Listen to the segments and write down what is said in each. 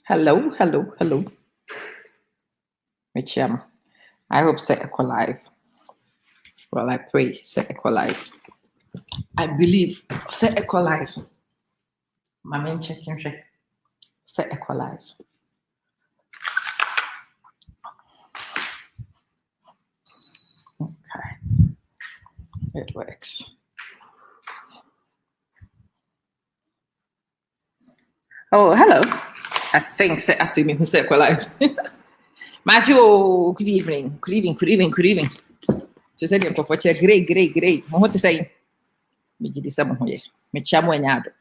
Hello. Michiam. I hope say aqlive. Well, I pray say aqlive. I believe say aqlive. My main checking say aqlive. Okay, it works. Oh, hello. I think say I feel me who say aqlive. Matthew, good evening. To say the for great. What to say? Me give this some here. Me chamu enyado.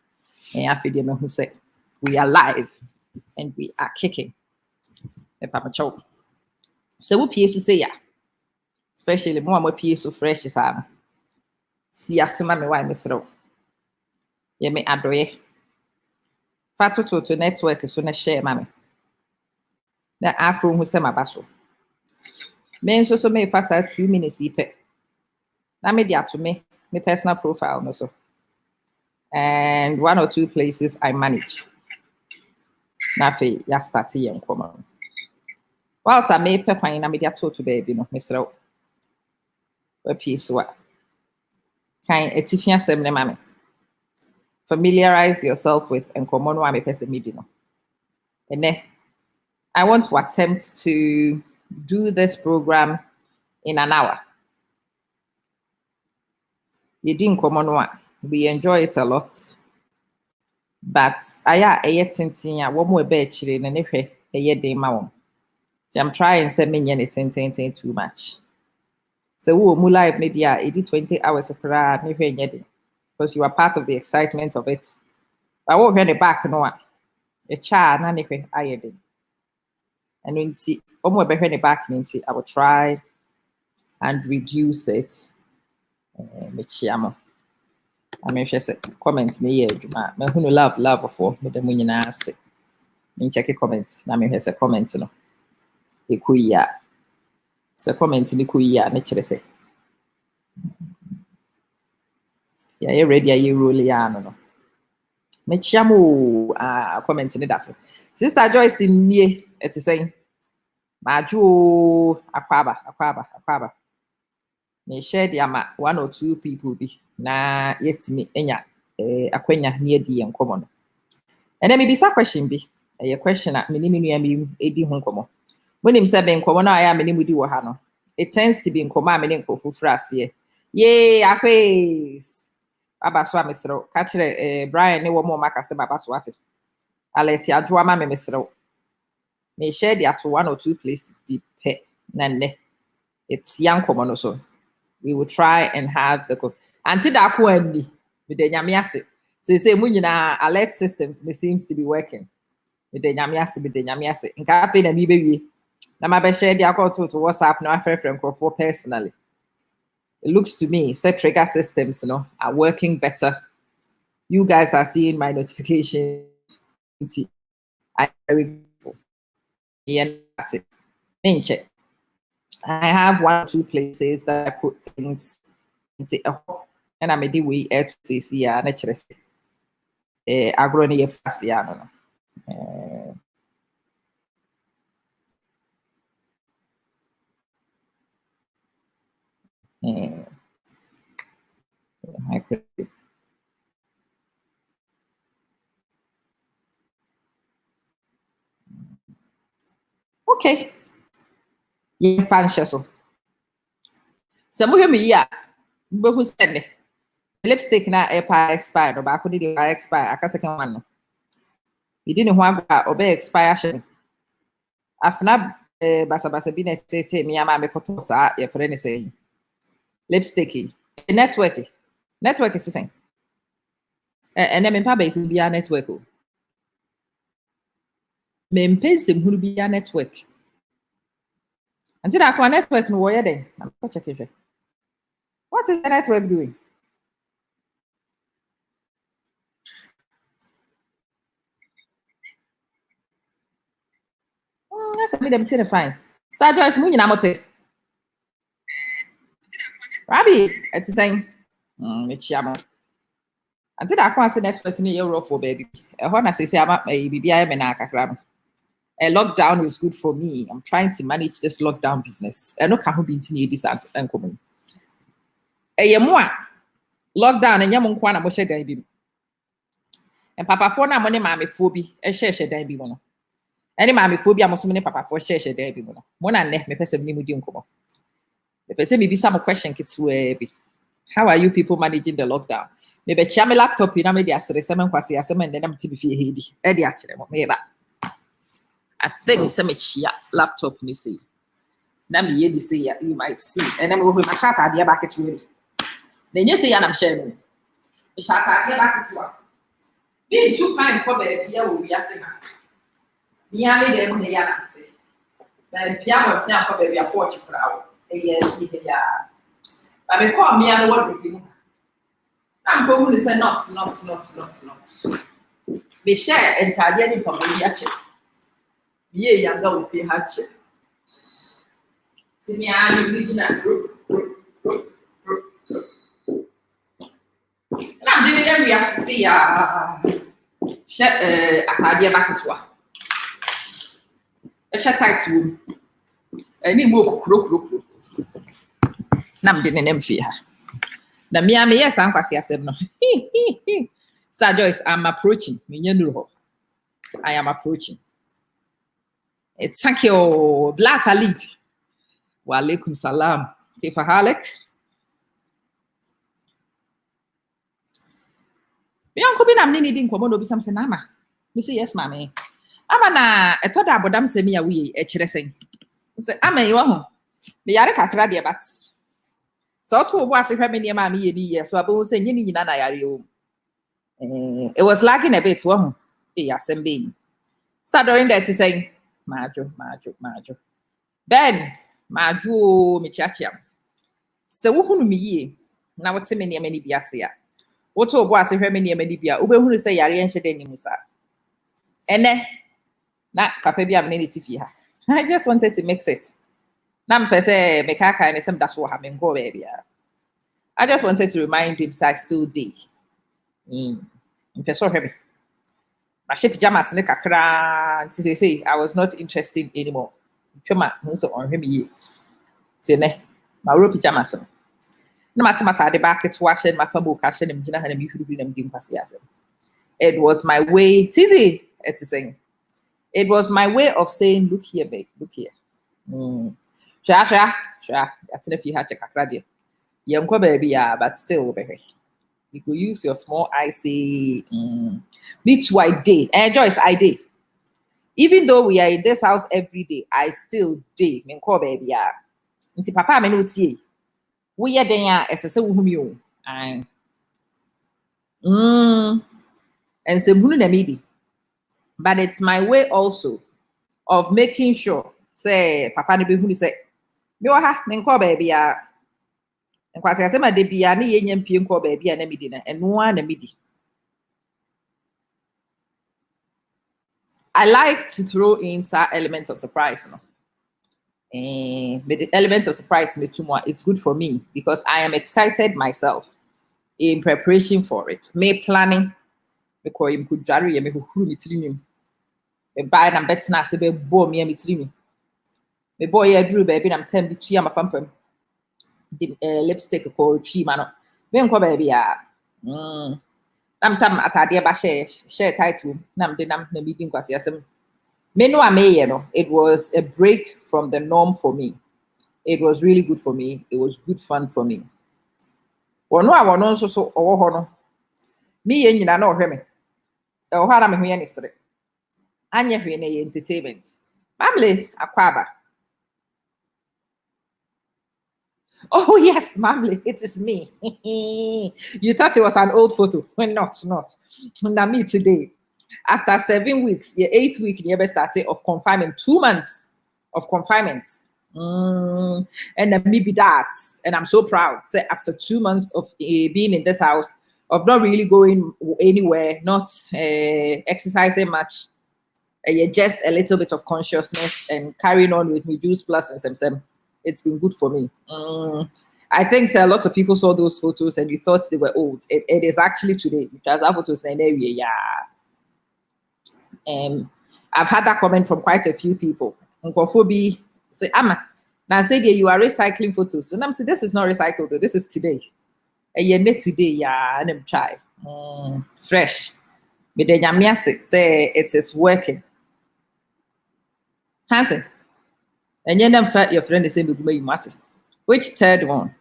And I feel me who say we are live and we are kicking. So we PS to say ya. Especially more PS so fresh as I'm. See asuma me why misro. Ye me adoye. Fatu to network so na share mami. Na afro who say mabaso. Me so me fast 2 minutes ipe. Na me dia to me personal profile no so. And 1 or 2 places I manage. Na fe ya start ye nkomo. Whilst I may pepper na me dia to baby no misro. We PS wa. Kan etifia sem ne mami. Familiarize yourself with nkomo no ame person mebi no. And I want to attempt to do this program in an hour. You didn't come on. We enjoy it a lot. But one more battery and I'm trying to send me anything too much. So we live media 20 hours of because you are part of the excitement of it. But I won't hear the back no one. A child and when see almost behind the back I will try and reduce it. Michiamo. I mean, she said comments near Juma. Me who love for me the money na say. Me check comments. Na me he say comments no. Ekuya. Say comments ni kuya na chere say. Yeah, you ready you roll ya no. Me chiamo comments ni that so. Sister Joyce nie it is saying. Maju akwaba. Me share the ama 1 or 2 people be na yetimi enya akwanya na edi enkomo no. And then maybe some question be a question at minimum edi ho nkomo. When him say be nkomo na aya minimum di wo ha no. It tends to be nkomo amene nkofo frase. Yay, akwes. Aba so amesro. Ka kire Brian ne wo mo maka se baba so ate. Aleti adwo ama me mesro. Me share the at 1 or 2 places be pe na ne. It's young nkomo no so. We will try and have the until that one with the nyamiase. So say munyina alert systems it seems to be working with the nyamiase. In cafe na mi baby. Na ma be share the account to WhatsApp no after friend for personally. It looks to me set trigger systems are working better. You guys are seeing my notifications. I very grateful. Yeah, that's it. I have 1 or 2 places that I put things into a hole and I made the way to see ya naturally. Agro ni fast ya no. Okay. You fancy so. Some of me ya. But who said it? Lipstick na expire no back did expire aka second one no. You didn't want obey expire. Afna basa bi na tete me ama me koto sa your friend is saying. Lipstick. Network is saying. And then me pa base bi network o. Me mpensem huru bi network. Until that one network no where then. I'm checking it. What is the network doing? That's me them thing fine. Star Joyce mu nyina mote. Rabbi, it's saying mechiama. Until that one network ni euro for baby. E ho na say ama bibia me na kakra. A lockdown is good for me. I'm trying to manage this lockdown business. I know can't be in this and common. A more lockdown and yamun kwana moshe dan and papa for na money mammy phobia a share dan be one. Any mammy phobia must mean papa for share dan be one. One and me person ni mudium come. The person maybe some question kits be. How are you people managing the lockdown? Maybe chame laptop in a media semen kwasi asem and then I'm TV heady. Eddie actually maybe. I think some laptop ni say. Na me ye say you might see. And then we my chat idea back to me. Then you say I'm sharing. The chat idea back to her. Being too kind for baby, ya will be asking her. Me and me them here say. Then piano say for baby a porch crowd. Yes, yeah. I mean, call me and what we do. I'm going to say not. We share entirely in public. Yeah, younger with your hatchet. See me, I'm original group. And I'm doing them. We have to see share a idea back to her. A share tight room. Any more crook. Nam didn't empty her. The Miami, yes, I'm quasi as no. Star Joyce, I'm approaching. I am approaching. It's thank you, Black Khalid. Wa alaikum salam. Kifa halek? Bian ko bi na mni di nkomo no bi sam se na ama. Me say yes mama. Ama na eto da abodam se me ya we e kire sen. Se ama yi wa ho. Me yare kakra de bat. So to bo ase hwe me ne ma me ye ni ye so abo se nyi ni nyina na yare o. It was lagging a bit wa ho. E asem be ni. Start during that to say Majo. Ben Majo me chiachia. Se wo hunu me ye na wote me ne ma ni biase ya. Woto obo ase hwe me ne ma ni bia. Wo be hunu se yare en hye ni musa. Ene na papa bia me ne tifi ha. I just wanted to mix it. Na mpese me kaka ne sem da so ha me ngo be bia. I just wanted to remind him I still dey. Mpese hwe me. My shape pajamas ne kakra to say I was not interested anymore. Chuma so on him ne my rope pajamas. No matter the back to wash and my family cash and Jina and you them dim passias. It was my way, Tizzy, it's saying. It was my way of saying, look here, babe, look here. Sure. That's if you had to kakra. Young baby, yeah, but still, baby. You could use your small icy. Me too, I did. And Joyce, I did. Even though we are in this house every day, I still did. Me call baby, yeah. Nti papa me no tie. We are there as a whom you. And so na maybe. But it's my way also of making sure, say, papa ne be who say, me wa ha, me call baby, yeah. And kwase asema de bia na ye nyam pie nko ba bia na medi na eno a na medi. I like to throw in some elements of surprise, no. But the element of surprise me too much. It's good for me because I am excited myself in preparation for it. Me planning because you could jari me who me trim. Me buy na betina se be bo me trim. Me boy ya drew baby na 10 bitu ya mapampam. Lipstick called tree man. When ko baby ya. Nam tam atade ba share title. Nam de nam na meeting kwasi asem. Me no ameye no. It was a break from the norm for me. It was really good for me. It was good fun for me. Ono a wono nso so owo ho no. Me ye nyina na ohwe me. E ho ara me ho ye ne sere. Anye hwe na ye entertainment. Family akwaba. Oh, yes, Mamle, it is me. You thought it was an old photo. Well, not. Now me today. After 7 weeks, the 8th week, the started of confinement, 2 months of confinement. And then maybe that. And I'm so proud. So after 2 months of being in this house, of not really going anywhere, not exercising much, just a little bit of consciousness and carrying on with me, Juice Plus and Sem. It's been good for me. I think a lot of people saw those photos and you thought they were old. It is actually today because our photos in an area, yeah. I've had that comment from quite a few people. Nkofobi say, Ama, now say you are recycling photos. And I'm saying, this is not recycled, though. This is today. A year today, yeah, and I'm try. Fresh. But then you say it is working. Hansen. And then your friend is saying, you matter. Which third one?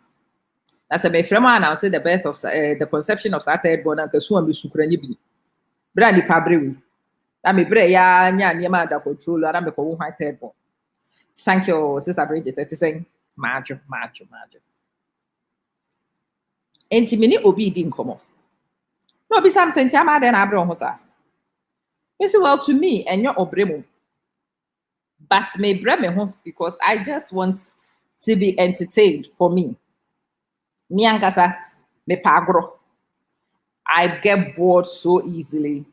That's a my friend and say the birth of the conception of that third born and Kasuan be Sukrani. Brandy Pabri. That me bre ya nya under control and I'm a white third born. Thank you, Sister Bridget. It's saying, Marjo. Enti mini obi di nkomo. No be some senti amade na abro ho sa. Well, to me, and your obremu. But me bre me ho because I just want to be entertained for me. Me ankasa me pagro. I get bored so easily.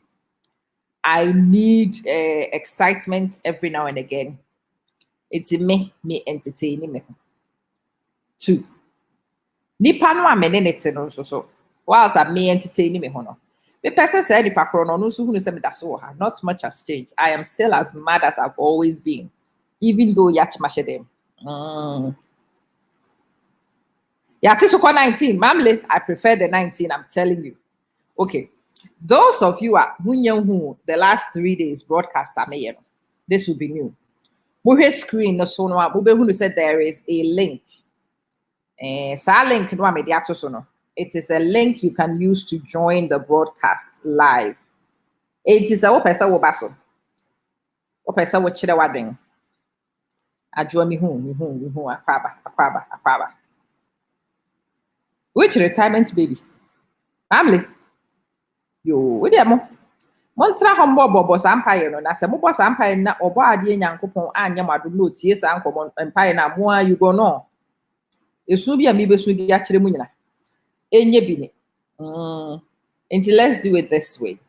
I need excitement every now and again. It's me entertaining me. Two. Nipa no amenenete no so. Whilst I me entertaining me hono. The person said nipa krono no so hunu se me da so ha. Not much has changed. I am still as mad as I've always been, even though yach mashe them. Yeah, Tisoko 19. Mamle, I prefer the 19, I'm telling you. Okay. Those of you who the last 3 days broadcast this will be new. Muhe screen no so no who said there is a link. Link no it is a link you can use to join the broadcast live. It is a person wo baso. O person wo chire wadwen. Adwo mi hu akwaba. Which retirement baby? Family. Yo, we dey mo. Montra hombo bobo sampaye no na se mo bo sampaye na obo ade nyankopon anya mado no tie sa nkomo empaye na mo you go no. Esu bia mi besu di a kire mu nyina. Enye bi ni. Until let's do it this way.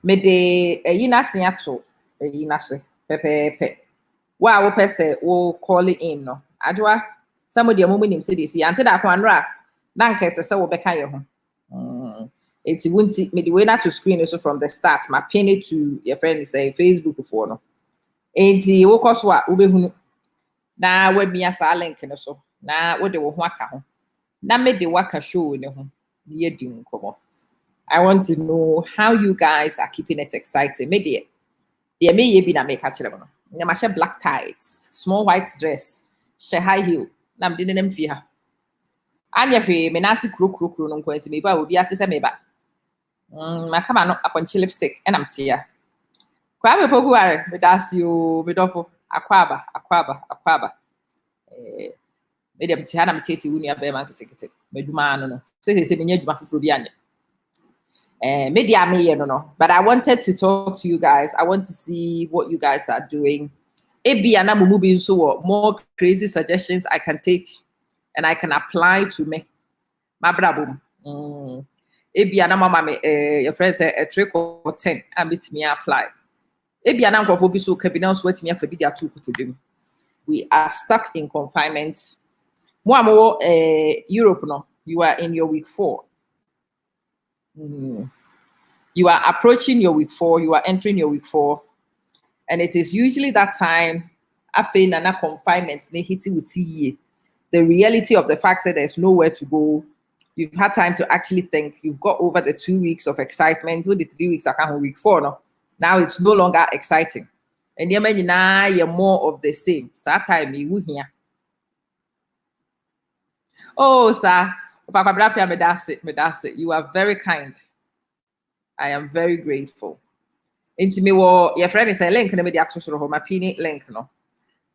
Me de yina se ato yina se pepepe. Wa wo pese wo call in no. Adwa somebody mo nim say this ante da kwanra na nkese se wo beka ye ho. It's won't me the way not to screen also from the start. My pin it to your friend say Facebook before no. Enti wo koso a wo behunu na we mi asa link no so. Na wo de wo ho aka ho. Na me de waka show ne ho. Ye di nkomo. I want to know how you guys are keeping it exciting. Me de me ye bi na make akere no. Na ma she black tights, small white dress, she high heel. Na me de nem fi ha. Anya hwe me na si kro no nko enti me ba obi ate se me ba. My come on up on lipstick and I'm tia. Kwame Poguare, Medasio, Medofo, Aquaba. Medium Tiana Titi Unia Bear market ticket. Medumano. So he said, Media Frudiana. Media me, no. But I wanted to talk to you guys. I want to see what you guys are doing. Maybe an movie so more crazy suggestions I can take and I can apply to me. My brabum. Ebi anama mama your friend say a trick or 10 and meet me apply. Ebi anam for be so cabinet so what me for be there to them. We are stuck in confinement. Mo Europe no. You are in your week 4. You are approaching your week 4. You are entering your week 4, and it is usually that time. After na confinement, ne hit with the reality of the fact that there's nowhere to go. You've had time to actually think. You've got over the 2 weeks of excitement. With the 3 weeks, I can't week 4 no. Now it's no longer exciting. And you're more of the same. So that time you here. Oh, sir. You are very kind. I am very grateful. Into me, your friend is a link and the actual sort of my pin link no.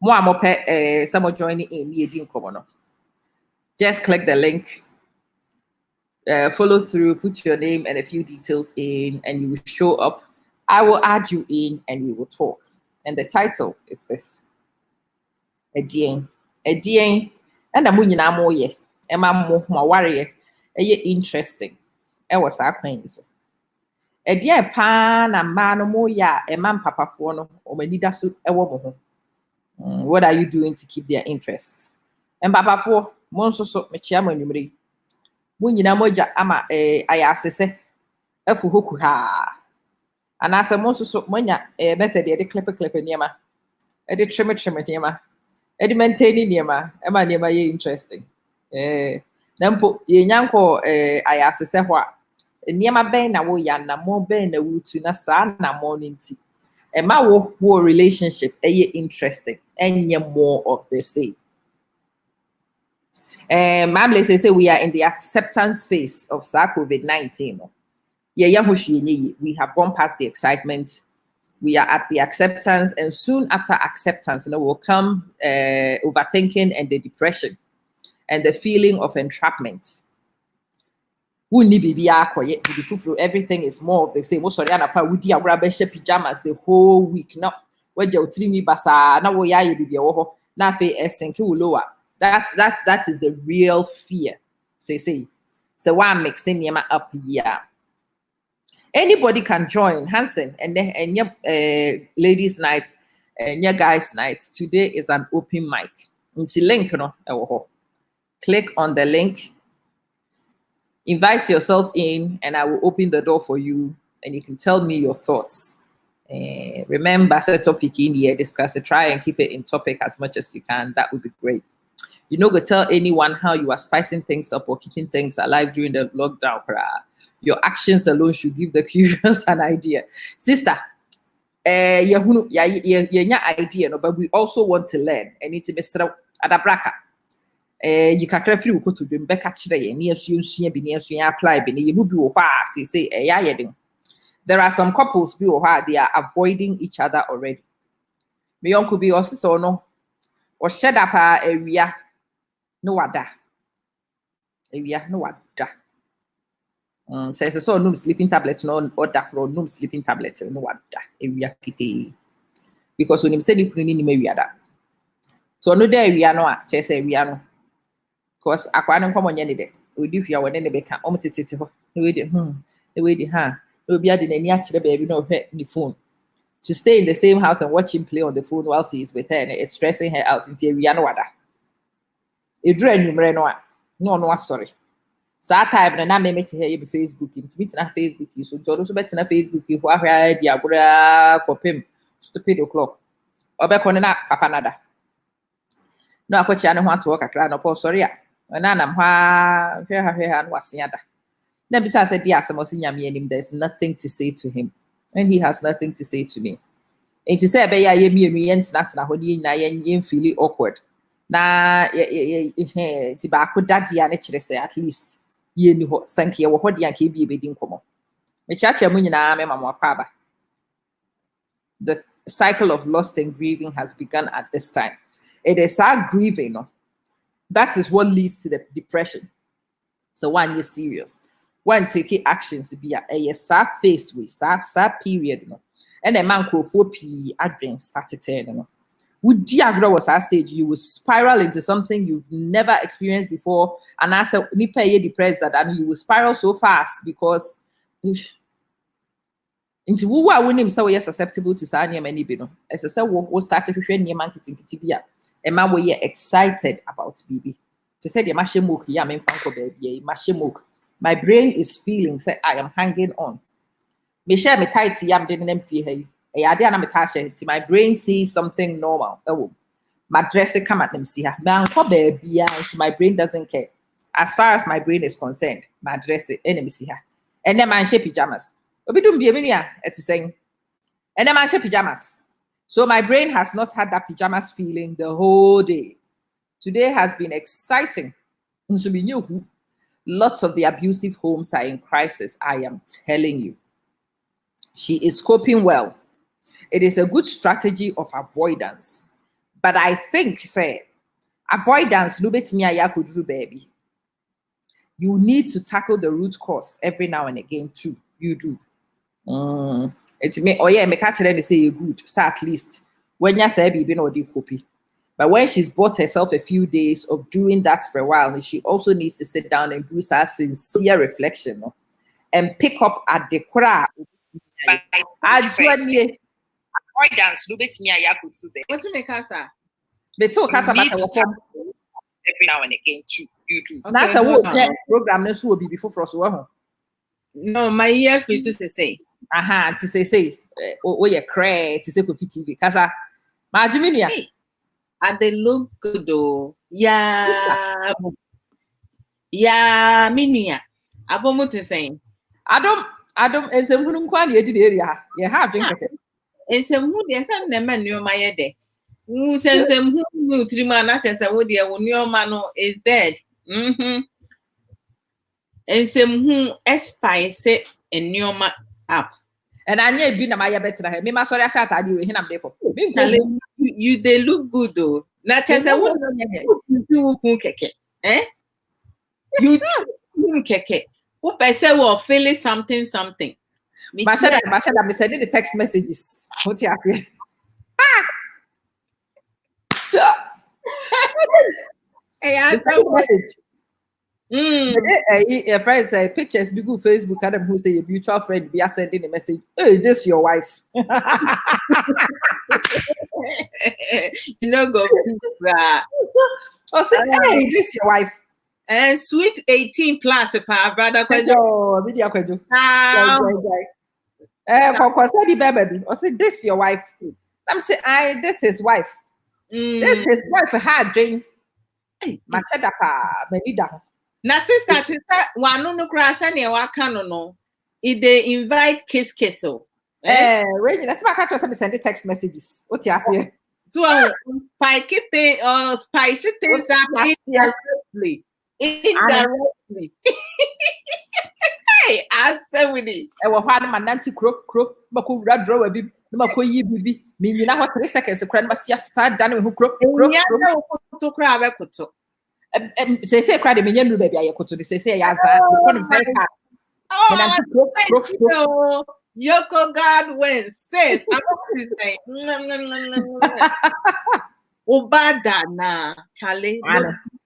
More mope someone joining in you didn't come on. Just click the link. Follow through, put your name and a few details in, and you will show up. I will add you in and we will talk. And the title is this. Edien. And I'm winning more ye. Emma more warrior. Interesting. It was our claim. So. Edien pan and man more ya, a man papa for no, or menida suit a woman. What are you doing to keep their interest? And papa for monso so me chairman you Munyina moja ama ayasese efu hoku ha And as a most so monya method the clip niema. The trim niema. The maintaining niema. Emma niema ye interesting. Nampo ye nyanko I assess what niema ben na wo ya na mo ben na wutu na sa na mo nti. Emma wo relationship ye interesting and ye more of the same. Mamle say we are in the acceptance phase of COVID-19. We have gone past the excitement. We are at the acceptance, and soon after acceptance, will come overthinking and the depression and the feeling of entrapment. Everything is more of the same. Pajamas the whole week. Now, that is the real fear. Say. So why I'm mixing them up here? Anybody can join Hansen and your ladies' night and your guys' night. Today is an open mic. Link, click on the link, invite yourself in, and I will open the door for you, and you can tell me your thoughts. Remember, set a topic in here, discuss it, try and keep it in topic as much as you can. That would be great. You know, go tell anyone how you are spicing things up or keeping things alive during the lockdown. Your actions alone should give the curious an idea. Sister, idea, no, but we also want to learn. And it's a adabraka. You can carefully go to the back today, near soon, apply, say, there are some couples who they are avoiding each other already. My uncle be also so no, or shed up our area. No wada. Area, no wada. Says so no sleeping tablet, no or dark road, no sleeping tablet, no wada. Area kitty. Because when you say you put in the so no there we are no, chess we are no. Because I can't come on any day. We do if you are within the become omtiti. The way the hand. No be adding any actual baby, no hurt the phone. To stay in the same house and watch him play on the phone while he is with her and it's stressing her out into we are no wada. It drew no, sorry. So I type and I may to hear you Facebook into meeting a Facebook. So Jordan so better na Facebook who are idea copim stupid o'clock. Or back on that papanada. No, I put you want to work a crown of sorry. And I'm and was yada. Then besides said yes, I must him there's nothing to say to him. And he has nothing to say to me. And to say me and not na feeling awkward. Na tobacco daddy and say at least ye knew thank you what the be bidding come. The cycle of loss and grieving has begun at this time. It is our grieving. That is what leads to the depression. So one you're serious. One taking actions to be a sad face with sad period. And a man called 4p adrenaline started turning. Would Diagra was our stage, you will spiral into something you've never experienced before, and as a nipa depressed that and you will spiral so fast because into who are winning so we are susceptible to Sanya many bino. As I said, we started with any man kitibia, and man we are excited about BB. She said, "Ya mashemuk, ya men fanko baby, mashemuk. My brain is feeling say I am hanging on. Me share me tight yam didn't feel hey. My brain sees something normal. Oh, my dress come at them see her. My brain doesn't care. As far as my brain is concerned, my dress enemy see her. And then man shape pajamas. It's saying. And then man shape pajamas. So my brain has not had that pajamas feeling the whole day. Today has been exciting. Lots of the abusive homes are in crisis. I am telling you. She is coping well. It is a good strategy of avoidance. But I think, say, avoidance, no bet me I could do, baby. You need to tackle the root cause every now and again, too. You do. It's me, oh yeah, me catch them, they say you're good. So at least when you say baby, no, do copy. But when she's bought herself a few days of doing that for a while, she also needs to sit down and do some sincere reflection, no? And pick up at the crack. Avoidance, no bet me I could do. What to make us? They talk us about every now and again too. You do. Okay, that's a program. This will be before for us. No, my ear feels to say. Aha, to say, oh, you're cray, to say, Kofi TV. Kasa, Majiminia. And they look good, though. Yeah. Yeah, Minia. Abomu is saying. Adam, and some Hunquan, you did area. You have drink. And some who there's a man near my head. Who sends them who knew 3 months as a wood, when your man is dead. And some who aspire set and your man up. And I never been a Maya better. Me, my sorry, I shot at you in a deco. You they look good though. Not as I would do keke. Eh? You do keke. What I say, well, feeling something. Masha, I'm sending the text messages. What's your message? A friend say pictures be good Facebook and who say a mutual friend be sending a message. Hey, this your wife. You know go. Oh, say hey, this your wife. And sweet 18 plus, brother. Video kwejo. Baby. I say this your wife. I'm say this his wife. This his wife had Jane. Machada pa menida. Na sister one no cry sane waka no. If they invite kiss. Regina, that's why I can't send the text messages. What you say? So spike or spicy things up indirectly. Hey, I say with it. I will find my nancy crook, Maku red draw a bib, Makoyi bibi, meaning now 3 seconds to cram must just start done who crook, to cry. Say, cried a million baby. I could to say, as I very fast. Yoko God wins, says, Obada na Charlie,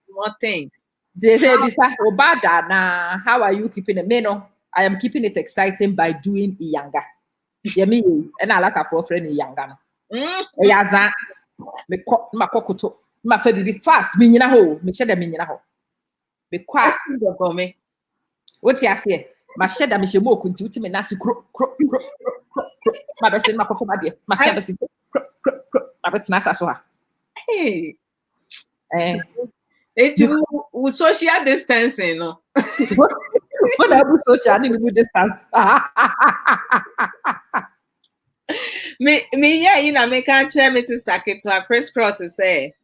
one thing. They say, Obada na, how are you keeping it? Meno, I am keeping it exciting by doing Iyanga. Me and I like a 4 friend Iyanga. Yaza, me makokuto, my baby fast, minina ho, me shed a minina ho. Be quiet, what's your say? My shed a mission more continue me nasi crook. My best in my coffee, my dear, my service my best nasa so. Hey, with social distancing, no. What about social distance? Me, yeah, you know, make a chair, Mrs. Sackett to a crisscross to say,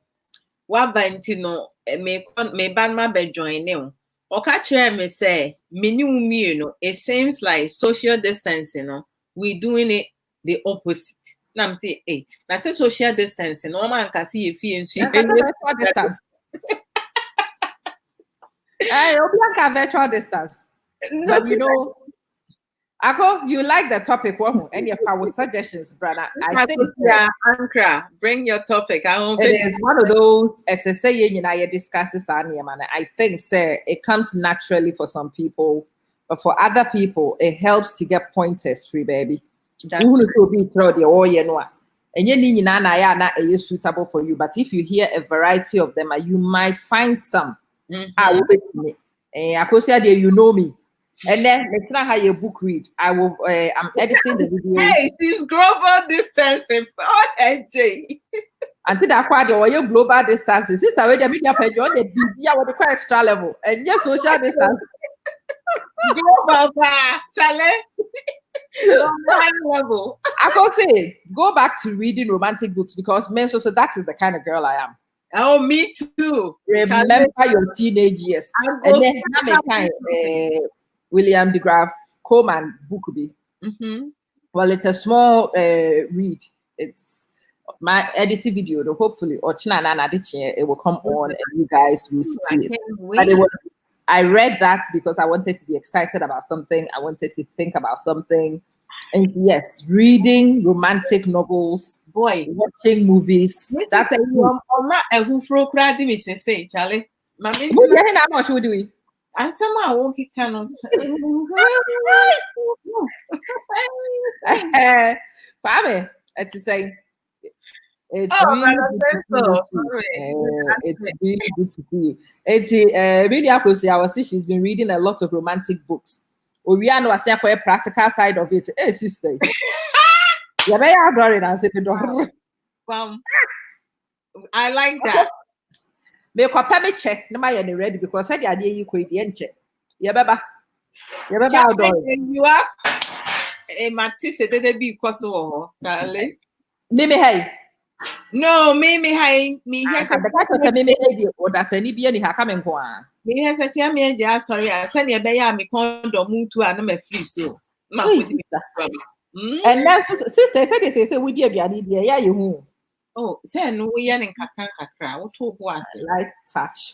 what bantino, me ban my bed join you. Or catch me say, you know, it seems like social distancing, no, we doing it the opposite. Now I'm saying, hey, that's a social distancing. No man can see if you see virtual distance. Hey, virtual distance. But you know, Ako, you like the topic, any of our suggestions, brother? I think Ankara, bring your topic. It is one of those SSA you discusses and I think it comes naturally for some people, but for other people, it helps to get pointers free, baby. Who will be through the all you know. And you need is suitable for you. But if you hear a variety of them, you might find some. I will bet me. You know me. And then let's not have your book read. I'm editing the video. Hey, this global distancing. Oh, NJ. Until that part, your global distancing. Sister, wait a minute, you're on the BB, with the extra level. And your social distance. Global, Charlie. High level. I can say, go back to reading romantic books because men, so that is the kind of girl I am. Oh, me too. Remember your teenage years. And then kind William de Graaf Coleman book be. Well, it's a small read. It's my edited video, though, hopefully, or it will come on and you guys will see it. But I read that because I wanted to be excited about something. I wanted to think about something. And yes, reading romantic novels, watching movies. That's a who procrastinate me say, Charlie. Mommy, how much would we? And somehow won't cannot. Kwame, to say it's really good to see you. It's really I see she's been reading a lot of romantic books. we are no say practical side of it. Hey sister. You may have done it and say the door. I like that. Me kwa me check na my ready because said the idea you could check. Yeah, baba. Yeah, baba. You are a matisse de be koso Charlie. Mimi hey. No, Mimi hey, me has a Mimi hey or that's any be any coming kwa. Me has a champion just sorry, I send you a me condo move to an free so. And that's sister said they say we dear be an idea, yeah, you. Oh, say no, we are in kakra. What was light touch?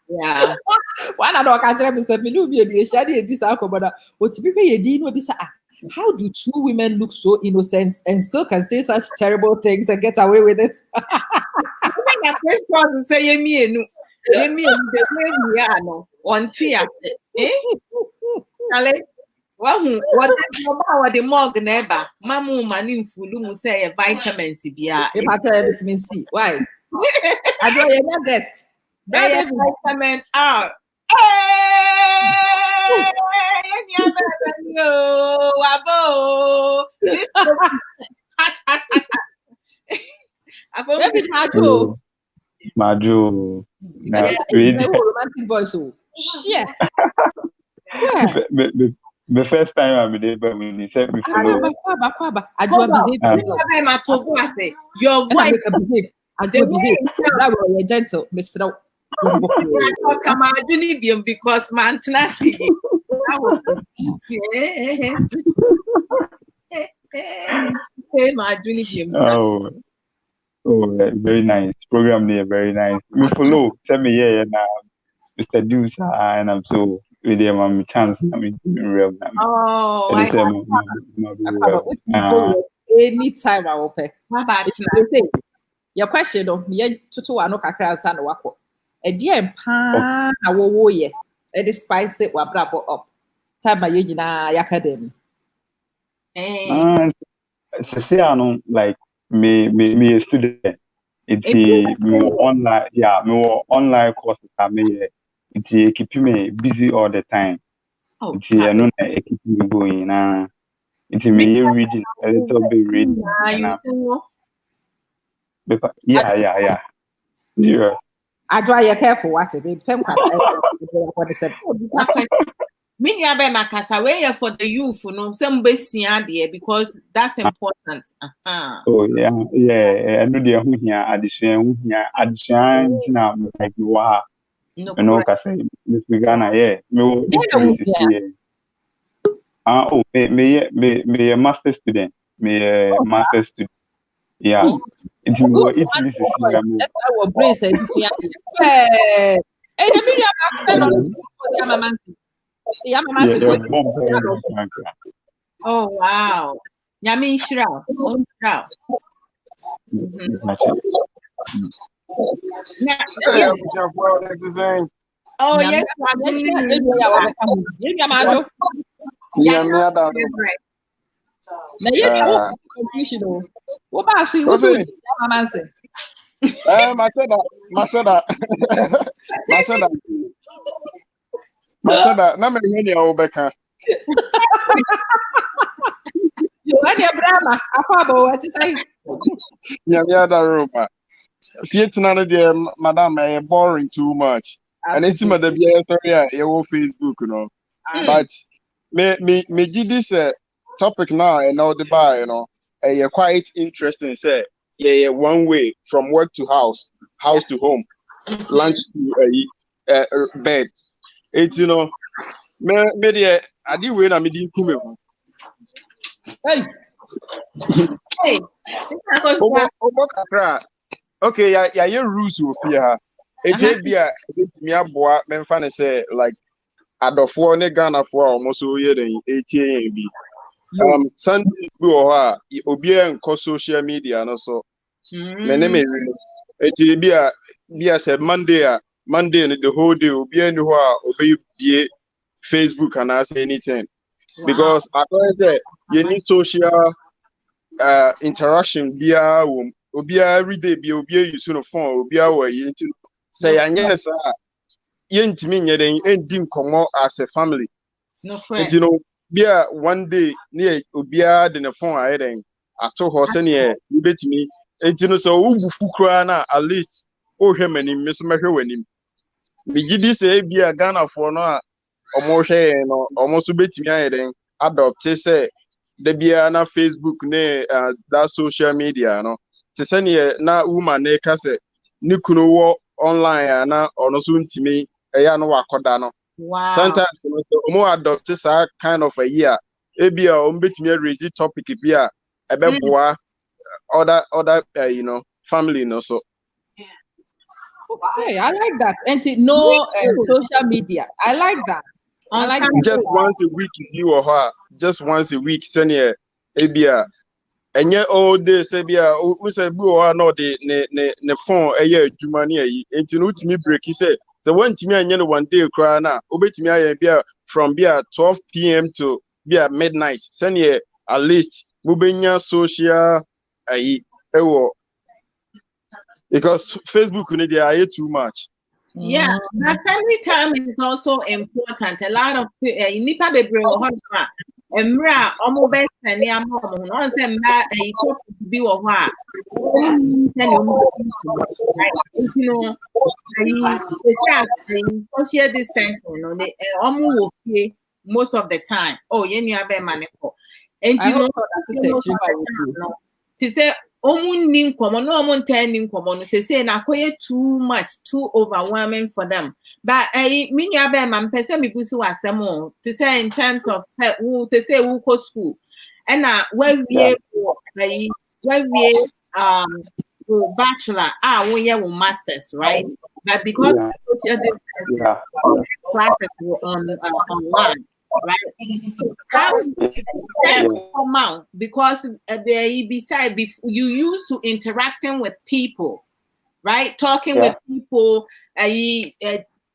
Yeah. One of our countries said, "Me be a shady this alcohol, but what's because you didn't be how do two women look so innocent and still can say such terrible things and get away with it?" I first to say me no the way we are no on tea. What the mug neighbor? Mamu mani fulu say vitamins bia. If I tell everything see why? I do your best. Vitamin R. Maju. Romantic voice. Yeah. The first time I'm there, but when he said me follow, I do behave. Your voice behave. I do behave. That way you're gentle, Mr. Come on, because man, yes. Oh, very nice program there, very nice. Me follow, send me here now, Mr. Deuce, and I'm so with them on my chance. I mean, real now. Oh, anytime I will pay. Your question, no, me to ano kakra san wako. E dear pa na wo ye. E de spice it wa brabo up. Time my nyina yakademi. Say like me a student. It's me online, yeah, me online courses. I mean, it keep me busy all the time. It's no keep me going. It's me reading a little bit reading. Yeah. I draw you careful what it is. Mini abe makasa way for the youth, no, some besia there because that's important. Oh yeah. I know the here addition now like you are. No, say Miss Ghana, yeah. Me a master student. Master student. Yeah. It's more it is our brace hey, the media Ama Manson. Oh wow. Yami Shra. Oh yes, confusion. What about you? What's Ama Manson? I said that. Na me ni o beka. You want your brama? Afabo, what is say? Yeah, that room. Theater no there, madam, boring too much. And it's my the story your Facebook, you know. But me give this topic now and now the bar, you know. Quite interesting. Say, one way from work to house to home, lunch to bed. It's you know, me I did when I made you come. Hey, okay, yeah, your rules will fear. It's be a me aboa me fan say like adofo ne Ghana for almost so year than 18 be. Sunday go obi en social media no so. Me name it be a said Monday the whole day obi en ho obi be Facebook and ask anything. Wow. Because I say you need social interaction via obi every day be obi use no phone obi you say yentimi nyeden endi nkomo as a family. No friend. You know, bia one day near obia de ne phone ayeden ato ho se ne betimi entino so ubufu kura na at least o hwemani me so mehwe wanim. Bigidi say bia Ghana for no a omo hwe no omo so betimi ayeden adopt say the bia na Facebook ne that social media no te se ne na woman ne ka se ni kunu wo online na ono so ntimi eya no wakoda no. Wow. Sometimes you know, so omo adopt this kind of a year. Ebia ombetimi raise topic bia ebeboa other you know, family no so. Okay, I like that. And no social media. I like that. I like that. Just once a week you or her. Just once a week senior ebia. Enye all day say bia we say bi or no the ne phone eye adwuma ne ayi. Enti no utimi break say the one timi anya no one day kra na obetimi aye bia from bia 12 p.m. to bia midnight. Senior at least mubenya social ayi ewo. Because Facebook they are too much. Yeah, that family time is also important. A lot of nipa bebre wo ho na emra omo best ni amo mo no say mba talk to be wo ho a you know social distancing no they omo wo fie most of the time. Oh, you nua be maneko. And you know to say omun komo no omun ten komo no say na koye too much, too overwhelming for them. But me nua be man pese me busu asem to say in terms of who to say who go school and when we bachelor when you masters, right? But because social distancing, classes were online. Right? How come out? Because beside you used to interacting with people, right? Talking with people,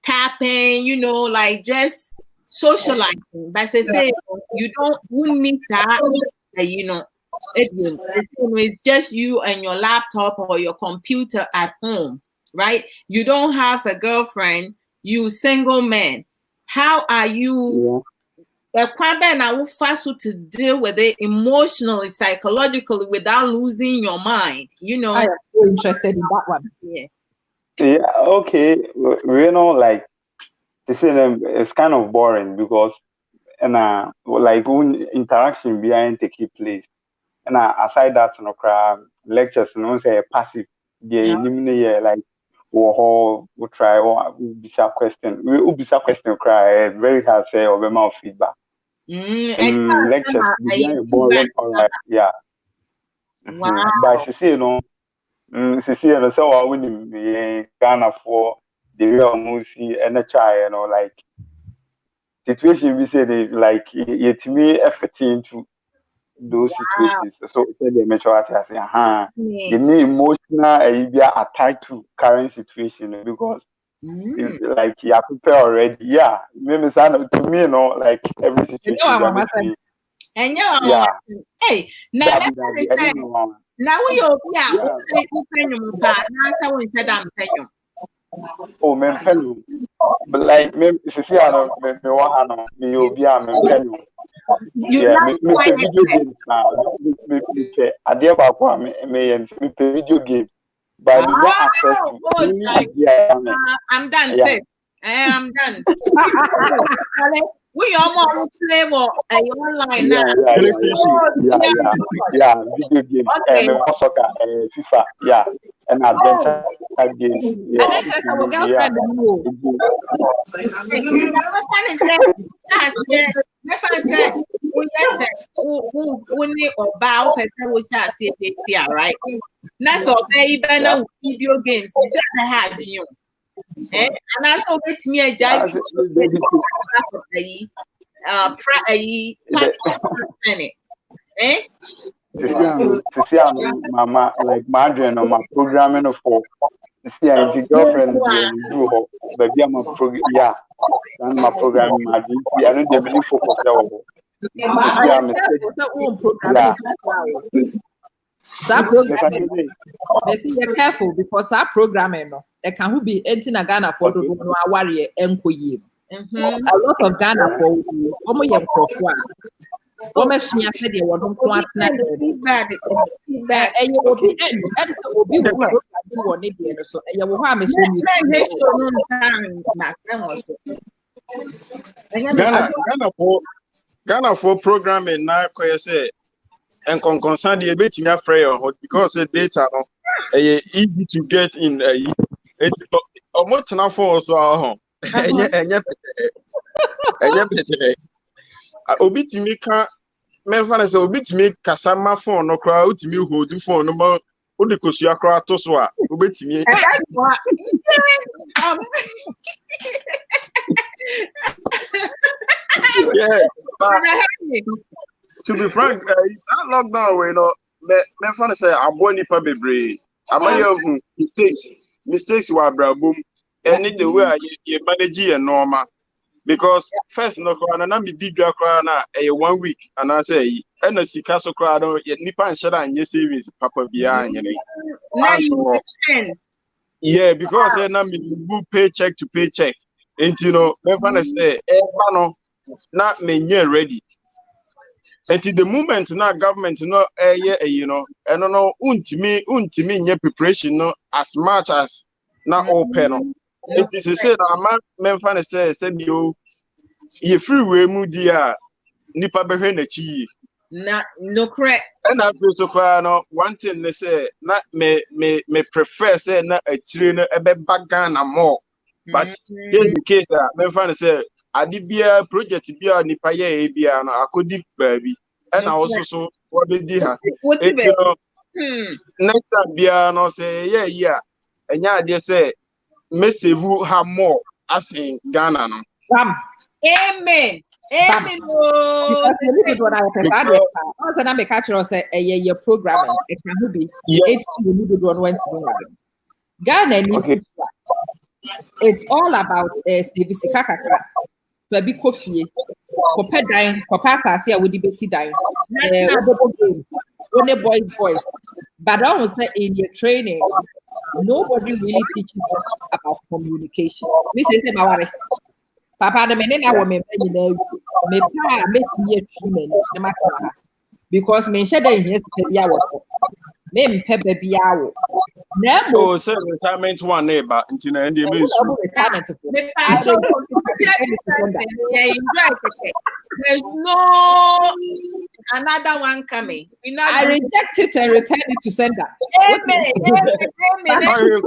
tapping, you know, like just socializing. But say you don't miss that, you know. It's just you and your laptop or your computer at home, right? You don't have a girlfriend, you single man. How are you? To deal with it emotionally, psychologically, without losing your mind, you know. I am so interested in that one. Yeah, okay. You know, like this it's kind of boring because like when interaction behind take place. And aside that, you know, lectures, you know, say passive. Like we try or we question. We be question cry very hard say or be more feedback. Lectures boring, all right, yeah. Wow. But she say, you know, so when you Ghana for the real movie and a child, you know, like situation we say they like it me effort into those situations. So they maturity I say, the emotional be attached to current situation because like you are prepared already. Yeah, maybe to me, you know, like every situation. And hey, now we are oh, men but like me, if you see, I know me want me you'll be a men yeah, me play video games now. Me play. I dear about me play video games. But me get access to I'm done, sis. I'm done. We almost play more online now. Yeah, video games. Okay. Soccer, FIFA, yeah, and adventure games. Yeah. And that's our girlfriend. Right? That's all. Even video games. I had you. And that's all with me a giant mama like Madrid on my programming for see I girlfriend do but I'm a program and my programming Madrid I don't believe focus They say you're careful because our programming no, they can who be entering a Ghana for the no warrior enkoye. A lot of Ghana for omo yem krofo a. Omo sua said they won ko atena. Feedback. E you obi end and so obi who program won e dey no so e wo ha me so mi. Ghana for programming na koye say and concern the betting afraid because the data no easy to get in it's almost enough for so enye obi timi ka me fa na say obi timi kasa ma phone no kra otimi hold phone no ma o de kosua kra to so a obetimi yeah, but to be frank, it's not lockdown way, no. Me fan say I'm born nipa bebre. Am I of mistakes were boom. And the way you manage it normal. Because first no cry na me did cry na 1 week and I say and the sika so cry no nipa and share and savings papa bia Now you understand. Yeah, because na me move paycheck to paycheck. And you know, me fan say no not me ready. Until the moment now government no you know and no untimi nye preparation no as much as na open. It is said I'm fan say you ye free way mu dia nipa behwe na chi no correct. And I feel so far no one thing they say na me prefer say na achire no ebe bagan na more. But in the case me fan say adibia project bia nipa ye bia no akodi baby and also so what be there next time bia no say yeah enya dey say me save have more as in Ghana no Amen. Because you need what I prefer. Also, na me catch you say your programming. It can be. It's you need one when Ghana is. It's all about service kakaka. To be coffee, kope dying, kopa sasi a wodi besi dying. Games, only boys. But I was say in your training, nobody really teaches us about communication. We say mawari. Papa the menen I me pa make me treatment the matter because me share dey here to be our me mpe baby awo na mo say retirement one neighbor into na end means retirement there's no another one coming. I reject it and return it to sender. Amen. But the serious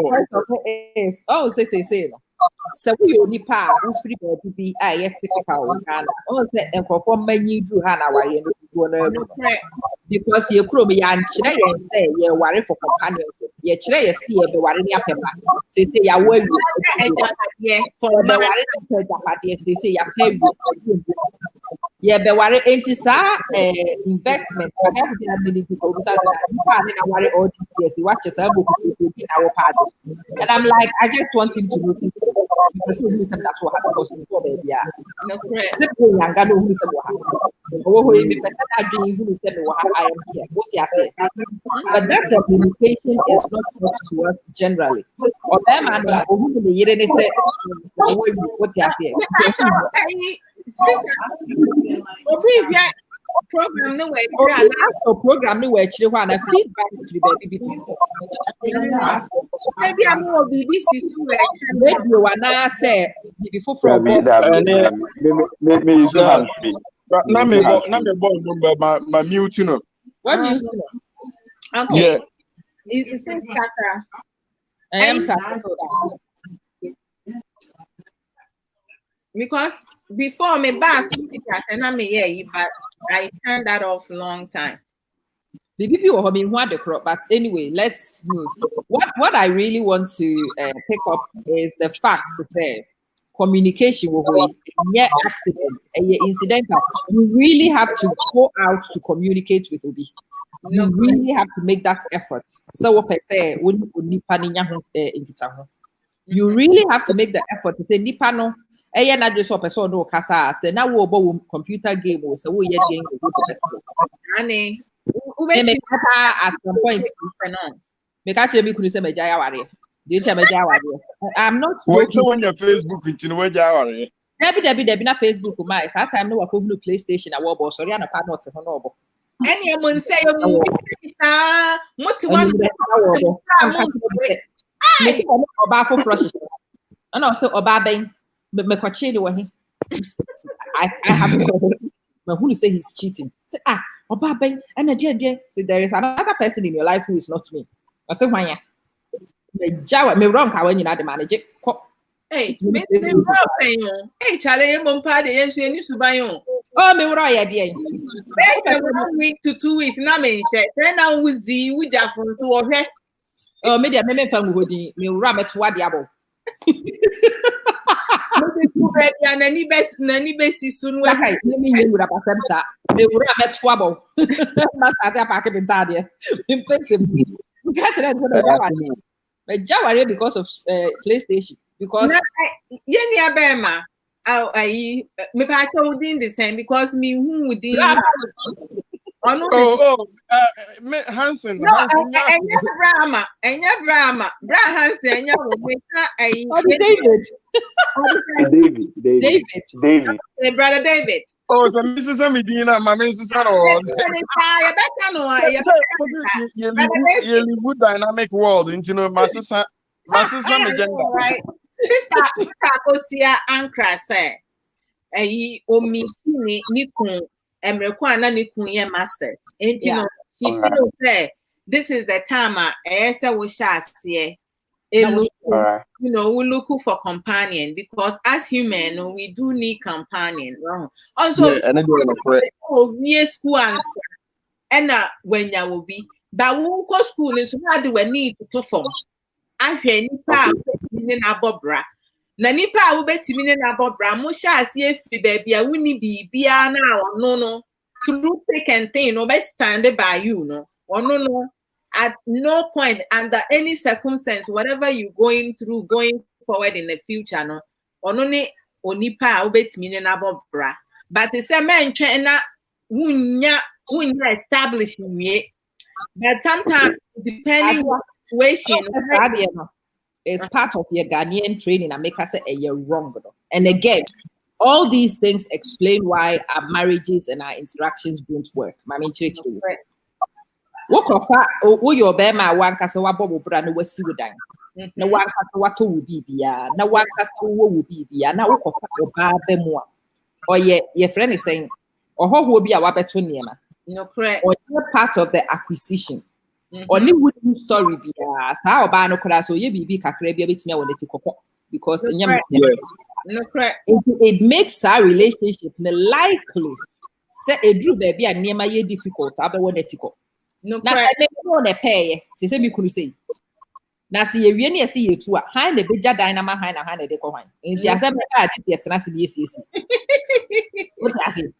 part of it is, say. So we only pa who free baby yet typical Ghana. Oh, say and perform many do Hana because you could be and say you worry for companions. You see be worry near paper. Say ya worry for the worry say ya pay. Yeah, be worry anti investment. I have many people who say I worry all these years. He watches a book in our party. And I'm like, I just want him to notice because that's what happened before baby. Yeah. No correct. Simple and God who said what happened. Oh, me person who said I am here. What you say? But that communication is not taught to us generally. Or them and who the year they say what you say. Program no way. Program no way. Actually, when I feedback to the baby. Maybe I'm more BBC. Maybe you wanna say before from me na me boy my mute no. What mute? Okay. Yeah. It's Kasa. I am sorry. Because before me bass and I me but I turned that off long time. The people have been one the crop, but anyway, let's move. What I really want to pick up is the fact to say communication with accidents and incidental. You really have to go out to communicate with Obi. You really have to make that effort. So what I say, you really have to make the effort to say Nipano. na just up person no kasa say na wo bo computer game o say wo ye game o Ani. me at some point me catch me could say me jaya ware. Dey tell me jaya ware. I'm not What's joking. on your Facebook into the way you Debi na Facebook my that time no wa ko PlayStation a wo bo sorry na pa not ho no bo. Any one say your movie, sir. What one? Me oba for flush. And also oba ben me kwache de wo he. I have but who say he's cheating? Say oba ben and there there is another person in your life who is not me. I say why ya? Me jawa me wrong ka when you na the manager. Hey, hey, Charlie, mom party, yes, you need to buy you. Oh, me wrong ya dear. 1 week to 2 weeks, na me say. Then now we see we just from to okay. Oh, me me fan hodi me wrong me to abo. And any bet see soon when I me you would have said me wrong me to abo. Must have pack it in there. Me pense me. Get it me jawa because of PlayStation because yeah bema I me pa within the same because me who within Hansen. No, enya Brahma Hansen enya David. Brother David. Oh, so Mrs. Medina, my Mrs. You live dynamic world into my sister right. Sister Kosia Ankra say omi ni kun emrekwa na ni kun ye master. And you know she feels that this is the time say we shall see you know, we look for companion because as human we do need companion. Also, we school answer and when you will be, but we go school is how do we need to form. I hear nipa na bobra. Na nipa wo betimi na bobra. Mo sha ase free baby a woni bibia na no to take and thing no be stand by you no. No. At no point under any circumstance, whatever you're going through, going forward in the future, no, only onipa obetimi na bobra. But it's a man na wunya establishing me. But sometimes depending on the situation, it's part of your Ghanaian training and make us say you're wrong. And again, all these things explain why our marriages and our interactions don't work. What your bema one cast wa bobo brand was see with dine. No one cast what will be no one cast will be now more. Or your friend is saying, or how will be our better no correct. Or part of the acquisition. Only would story be how about no class or ye be kakrebia bit me when because no correct. It makes our relationship likely say a drew baby and near my difficult. I be one ethical. No, na say me no na pay say me kunu say na say ye wie na say ye tu a han na beja dan na ma han na han na de ko han enti ase me ka ati tena se bi esi what I say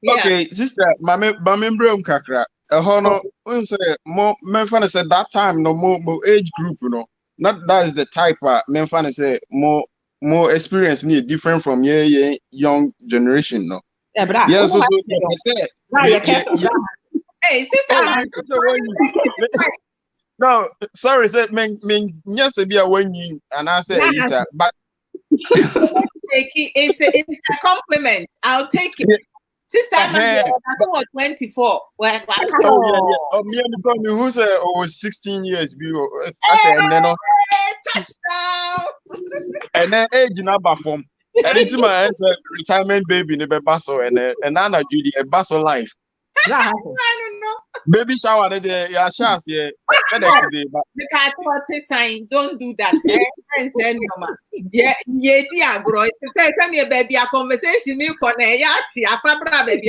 okay sister mame mbrom kakra no un say mo men fa say that time no more age group no not that is the type men fa say more experience need different from your young generation no yeah bra yeah so hey, sister, no, sorry, say yes, be a when you and I say but it's a compliment. I'll take it. Sister, I was 24. Oh, me and who say over 16 years. I said, and then touchdown. And then age number form. And it's my retirement baby in the basso and Anna Judy a basso life. I don't know. Baby shower there, yeah, chance, yeah. Because sign, don't do that. Yeah, dear, bro. It's a baby, a conversation. You can, yeah, a baby,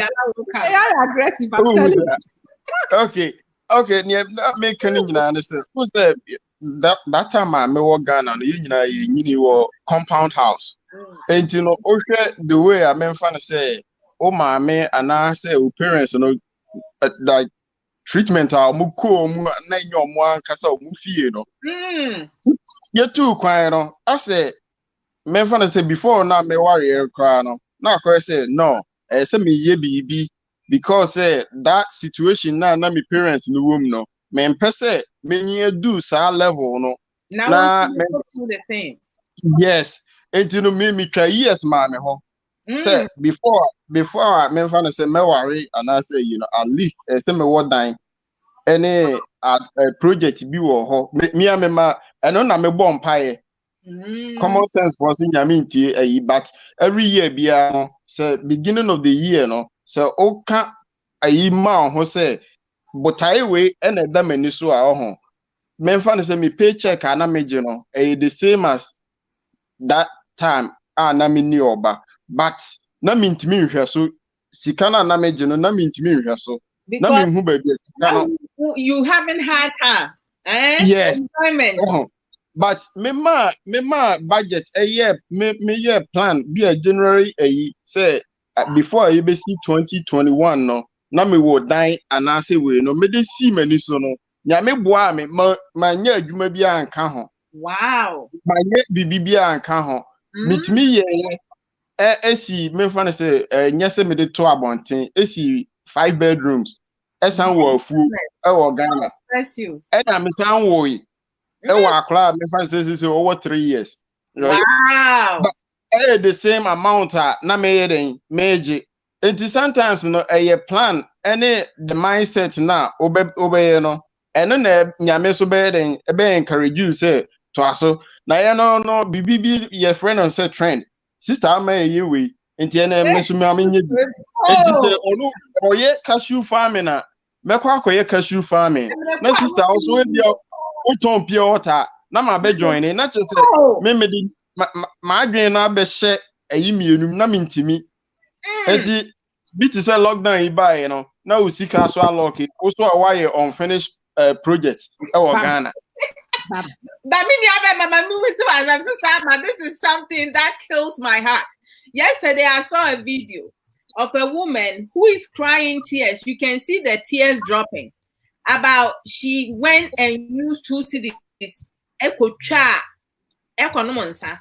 aggressive. Okay, yeah, that make any understand. Who's that? That time I me Ghana, you compound house. And you know, the way I mean, fan say. Oh my man, and I say, parents, you know, like treatment are muko na your one casa mufie no. You too, quiet. I say, me fan say before now me worry cry no. Now I say no. Say me ye be because that situation now na me parents in the womb no. Me mpese me do sa level no. Now we do the same. Yes. And you know me try years man ho. Say before me fan say me worry and I say at least say me what dying any project bi wo ho me amema eno na me bom pae common sense for sin nyame ntie but every year bia so beginning of the year no so oka ayi ma ho say botai we ena da mani so a ho me fa no say me paycheck ana meje no the same as that time na me ni oba but na me ntimi nhwe so sika na meje no na me ntimi nhwe so na me hu ba bia sika no you haven't had her yes employment. But me budget a year me year plan be a January say before you be see 2021 no na me wo die and I say we no me de see mani so no nya me boa me ma nya adwuma bi anka ho Wow, ma nya bibi bi anka ho mitimi ye esi me fa say nya say me de to abonten esi 5 bedrooms esan wo afu e wo Ghana bless you and am san wo yi akra me fan say over 3 years. Right? Wow. But the same amount na me den meje. It is sometimes no a plan any the mindset na obey no. And na nyame so be den e be encourage you say to aso. Na ye no bibi your friend on say trend. Sister am you we. Nti na me so me am nye bi. It say onu oye cashew farming na. Me kwa akoye cashew farming. Na sister also we uton pure water na ma be join na che say me di ma adwen na be hye ayi mienum na mintimi enti bi ti say lockdown yi buy no na usika so allock also a why unfinished project e wo Ghana but this is something that kills my heart. Yesterday I saw a video of a woman who is crying tears. You can see the tears dropping. About she went and used 2 cities economonsa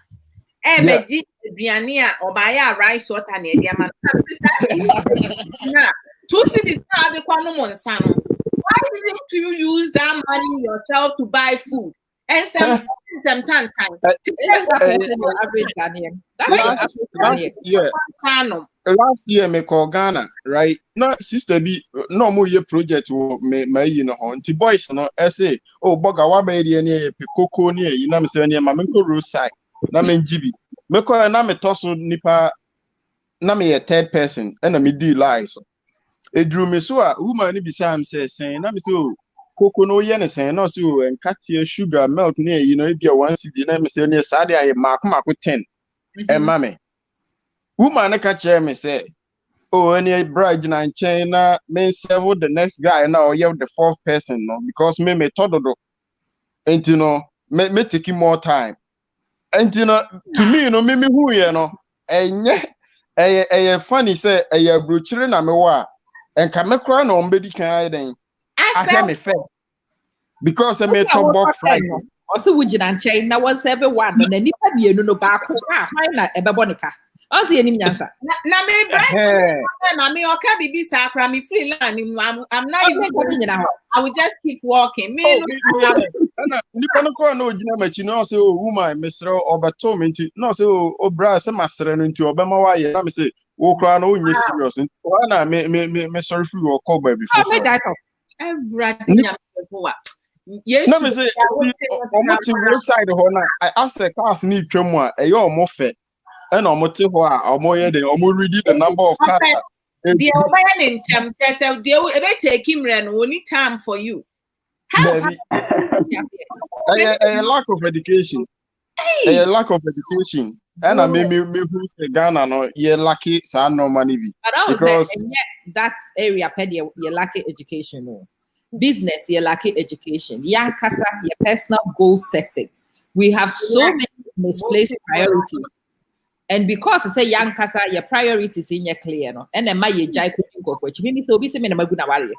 beji aduane a obaya rice water na edi ama na 2 cities na de kwanomonsa no. Why didn't you use that money yourself to buy food and some time average Ghanaian? That's average Ghanaian. Last year me call Ghana, right? No sister be no more year project wo me no ho. Nti boys no say, oh boga wa be dey na pikoko ni you na me say na ma me ko roadside. Na me ngibi. Me call na me toso nipa na me a third person and na me di lies. E drew me so a woman ni bisa am say na me say oh koko no ye ne sen no so enkatia sugar milk ni e be 1 cedi na me say na sade aye mako 10. E mame woman catch me say, oh, any bride in China may serve the next guy now, you have the 4th person, no, because me todo, and me taking more time. And to me, me who you know, and yeah, funny say, a brochure na me wa, and come across on bedi can I hear me first because I may talk about Friday. Also, would you and chain now once everyone, and then if I be no back, why not a babonica? I see any answer. Na me brand, mommy, or can be sacra me free land. I'm not even going now. I will just keep walking. Me, no, you know, say, oh, woman, Mr. Obertom, no, say, oh, brass, and master, and into Obama. Why, I'm say, oh, crown, oh, you're serious. And Anna, me, sorry for your call baby. Yes, no, me say, side I asked a class need tremor, a your moffet. And read the number of cars. The in term, they will take him and only time for you. A lack of education. A lack of education. And I mean, who's the Ghana no, you're lucky, son, no money. But I was saying, that area, you're lucky education. Business, you're lucky education. Young Casa, your personal goal setting. We have so many misplaced priorities. And because it's a young casa, your priorities in your clear, no, and then my jai cooking for which means so busy in a good warrior.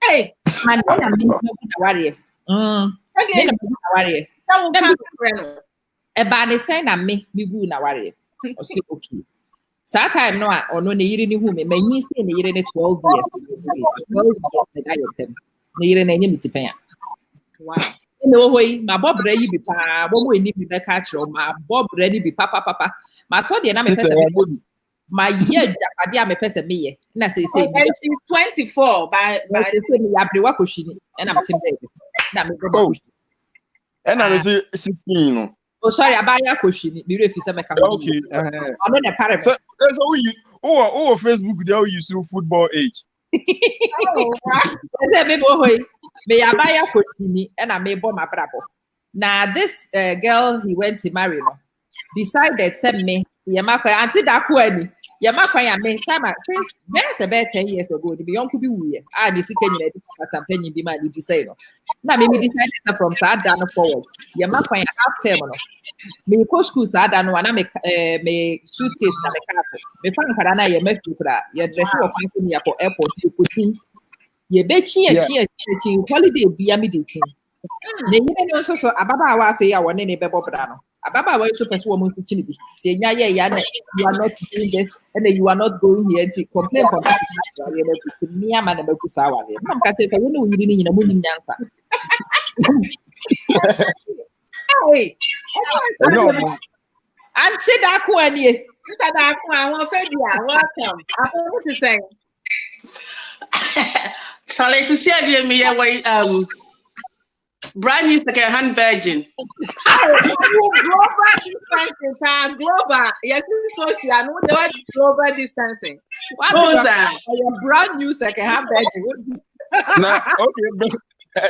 Hey, man, I'm a warrior. Eba ne say na me gu na ware. O say okay. So time no a ono ne yiri ni hu me manyi say ne yiri ne 12 years. 12 years na ga yetem. Ne yiri na enye mitipan ya. Wow. No way, my bob ready be pa, what we need be back at my bob ready be papa. My thought the name person my year Japadia me person me. And I say, And she's 24 by they say me Abriwa Kushini, and I'm saying that me Oh. And I say 16. Oh, sorry, Abaya Kushini, be refused to make a Okay. I'm not a parent. So that's how you Facebook there you see football age. oh, wow. Me Abaya Kushini, and I may bomb my brabo. Now this girl he went to marry no decided send me Yamaka auntie Dakuani. Yamaka ya me time since there's about 10 years ago. The young could be weird. This is Kenya some penny be my you say no. Now maybe decided from Sadano forward. Yamaka half term no. Me go school Sadano and I me suitcase na me car. Me find Karana ye me fukra. Ye dress up company for airport you put in. Ye be chi holiday be ami de kin. Ne yine no so ababa wa fe ya woni ne bebo bra no. Ababa wa so person wo mu chini bi. Ti nya ye ya na you are not doing this and you are not going here to complain for that. Ye be put me ama na be ku sa wa le. Mam ka say we no yiri ni nyina mu nim nyansa. Hey. Auntie Daku ani. Sister Daku, I want Fedia. Welcome. I want to say. Charlie, to see idea me way brand new second-hand virgin. Global distancing, global. Yes, because you are not the global distancing. What was that? A brand new second-hand virgin. Now, okay,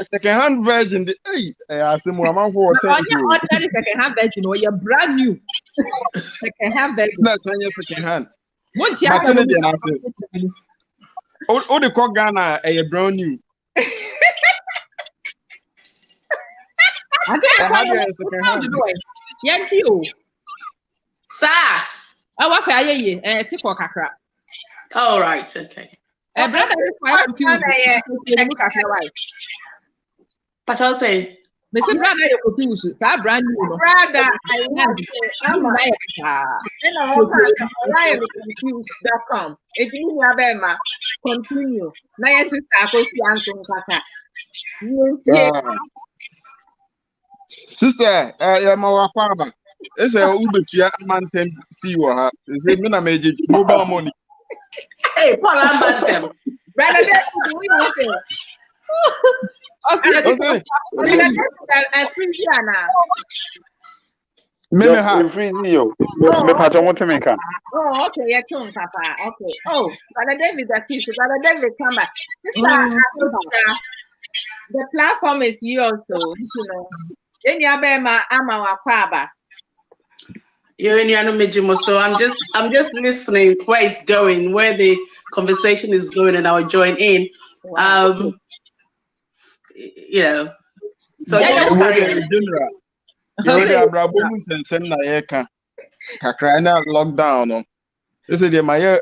second-hand virgin. Hey, I see more man for ordinary second-hand virgin or you're brand new second-hand virgin. That's when you're second-hand. What's your Oh, the call Ghana a brand new. I think yes, you. Sir. What for ye? Tick or cacra. All right, okay. Brother is quite confused. But I'll say, Mr. Brother, you're confused. That brand new. Brother, I want confused.com. It means Abema. Continue. Na yes, sister, I go see Anton Kaka. Sister, my father. It's a Ubetia Manton fee or her. It's a mina major mobile money. Hey, Paul, I'm bad them. Brother, I free you now. Maybe have free you. Me patron want to make her. Oh, okay, yeah, too, Papa. Okay. Oh, Brother David, that piece. Brother David, come back. The platform is yours, so you know. In Yabema, Ama Wakwaba. You're in Yanomejimo, so I'm just listening where it's going, where the conversation is going, and I'll join in. Wow. You know, so general. You're and send na Kakrana lockdown. This is the Maya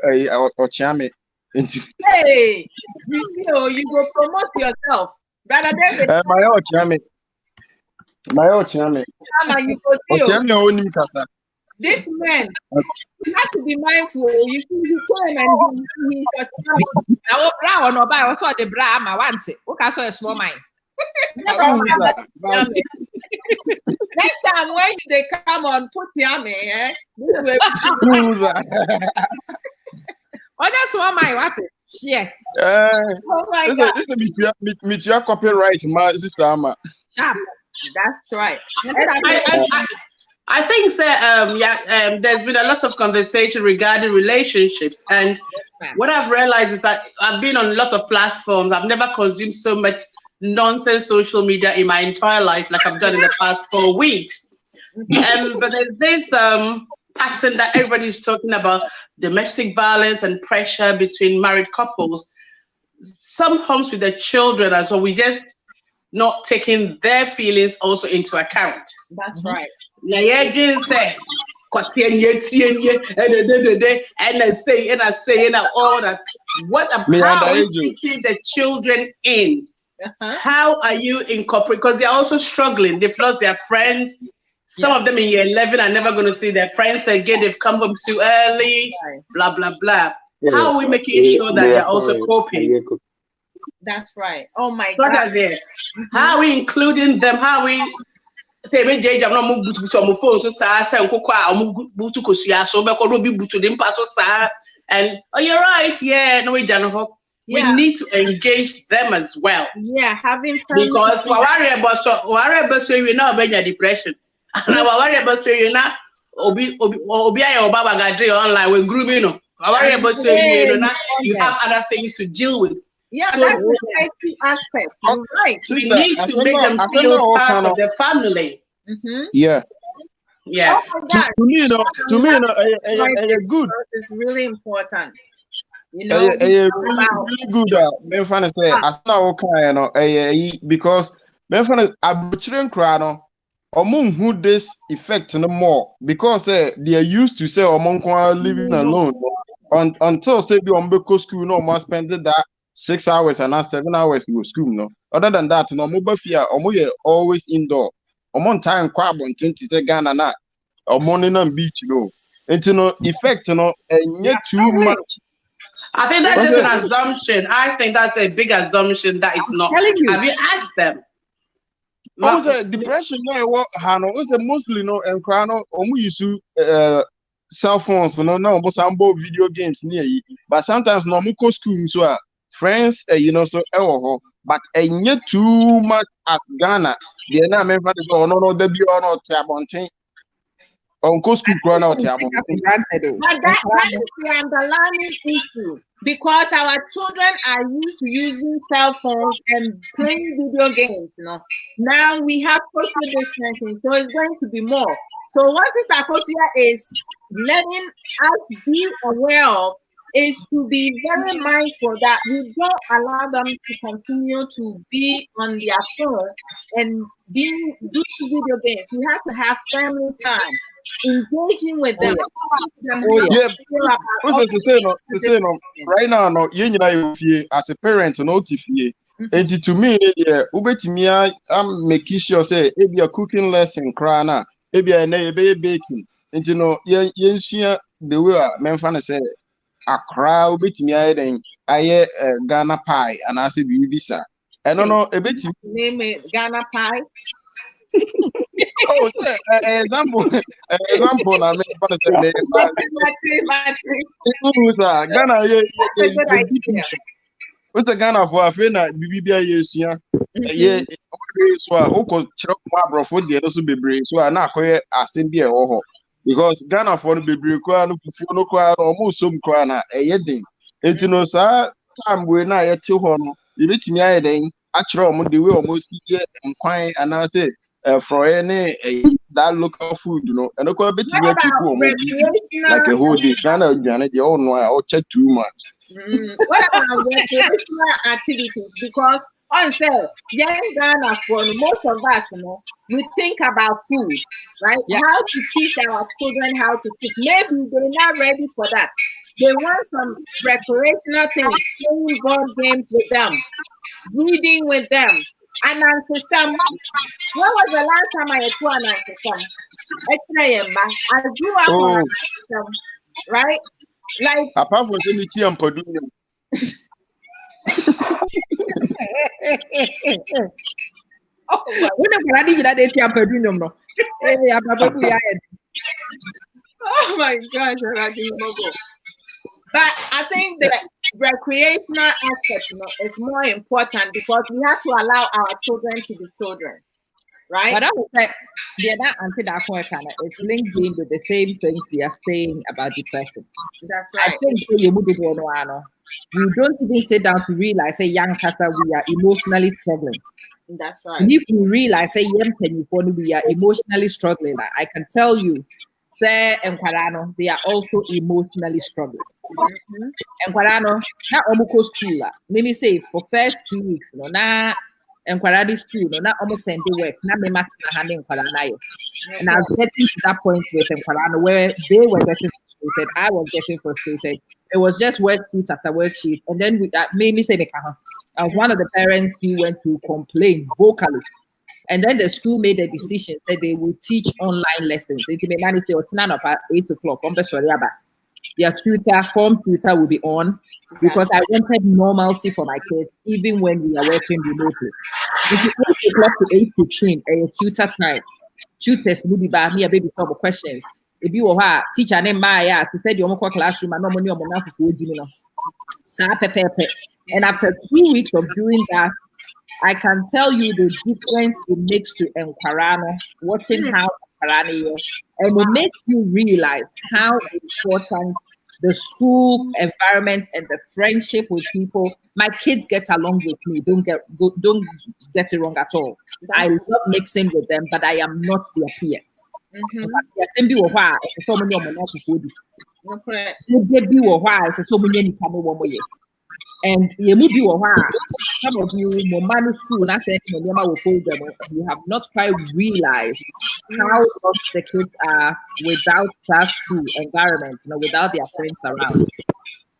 or Chami. Hey, you go promote yourself, Brother David. My old Chami. You go see. This man, you have to be mindful. You can and he's such a now brown or buy also the bra I want it. Okay, so a small mind. Next time when they come on, put yummy, eh? Oh, that's small mind, what's it? Yeah. Oh my God. This is meet your copyright, my sister Ama. Sharp. That's right. I think there's been a lot of conversation regarding relationships, and what I've realized is that I've been on lots of platforms. I've never consumed so much nonsense social media in my entire life like I've done in the past 4 weeks. But there's this pattern that everybody's talking about: domestic violence and pressure between married couples. Some homes with their children as well. We just not taking their feelings also into account. That's right. And I say all that. How are you teaching the children in? How are you incorporating? Because they're also struggling. They've lost their friends. Some of them in year 11 are never going to see their friends again. They've come home too early, blah, blah, blah. Yeah. How are we making sure that they're also coping? That's right. Oh my Such God. as it. How are we including them? How are we say we judge I'm not butu on my phone so sa say nkokwa butu kosia so be ko be butu dem pass so sa and oh you're right, yeah, no we jano. We need to engage them as well. Yeah, having fun. Because we worry about so we now be depression. And we worry about so you now obi ayo baba gadri online we grooming no. We worry about so you know you have other things to deal with. Yeah, so, that's the safety aspect. You're right. We need to make them feel part of the family. Yeah. Yeah. Oh my God. To me, good. It's really important. You know, really good. Men fan say, as now okay, because men fan I'm crying. Among who this effect no more because they are used to say among living alone until say be on school no more spend that 6 hours and not 7 hours go school no. Other than that, no mobile fear always indoor. On time crab on 20 say Ghana na morning on beach no. It's no effect no and yet too much. I think that's just an assumption. I think that's a big assumption that it's not. Have you asked them? Also, depression no what Hano also mostly no and crano use cell phones no almost video games near you. But sometimes no go school so friends so but yet too much at Ghana. They na member no they be on tabonting. Uncle school grown out here. But that is the underlying issue because our children are used to using cell phones and playing video games. Now we have social distancing, so it's going to be more. So what this Akosia is letting us be aware of is to be very mindful that we don't allow them to continue to be on their phone and doing video games. We have to have family time. Engaging with them. Right now, no, as a parent, no TV. And to me, I'm making sure say if you're cooking lesson, crana, if you're baking, and the way men say a crowd bit me I Ghana pie and I say visa. I don't know a bit name it Ghana pie. Oh, example. I mean, Ghana, what's the Ghana for a friend? BBB, yeah, so I chop my bro for the other be brave. So I not quite as in beer or because Ghana for the baby crown, no crown, almost some crown, a yedding. It's no, sir, time we're not at 200. You let me add in, actually, the way almost get and quiet, and I say. For any that local food, and a quite bit like a whole day. Ghana, you all know I'll check too much. What about recreational activities? Because on sale, young Ghana for most of us, we think about food, right? How to teach our children how to cook. Maybe they're not ready for that. They want some recreational things, playing board games with them, reading with them. And Uncle Sam, when was the last time I had to an Uncle Sam? I grew up on Uncle Sam, right? Like apart from the tea and Paduna. Oh my gosh, but I think that recreational aspect is more important because we have to allow our children to be children, right? But I would say, that answer that point, it's linked in with the same things we are saying about depression. That's right. I think you don't even sit down to realize, say, young person, we are emotionally struggling. That's right. And if you realize, say, young people, we are emotionally struggling, I can tell you, say, and Kwarano, they are also emotionally struggling. And Kwarano, not almost school. Let me say, for first 2 weeks, na and Kwaradi school, not almost send the work, not me max na handing Kwaranayo. And I was getting to that point with Kwarano where they were getting frustrated, I was getting frustrated. It was just worksheet after worksheet. And then that made me say, I was one of the parents who went to complain vocally. And then the school made a decision, said they will teach online lessons. It's my man say, 8 o'clock, their tutor, form tutor will be on because I wanted normalcy for my kids, even when we are working remotely. It's 8 o'clock to 8:15, tutor time. Tutors will be by me, a baby some questions. If you are teacher named Maya, to say your classroom, and no money on and after 2 weeks of doing that, I can tell you the difference it makes to Enquarano, watching how Enquarano is, and it makes you realize how important the school environment and the friendship with people. My kids get along with me. Don't get it wrong at all. I love mixing with them, but I am not their peer. And some of you, Momanu school, I said, you have not quite realized how lost the kids are without that school environment, without their friends around.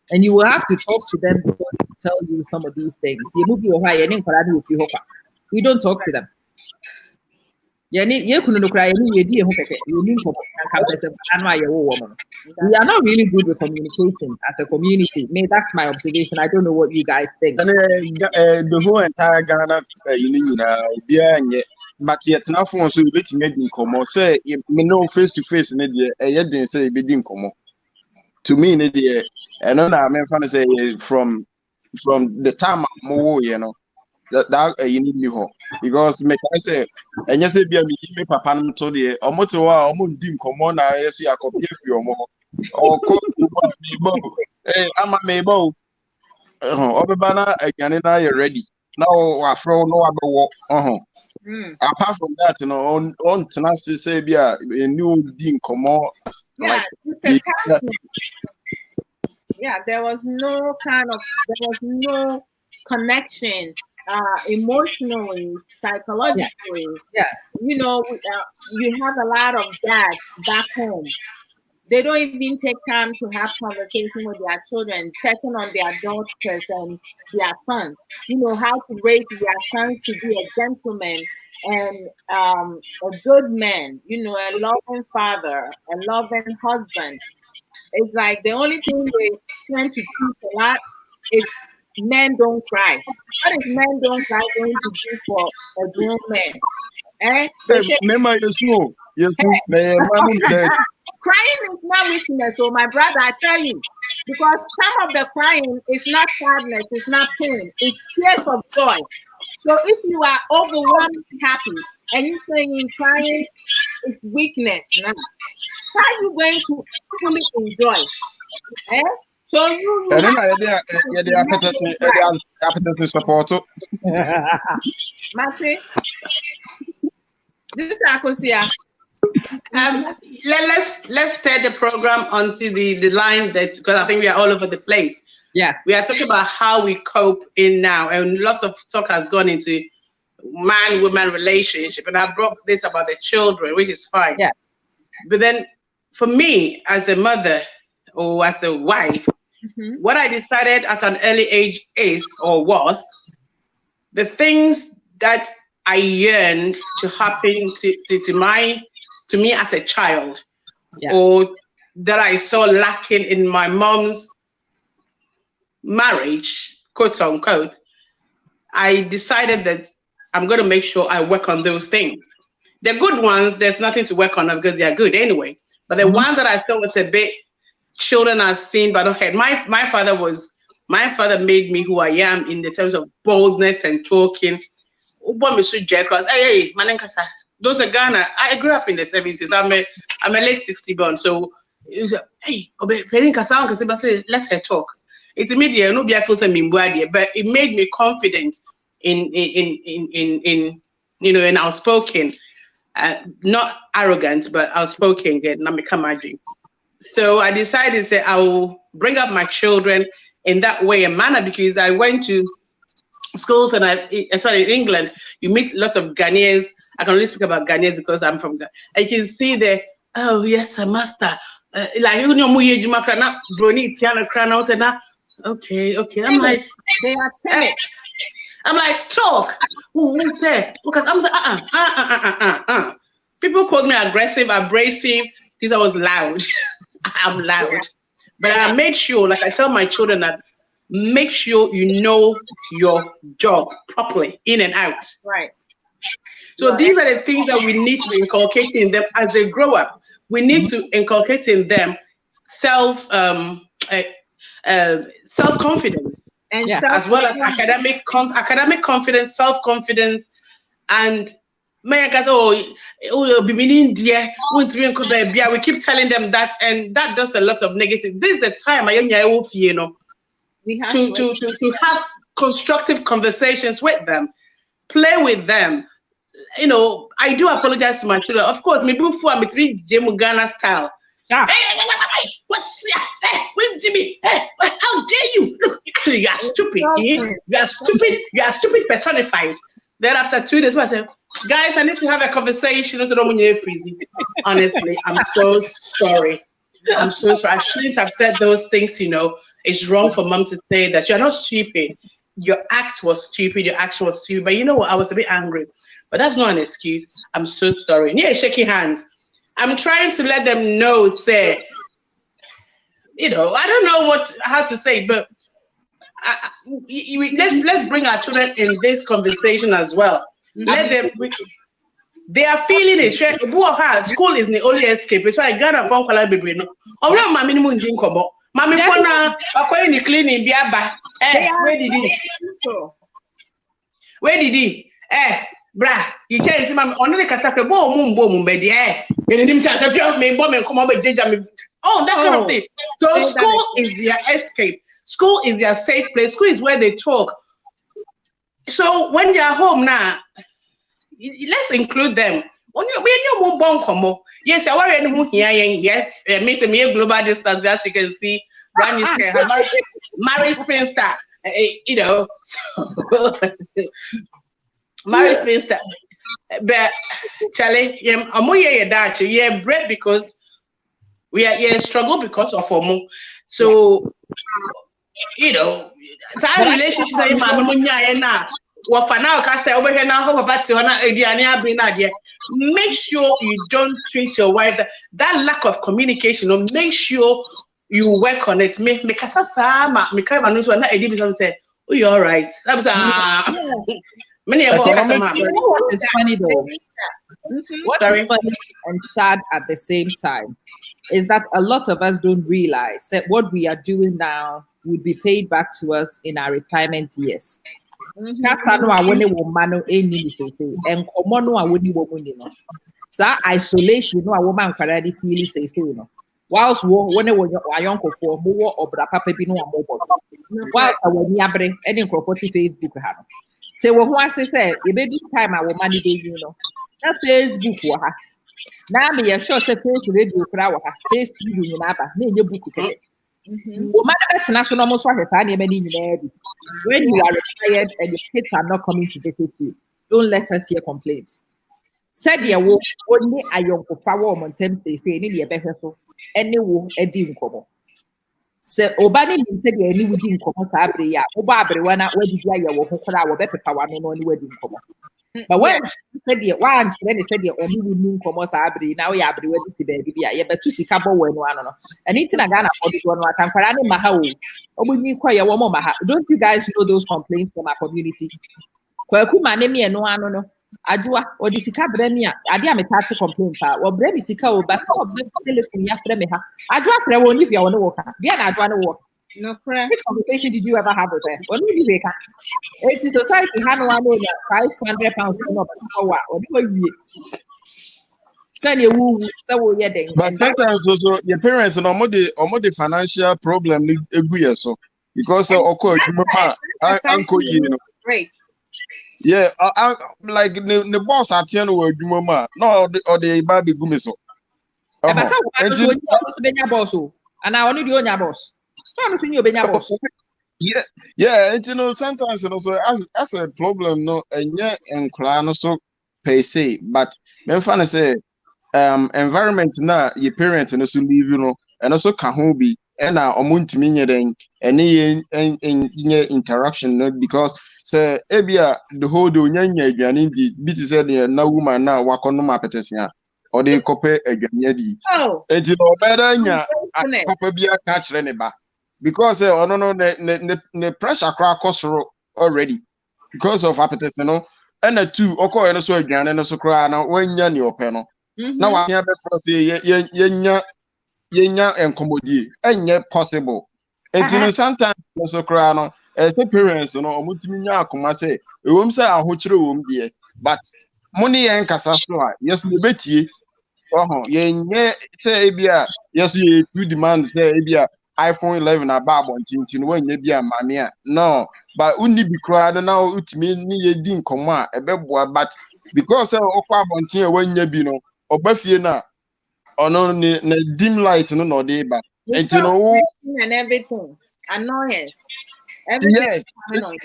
And you will have to talk to them before they tell you some of these things. We don't talk to them. We are not really good with communication as a community. That's my observation. I don't know what you guys think. The whole entire Ghana, but yet now for so bit made in come say me no face to face in the didn't say be din come. To me, and then I mean say from the time I'm that you need me home. Because me can say, and yes, be a me papa to the omoto dim common, yes, you are copy or I'm a mabo. Obebana again, and I ready. Now I throw no other apart from that, on tenacity say, be a new dim common. Yeah, there was no connection. Emotionally, psychologically, you have a lot of dads back home. They don't even take time to have conversation with their children, checking on their daughters and their sons. How to raise their sons to be a gentleman and a good man. A loving father, a loving husband. It's like the only thing they tend to teach a lot is men don't cry. What is men don't cry going to do for a grown man? Remember crying is not weakness, so my brother, I tell you, because some of the crying is not sadness, it's not pain, it's tears of joy. So if you are overwhelmingly happy and you're saying crying is weakness, now how are you going to fully enjoy? So you and then the appetite support. Matthew, this is Akosia. Let's take the program onto the line because I think we are all over the place. Yeah, we are talking about how we cope in now, and lots of talk has gone into man-woman relationship, and I brought this about the children, which is fine. Yeah, but then for me as a mother or as a wife, what I decided at an early age was the things that I yearned to happen to me as a child, or that I saw lacking in my mom's marriage, quote unquote. I decided that I'm going to make sure I work on those things. The good ones, there's nothing to work on because they are good anyway. But the one that I thought was a bit children are seen but not heard. My father made me who I am in the terms of boldness and talking. Hey, those are Ghana. I grew up in the 70s. I'm a late 60 born. So hey, let's talk. It's immediate, no be I feel some but it made me confident in outspoken. Not arrogant, but outspoken. So I decided to say I will bring up my children in that way and manner, because I went to schools and especially in England, you meet lots of Ghanaians. I can only speak about Ghanaians because I'm from Ghana. I can see the, oh yes, a master. Like okay. I'm like, they are timid. I'm like, talk. Who said? Because I'm like, People called me aggressive, abrasive, because I was loud. I'm loud. But I made sure, like I tell my children, that make sure you know your job properly, in and out. Right. So these are the things that we need to be inculcating in them as they grow up. We need to inculcate in them self-confidence, and as well as academic confidence, self-confidence, and we keep telling them that, and that does a lot of negative. This is the time we have to have constructive conversations with them, play with them. You know, I do apologize to my children. Of course, me before I'm Jemu Ghana style. Yeah. Hey, what's with Jimmy? Hey, how dare you? Look, actually, you are stupid. You are stupid. You are stupid personified. Then after 2 days, I said, guys, I need to have a conversation. Honestly, I'm so sorry. I'm so sorry. I shouldn't have said those things, you know. It's wrong for mom to say that. You're not stupid. Your act was stupid. Your action was stupid. But you know what? I was a bit angry. But that's not an excuse. I'm so sorry. Yeah, shaking hands. I'm trying to let them know, say, you know, I don't know how to say, but let's bring our children in this conversation as well. Let them. They are feeling it. School is the only escape. It's why I got a phone call. Baby, no. I'm not my minimum didn't come up. Mommy, for now, I'm cleaning. Where did he? Bra, you change him. On the cassette, boom, baby. And him tell me, bomb and come over, me. Oh, that kind of thing. So school is their escape. School is their safe place. School is where they talk. So when they're home now, let's include them. When you're born, come yes, I worry here. Yes, means a global distance, as you can see. Brand new scale, married spinster, you know. Married spinster. But Charlie, yeah, bread because we are struggle because of homo. So you know, time relationship that make sure you don't treat your wife that lack of communication. Make sure you work on it. Make say, oh, you're all right. That was many of us. You know what is funny though? What is funny and sad at the same time is that a lot of us don't realize that what we are doing now would be paid back to us in our retirement years. So isolation, no, a woman can already feel says, you know. Whilst when they were a young for more or papa be no more. Whilst I will never any property Facebook. So what I say, a baby time I will manage, you know. That's Facebook for her. Now me a sure say face radio crowd, face TV in Abba, me your book. Woman, that's national almost what when you are retired and your kids are not coming to visit you, don't let us hear complaints. Said ya wo only a young power montem say any better so any wo edi nkomo. Se obani ni said ya any wudi nkomo sa abre ya oba abre wana wadi ya wo kokora wo be pepa wa no ni wadi nkomo. But when said ya one then said ya only wudi nkomo sa abre na ya abre wadi ti baby ya ye betu sika bo we no ano no. And it na Ghana for this one atankara ni maha wo. Obunyi kwa ya wo mo maha. Don't you guys know those complaints from our community? Kwa kuma ne me no ano no. Ajua or the sika bremia ade a metatu complain pa or bremi sika o but o be telephone ya frame ha ajua pre won if you won work bia na ajua no work no cry. Which conversation did you ever have with her or you be ka it is society ha no know that £500 no power or do we send you so wo ye den but sometimes also your parents no more the financial problem egu ye so because okọ adwuma pa anko yi no Great. Yeah, I like the boss at the end of the moment. No, or the baby gumiso. And boss, and I only do your boss. So I'm between your boss. Yeah, and you know, sometimes you know, so that's a problem, no, and yeah, and clan so per se, but when fun say, environment now, your parents and also leave, you know, and also can be, and now, then any interaction, no, because say ebia the whole do nyanya aduane di bi ti say the na woman na wakono ma petesia or dey kope aduane di enti no better nya papa bia ka kire ne ba because ono no ne pressure crack kosoro already because of appetite no and the two okoye no so aduane no so kra na wanya ne ope no na wa nya be for say yenya enkomodie enye possible enti no sometimes so kra no as the parents no omutimi nya akoma say ewom say ahokyere wom de but money yen kasa so a yes we betie yenye say ebia yes you do demand say ebia iPhone 11 aba abontintin wanye bia mame a no but uni bi kra no na utimi ni yedi nkomo a ebeboa but because okwa abontin wanye bi no obafie na ono ni na dim light no no dey ba enti no and everything annoyance everything coming on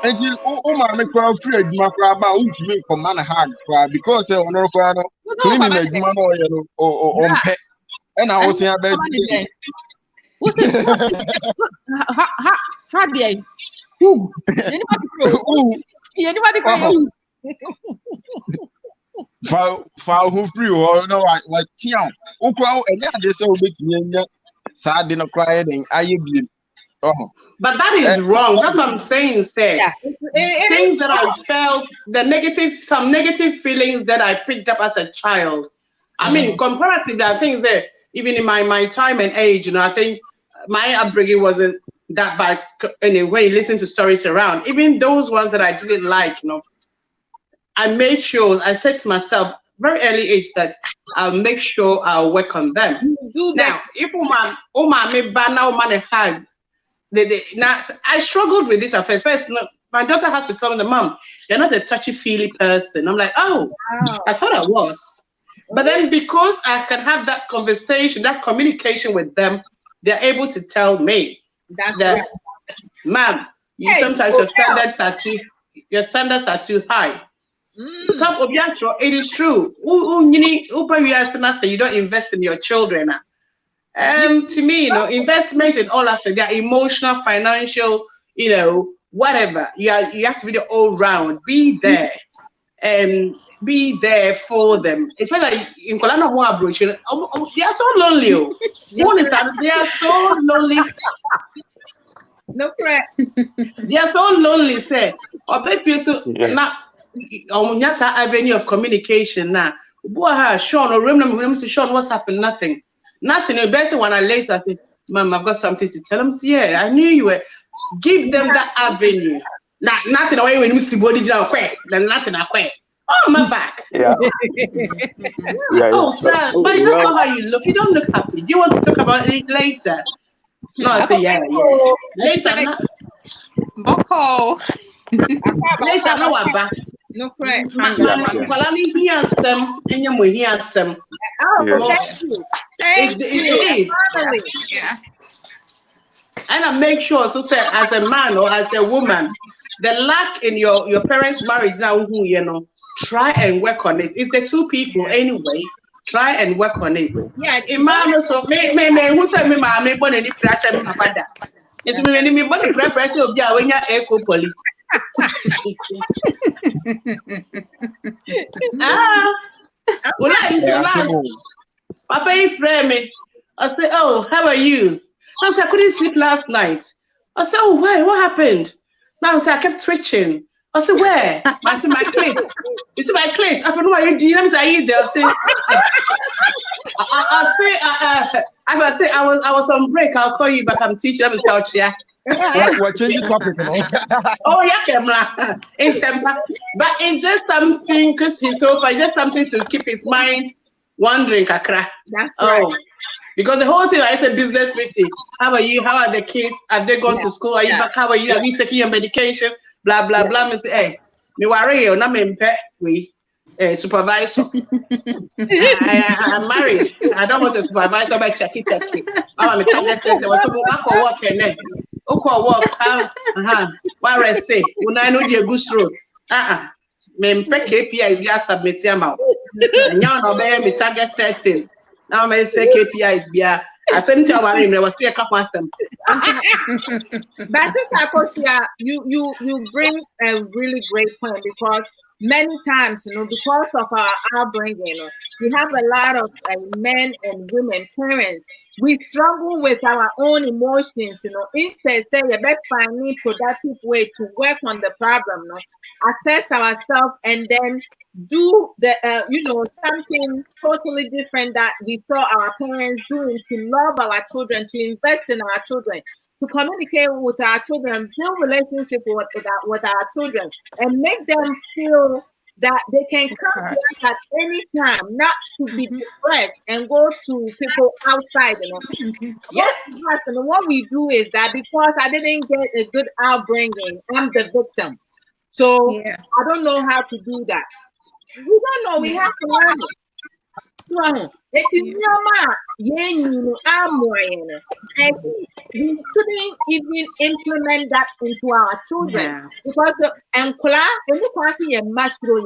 enti o ma me kra free adwuma kra ba utimi nkomo na hard kra because ono kra no cleaning adwuma no ye no o mpe and I was saying about what's it how be who anybody cry Foul who free or no like Tian. Ukra and yeah, they say make me sad in a crying. But that is wrong. That's what I'm saying. Things that I felt, some negative feelings that I picked up as a child. I mean, comparatively, I think that even in my time and age, I think my upbringing wasn't that bad. Anyway, when you listen to stories around, even those ones that I didn't like, I made sure, I said to myself, very early age, that I'll make sure I'll work on them. Now, if I struggled with it at first. My daughter has to tell me, Mom, you're not a touchy-feely person. I'm like, oh, wow. I thought I was. But then because I can have that conversation, that communication with them, they're able to tell me that, Ma'am, sometimes your standards are too high. Some of it is true. You don't invest in your children. To me, investment in all aspects, their emotional, financial, whatever. You have to be the all round. Be there. Be there for them. It's like in Kolana Moabro, they are so lonely. They are so lonely. No correct. They are so lonely, say. Or they feel so not on avenue of communication now. Sean or remember Sean, what's happened? Nothing. The best one I later think, Mom, I've got something to tell them. So, yeah, I knew you were. Give them that avenue. Nothing away when you see body down quick, then nothing I quit. Oh, my back. Yeah. Oh, sir, but that's not how you look. You don't look happy. Do you want to talk about it later? No, I say, yeah. Later, not. Boko. Later, no, I'm back. No, correct. It is. Yeah. And I make sure, so say, as a man or as a woman, the lack in your parents' marriage now, try and work on it. It's the two people anyway. Try and work on it. Yeah, Imagine so who said me ma me born any pressure my father. It's me born pressure of ya when you echo poly. Papa, you frame me. I say, oh, how are you? I said, I couldn't sleep last night. I said, oh, why? What happened? Now I said, I kept twitching. I said, where? I said, my clit. You see my clit? I said, no, are you there? I said, I say, I was on break. I'll call you back. I'm teaching. I'm out here. We're changing topic. Oh, yeah, Kemla. In temper. But it's just something, because he's so far, just something to keep his mind wandering, Kakra. That's right. Oh. Because the whole thing, I said, business meeting. How are you? How are the kids? Have they gone to school? Are you back? How are you? Have you taken your medication? Blah, blah, blah. Me say, hey, me worry you. Not me pet. We supervisor. I'm married. I don't want a supervisor, but check it. I'm a mechanic. What's up? I work and then. Okay, why rest? When I know the good stroke. Me pet KPI is submit your mouth. And you know, me target setting. Now I say KPIs be a same time I was say a couple of them. But Sister Kosia, you bring a really great point because many times, because of our upbringing, we have a lot of men and women parents. We struggle with our own emotions, Instead, say a better finding productive way to work on the problem, assess ourselves, and then do the something totally different that we saw our parents doing to love our children, to invest in our children, to communicate with our children, build relationship with our children, and make them feel that they can come to us at any time, not to be depressed and go to people outside. What we do is that because I didn't get a good upbringing, I'm the victim. So I don't know how to do that. We don't know. We have to learn it. So it's and we shouldn't even implement that into our children because when you can see a master,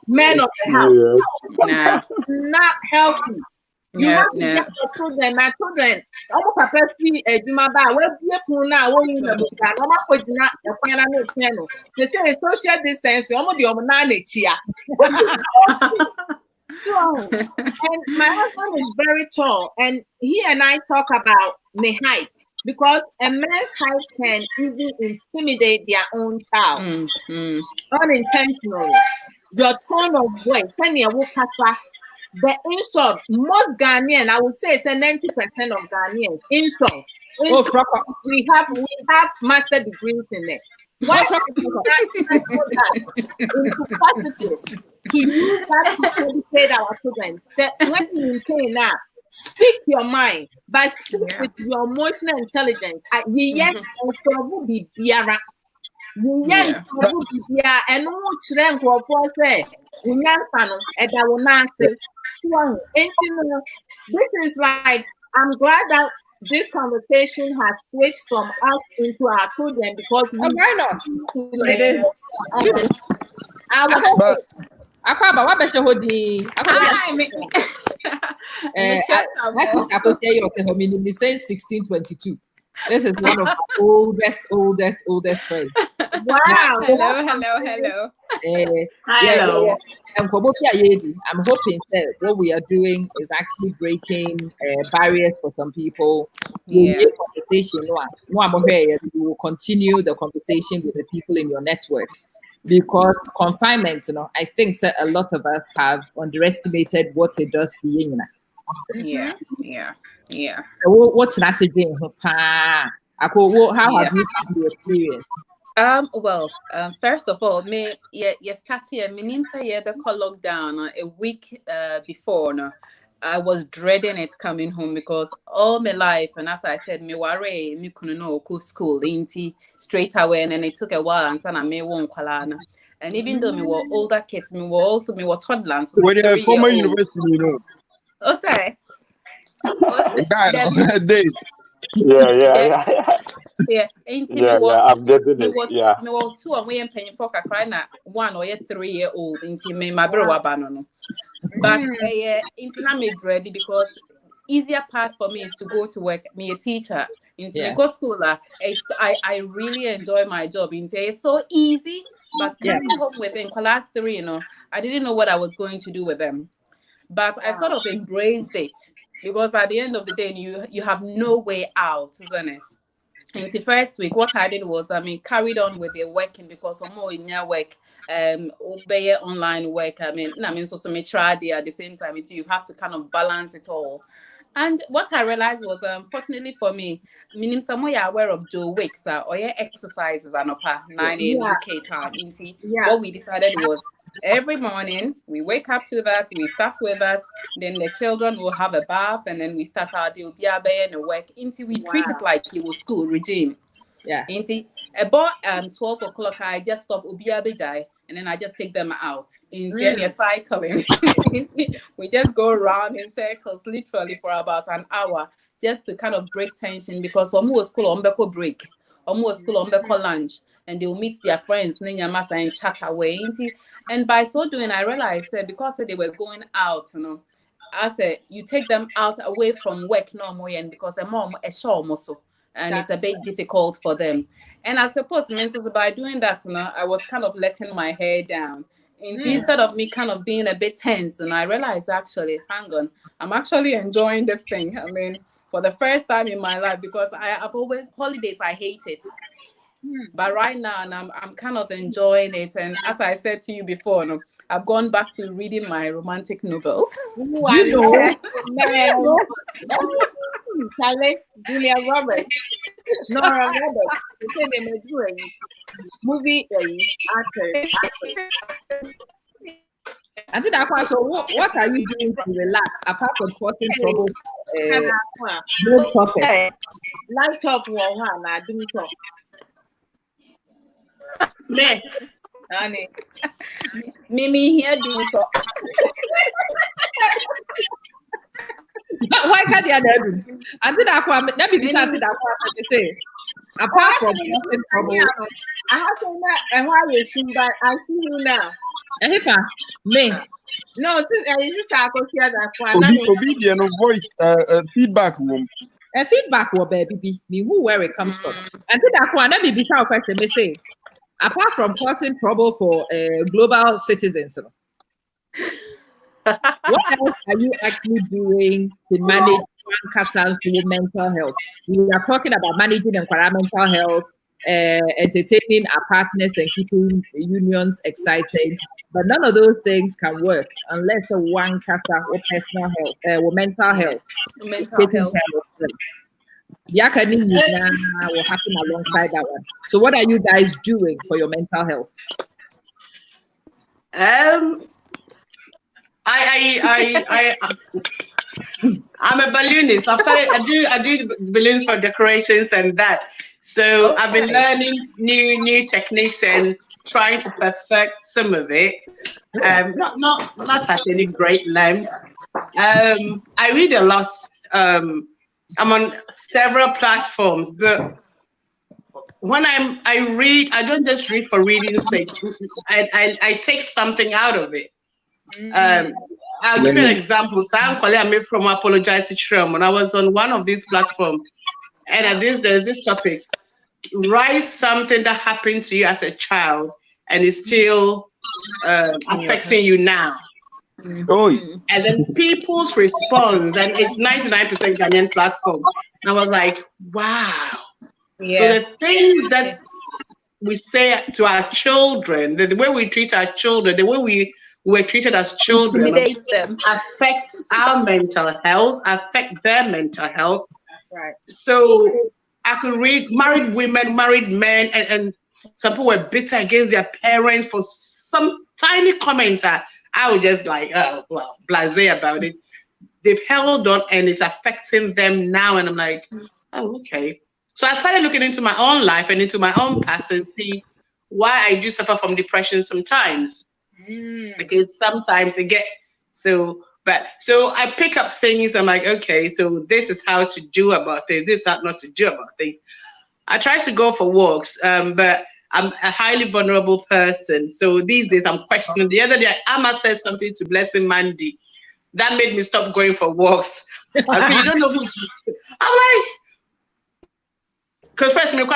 men of the house, not healthy. You have to get your children. My children, I'm a papa see a Jumaba. Where you put now? What you know? I'm a put not a final channel. They say social distance. I'm the omnane chia. So, and my husband is very tall, and he and I talk about the height because a man's height can even intimidate their own child unintentionally. Your tone of voice, the insult, most Ghanaian, I would say it's 90% of Ghanaians insult. We have master degrees in it. Why into positive to use that to educate our children? So when you say now, speak your mind, but speak with your emotional intelligence. And this is like, I'm glad that this conversation has switched from us into our children because why not? It is. But Akaba, what better hodi? I could say you're 1622. This is one of my oldest friends. Wow. Hello. I'm hoping that what we are doing is actually breaking barriers for some people. Conversation. We will continue the conversation with the people in your network because confinement, I think a lot of us have underestimated what it does to you. Yeah. What's messaging? How have you found the experience? Well, first of all, start here. My name say lockdown a week before. No, I was dreading it coming home because all my life, and as I said, me worry, me couldn't know school, straight away, and then it took a while, and son, I me won't kalana. And even though me were older kids, me were toddlers. So when you're former university, Oh, sorry. Yeah, I'm getting it. Me were 2 and we ain't paying for crying at 1 or 3-year-old into me, my brother banana. But into me ready because easier part for me is to go to work. Me a teacher into me go school. I really enjoy my job. It's so easy, but coming home within class 3, I didn't know what I was going to do with them. But I sort of embraced it because at the end of the day, you have no way out, isn't it? In the first week, what I did was, carried on with the working because I'm more in your work, obey online work. So me try there at the same time. You have to kind of balance it all. And what I realized was, fortunately for me, meaning somewhere you're aware of Joe Wicks or your exercises and up 9 a.m. UK time. What we decided was every morning we wake up to that, we start with that, then the children will have a bath, and then we start our day and work. We treat it like it was school regime. About 12 o'clock, I just stop Ubiabejai, and then I just take them out. You're cycling. We just go around in circles literally for about an hour just to kind of break tension because almost school on break, almost school on lunch, and they'll meet their friends and chat away. And by so doing, I realized because they were going out, I said you take them out away from work no more, and because a mom a show muscle, and it's a bit difficult for them. And I suppose by doing that, I was kind of letting my hair down. Instead of me kind of being a bit tense, and I realized actually, hang on, I'm actually enjoying this thing. I mean, for the first time in my life, because I've always holidays, I hate it. But right now, and I'm kind of enjoying it. And as I said to you before, I've gone back to reading my romantic novels. You know, Julia Roberts, Nora Roberts, movie actor. And so what are you doing to relax apart from causing trouble? No profit. Light off one, I do so. Me. Honey. Mimi here doing so. Why can't the other do? Until that one, let me be something that say. Apart from causing trouble, I have to know and why you think that I see you now. Me. No, this I could hear that one. Obedient voice feedback room. A feedback will baby me where it comes from. Until that one, let me be some question. Me say, apart from causing trouble for global citizens, what else are you actually doing to manage one person's mental health? We are talking about managing environmental health, entertaining our partners and keeping unions exciting. But none of those things can work unless one person or personal health, or mental health, taking care of them. The academy will happen alongside that one. So, what are you guys doing for your mental health? I'm a balloonist. I do balloons for decorations and that. So I've been learning new techniques and trying to perfect some of it. Not at any great length. I read a lot. I'm on several platforms, but when I read, I don't just read for reading's sake. I take something out of it. I'll give you an example. So I'm made from Apologize to Shrum. When I was on one of these platforms, and there's this topic: write something that happened to you as a child and is still affecting you now. And then people's response, and it's 99% Ghanaian platform. And I was like, wow. Yeah. So the things that we say to our children, the way we treat our children, the way we were treated as children, affects our mental health, affect their mental health. Right. So I could read married women, married men, and some people were bitter against their parents for some tiny comment. I was just like, oh, well, blasé about it. They've held on and it's affecting them now. And I'm like, oh, okay. So I started looking into my own life and into my own past and see why I do suffer from depression sometimes. Because sometimes it get so bad. So I pick up things. I'm like, okay, so this is how to do about things. This is how not to do about things. I try to go for walks, but I'm a highly vulnerable person. So these days I'm questioning. The other day, Ama said something to Blessing Mandy that made me stop going for walks. I said, you don't know who's. I'm like, because first, I've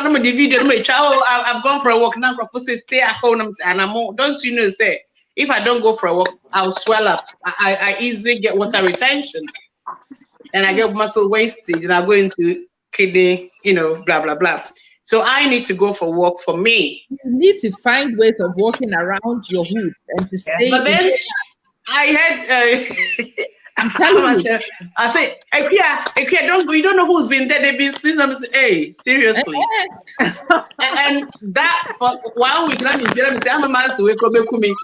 gone for a walk now. Stay at home, and I'm. Don't you know? Say, if I don't go for a walk, I'll swell up. I easily get water retention, and I get muscle wastage, and I go into kidney, blah blah blah. So I need to go for a walk for me. You need to find ways of walking around your hood and to stay. But then I had. I'm telling you. I say, Ekia, don't go. You don't know who's been there. They've been since I'm saying, hey, seriously. and that for 1 week, I'm Ama Manson, wake up, me.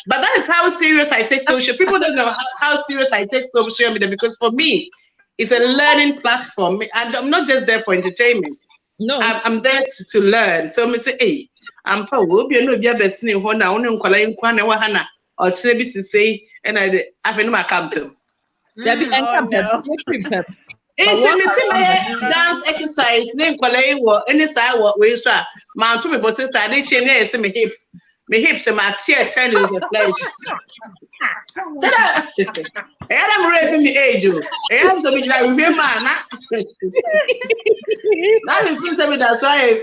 But that is how serious I take social. People don't know how serious I take social media, because for me, it's a learning platform. And I'm not just there for entertainment. No, I'm there to learn. So I say, hey, I'm probably or to say, and I have in my camping. It's dance exercise. Name Colay or any side what we saw. My two people sister, I didn't say me hips and my tear turning the flesh. So that I'm ready for me age. I have some like we man. Now you feel something that's why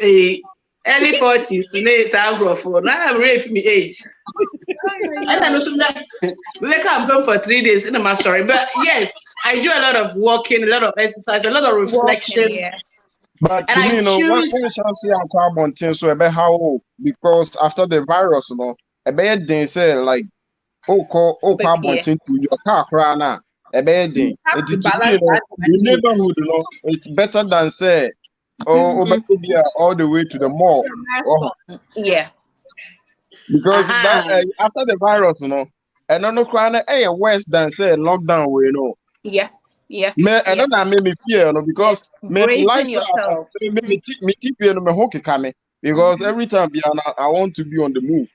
early 40s today sound for. Now I'm ready for me age. And I know some that we come home for 3 days in my story. But yes, I do a lot of walking, a lot of exercise, a lot of reflection. Walking, yeah. But to And me, I you know, one choose- chance we are quite wanting so about how because after the virus, you know, a bad thing say like quite wanting to your car crana. A bad thing. have to It balance that the neighborhood, you know, it's better than say all the way to the mall. Oh, Yeah. because that after the virus, you know, and no crana worse than say lockdown, you know. Yeah. Yeah. Me, and then I made me fear, you know, because me Bracing lifestyle, yourself. me tip you know, me hockey kame because every time I want to be on the move.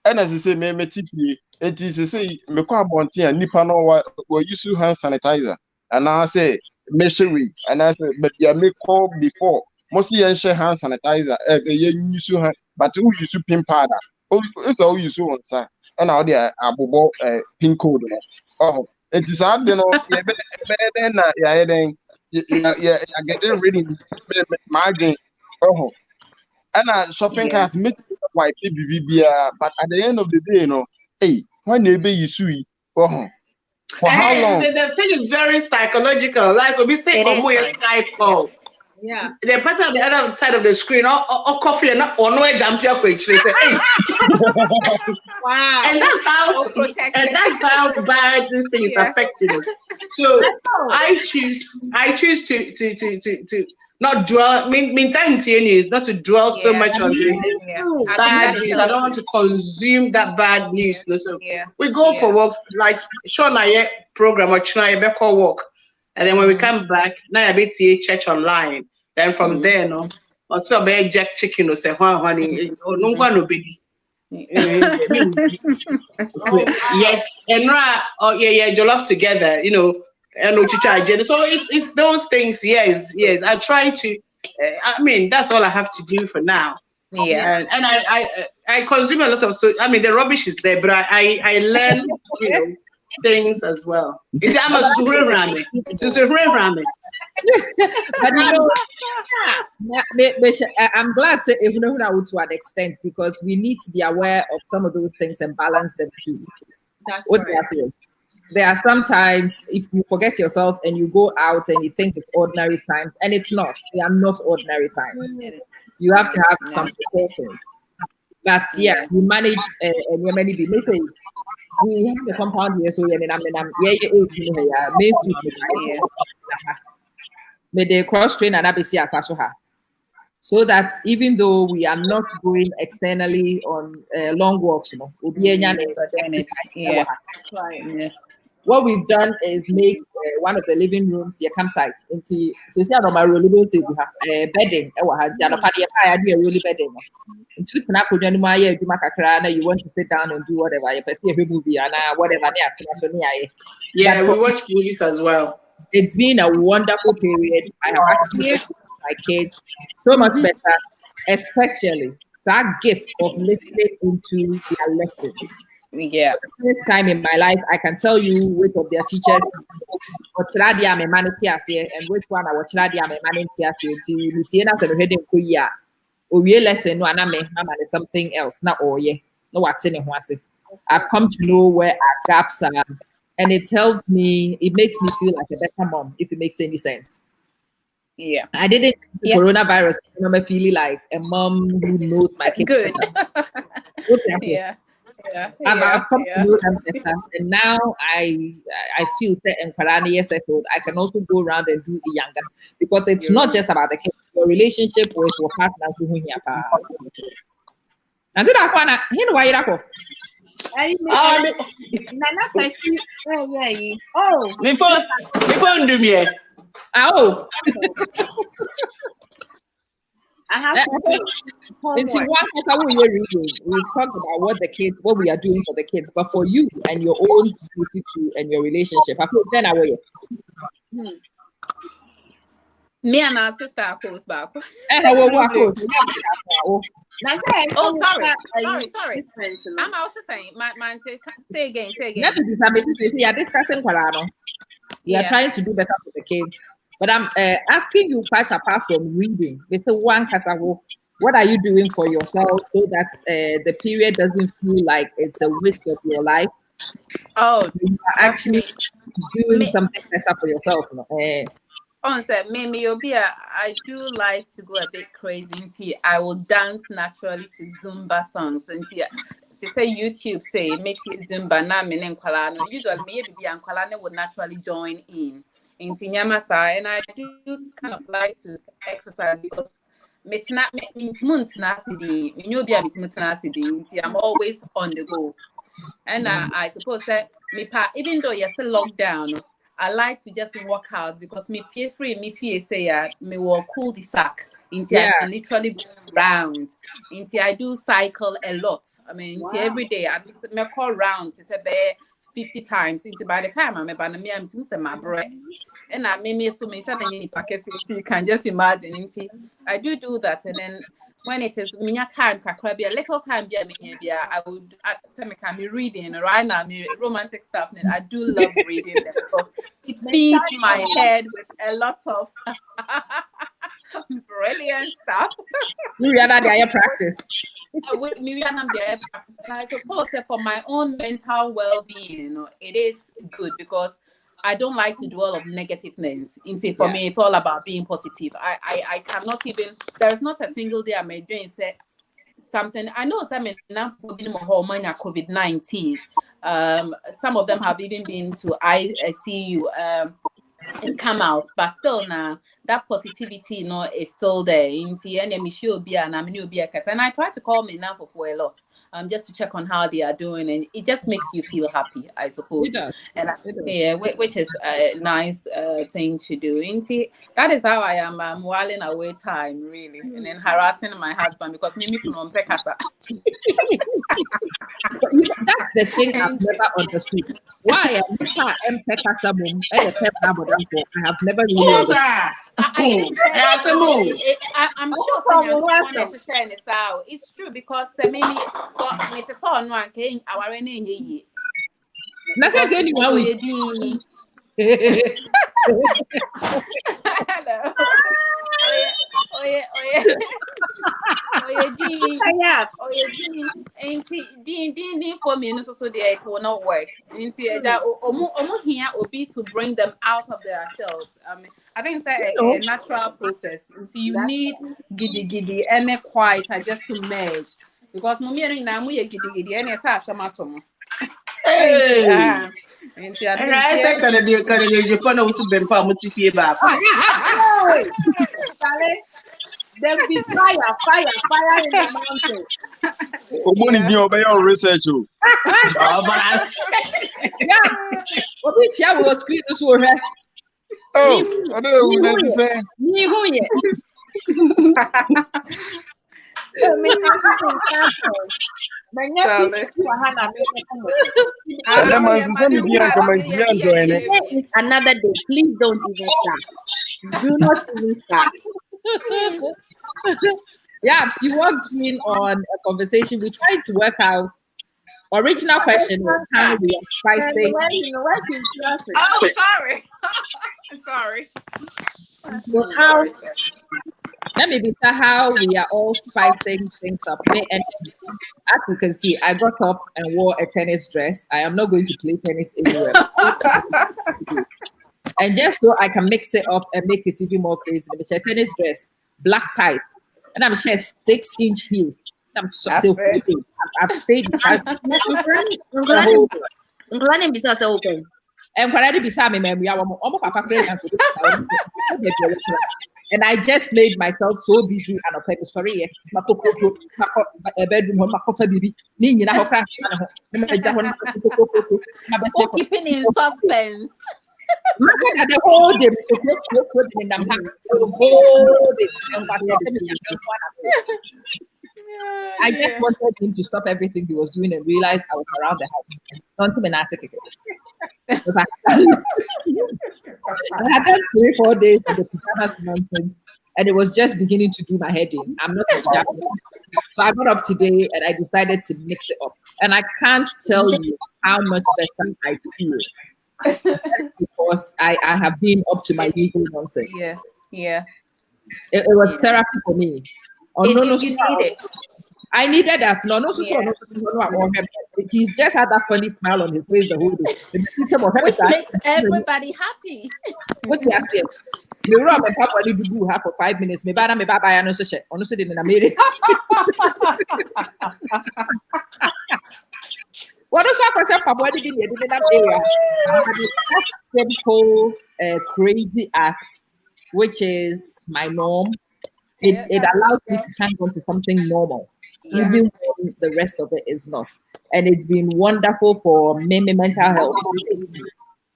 And as I say, me tip you. It is to say me kwa bonti and nipa no we use hand sanitizer, and I say me we and I say but yeah me call before most yen share hand sanitizer. Use hand, but who use pin powder? Oh, it's all use one side, and now there abobo pin code. It is hard, you know. Yeah, getting ready my game. And shopping cart meet white baby, but at the end of the day, you know, hey, when they be you sui, for how long? The thing is very psychological. Like so we say, It is Skype call. Yeah. The person on the other side of the screen, or coffee, and not or no jump your quick. They say, hey. Wow. And that's how bad this thing is affecting it. So I choose to not dwell. Mean time is not to dwell so much on the bad news. I don't want to consume that bad news. So we go for walks like Sean I program or China walk. And then when we come back, now I be church online. Then from there, no, also be jack chicken or say honey, no one will be. Yes, and jollof together, you know, and so it's those things. Yes, I try to. I mean, that's all I have to do for now. Yeah, and I consume a lot of I mean, the rubbish is there, but I learn, you know, things as well. It's But you know, I'm glad say even to an extent because we need to be aware of some of those things and balance them too. That's What right. do I say? There are sometimes if you forget yourself and you go out and you think it's ordinary times, and it's not. They are not ordinary times. You have to have some precautions. But yeah, we manage many people. Let's say we have the compound here, so may they cross train and abc as so that even though we are not going externally on long walks, you know, what we've done is make one of the living rooms your campsite into bedding. Really bedding. You want to sit down and do whatever you perceive a movie and whatever. Yeah, we watch movies as well. It's been a wonderful period. I have actually with my kids so much better, especially that gift of listening into their lessons. Yeah. For the first time in my life, I can tell you which of their teachers and which one I watch lesson no something else. Not all yeah. No what's in it. I've come to know where our gaps are. And it's helped me, it makes me feel like a better mom, if it makes any sense. Yeah. I didn't coronavirus, I'm feeling like a mom who knows my kids. Good. Yeah. I've come to know them better. And now I feel set and Karani settled. I can also go around and do the younger because it's not just about the kids, your relationship with your partner. And so that one, why you Before do me. Oh, I have it's one we talk about what we are doing for the kids, but for you and your own duty too and your relationship. I put then away. Me and our sister are close back. Oh, sorry. I'm also saying, my say again. Yeah, discussing we are trying to do better for the kids. But I'm asking you quite apart from reading. It's a one kasawo. What are you doing for yourself so that the period doesn't feel like it's a waste of your life? Oh, you are actually doing something better for yourself. Maybe I do like to go a bit crazy. I will dance naturally to Zumba songs. And to say YouTube say make it Zumba na me nkwala no. Usually me be nkwala would naturally join in Nyamasa, and I do kind of like to exercise because I'm always on the go. And I suppose that even though you're still locked down, I like to just walk out because me pay free, me pay say me walk cool the sack. I literally go around. I do cycle a lot. I mean, every day I call round to say 50 times. By the time I'm about my breath. And I made me so many packets. You can just imagine. I do that, and then when it is time, a little time, I would say I can be reading right now. Romantic stuff, and I do love reading them because it feeds my head with a lot of brilliant stuff. Practice. With me, I suppose that for my own mental well-being, it is good because I don't like to dwell on negative things. For me, it's all about being positive. I cannot even. There's not a single day I may do and say something. I know some enough for being hormone COVID-19. Some of them have even been to ICU and come out, but still now that positivity is still there. And I try to call me now for a lot, just to check on how they are doing, and it just makes you feel happy, I suppose. And which is a nice thing to do. That is how I am. I'm whiling away time really, and then harassing my husband because me from Pekasa. That's the thing I've never understood. Why I have never really understood. I'm sure someone is sharing this out. It's true because maybe it's all one thing. Our any. Nothing anyone we do. Hello. Dean for me, so it will not work. Here will be to bring them out of their shells. I think it's a natural process. You need giddy and quiet just to merge because mommy now we giddy and it's a and see, I think there will be fire in the mountain. Money be over your research. We will screen this one. Oh, I don't know what to say. Another day. Please don't even start. Do not even start. You walked in on a conversation. We tried to work out. Original question was how we are spicing. Oh, sorry. Sorry. Was how? Let me be how we are all spicing things up. And as you can see, I got up and wore a tennis dress. I am not going to play tennis anywhere. And just so I can mix it up and make it even more crazy, I'm a tennis dress, black tights, and I'm sure 6-inch heels. I'm so I've stayed. Open. And when I did beside me, and I just made myself so busy and open. Sorry, bedroom, keeping in suspense. The whole day, I just wanted him to stop everything he was doing and realize I was around the house. Don't I had done 3-4 days of the pajamas nonsense, and it was just beginning to do my head in. I'm not a pajamas. So I got up today and I decided to mix it up. And I can't tell you how much better I feel. Because I have been up to my usual nonsense. Yeah. It was therapy for me. You need it. I needed that. He's just had that funny smile on his face the whole day. Which makes everybody happy. What you ask him? Me run my papa need to do half for 5 minutes. Me bada me baba I no so shit. Honestly, didn't I made it. What is our question? Papa didn't in that area. Simple, crazy act, which is my norm. It allows me to hang on to something normal, even when the rest of it is not. And it's been wonderful for me mental health.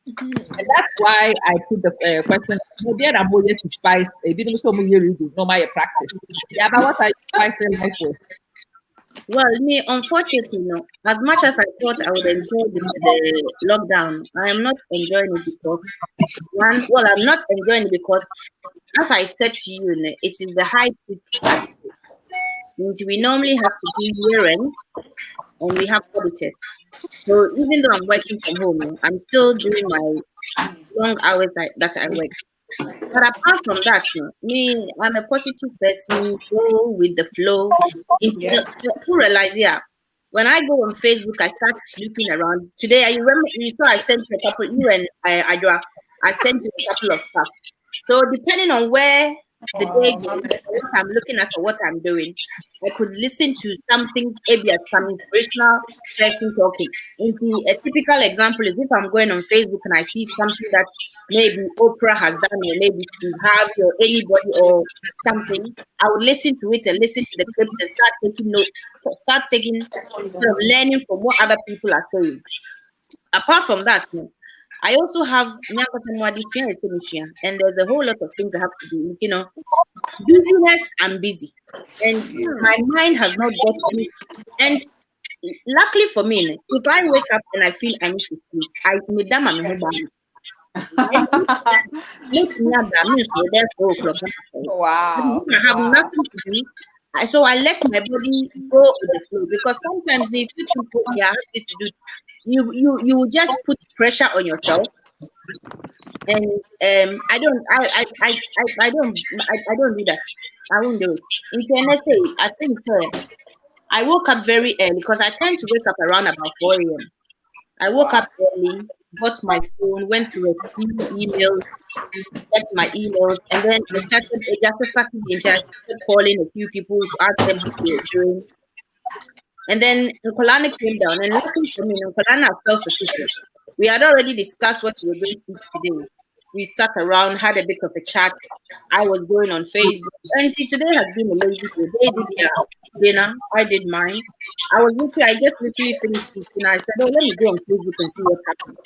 And that's why I put the question. Maybe I'm more to spice. No, my practice. Yeah, but what are you spicing life with? Well, me, unfortunately, no. As much as I thought I would enjoy the lockdown, I am not enjoying it because I'm not enjoying it because, as I said to you, it is the high peak. We normally have to do year-end, and we have auditors. So even though I'm working from home, I'm still doing my long hours that I work. But apart from that, me, I'm a positive person, go with the flow. Realize, when I go on Facebook, I start sleeping around. Today, I remember you saw I sent you a couple, you and Adwa, I sent you a couple of stuff. So depending on where the day goes, what I'm looking at or what I'm doing, I could listen to something, maybe some inspirational person talking. A typical example is if I'm going on Facebook and I see something that maybe Oprah has done, or maybe to have or anybody or something, I would listen to it and listen to the clips and start taking notes, learning from what other people are saying. Apart from that, I also have and there's a whole lot of things I have to do. Busyness, I'm busy, and my mind has not got it. And luckily for me, if I wake up and I feel I need to sleep, I make them Wow. I have nothing to do. So I let my body go with the flow, because sometimes if you think you have this to do, you will just put pressure on yourself. And I don't do that. I won't do it. In Tennessee, I think so. I woke up very early because I tend to wake up around about 4 a.m. I woke up early, got my phone, went through a few emails, checked my emails, and then I started calling a few people to ask them how they were doing. And then Nkolana came down, and luckily for me, Nkolana felt sufficient. We had already discussed what we were going to do today. We sat around, had a bit of a chat. I was going on Facebook. And see, today has been a lazy day. They did their dinner. I did mine. I just literally finished eating. I said, oh, let me go on Facebook and see what's happening.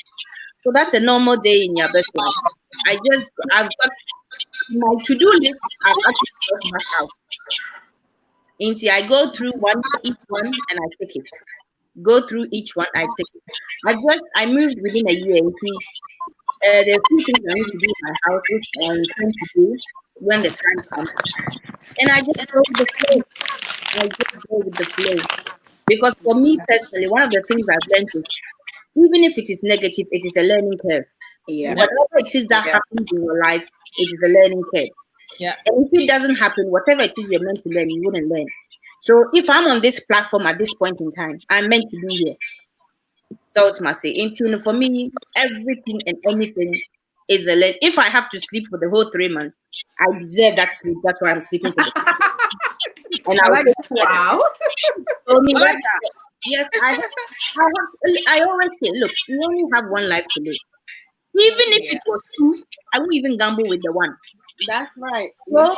So that's a normal day in your best life. I've got my to-do list. I've actually got my house. I go through each one and I take it. Go through each one, I take it. I moved within a year. There are few things I need to do in my house, which I'm trying to do when the time comes. And I just go with the flow. Because for me personally, one of the things I've learned is, even if it is negative, it is a learning curve. Yeah. Whatever it is that happens in your life, it is a learning curve. Yeah. And if it doesn't happen, whatever it is you're meant to learn, you wouldn't learn. So if I'm on this platform at this point in time, I'm meant to be here. So it must say, for me, everything and anything is a learn. If I have to sleep for the whole 3 months, I deserve that sleep. That's why I'm sleeping for and I like wow. So me, like that. Yes, I always say, look, you only have one life to live. Even if it was 2, I won't even gamble with the 1. That's right. So,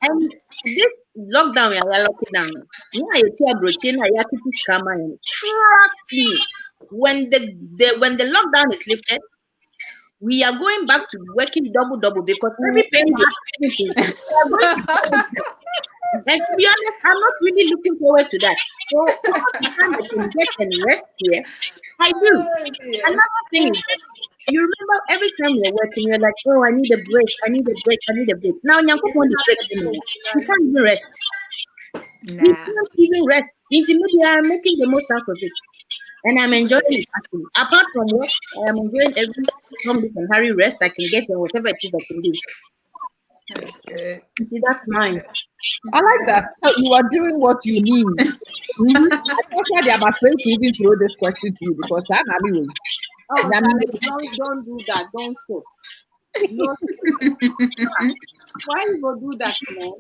and this lockdown, we are locked down. Trust me, when the lockdown is lifted, we are going back to working double because every penny we are going and to be honest, I'm not really looking forward to that. So the time I can get and rest here, I do. Another thing is, you remember every time we're working, you're like, oh, I need a break, I need a break, I need a break. Now, you can't even rest. You can't even rest. Maybe I'm making the most out of it. And I'm enjoying it actually. Apart from work, I am enjoying every time we can hurry rest I can get and whatever it is I can do. That's good. See, that's mine. I like that. So you are doing what you need. Actually, I'm afraid to even throw this question to you because I'm happy. Oh, don't do that. Don't stop. No. Why you go do that, man?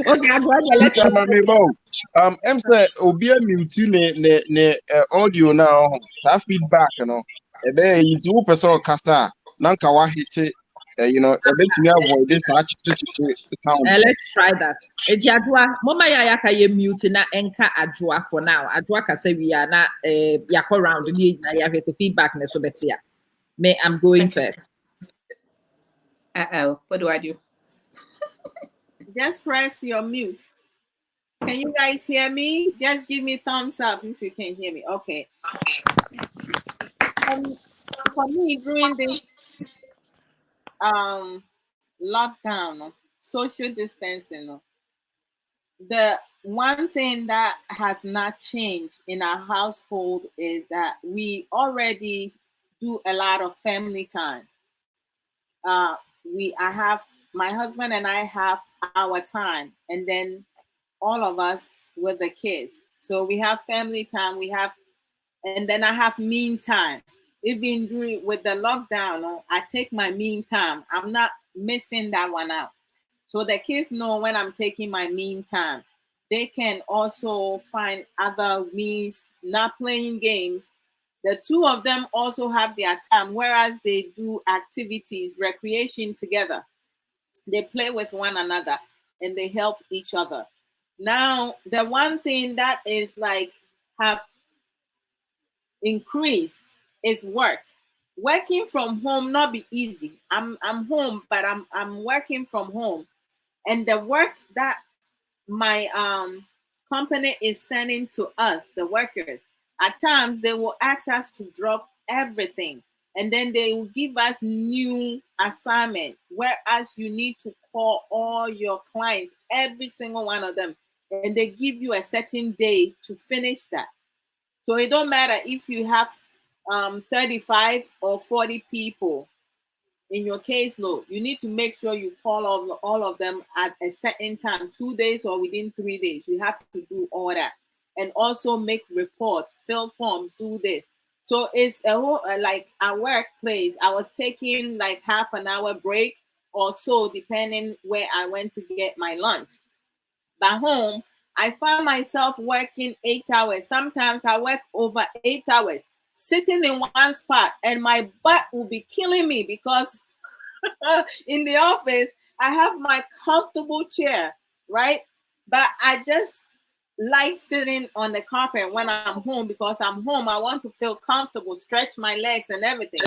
Okay, I'm glad you let Mr. Mamebo, I'm say obi a mute ne audio now. That feedback, you know. Ebe you do person kasa na nka wa hit you know, ebe tumi avoid this na sound. let's try that. Eti adwa, mama ya yaka ye mute na enka adwa for now. Adwa kasa we are na yako round ni na ya the feedback na so betia. Me, I'm going first. What do I do? Just press your mute. Can you guys hear me? Just give me thumbs up if you can hear me. Okay. For me, during this lockdown, social distancing, the one thing that has not changed in our household is that we already do a lot of family time. I have my husband and I have our time, and then all of us with the kids. So we have family time. And then I have mean time. Even during with the lockdown, I take my mean time. I'm not missing that one out. So the kids know when I'm taking my mean time. They can also find other means, not playing games. The two of them also have their time, whereas they do activities, recreation together. They play with one another and they help each other. Now, the one thing that is like have increased is work. Working from home not be easy. I'm home, but I'm working from home, and the work that my company is sending to us, the workers, at times they will ask us to drop everything, and then they will give us new assignment, whereas you need to call all your clients, every single one of them, and they give you a certain day to finish that. So it don't matter if you have 35 or 40 people in your caseload. You need to make sure you call all of them at a certain time, 2 days or within 3 days. You have to do all that. And also make reports, fill forms, do this. So it's a whole, like our workplace, I was taking like half an hour break or so, depending where I went to get my lunch. But home, I find myself working 8 hours. Sometimes I work over 8 hours, sitting in one spot, and my butt will be killing me because in the office, I have my comfortable chair, right? But I just like sitting on the carpet when I'm home because I'm home. I want to feel comfortable, stretch my legs and everything.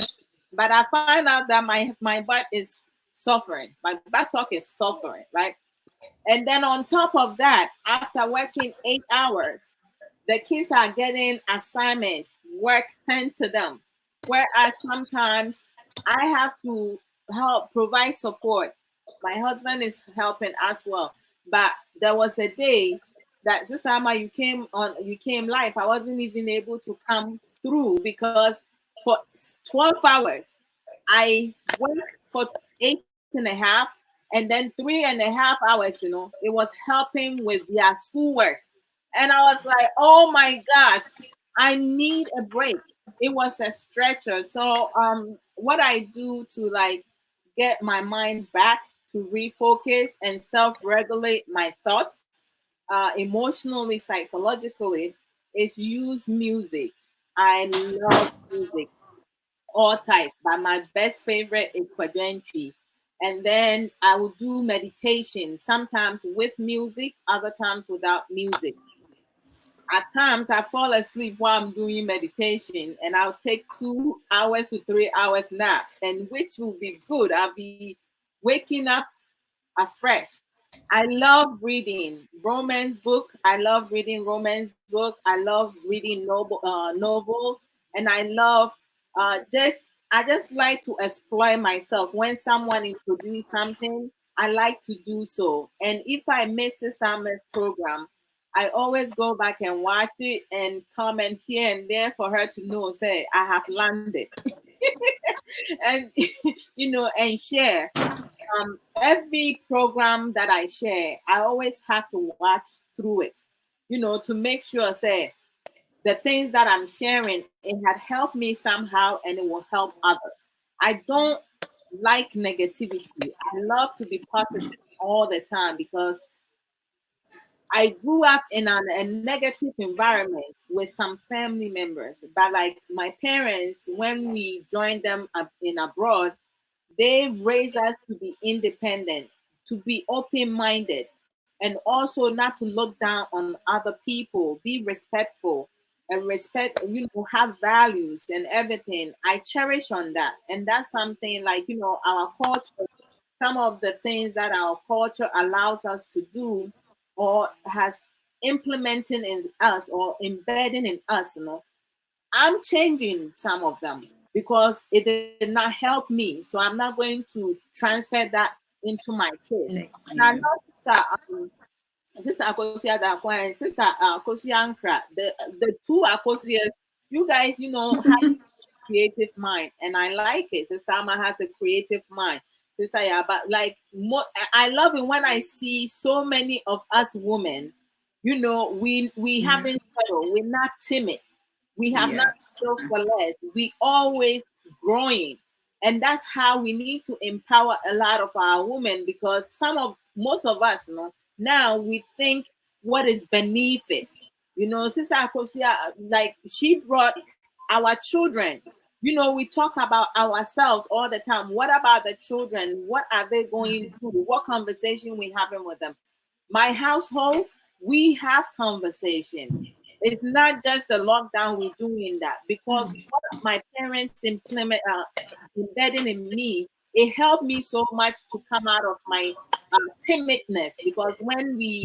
But I find out that my butt is suffering. My buttock is suffering, right? And then on top of that, after working 8 hours, the kids are getting assignments, work sent to them. Whereas sometimes I have to help provide support. My husband is helping as well. But there was a day that Sister Ama, you came live. I wasn't even able to come through because for 12 hours, I worked for 8.5, and then 3.5 hours, it was helping with their schoolwork. And I was like, oh my gosh, I need a break. It was a stretcher. So what I do to like get my mind back to refocus and self-regulate my thoughts emotionally, psychologically, is use music. I love music, all type, but my best favorite is Quadrentry. And then I will do meditation, sometimes with music, other times without music. At times I fall asleep while I'm doing meditation, and I'll take 2 hours to 3 hours nap, and which will be good. I'll be waking up afresh. I love reading romance book. I love reading romance book. I love reading novels, and I love just I just like to explore myself. When someone introduces something, I like to do so. And if I miss a summer program, I always go back and watch it and comment here and there for her to know, say, I have landed. And, and share. Every program that I share, I always have to watch through it, to make sure, say, the things that I'm sharing, it had helped me somehow and it will help others. I don't like negativity. I love to be positive all the time because I grew up in a negative environment with some family members. But like my parents, when we joined them up in abroad, they raised us to be independent, to be open-minded, and also not to look down on other people, be respectful and have values and everything. I cherish on that. And that's something like, our culture, some of the things that our culture allows us to do or has implemented in us or embedding in us, I'm changing some of them because it did not help me. So I'm not going to transfer that into my kids. And I love Sister Akosia Dakwa and Sister Akosia Ankra, the two Akosias, you guys, have a creative mind, and I like it. Sister Ama has a creative mind. Sister Yaba, like, I love it when I see so many of us women, we haven't settled, we're not timid, we have not settled for less, we always growing. And that's how we need to empower a lot of our women, because most of us, now we think what is beneath it. Sister Akosia, like, she brought our children. We talk about ourselves all the time. What about the children? What are they going through? What conversation we having with them? My household, we have conversation. It's not just the lockdown we're doing that, because what my parents embedding in me, it helped me so much to come out of my timidness, because when we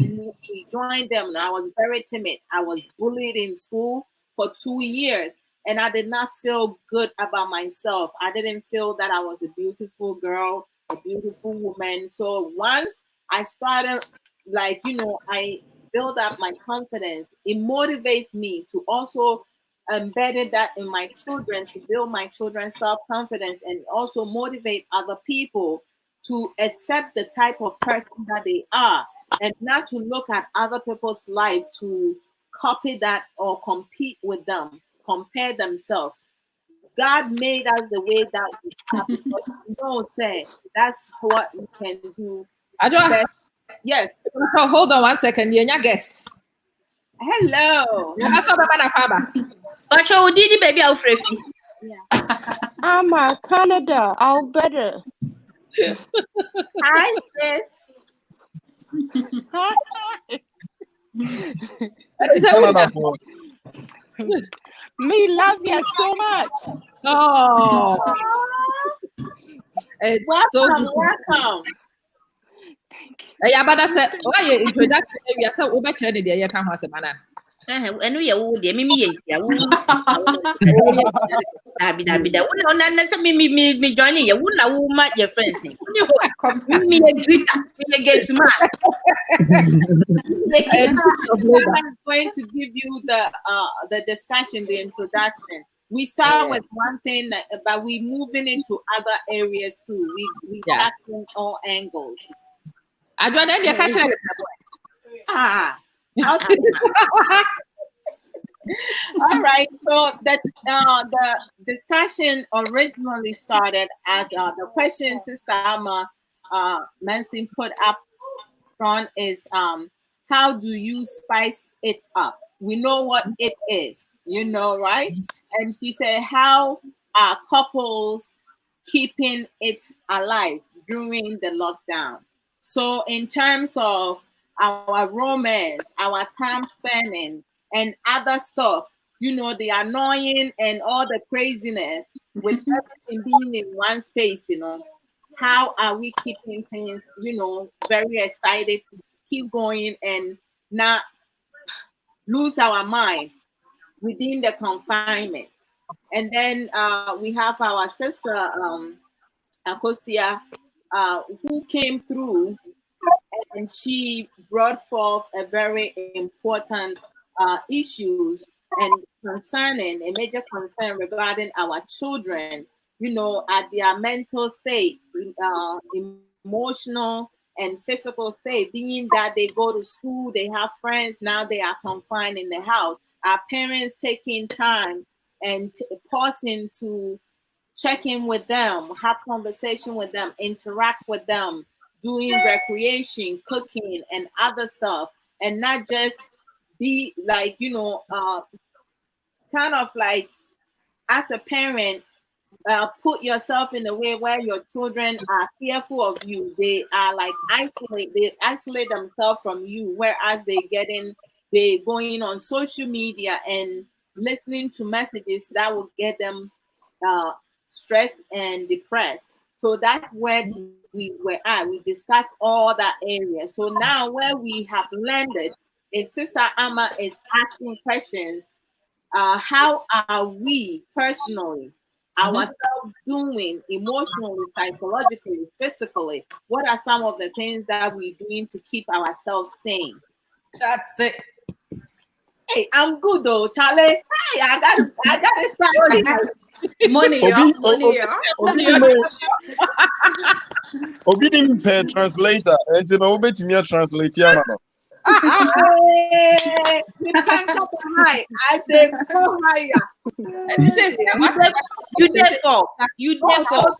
joined them, I was very timid. I was bullied in school for 2 years, and I did not feel good about myself. I didn't feel that I was a beautiful girl, a beautiful woman. So once I started, I build up my confidence, it motivates me to also embed that in my children, to build my children's self-confidence, and also motivate other people to accept the type of person that they are, and not to look at other people's life to copy that or compete with them, compare themselves. God made us the way that we are, because say that's what we can do. Best. Yes. So hold on 1 second. You're your guest. Hello. But you did baby Alfred. I'm a Canada, Alberta. Hi, sis. Me love you so much. Oh, it's welcome, so welcome. Thank you. Yeah, but that's the why you introduction. We are so over the year can have semana. And we are dear Mimi. Me joining you. Wouldn't I match your friends? Me against man. I'm going to give you the discussion, the introduction. We start with one thing, but we moving into other areas too. We tackling all angles. I don't know. You're catching it. Okay. All right. So the discussion originally started as the question Sister Ama Manson put up front is how do you spice it up? We know what it is, right? And she said, how are couples keeping it alive during the lockdown? So in terms of our romance, our time spending, and other stuff, the annoying and all the craziness with everything being in one space, how are we keeping things, very excited to keep going and not lose our mind within the confinement? And then we have our sister Akosia, who came through, and she brought forth a very important issues and concerning a major concern regarding our children, you know, at their mental state, emotional and physical state, being that they go to school, they have friends, now they are confined in the house. Our parents taking time and pausing to check in with them, have conversation with them, interact with them, doing recreation, cooking, and other stuff, and not just be like, you know, kind of like as a parent, put yourself in a way where your children are fearful of you. They are like they isolate themselves from you, whereas they going on social media and listening to messages that will get them stressed and depressed. So that's where we were at. We discussed all that area. So now where we have landed is Sister Ama is asking questions. How are we personally, ourselves doing emotionally, psychologically, physically? What are some of the things that we're doing to keep ourselves sane? That's it. Hey, I'm good though, Charlie. Hey, I got to start here. Money, Obi didn't pay translator. And you know, bet me a translator. Hey, the times up high. I say go higher. This is You therefore.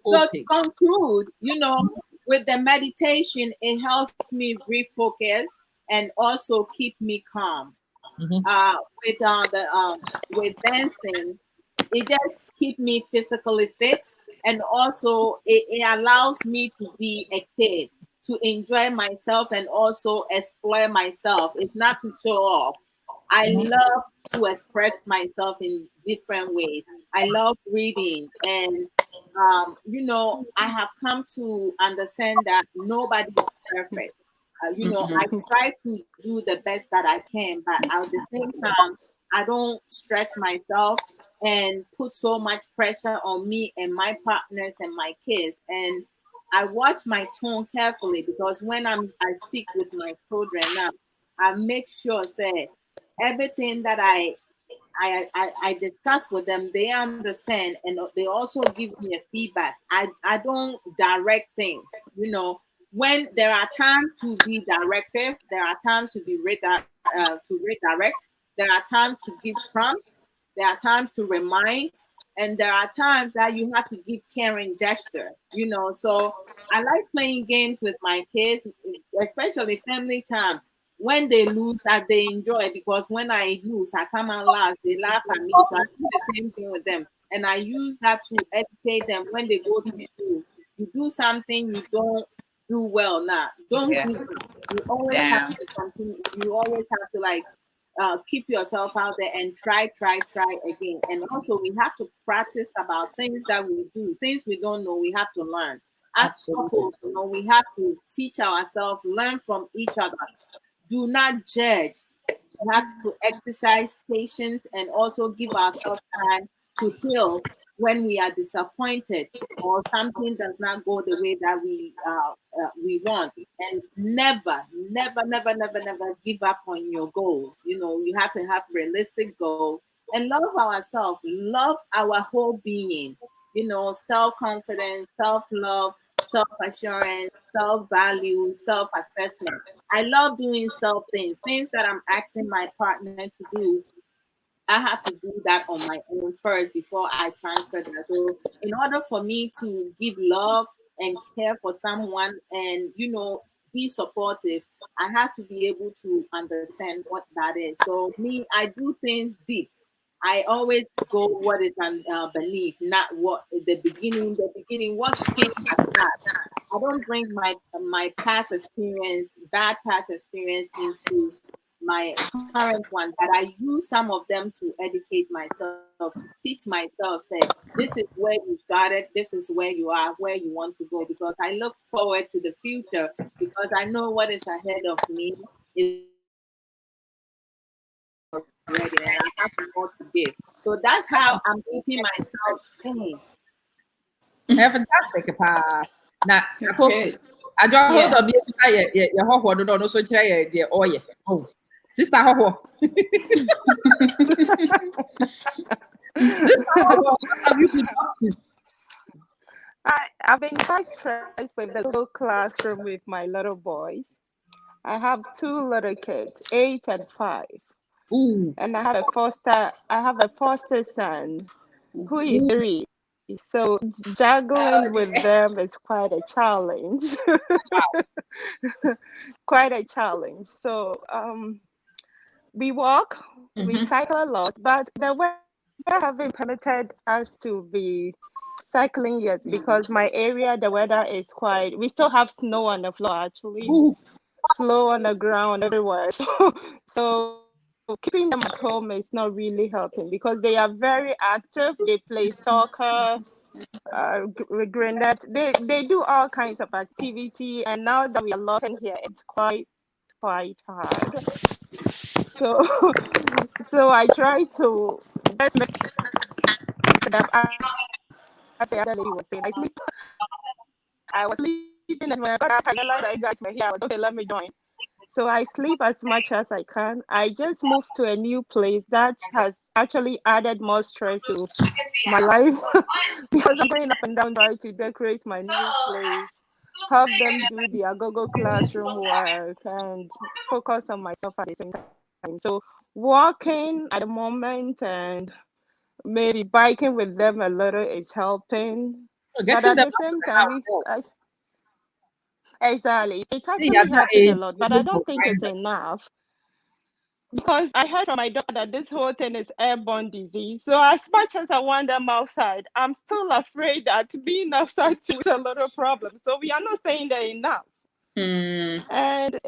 So to conclude, you know, with the meditation, it helps me refocus and also keep me calm. With dancing, it just keep me physically fit, and also it allows me to be a kid, to enjoy myself and also explore myself. It's not to show off. I love to express myself in different ways. I love reading, and you know, I have come to understand that nobody is perfect. You know, I try to do the best that I can, but at the same time, I don't stress myself and put so much pressure on me and my partners and my kids. And I watch my tone carefully, because when I speak with my children now, I make sure say everything that I discuss with them, they understand, and they also give me a feedback. I don't direct things, you know. When there are times to be directive, there are times to be to redirect. There are times to give prompts. There are times to remind, and there are times that you have to give caring gesture. You know, so I like playing games with my kids, especially family time. When they lose, they enjoy, because when I lose, I come out last. They laugh at me, so I do the same thing with them, and I use that to educate them when they go to school. You do something you don't do well now. Don't give up. You always have to continue. You always have to like keep yourself out there and try again. And also we have to practice about things that we do, things we don't know. We have to learn. As couples, you know, we have to teach ourselves, learn from each other. Do not judge. We have to exercise patience and also give ourselves time to heal when we are disappointed or something does not go the way that we want. And never give up on your goals. You know, you have to have realistic goals and love ourselves, love our whole being. You know, self-confidence, self-love, self-assurance, self-value, self-assessment. I love doing things that I'm asking my partner to do. I have to do that on my own first before I transfer that. So in order for me to give love and care for someone and, you know, be supportive, I have to be able to understand what that is. So me, I do things deep. I always go what is beneath, not what the beginning. The beginning, what came at that. I don't bring my past experience, bad past experience, into my current one, but I use some of them to educate myself, to teach myself, say, this is where you started, this is where you are, where you want to go, because I look forward to the future, because I know what is ahead of me is already, and I have more to give. So that's how I'm making myself think. Fantastic, pa. Now, Good. I don't hold Yeah. on. Your hot no no so try the oh yeah. Oh, sister hot. Sister hot. What have you been up to? I've been quite stressed with the Google Classroom with my little boys. I have 2 little kids, 8 and 5. Ooh. And I have a foster son who is 3. So juggling with them is quite a challenge. Quite a challenge. So we walk, we cycle a lot, but the weather haven't permitted us to be cycling yet because my area, the weather is quite, we still have snow on the floor actually, snow on the ground everywhere. So keeping them at home is not really helping because they are very active. They play soccer, grenade. They do all kinds of activity, and now that we are locked in here, it's quite hard. So so I try to just mix it up. As the other lady was saying, I was sleeping, and when I got up, I realized that you guys were here. I was okay. Let me join. So I sleep as much as I can. I just moved to a new place that has actually added more stress to my life because I'm going up and down trying to decorate my new place, help them do their Google Classroom work, and focus on myself at the same time. So walking at the moment and maybe biking with them a little is helping. But at the same time, exactly. It's actually helping a lot, but I don't think it's enough because I heard from my doctor that this whole thing is airborne disease. So as much as I want them outside, I'm still afraid that being outside too is a little problem. So we are not saying that enough. And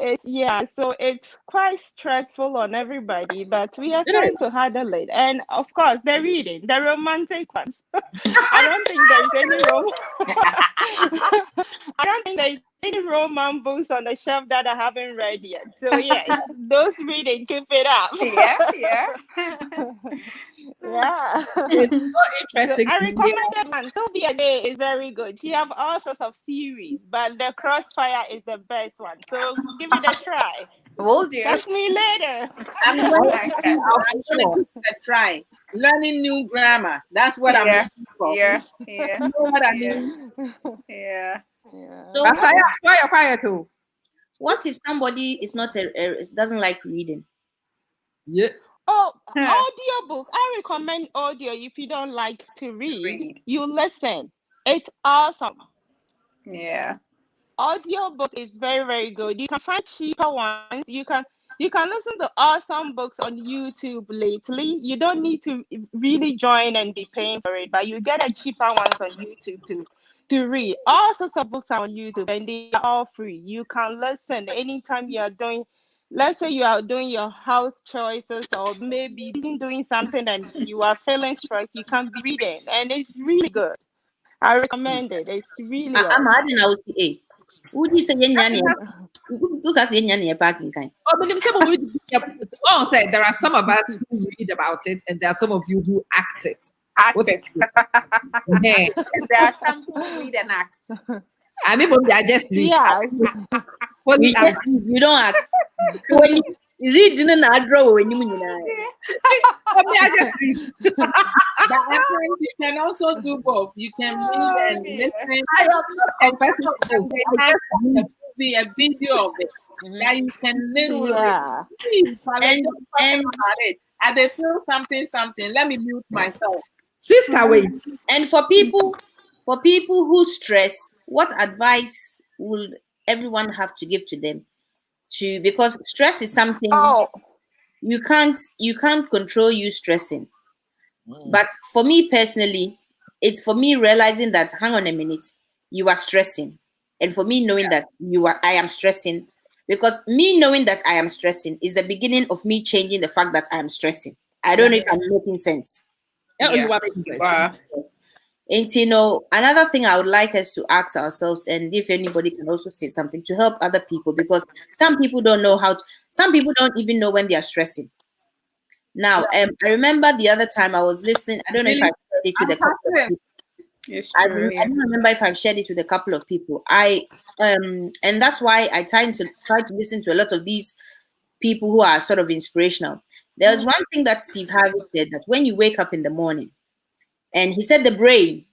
so it's quite stressful on everybody, but we are trying to handle it. And of course, the reading, the romantic ones. I don't think there is any I don't think there is any Roman books on the shelf that I haven't read yet. So yes, those reading, keep it up. Yeah. Yeah. It's so interesting. I recommended one. Sylvia Day is very good. She have all sorts of series, but the Crossfire is the best one. So give it a try. Will do. Text me later. I'm going to give it a try. Learning new grammar. That's what I'm looking for. Yeah. You know what I mean? Yeah. So Pastor, why you're quiet too? what if somebody is not doesn't like reading? Yeah. Oh, audiobook. I recommend audio if you don't like to read. You listen. It's awesome. Yeah. Audiobook is very, very good. You can find cheaper ones. You can listen to awesome books on YouTube lately. You don't need to really join and be paying for it, but you get a cheaper ones on YouTube to read. All sorts of books are on YouTube and they are all free. You can listen anytime you are doing, let's say you are doing your house choices or maybe doing something and you are feeling stressed, you can be reading and it's really good. I recommend it. It's really I'm awesome. adding. I will say, would you say who can say any parking kind? Oh, but some of you, say there are some of us who read about it, and there are some of you who act it. There are some who read and act. I mean, I just read. Yes. You don't act. When you read, I draw when you mean. I just read. You can also do both. You can read and listen. I am not See a video of it. Now you can literally and and they feel something. Let me mute myself. Sister, wait. And for people who stress, what advice would everyone have to give to them? Because stress is something you can't control you stressing. But for me personally, it's for me realizing that hang on a minute, you are stressing. And for me knowing that I am stressing, because me knowing that I am stressing is the beginning of me changing the fact that I am stressing. I don't know if I'm making sense. And another thing I would like us to ask ourselves, and if anybody can also say something to help other people, because some people don't know some people don't even know when they are stressing. Now, I remember the other time I was listening. I don't know if I shared it with a couple of people. It's I true. don't remember if I've shared it with a couple of people. And that's why I try to listen to a lot of these people who are sort of inspirational. There's one thing that Steve Harvey said, that when you wake up in the morning, and he said the brain,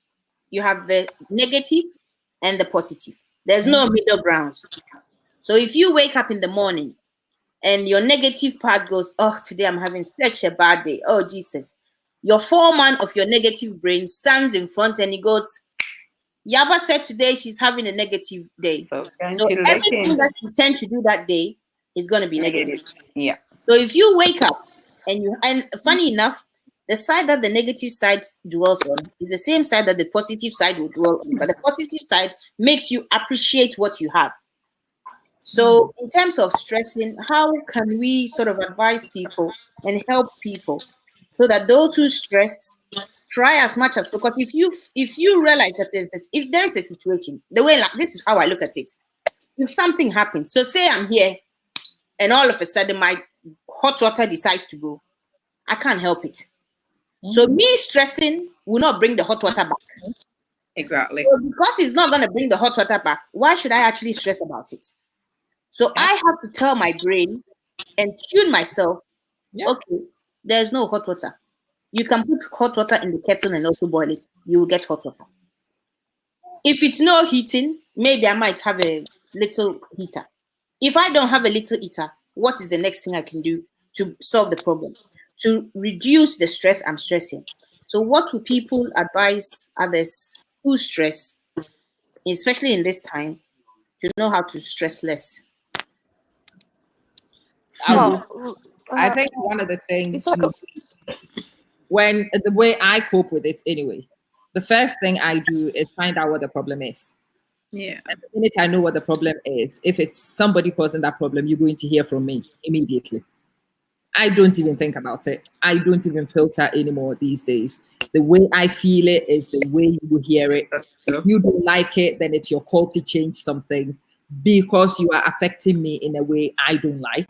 you have the negative and the positive. There's no middle grounds. So if you wake up in the morning and your negative part goes, oh, today I'm having such a bad day. Oh, Jesus. Your foreman of your negative brain stands in front and he goes, Yaba said today she's having a negative day. So everything that you tend to do that day is going to be negative. Yeah. So if you wake up and funny enough, the side that the negative side dwells on is the same side that the positive side will dwell on. But the positive side makes you appreciate what you have. So in terms of stressing, how can we sort of advise people and help people so that those who stress try as much as, because if you realize that if there's a situation, the way, like, this is how I look at it. If something happens, so say I'm here and all of a sudden my hot water decides to go, I can't help it. So me stressing will not bring the hot water back. Exactly. So because it's not going to bring the hot water back, why should I actually stress about it? So I have to tell my brain and tune myself, okay, there's no hot water. You can put hot water in the kettle and also boil it. You will get hot water. If it's no heating, maybe I might have a little heater. If I don't have a little heater, what is the next thing I can do to solve the problem? To reduce the stress I'm stressing. So what would people advise others who stress, especially in this time, to know how to stress less? I think one of the things when the way I cope with it anyway, the first thing I do is find out what the problem is. Yeah. And the minute I know what the problem is, if it's somebody causing that problem, you're going to hear from me immediately. I don't even think about it. I don't even filter anymore these days. The way I feel it is the way you will hear it. If you don't like it, then it's your call to change something because you are affecting me in a way I don't like.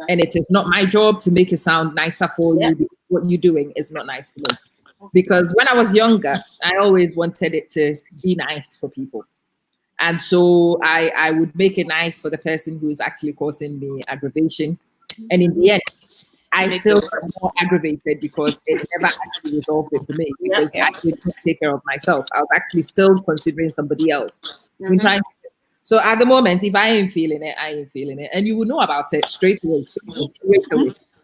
And it is not my job to make it sound nicer for you. What you're doing is not nice for me. Because when I was younger, I always wanted it to be nice for people. And so I would make it nice for the person who is actually causing me aggravation. And in the end, I still got more aggravated because it never actually resolved it for me because I couldn't take care of myself. I was actually still considering somebody else. So at the moment, if I ain't feeling it, I ain't feeling it. And you will know about it straight away.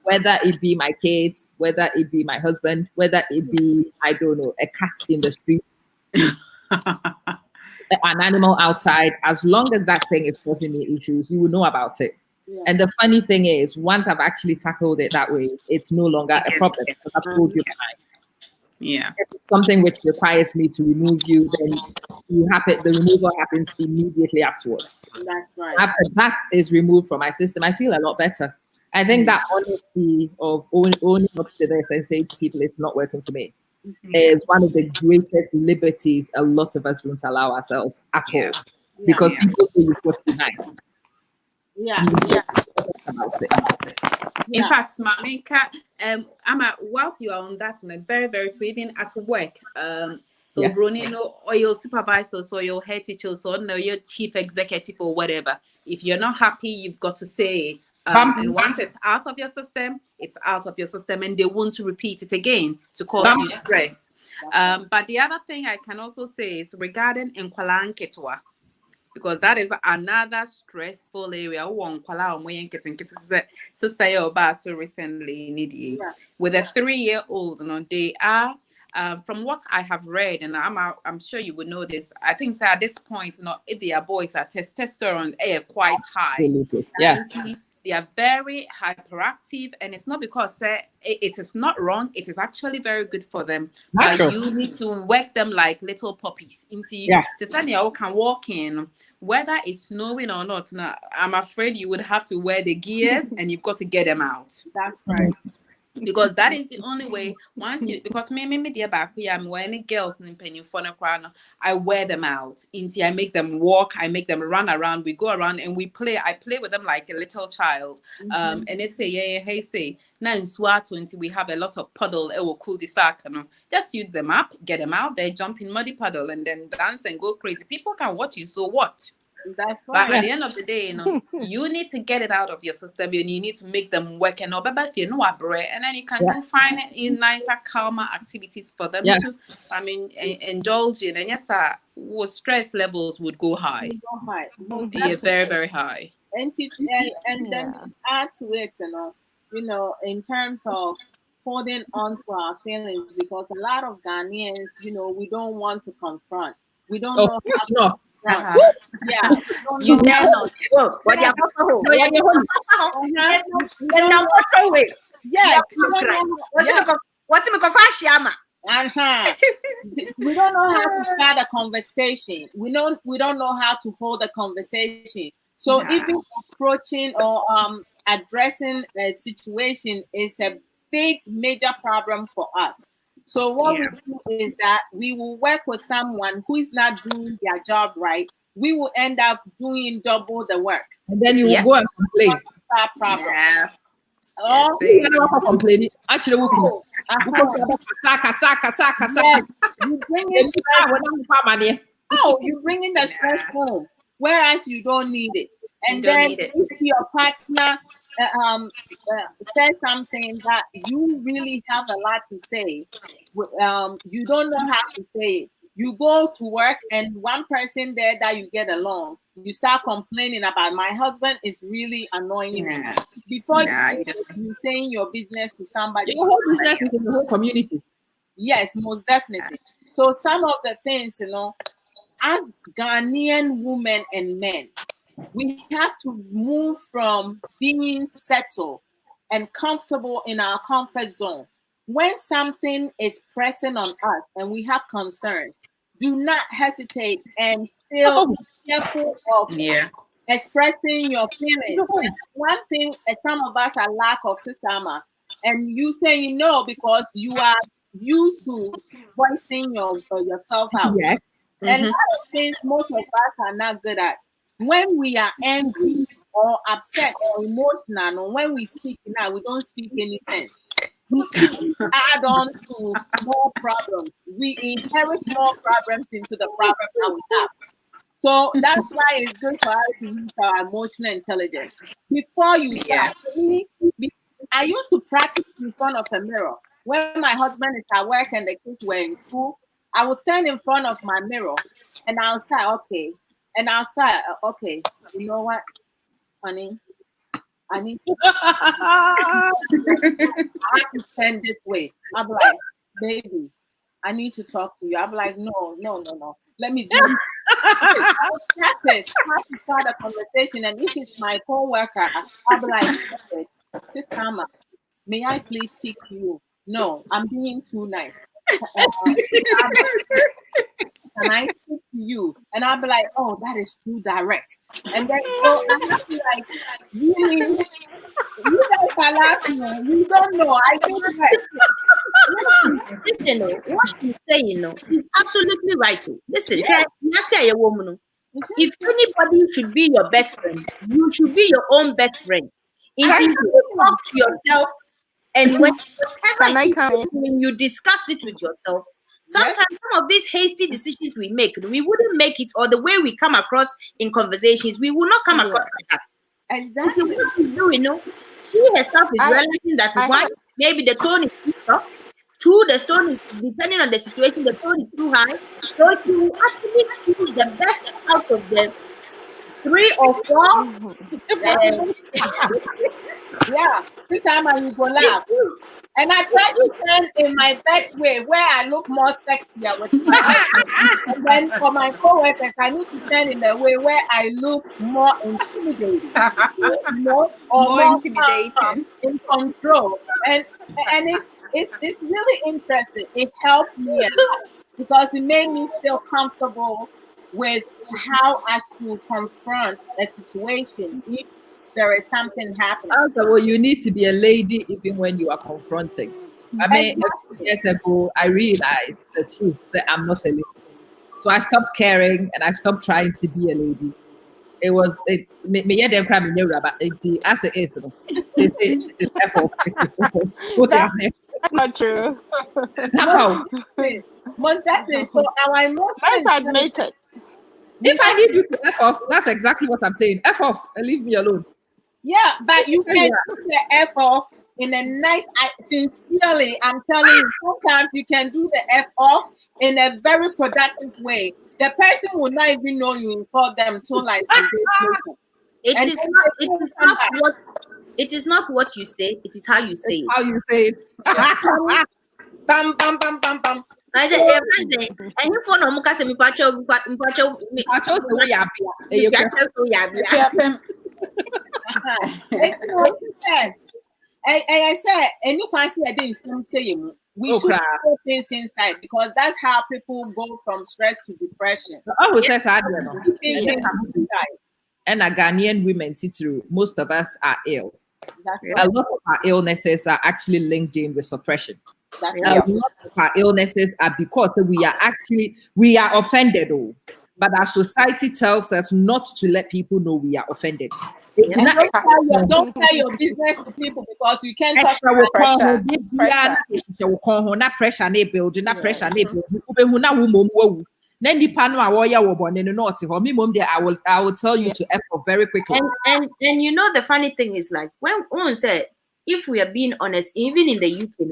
Whether it be my kids, whether it be my husband, whether it be, I don't know, a cat in the street, an animal outside, as long as that thing is causing me issues, you will know about it. And the funny thing is, once I've actually tackled it that way, it's no longer a problem because I've told you behind. Yeah. If it's something which requires me to remove you, then the removal happens immediately afterwards. That's right. After that is removed from my system, I feel a lot better. I think that honesty of owning up to this and saying to people it's not working for me is one of the greatest liberties a lot of us don't allow ourselves at all. Because people say you've got to be nice. In fact, Mamika, Ama, whilst you are on that note, very, very true, even at work. So Brunino or your supervisor, so your head teacher, so no, your chief executive or whatever. If you're not happy, you've got to say it. And once it's out of your system, it's out of your system, and they won't repeat it again to cause you stress. But the other thing I can also say is regarding Nkwala Nketwa, because that is another stressful area. Sister Yobaso recently with a 3-year-old, they are. From what I have read, and I'm sure you would know this, I think at this point, if their boys are testosterone quite high. They are very hyperactive, and it's not because it is not wrong. It is actually very good for them. But you need to work them like little puppies into you. To say you can walk in, whether it's snowing or not. Now, I'm afraid you would have to wear the gears, and you've got to get them out. That's right. because that is the only way. Once you, because me dear back I'm wearing girls in penny for crown, I wear them out. I make them walk, I make them run around, we go around and we play. I play with them like a little child. And they say, yeah, hey, say now in SWAT 20 we have a lot of puddle, it will cool the sack, just use them up, get them out there, jump in muddy puddle and then dance and go crazy. People can watch you, so what? That's But right. at the end of the day, you need to get it out of your system and you need to make them work and and then you can do fine in nicer, calmer activities for them to, indulge in. And yes, stress levels would go high. Yeah, very, very high. And then add to it, in terms of holding on to our feelings, because a lot of Ghanaians, we don't want to confront. We don't know how to confront. Yeah, you dare not. We don't know how to start a conversation. We don't know how to hold a conversation. So even approaching or addressing a situation is a big major problem for us. So what we do is that we will work with someone who is not doing their job right. We will end up doing double the work. And then you will go and complain. That problem. Yeah. Oh, you never complain. Actually, you bring you bring in the stress home, whereas you don't need it. And then if your partner says something that you really have a lot to say, you don't know how to say it. You go to work and one person there that you get along, you start complaining about, my husband is really annoying me. Before you saying your business to somebody. Your whole business is in the whole community. Yes, most definitely. So some of the things, as Ghanaian women and men, we have to move from being settled and comfortable in our comfort zone. When something is pressing on us and we have concerns, do not hesitate and feel careful of expressing your feelings. One thing that some of us are lack of, Sister Ama, and you saying no because you are used to voicing yourself out. Yes. And a lot of things most of us are not good at. When we are angry or upset or emotional, or when we speak now, we don't speak any sense. We add on to more problems. We inherit more problems into the problem that we have. So that's why it's good for us to use our emotional intelligence. Before you start, I used to practice in front of a mirror. When my husband is at work and the kids were in school, I would stand in front of my mirror and I'll say, okay. And I'll say, okay, you know what, honey? I need to I have to stand this way. I'm like, baby, I need to talk to you. I'm like, no. Let me do it. That's it. I have to start a conversation. And if it's my co-worker, I'll be like, okay, Sister Ama, may I please speak to you? No, I'm being too nice. Can I speak to you? And I'll be like, oh, that is too direct. And then so I have to like, really, you guys are laughing. You don't know. I think Listen, what she's saying, is absolutely right. Listen, if anybody should be your best friend, you should be your own best friend. You talk to yourself, and when you discuss it with yourself, sometimes some of these hasty decisions we make, we wouldn't make it, or the way we come across in conversations, we will not come across like that. Exactly. What she's doing, she herself is realizing that one, maybe the tone is too soft. Two, the tone is, depending on the situation, the tone is too high. So she will actually choose the best out of the 3 or 4. This time I will go laugh. And I try to stand in my best way where I look more sexier with my and then for my co-workers, I need to stand in the way where I look more intimidating. Or more intimidating. In control. And it's really interesting. It helped me a lot because it made me feel comfortable with how I should confront a situation if there is something happening. Also, well, you need to be a lady even when you are confronting. I mean, a few years ago, I realized the truth that I'm not a lady. So I stopped caring and I stopped trying to be a lady. It's me yeah them cry me never, but it's as it is. It is effort. It is effort. What is it? That's not true. How? Most definitely. So our emotions. Let's admit it. If I need you to F off, that's exactly what I'm saying. F off and leave me alone. Yeah, but you can do the F off in a nice, sincerely, I'm telling you, sometimes you can do the F off in a very productive way. The person will not even know you insult them until like it is not what you say, it is how you say it. How you say it. Bam, bam, bam, bam, bam. I said, and you for no muka se mi pacho I said, and you can see I didn't say you. We should put things inside because that's how people go from stress to depression. Oh, says I don't know. And a Ghanaian women, most of us are ill. A lot of our illnesses are actually linked in with suppression. A lot of our illnesses are because we are offended, but our society tells us not to let people know we are offended. Don't tell your business to people because you can't talk about pressure. Pressure. Then the panel I will tell you to effort very quickly. And you know the funny thing is like when one said, if we are being honest, even in the UK,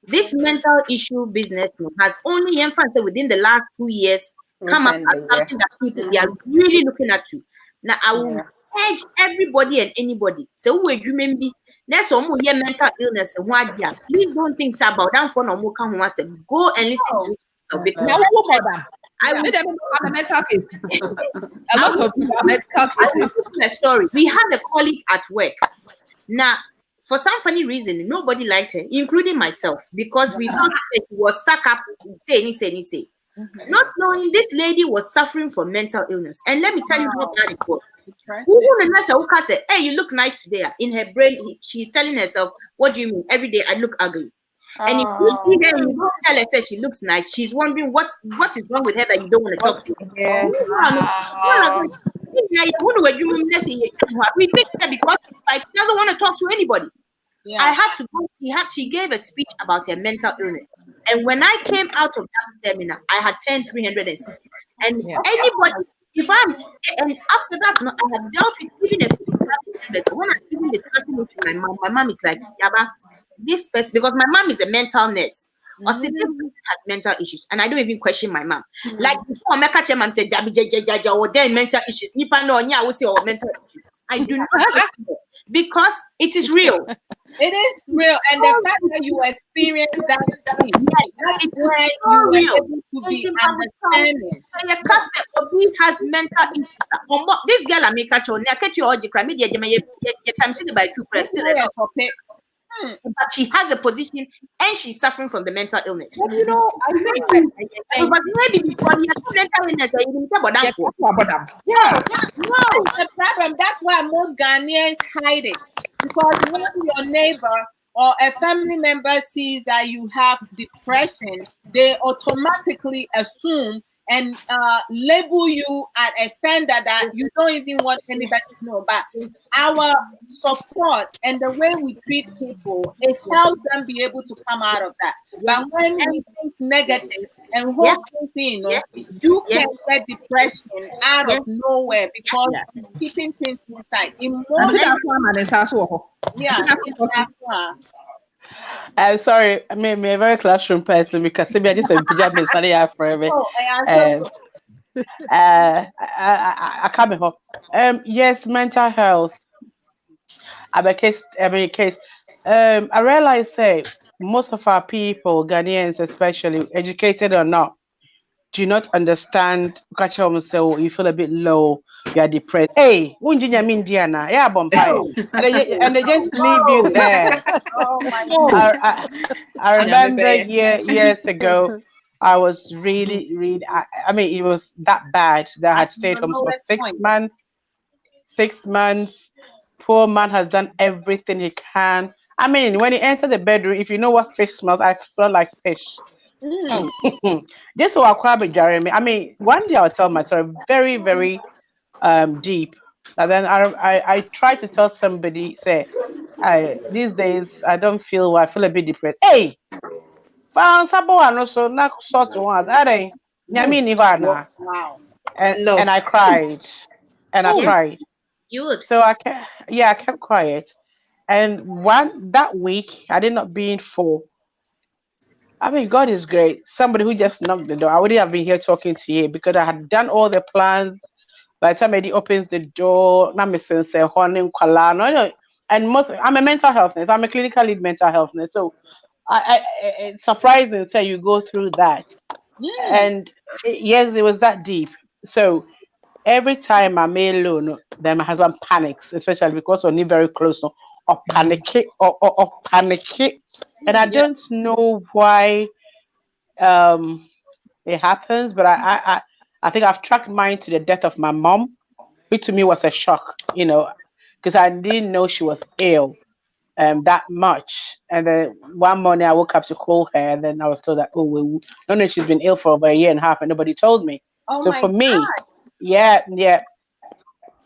this mental issue business has only emphasized within the last 2 years come up as something that people they are really looking at too. Now I will urge everybody and anybody. So we remember there's some mental illness and what please don't think about that for no more come go and listen to it. I made them have a mental case. A lot of people have mental cases. A story. We had a colleague at work. Now, for some funny reason, nobody liked her, including myself, because we thought she was stuck up, say. Not knowing this lady was suffering from mental illness. And let me tell you how bad it was. Hey, you look nice today. In her brain, she's telling herself, what do you mean? Every day I look ugly. And if you see her, you don't tell her that she looks nice. She's wondering what is wrong with her that you don't want to talk to. We think that because she doesn't want to talk to anybody. Yeah. I had to go. She gave a speech about her mental illness, and when I came out of that seminar, I had turned 360. And anybody, and after that, I had dealt with even a when I'm even discussing with my mom is like, Yaba, this person, because my mom is a mental nurse. Or see, this person has mental issues, and I don't even question my mom. Like before, my catch mom said, "Jabi, or there mental issues." Nipa no, nya, we say, "Oh, mental issues." I do not because it is real. It is real, and the fact that you experience that, that's where you are able to be understanding. He has mental issues. This girl, I make a choice. I catch you all the crime. I'm sitting by two press. But she has a position and she's suffering from the mental illness. But you know, I think but maybe before you have mental illness, you no. The problem, that's why most Ghanaians hide it. Because when your neighbor or a family member sees that you have depression, they automatically assume and label you at a standard that you don't even want anybody to know about. Our support and the way we treat people, it helps them be able to come out of that. But when we think negative and hope you can get depression out of nowhere because you're keeping things inside. I'm sorry, I'm a very classroom person because maybe I just said pajamas and I forever. I come home. Yes, mental health. I realize say most of our people, Ghanaians especially, educated or not, do not understand. So you feel a bit low, you are depressed. Hey, and they just leave you there. I remember years ago, I was really, I mean, it was that bad that I had stayed home for 6 months. 6 months, poor man has done everything he can. I mean, when he entered the bedroom, if you know what fish smells, I smell like fish. Oh. This is what Jeremy. I mean, one day I'll tell my story very, very deep. And then I try to tell somebody, say, these days I don't feel well, I feel a bit depressed. Hey, found someone also not sort ones. I don't mean Ivana. Wow. And I cried. And I Oh. cried. You would. So I kept quiet. And that week I did not be in for. I mean, God is great. Somebody who just knocked the door. I wouldn't have been here talking to you because I had done all the plans. By the time Eddie opens the door, now me say honey, no, and I'm a mental health nurse. I'm a clinical lead mental health nurse. So it's surprising. Say you go through that, and yes, it was that deep. So every time I'm alone, then my husband panics, especially because we're not very close, no, or panic, or panic, and I don't know why it happens, but I think I've tracked mine to the death of my mom, which to me was a shock, because I didn't know she was ill that much. And then one morning I woke up to call her, and then I was told that, oh, no, no, she's been ill for over a year and a half, and nobody told me. Oh So my for me, God. yeah,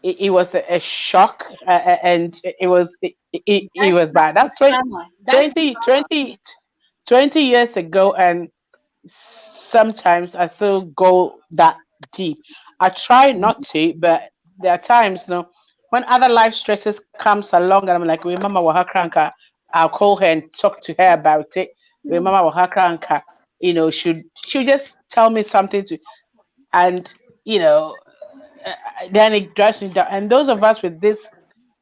it was a shock, and it was bad. That's 20, That's 20, 20, 20 years ago, and sometimes I still go that deep. I try not to, but there are times, when other life stresses comes along, and I'm like, remember what her cranker, I'll call her and talk to her about it. Remember what her cranker, should just tell me something to, and you know, then it drives me down. And those of us with this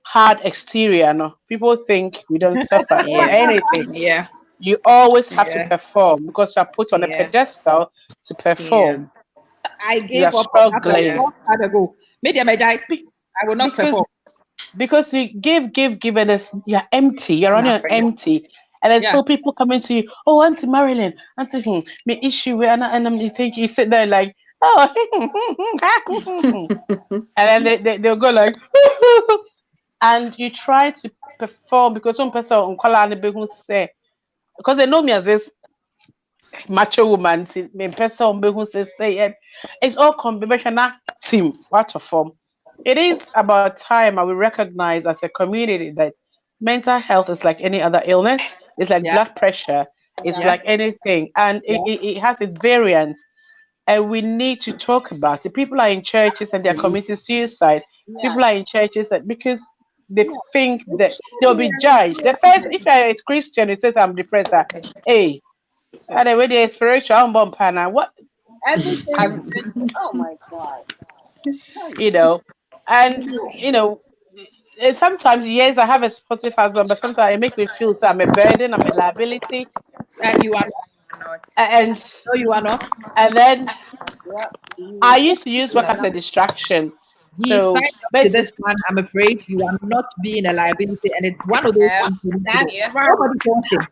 hard exterior, people think we don't suffer with anything. Yeah. You always have to Yeah. perform because you are put on a Yeah. pedestal to Yeah. perform. I You gave are up on that a struggling long time ago. Media Majai, Be- I will not because perform. because you give, and you're empty. You're running on Nothing. empty, and there's Yeah. still people coming to you. Oh, Auntie Marilyn, Auntie, me issue with, and you think you sit there like, oh, and then they'll go like, and you try to perform because some person on call say, because they know me as this macho woman, me person who says say it. It's all combination team, what of form. It is about time I will recognize as a community that mental health is like any other illness. It's like Yeah. blood pressure. It's Yeah. like anything, and Yeah. it has its variants, and we need to talk about it. People are in churches and they're committing suicide. People are in churches because they think that they'll be judged. The first, if you're a Christian, it says I'm depressed. Hey, and then when they're spiritual, I'm bomb pana. What has everything. Oh my God. you know? And you know, sometimes yes, I have a supportive husband, but sometimes it makes me feel so I'm a burden, I'm a liability, You are Not. and no, you are not. then Yeah. You I are. used to use You work are as not. a distraction. He So, signed up to but this one. I'm afraid you are not being a liability, and it's one of those Yeah. things you need to That's do. Yeah. right. Nobody wants him.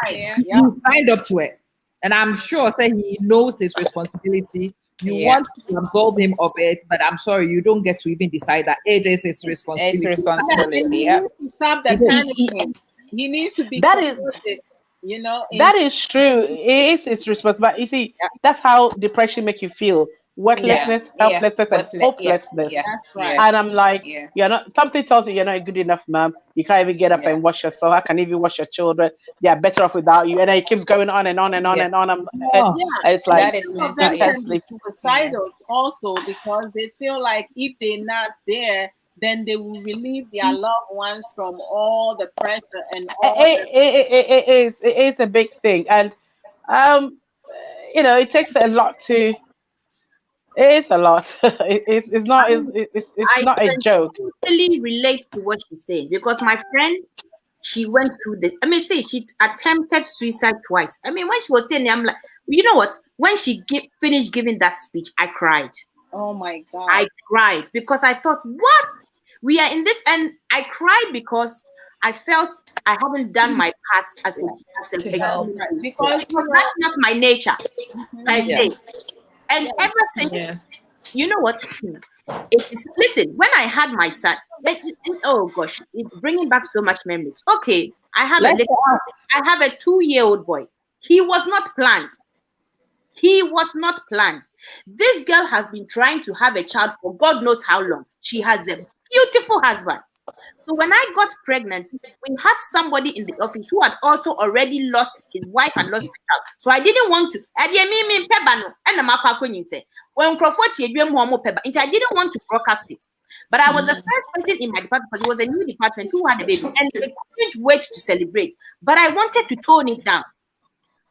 Right. Yeah. Yeah. You signed up to it, and I'm sure say he knows his responsibility. You Yeah. want to absolve him of it, but I'm sorry, you don't get to even decide that it is his It's responsibility. Yeah, and responsibility. he Yeah. needs to stop the You don't. panicking. He needs to be that is composed, in that is true. It is its responsibility. You see, that's how depression makes you feel: Yeah. worthlessness, Yeah. helplessness, and Yeah. hopelessness. Yeah. that's right. Yeah. And I'm like, Yeah. you're not. Something tells you you're not good enough, mom. You can't even get up Yeah. and wash yourself. How can you even wash your children? They are better off without you. And then it keeps going on and on and on Yeah. and on. Oh, Yeah, It's and like That is some of mental. them Yeah. can be intensely. Yeah. suicidal also because they feel like if they're not there, then they will relieve their loved ones from all the pressure and all the. It is a big thing, and um, it takes a lot to. It is a lot. It's not. I, It's I not a can joke. totally relate to what she's saying because my friend, she went through the. I mean, say she attempted suicide twice. I mean, when she was saying, it, I'm like, you know what? When she finished giving that speech, I cried. Oh my God. I cried because I thought, what? We are in this, and I cried because I felt I haven't done my part To help. because that's not my nature, I yeah. say. And Yeah. ever since Yeah. you know what? Listen, when I had my son, oh gosh, it's bringing back so much memories. Okay, I have a 2-year-old boy. He was not planned. He was not planned. This girl has been trying to have a child for God knows how long. She has a beautiful husband. So when I got pregnant, we had somebody in the office who had also already lost his wife and lost the child. So I didn't want to. I didn't want to broadcast it. But I was the first person in my department because it was a new department who had a baby, and they couldn't wait to celebrate. But I wanted to tone it down.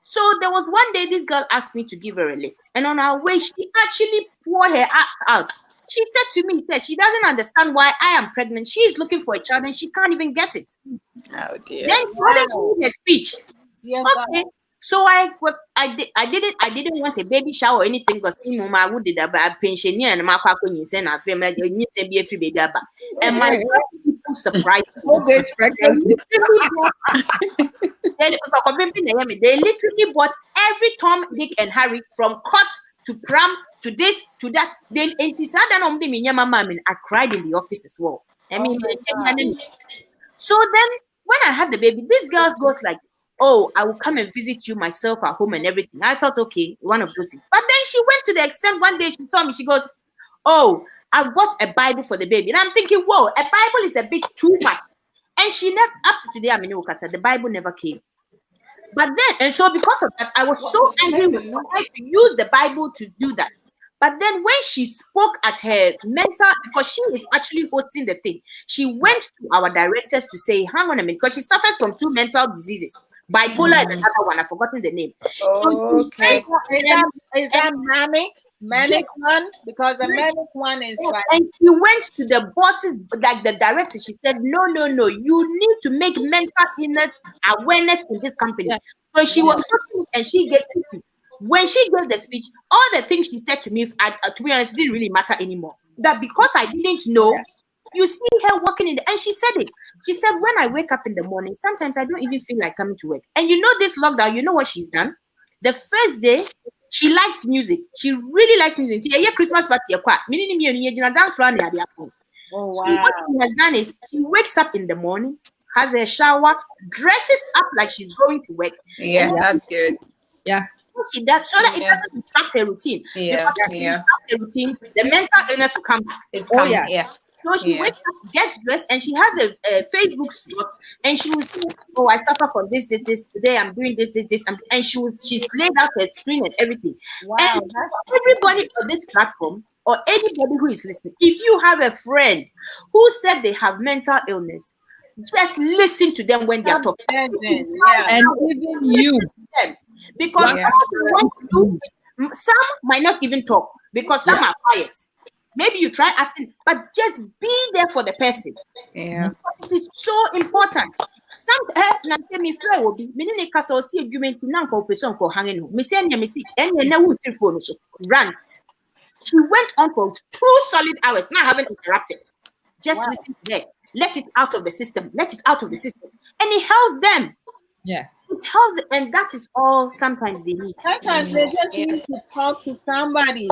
So there was one day this girl asked me to give her a lift, and on our way, she actually poured her heart out. She said to me, she doesn't understand why I am pregnant. She is looking for a child and she can't even get it. Oh dear. Then she wanted to give a speech. Okay. So I didn't want a baby shower or anything because I would did about pensioner and my papa you send a family you say be a free baby. And my people surprised me. They literally bought every Tom, Dick, and Harry from Court to pram to this to that. Then I cried in the office as well. I mean, so then when I had the baby, this girl goes like, "Oh, I will come and visit you myself at home and everything." I thought, okay, one of those things. But then she went to the extent one day she saw me. She goes, "Oh, I bought a Bible for the baby," and I'm thinking, "Whoa, a Bible is a bit too much." And she never, up to today, the Bible never came. But then, and so because of that, I was so angry with her to use the Bible to do that. But then when she spoke at her mentor, because she is actually hosting the thing, she went to our directors to say, hang on a minute, because she suffered from 2 mental diseases. Bipolar and another one, I've forgotten the name. Okay. Is that manic one? Because the manic one is right. And she went to the bosses, like the director. She said, no, you need to make mental illness awareness in this company. Yeah. So she was talking and she gave the speech. When she gave the speech, all the things she said to me, to be honest, didn't really matter anymore. That because I didn't know, you see her walking in the, and she said it. She said, when I wake up in the morning, sometimes I don't even feel like coming to work. And you know this lockdown, you know what she's done? The first day, she likes music. She really likes music. Christmas party, oh wow. So what she has done is she wakes up in the morning, has a shower, dresses up like she's going to work. Yeah, that's good. Yeah. She does so that it doesn't disrupt her routine. Because if it disrupts her routine, the mental illness will come back. So she wakes up, gets dressed, and she has a Facebook slot, and she will say, "Oh, I suffer from this. Today I'm doing this, and she's laid out her screen and everything." Wow, and everybody on this platform or anybody who is listening, if you have a friend who said they have mental illness, just listen to them when they are talking. And even you. Because some might not even talk because some are quiet. Maybe you try asking, but just be there for the person. Yeah, it is so important. Some will be rant. She went on for 2 solid hours, not having interrupted. Just listen to them. Let it out of the system. And it helps them. Yeah. It helps, and that is all sometimes they need. Sometimes they just need to talk to somebody.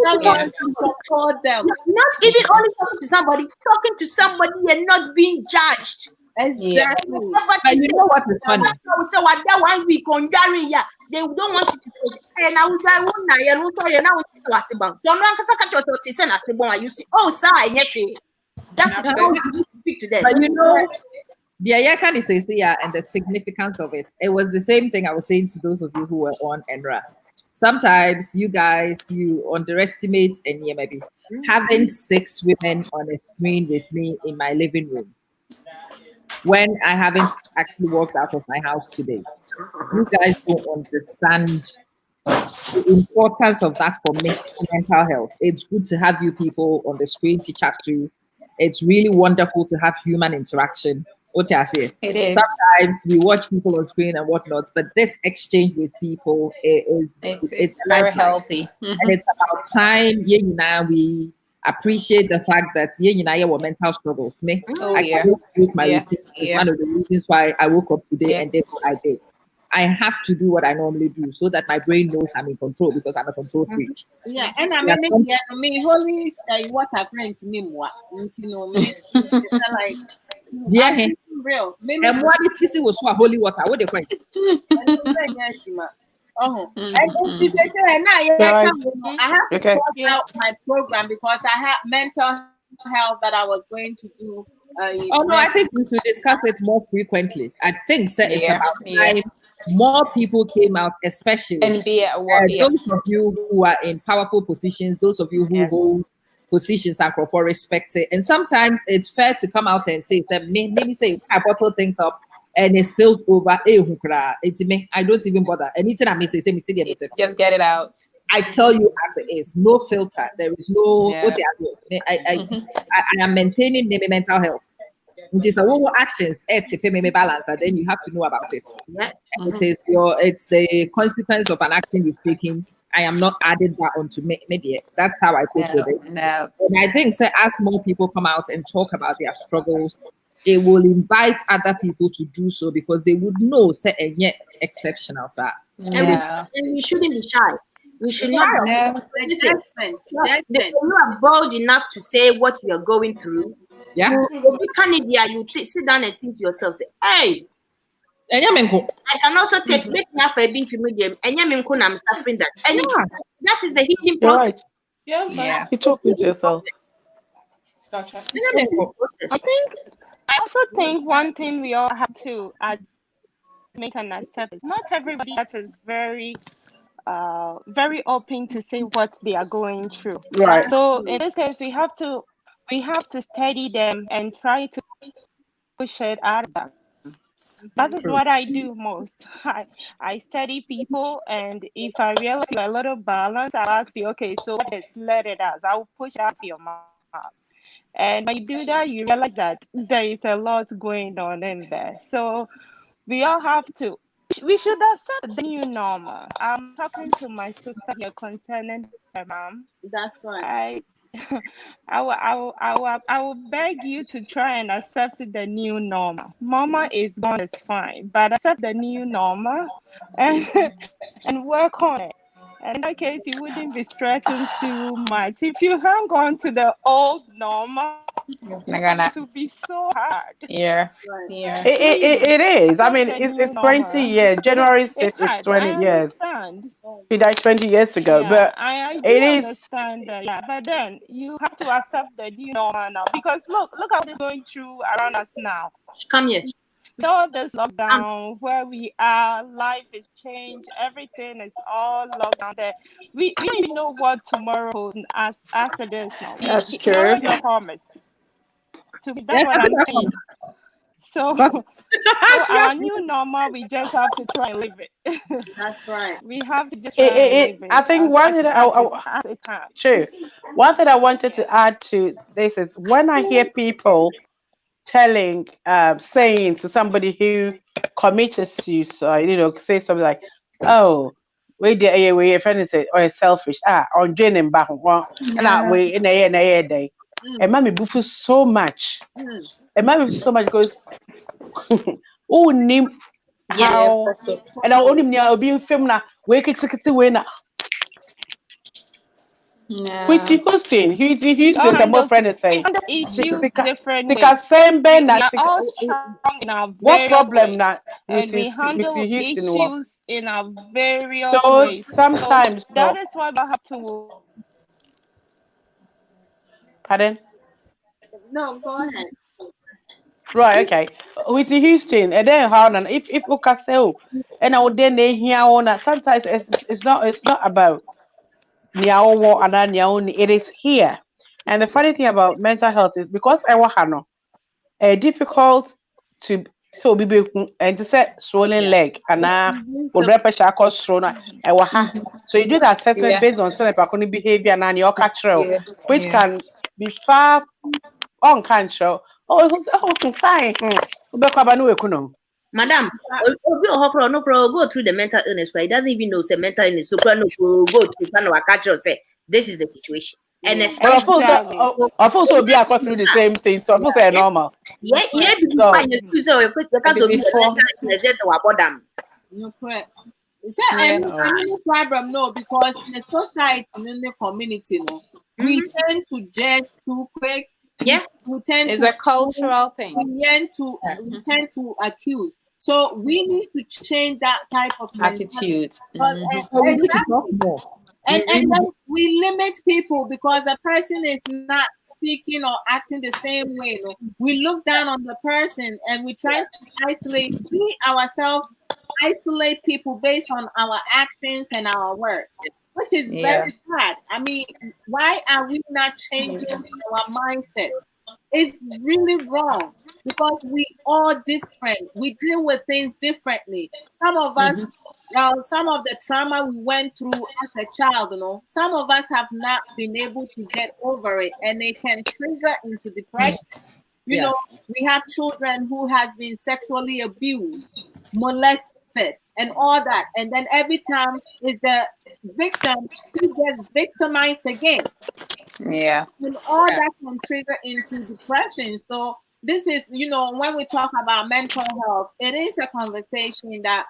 Someone to support them. Not even only talking to somebody and not being judged. Exactly. But you know what is funny? So what that 1 week on Gary, they don't want you to say, hey, now we got one now, you now we to ask about. So no one can catch us to send us the bone. You see, oh, sorry, yes, that's how you need to speak to them. But you know, the Ayakan is and the significance of it. It was the same thing I was saying to those of you who were on Enra. Sometimes you guys, you underestimate and maybe having 6 women on a screen with me in my living room when I haven't actually walked out of my house today. You guys don't understand the importance of that for mental health. It's good to have you people on the screen to chat to. It's really wonderful to have human interaction. What I say? It is. Sometimes we watch people on screen and whatnot, but this exchange with people it's very healthy. And it's about time. We appreciate the fact that our mental struggles. Oh, I can't with my routine. It's one of the reasons why I woke up today and did what I did. I have to do what I normally do so that my brain knows I'm in control because I'm a control freak. Yeah, and I Yeah, mean, holy what happened to me, what you know, me, like, yeah. real, maybe, And what it is was what holy water. What they call oh, Mm. and now Right. I have to Okay. cross out my program because I have mental health that I was going to do. Oh no, I think we should discuss it more frequently. I think so it's Yeah, about yeah. time more people came out, especially And be at what? Yeah, those of you who are in powerful positions, those of you who yeah. hold positions and for respected. And sometimes it's fair to come out and say, maybe say I bottle things up and it spills over. It's me. I don't even bother. Anything I may say, Just get it out. I tell you as it is, no filter. There is no Yeah. I am maintaining my mental health. It is the what actions me balance, and then you have to know about it. Yeah. It's the consequence of an action you've taken. I am not adding that onto media. That's how I cope with it. No. And I think as more people come out and talk about their struggles, it will invite other people to do so because they would know and yet exceptional, sir. Yeah. And we shouldn't be shy. We should not. No. Listen, if you are bold enough to say what you are going through, Yeah. you sit down and think to yourself, say, hey, And I can also take make me for a being medium, and I'm suffering that. And that is the healing You're process. right. Yeah. You talking to yourself. I also think one thing we all have to admit and accept is not everybody that is very open to say what they are going through. Right. So in this case, we have to study them and try to push it out of them. That is what I do most. I study people, and if I realize you're a little balanced, I'll ask you, okay, so what is let it as? I'll push out your mouth. And when you do that, you realize that there is a lot going on in there. So we all have to. We should accept the new normal. I'm talking to my sister here concerning her mom. That's right. I will beg you to try and accept the new normal. Mama is gone, it's fine, but accept the new normal and and work on it. And in that case, you wouldn't be stressing too much. If you hang on to the old normal, it will be so hard. Yeah. Right. Yeah. It is. I mean, it's 20 normal. years. January 6th It's is hard. 20 I years. understand. He died 20 years ago. Yeah, But I do it is. understand that. Yeah, but then you have to accept the new normal now because look how they're going through around us now. Come here. With all this lockdown, where we are, life is changed. Everything is all locked down there. We don't even know what tomorrow holds as it is now. That's Tomorrow true. is not promised. That's what I'm saying. So our new normal, we just have to try and live it. That's right. We have to just try and live it. I think one thing as it can. true. One thing I wanted to add to this is when I hear people telling, saying to somebody who committed suicide, say something like, "Oh, we a friend say, oh, it's selfish. On draining back one, and we in a day." And mommy bufu so much. And mommy so much because oh name how and I only know being film na we we na. Whitney Houston, the more friend say. Issues different ways. We are all strong in our what problem ways, now? and we handle issues in our various so ways. sometimes So that is why we have to. Pardon? No, go ahead. Right, okay. Whitney Houston, and then how and if we can say, and I would then hear on sometimes it's not about Niawo and Niaoni, it is here. And the funny thing about mental health is because I was difficult to so be and to set swollen leg and blood pressure cause stroke so you do the assessment based on certain behavior and your cultural which can be far uncontrolled. Fine. Madam, go through the mental illness where he doesn't even know say mental illness. So go to kind of a culture say this is the situation. And especially of course will be through the same thing. So of course they're normal. Yeah, No correct. I mean, problem no, because in the society, in the community, no, we tend to judge too quick. Yeah, we tend it's to a cultural thing. We tend to accuse. So we need to change that type of attitude. We need to talk more. And then we limit people because the person is not speaking or acting the same way. No? We look down on the person and we try to isolate. We ourselves isolate people based on our actions and our words, which is very bad. I mean, why are we not changing our mindset? It's really wrong because we all different. We deal with things differently. Some of us, some of the trauma we went through as a child, some of us have not been able to get over it, and it can trigger into depression. You know, we have children who have been sexually abused, molested, and all that, and then every time is the victim, he gets victimized again. Yeah. And all that can trigger into depression. So this is, when we talk about mental health, it is a conversation that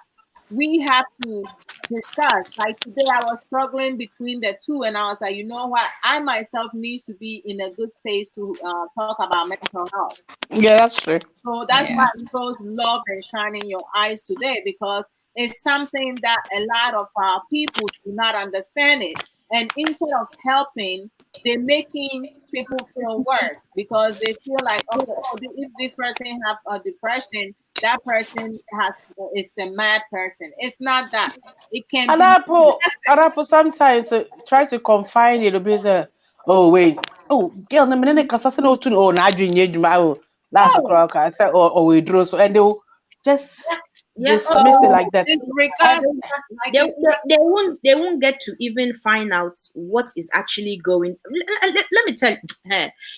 we have to discuss. Like today, I was struggling between the two, and I was like, you know what? I myself needs to be in a good space to talk about mental health. Yeah, that's true. So that's why it goes love and shine in your eyes today, because it's something that a lot of our people do not understand it. And instead of helping, they're making people feel worse because they feel like, if this person have a depression, that person is a mad person. It's not that. It can be. Sometimes try to confine it a bit. Oh wait. Oh, girl, na minute kasasa no tun. Oh, na adwin yeduma. Oh, that's a crowd. I said, we draw so, and they will just dismiss it like that. They won't get to even find out what is actually going. Let me tell you,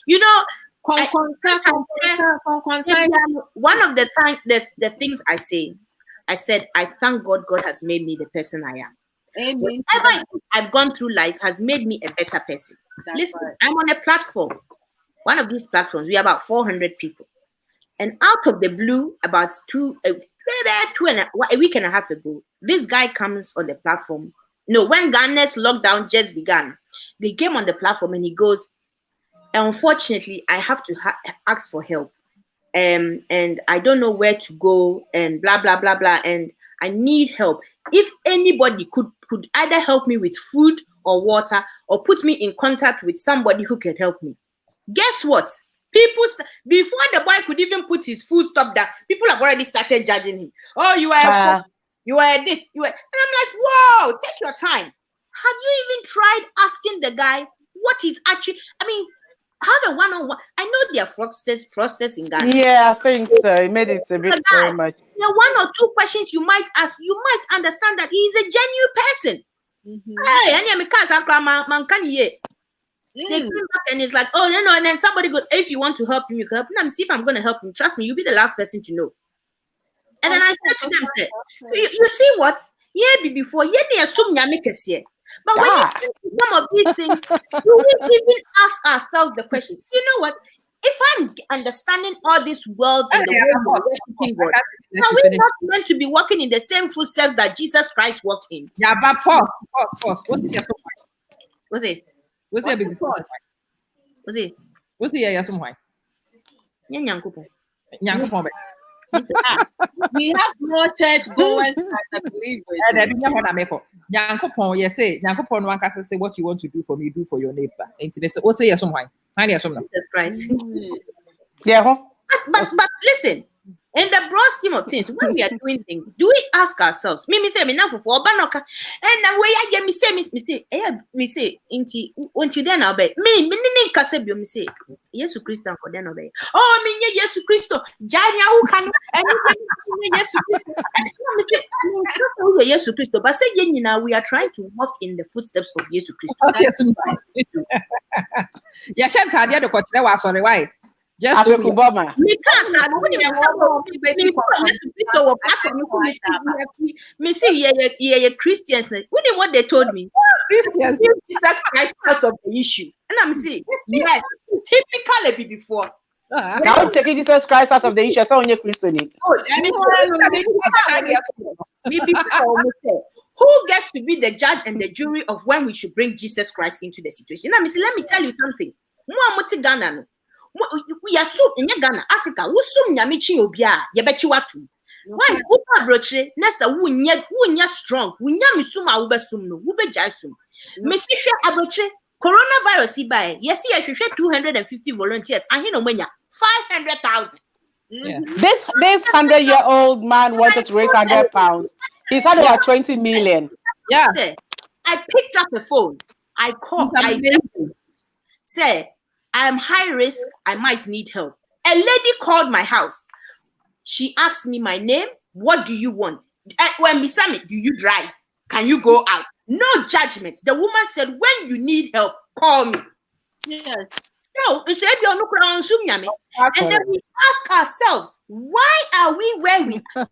you know, one of the things I said, I thank God has made me the person I am. Amen. Whatever I've gone through life has made me a better person. Listen, right. I'm on a platform. One of these platforms, we are about 400 people. And out of the blue, about a week and a half ago, this guy comes on the platform. No, when Ghana's lockdown just began, they came on the platform and he goes, unfortunately, I have to ask for help. And I don't know where to go and blah, blah, blah, blah. And I need help. If anybody could either help me with food or water or put me in contact with somebody who can help me. Guess what? People, before the boy could even put his food stop down, people have already started judging him. Oh, you are this, you are. And I'm like, whoa, take your time. Have you even tried asking the guy what he's actually, I mean, have a one-on-one. I know there are fraudsters in Ghana. Yeah, I think so. It made it a bit very much. One or two questions you might ask, you might understand that he is a genuine person. They came back and it's like, oh no, and then somebody goes, if you want to help him, you can help him. Let me see if I'm gonna help him. Trust me, you'll be the last person to know. And then I said to them, you see what? Before, but when you think some of these things, do we even ask ourselves the question, you know what? If I'm understanding all this world and the world worshiping God, are we not meant to be walking in the same footsteps that Jesus Christ walked in? Yeah, but pause. Was it? Was it before? Was it? Was it yeah some why? We have more church goers than the believers. Yankopon, yes, say Yankopon one can say what you want to do for me, do for your neighbor. Intimacy. What's yes some why? Jesus Christ. Yeah. But listen. In the broad scheme of things, when we are doing things, do we ask ourselves? Me say me now for banoka, and the way I get me say, until then I'll be me kasebio me say, Yesu Christo for then obey. Oh, me Yesu Christo, Janya who can and Yesu Christo. Me say, Yesu Christo, but say now we are trying to walk in the footsteps of Yesu Christo. Yeah, shan kadia the coach that was sorry why. Just so we see Christians. What they told me. Christians Jesus Christ out of the issue. And I'm saying, yes, typically before. Now taking Jesus Christ out of the issue, so on your Christian. Who gets to be the judge and the jury of when we should bring Jesus Christ into the situation? Now, let me tell you something. Ghana, we are so in Ghana, Africa. We sum nyamichi obia. Yebechi watu. Why? Upa broche. Nessa wunya strong. Wunya misuma ube sumno. Ube jai sum. Mesisha abroche. Coronavirus ibae. Yes, yes, you should 250 volunteers. And you know when 500,000. Yeah. This 100-year-old man wanted to raise £100. He's had over 20 million. Yeah. Sir, I picked up the phone. I called. I said, I'm high risk. I might need help. A lady called my house. She asked me my name. What do you want? When we summit, do you drive? Can you go out? No judgment. The woman said, when you need help, call me. Yes. No, and then we ask ourselves, why are we where we are?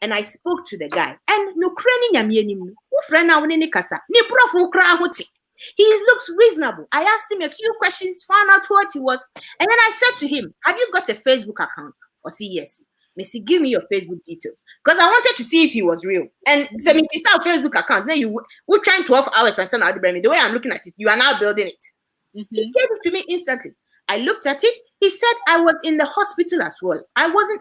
And I spoke to the guy. And no he looks reasonable. I asked him a few questions, found out what he was, and then I said to him, have you got a Facebook account? Or say yes. Missy, give me your Facebook details. Because I wanted to see if he was real. And so if you start a Facebook account, then you will try 12 hours and send out the brand. The way I'm looking at it, you are now building it. He gave it to me instantly. I looked at it. He said I was in the hospital as well. I'm a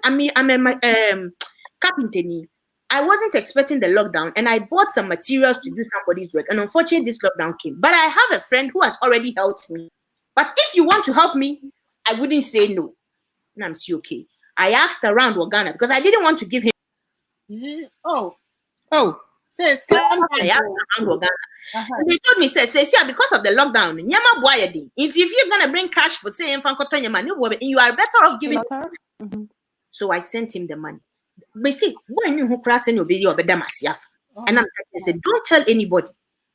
carpenter. I wasn't expecting the lockdown, and I bought some materials to do somebody's work. And unfortunately, this lockdown came. But I have a friend who has already helped me. But if you want to help me, I wouldn't say no. And I'm still okay. I asked around Ghana because I didn't want to give him. Oh. Says, I asked around Ghana. And they told me, says, yeah, because of the lockdown, if you're going to bring cash for saying, you are better off giving. So I sent him the money. But see, when you cross in your busy or bedam asiaf, and I said, don't tell anybody.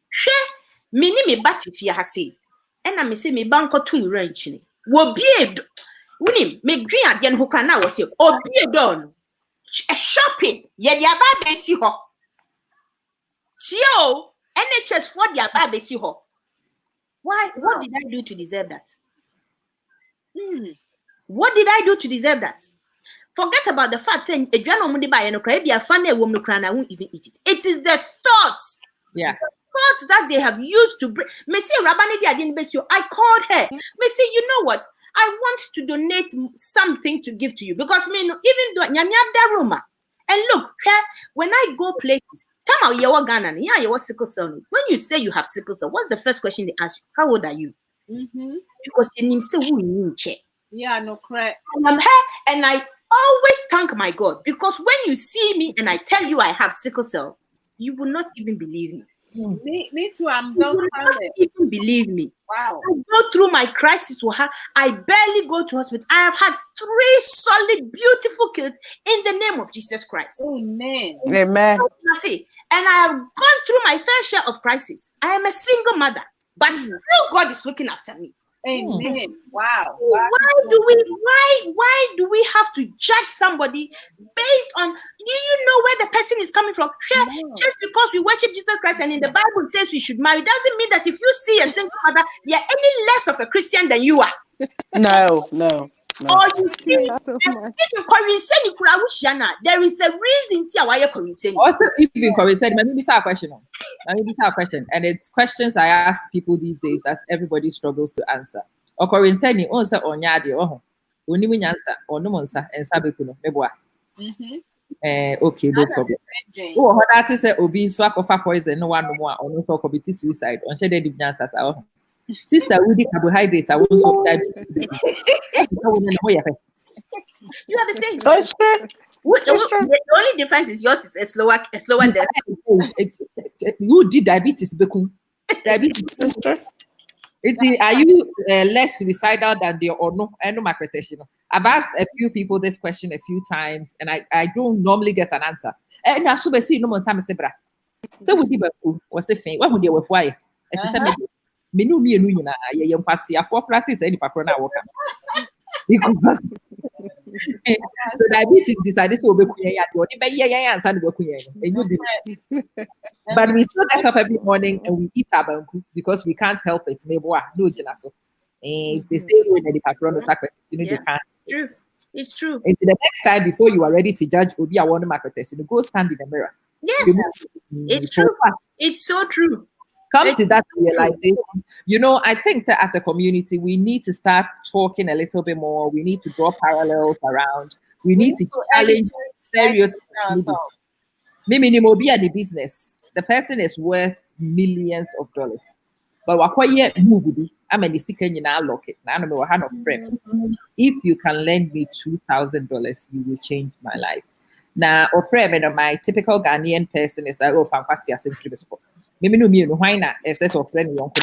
Share me bat if you have said, and I say me bank or 2 ranch. Will be a winning, make green again who can now was here, or be a done. A shopping, yet your bad see her. CO NHS for their bad see her. Why? What did I do to deserve that? What did I do to deserve that? Forget about the fact saying a journal money by an Ukrainian funny woman I won't even eat it. It is the thoughts. Yeah. The thoughts that they have used to bring. Missy Rabanidi, I didn't bet you. I called her. Missy, you know what? I want to donate something to give to you because me even though Nyamia and look, when I go places, come out your Ghana, yeah, you sickle cell. When you say you have sickle cell, what's the first question they ask you? How old are you? Because you need to check. Yeah, no correct. And I'm here, and I always thank my God because when you see me and I tell you I have sickle cell, you will not even believe me. Me too. I'm you will not even believe me. Wow. I go through my crisis with her. I barely go to hospital. I have had 3 solid, beautiful kids in the name of Jesus Christ. Amen. Amen. And I have gone through my fair share of crisis. I am a single mother, but still God is looking after me. Amen. Wow. Why do we have to judge somebody based on, do you know where the person is coming from? Just because we worship Jesus Christ and in the Bible says we should marry doesn't mean that if you see a single mother, you're any less of a Christian than you are. No. Or you see, there is a reason why you're Korean. Also, if you Korean, maybe it's a question. And it's questions I ask people these days that everybody struggles to answer. Or Korean said, you answer on yadi or only when answer or no answer and sabekuno. Okay, no problem. Oh, that is a obi swap of poison, no one more or no for committee suicide on shaded answers. Sister, we did carbohydrates. I want some diabetes. You are the same. The only difference is yours is a slower death. You did diabetes, diabetes. Are you less suicidal than the or no? I know my protection. I've asked a few people this question a few times, and I don't normally get an answer. And I should see no more Sam Sebra. So we did what's the thing? What would you have why? Menu me and you pass your 4 classes any paper now. So diabetes decided to obey kunya answer the kunya. But we still get up every morning and we eat our banku because we can't help it. Maybe no jinaso. It's the same way that the patron of sacrifice. They can't. True. It's true. And the next time before you are ready to judge Obi a one market, go stand in the mirror. Yes, it's true. It's so true. Come to that realization. You know, I think that as a community, we need to start talking a little bit more. We need to draw parallels around. We need to challenge stereotypes. Maybe be at the business. The person is worth millions of dollars. But what movie? I'm a second in our locket. I don't know a hand of friend. If you can lend me $2,000, you will change my life. Now, or friend, my typical Ghanaian person is like, oh, fantastic, I think for maybe no me, why not? SS or friend, you don't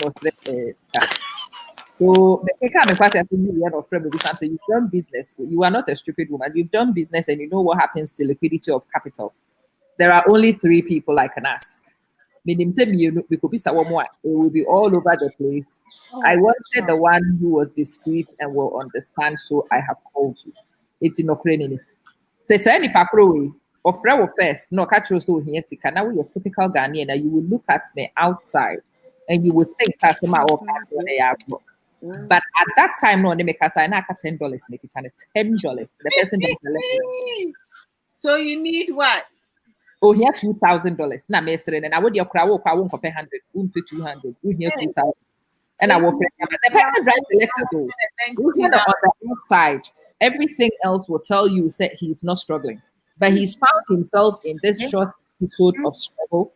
So the kind of question of friend will be something you've done business. You are not a stupid woman. You've done business and you know what happens to liquidity of capital. There are only 3 people I can ask. It will be all over the place. I wanted the one who was discreet and will understand, so I have called you. It's in Ukraine. Say any papro or friend first. No, catch you so here. Now we are typical Ghanaian. And you will look at the outside and you will think that's but at that time, no, they make us $10. Make it $10. The person doesn't. So you need what? Oh, here $2,000. Now, and I would your crowd, I won't pay 100, 200, here 2,000. And I will pay. The person drives the Lexus. On the inside, everything else will tell you that he's not struggling, but he's found himself in this short episode of struggle,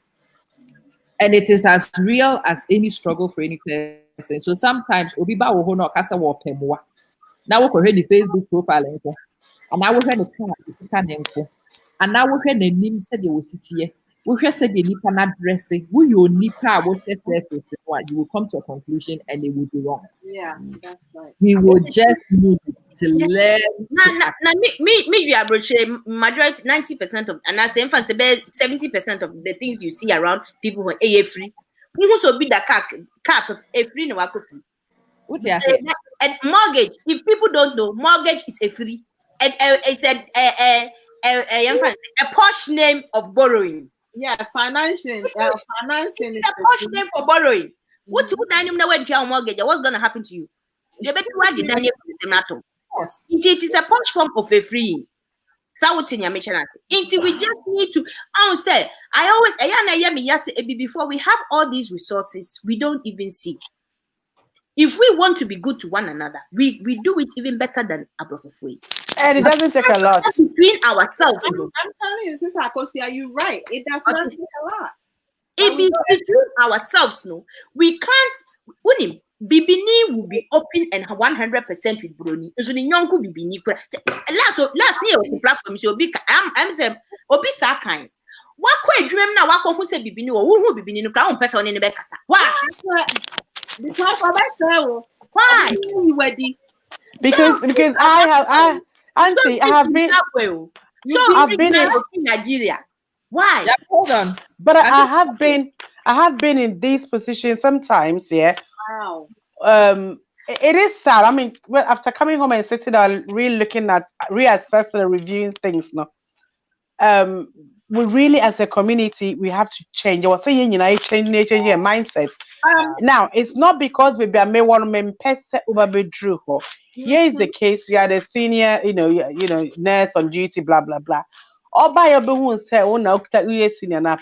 and it is as real as any struggle for any person. So sometimes, Obiba will hold no kasa wo pemwa. Now we can the Facebook profile and now we can the and now we can the name said you will sit here. We can say the nipa na dressing. We you nipa what the surface you will come to a conclusion and it will be wrong. Yeah, that's right. We will just need to learn. Me approach majority 90% of and I say 70% of the things you see around people who are free. We also be the cap a free no free. What you say? And mortgage, if people don't know, mortgage is a free. And it's a posh name of borrowing. Yeah, financing. Financing is a posh name for borrowing. What you went to mortgage? What's gonna happen to you? You better why did Daniel it is a posh form of a free. So what's in your mission? Until we just need to before we have all these resources, we don't even see. If we want to be good to one another, we do it even better than Abrofofwe. And it doesn't take a lot. Between ourselves. I'm telling you, Sister Akosia, you're right. It does not take a lot. It be between ourselves, no. We can't. Bibini will be open and 100% with Bruni. Nyonku Bibini. Last year on the platform, so I'm saying, Obi Sakai. What quite dream now? What who say Bibini or who Bibini no crown person in the Becassa? Why? Because why? Because I have been in Nigeria. Why? Yeah, hold on. But I have been in these positions sometimes, yeah. Wow. It is sad. I mean, well, after coming home and sitting down, really looking at, reassessing and reviewing things, no. We really, as a community, we have to change. I was saying, change your mindset. Now, it's not because we may want to person over be true. Here is the case. You are the senior, nurse on duty, blah blah blah. Or by your who say, "Oh no, you senior na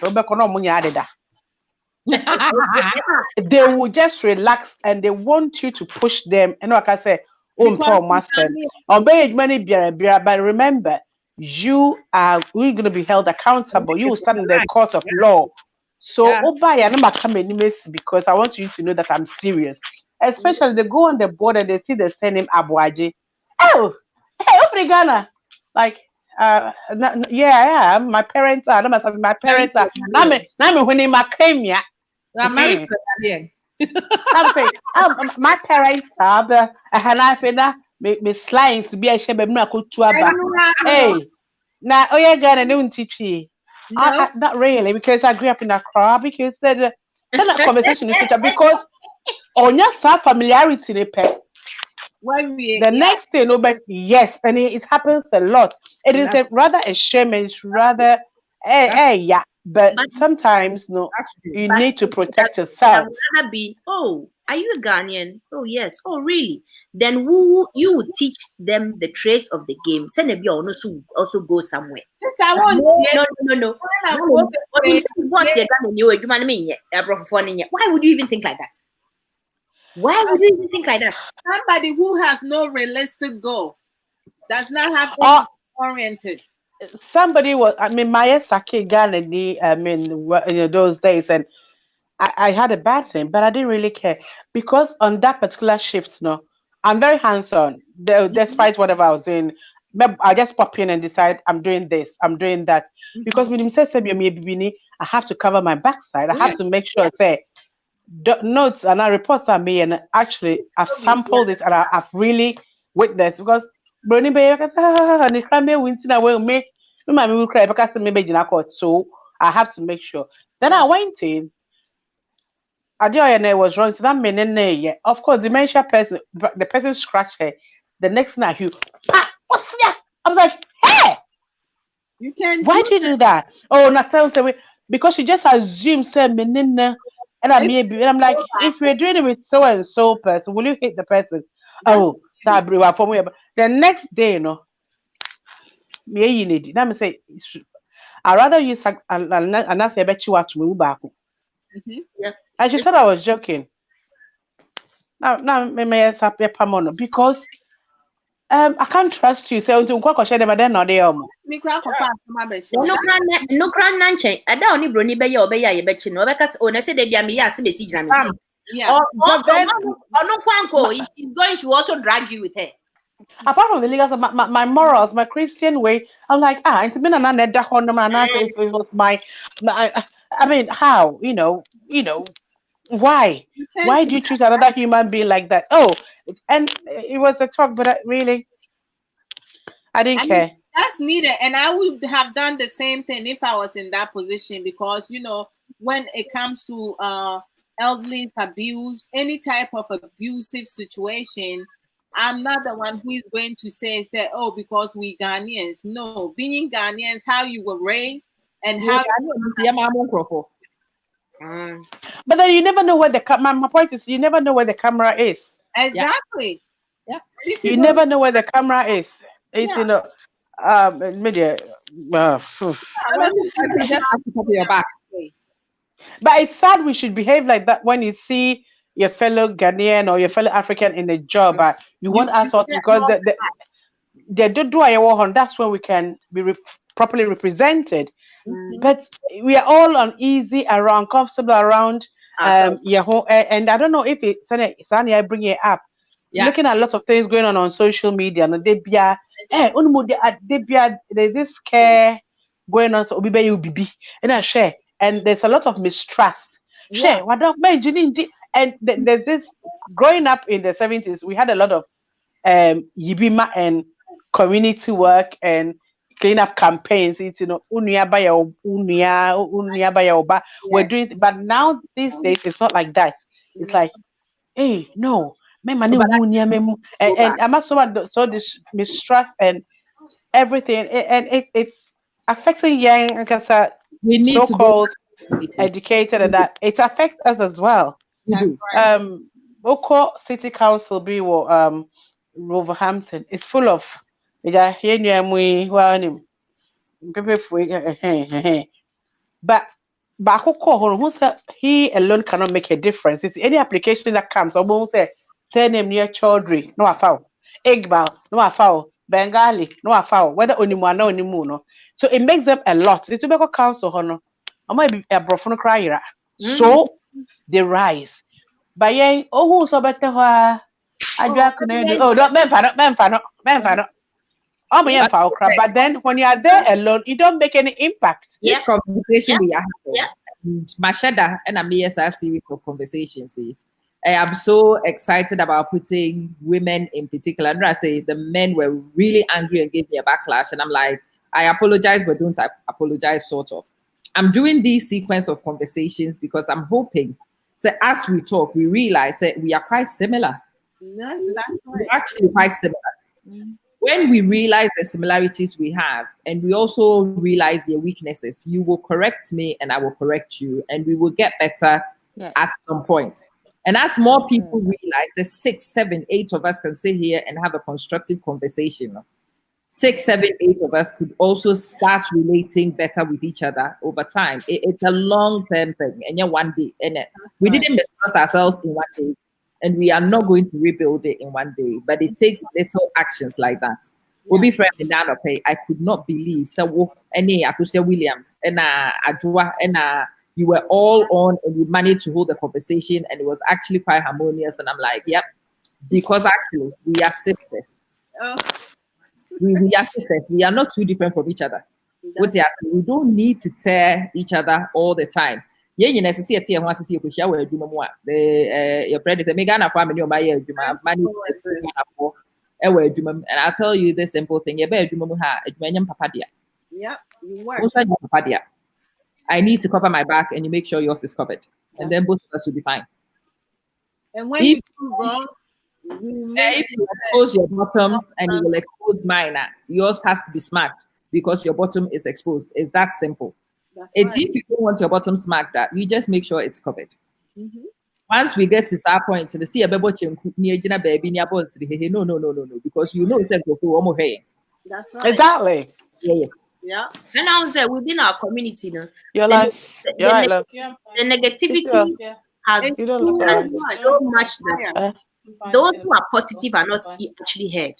They will just relax and they want you to push them. And like I say, master, obey money, but remember, we're going to be held accountable. You will stand in the court of law. So, because I want you to know that I'm serious. Especially they go on the board and they see the same name Abuaji. Oh, hey, Ghana. Like, yeah, my parents are. My parents are. Now, when my came here, I'm saying, my parents are the Hanafina. Me slimes to be a shebe na kutuaba. Hey, now oh Ghana don't teach you. Not really, because I grew up in Accra. Because that conversation is because on your familiarity, The next thing, no, but yes, and it happens a lot. It is rather a shame. It's rather, yeah. But sometimes, no, you need to protect yourself. Rather be, oh, are you a Ghanaian? Oh, yes. Oh, really? Then you would teach them the traits of the game. Send a also go somewhere. Sister, I want No. Why would you even think like that? Why would you even think like that? Somebody who has no realistic goal does not have oriented. Somebody was, I mean, Maya Saki Ghana, I mean, in those days, and I had a bad thing, but I didn't really care because on that particular shift, no, I'm very hands-on. Despite whatever I was doing, I just pop in and decide I'm doing this, I'm doing that. Because when you say I have to cover my backside. I have to make sure, say, notes and our reports are me, and actually I've sampled it and I've really witnessed because Brony Bay and the crime winting away make my will cry because maybe in a court. So I have to make sure. Then I went in. I was wrong. So that meaning, yeah. Of course, dementia person, the person scratched her. The next night, what's that? I was like, hey, why did you do that? Oh, no, sounds away because she just assumed say meaning. And I'm like, if you're doing it with so and so person, will you hit the person? Oh, that blew up for me. The next day, you know, me need. Let me say, I'd rather use another bet you watch me back. And she thought I was joking. Now, because I can't trust you. So, to go share them, but they're not there. No crown nanche. I don't need brony be your beya betchin. No, because on I said they be a me message. Yeah. Or no quanko. She's going to also drag you with her. Apart from the legal, my morals, my Christian way, I'm like, it's been an another and I say if it was my, I mean, how, you know, why do you treat another human being like that? Oh, and it was a talk, but I didn't care. That's needed, and I would have done the same thing if I was in that position, because when it comes to elderly abuse, any type of abusive situation, I'm not the one who is going to say, oh, because we Ghanaians. No, being Ghanaians, how you were raised and how. But then you never know where my point is, you never know where the camera is. Exactly. Yeah. You never know where the camera is. It's media. But it's sad we should behave like that when you see your fellow Ghanaian or your fellow African in a job. You want us out because that's when we can be properly represented. But we are all uneasy around, comfortable around and I don't know if it's Sanya bring it up. Looking at a lot of things going on social media, and there's this scare going on, so and I share, and there's a lot of mistrust. Share, and there's this growing up in the 70s, we had a lot of Yibima and community work and clean up campaigns. It's we're doing it, but now these days it's not like that. It's like, hey, no, and I'm also so this mistrust and everything, and it's affecting young so-called educated, and that it affects us as well. Oko City Council be Wolverhampton. It's full of but he alone cannot make a difference. It's any application that comes, almost say surname near Chaudhry, no afao, Igbal, no afao, Bengali, no afao, whether only one or only moon. So it makes them a lot. It's a council honor. I might be a brofen crier. So they rise. But yeah, who's so better? I don't but then when you are there alone, you don't make any impact. Conversation we are having. Mashada and a series of conversations. I am so excited about putting women in particular. And I say the men were really angry and gave me a backlash, and I'm like, I apologize, but don't apologize, sort of. I'm doing these sequence of conversations because I'm hoping, so as we talk, we realize that we are quite similar. That's We're right. actually quite similar. When we realize the similarities we have, and we also realize your weaknesses, you will correct me and I will correct you, and we will get better at some point. And as more people realize, the 6, 7, 8 of us can sit here and have a constructive conversation. 6, 7, 8 of us could also start relating better with each other over time. It's a long-term thing, and yeah, one day. And we didn't mistrust ourselves in one day, and we are not going to rebuild it in one day. But it takes little actions like that. We'll be friends in that. Okay, I could not believe so. Any Akusia Williams and Ajua and you were all on, and we managed to hold the conversation, and it was actually quite harmonious. And I'm like, yep, because actually we are sisters. We are sisters. We are not too different from each other. We don't need to tear each other all the time. Yeah, you know, see a wants to see your friend is a Megana family or my and I'll tell you this simple thing. You better do papa dia. Yeah, you work. Papa dia. I need to cover my back, and you make sure yours is covered, and then both of us will be fine. And when you do wrong, if you expose your bottom and you will expose mine, yours has to be smacked because your bottom is exposed. It's that simple. It's if you don't want your bottom smacked, that you just make sure it's covered. Once we get to that point, the see a baby no, because you know it's like that's right. Exactly. Yeah. And I was there within our community, You're like, the negativity has so much that those who are positive are not actually heard.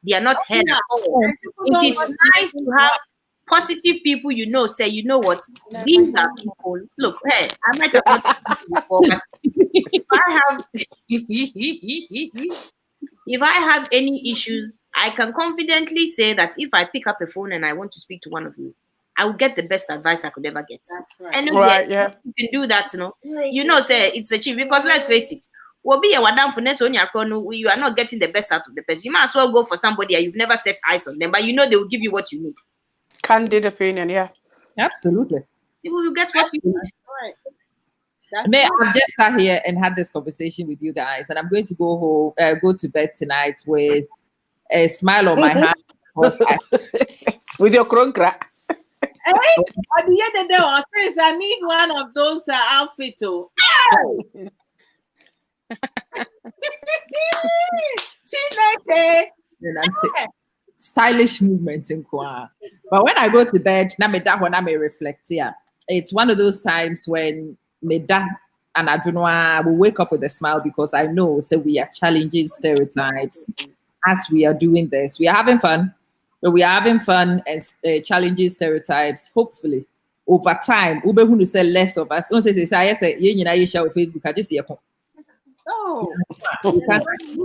They are not heard at all. It is nice to have positive people, say, you know what, these are people. Look, hey, I might have not before, but if I have any issues, I can confidently say that if I pick up a phone and I want to speak to one of you, I will get the best advice I could ever get. That's right. And yeah, you can do that, say it's the chief, because let's face it, you are not getting the best out of the person. You might as well go for somebody and you've never set eyes on them, but they will give you what you need. Candid opinion, yeah. Absolutely. You will get what you need. Right. I've just sat here and had this conversation with you guys, and I'm going to go home, go to bed tonight with a smile on my hand. With your cronkra. Hey, at the end of the day, I need one of those outfits. Stylish movement in Kwa. But when I go to bed, I may reflect. Yeah, it's one of those times when and I will wake up with a smile because I know we are challenging stereotypes as we are doing this. We are having fun. But we are having fun and challenging stereotypes. Hopefully, over time, Ube who say less of us. Don't say I say you share with Facebook. I just see You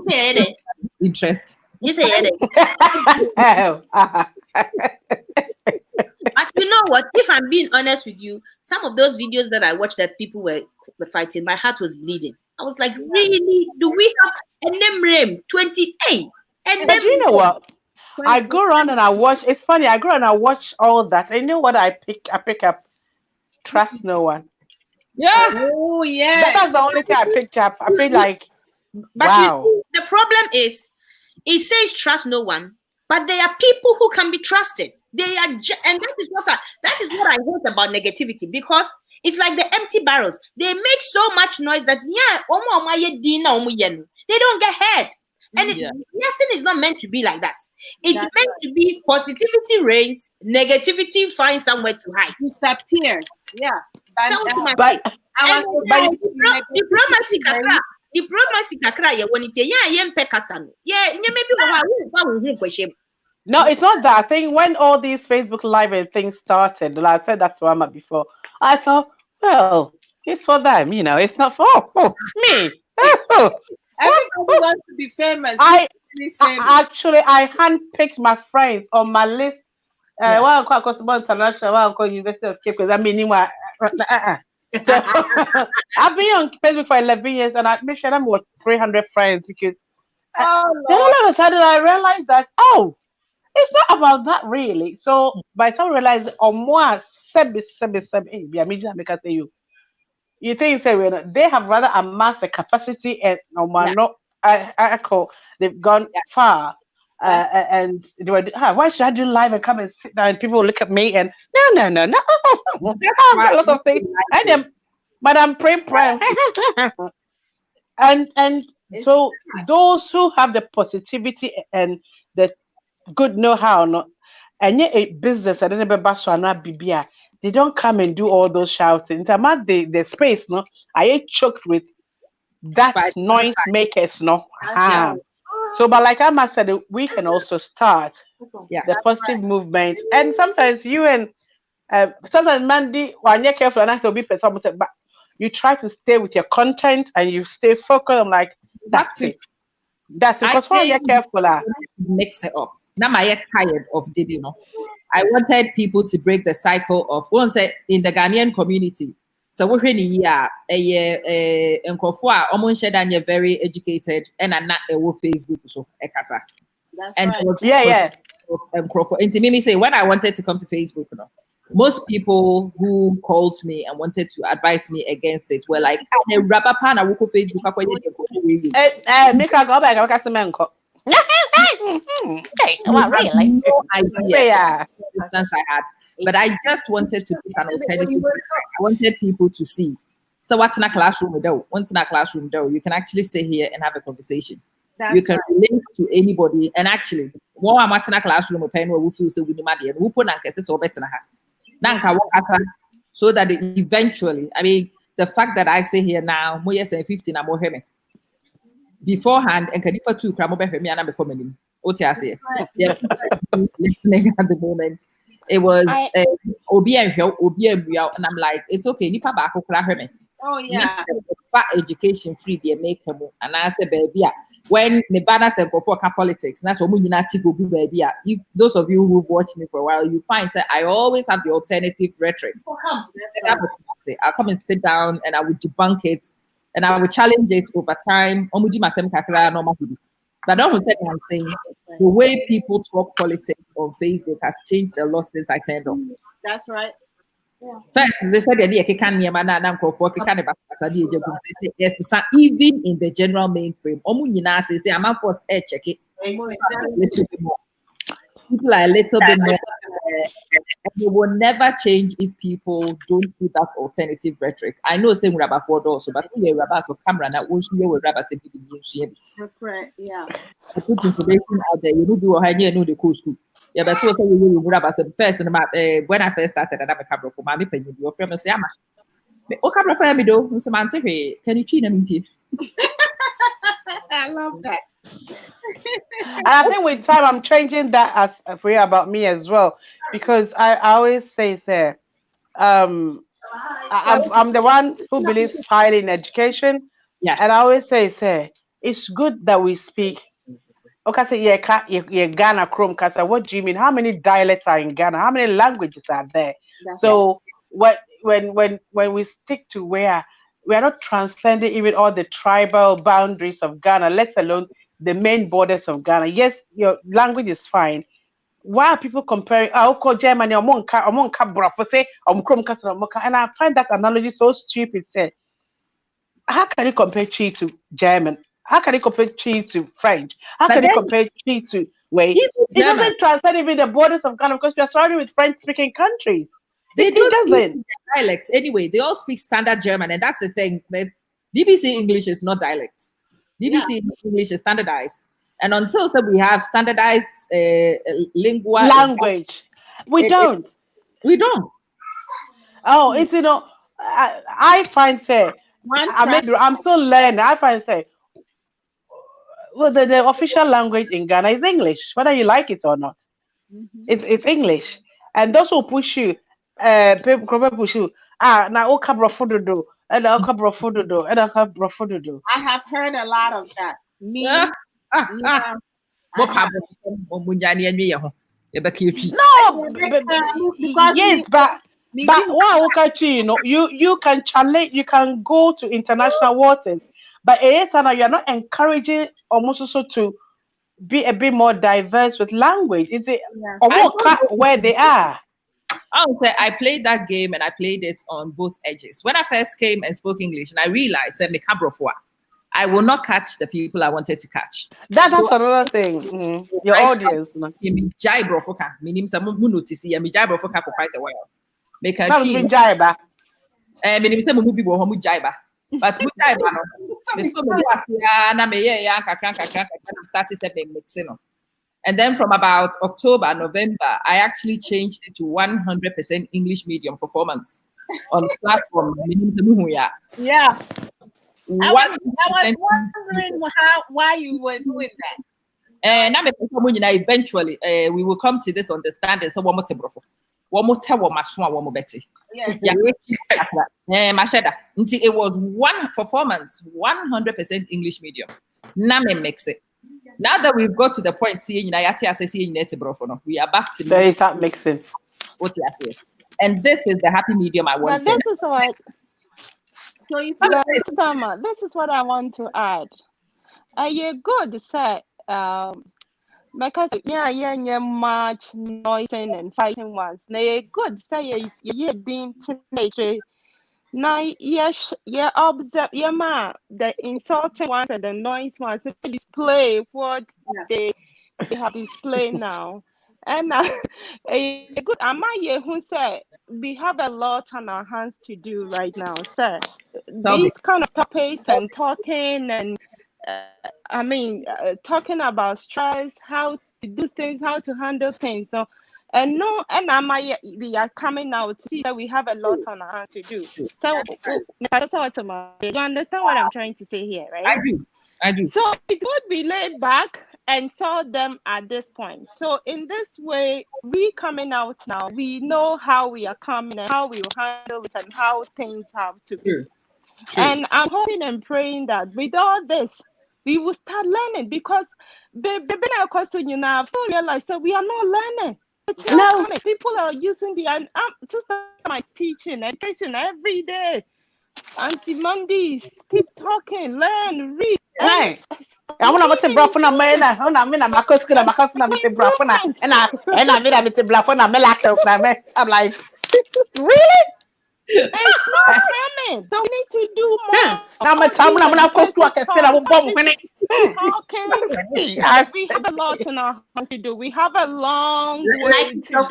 say it. Interest. You say it. But you know what? If I'm being honest with you, some of those videos that I watched that people were fighting, my heart was bleeding. I was like, really? Do we have a name 28? And then you know what? I go around and I watch. It's funny. I go around and I watch all that. I know what I pick up. Trust no one. Yeah. Oh yeah. That's the only thing I picked up. I feel like. But wow. You see, the problem is, it says trust no one, but there are people who can be trusted. They are, and that is what I hate about negativity, because it's like the empty barrels. They make so much noise that they don't get heard. And nothing is not meant to be like that. It's meant to be positivity reigns, negativity finds somewhere to hide. Disappears. Yeah. Diplomacy kakra when maybe no, it's not that. I think when all these Facebook Live and things started, like I said that to Ama before, I thought, well, it's for them, it's not for me. Everybody wants to be famous. I handpicked my friends on my list. Well, international, University of Cape, because I mean, so, I've been on Facebook for 11 years, and I make sure I'm with 300 friends, because then all of a sudden I realized that it's not about that really. So by the time I realized you think they have rather amassed the capacity and not echo. They've gone far. And they were, why should I do live and come and sit down? And people will look at me and no. I've got a lot of things. But I'm praying. and so those who have the positivity and the good know-how, no, and yet a business, I don't know, they don't come and do all those shouting. I'm at the space, no, I get choked with that noise makers, no. So, but like Ama said, we can also start the positive movement. And sometimes you and sometimes Mandy, when you're careful, and I will be someone said, but you try to stay with your content and you stay focused. I'm like, that's it. That's it. Because when you're careful, mix it up. Now I get tired of it, I wanted people to break the cycle of once in the Ghanaian community. So we're in a year, almost very educated, and I'm not a Facebook so ekasa. And right. Yeah. And to me say when I wanted to come to Facebook, most people who called me and wanted to advise me against it were like, rubber pan I will Facebook. Make her go back. I got some man. Okay, well, really? No idea the distance I had, but I just wanted to put an alternative. I wanted people to see. So what's in a classroom though? Once in a classroom though, you can actually sit here and have a conversation. You can relate to anybody, and actually, while I'm in a classroom, who feels so with the who put so better so that eventually, I mean, the fact that I say here now, more yes and 15, I'm more heavy. Beforehand, and can you two cram over me and I'm becoming listening at the moment. It was Obi and Real, and I'm like, it's okay, Nipa back me. Oh yeah. Education free, they make them, and I said, baby, when the banner said go for politics, that's what we not go baby. If those of you who've watched me for a while, you find that I always have the alternative rhetoric. I'll come and sit down and I would debunk it. And I will challenge it over time. But I don't say I'm saying the way people talk politics on Facebook has changed a lot since I turned on. That's right. Yeah. First, they said yes, even in the general mainframe. I'm forced to check it. People are a little bit more. And it will never change if people don't do that alternative rhetoric. I know saying rubber for also, but we rubber so camera now we with rubber say correct, yeah. I put information out there. You know do how you know the cool school. Yeah, but also we rubber say first and about when I first started and I'm a camera for mommy penny your friend say ama. Oh camera for me though, so man say can you treat them I love that. And I think with time I'm changing that as for you about me as well, because I always say I'm the one who believes highly in education. Yeah. And I always say it's good that we speak. Okay, say yeah, Ghana Chrome. What do you mean? How many dialects are in Ghana? How many languages are there? So when we stick to where we are not transcending even all the tribal boundaries of Ghana, let alone the main borders of Ghana. Yes, your language is fine. Why are people comparing? Germany, and I find that analogy so stupid. Say, how can you compare Chi to German? How can you compare Chi to French? How can you compare Chi to Wait? It doesn't transcend even the borders of Ghana because we are surrounded with French-speaking countries. It doesn't. Dialects anyway. They all speak standard German, and that's the thing. That BBC English is not dialect. BBC English is standardized, and until we have standardized language, we don't. Oh, it's I find I'm still learning. I find well, the official language in Ghana is English, whether you like it or not. Mm-hmm. It's English, and those who push you, people push you. Now do, and I have heard a lot of that. Me, yes, but wow, you can challenge, you can go to international waters, but you're not encouraging almost also to be a bit more diverse with language. It's where they are. I would say I played that game and I played it on both edges. When I first came and spoke English, and I realized that I will not catch the people I wanted to catch. That's another thing. Your audience. Me jai brofoka. Meaning some notice here. Me jai brofoka for quite a while. Make a That was jaiba. Meaning some movie will home jaiba. But we jaiba no. Started stepping mixing. And then from about October, November, I actually changed it to 100% English medium for 4 months on the platform. Yeah. I was wondering why you were doing that. And eventually, we will come to this understanding. So one more brofo, one more tell one more betty. It was for 4 months, 100% English medium. Now me mix it. Now that we've got to the point, we are back to there is that mixing. What you say? And this is the happy medium I want. But this is what. So this is what I want to add. You're good, sir. Because much noising and fighting ones. Now you're good, say you're being teenager. Now you observe the insulting ones and the noise ones. They display what they have displayed now. And good Ama who said we have a lot on our hands to do right now, sir. These kind of topics and talking and talking about stress, how to do things, how to handle things. So we are coming out to see that we have a lot on our hands to do. So you understand what I'm trying to say here, right? I do. So it would be laid back and saw them at this point. So in this way, we coming out now, we know how we are coming and how we will handle it and how things have to be. True. And I'm hoping and praying that with all this, we will start learning, because they've been a question, I've so realized, so we are not learning. It's not coming. People are using the system my teaching and tracing every day. Auntie Mondays, keep talking, learn, read. Right. I want to bluff on a man. My cousin, and I'm like, really? It's not coming. So we need to do more. Now my time when I'm not going to talking. We have a lot in our hands to do. We have a long way to do.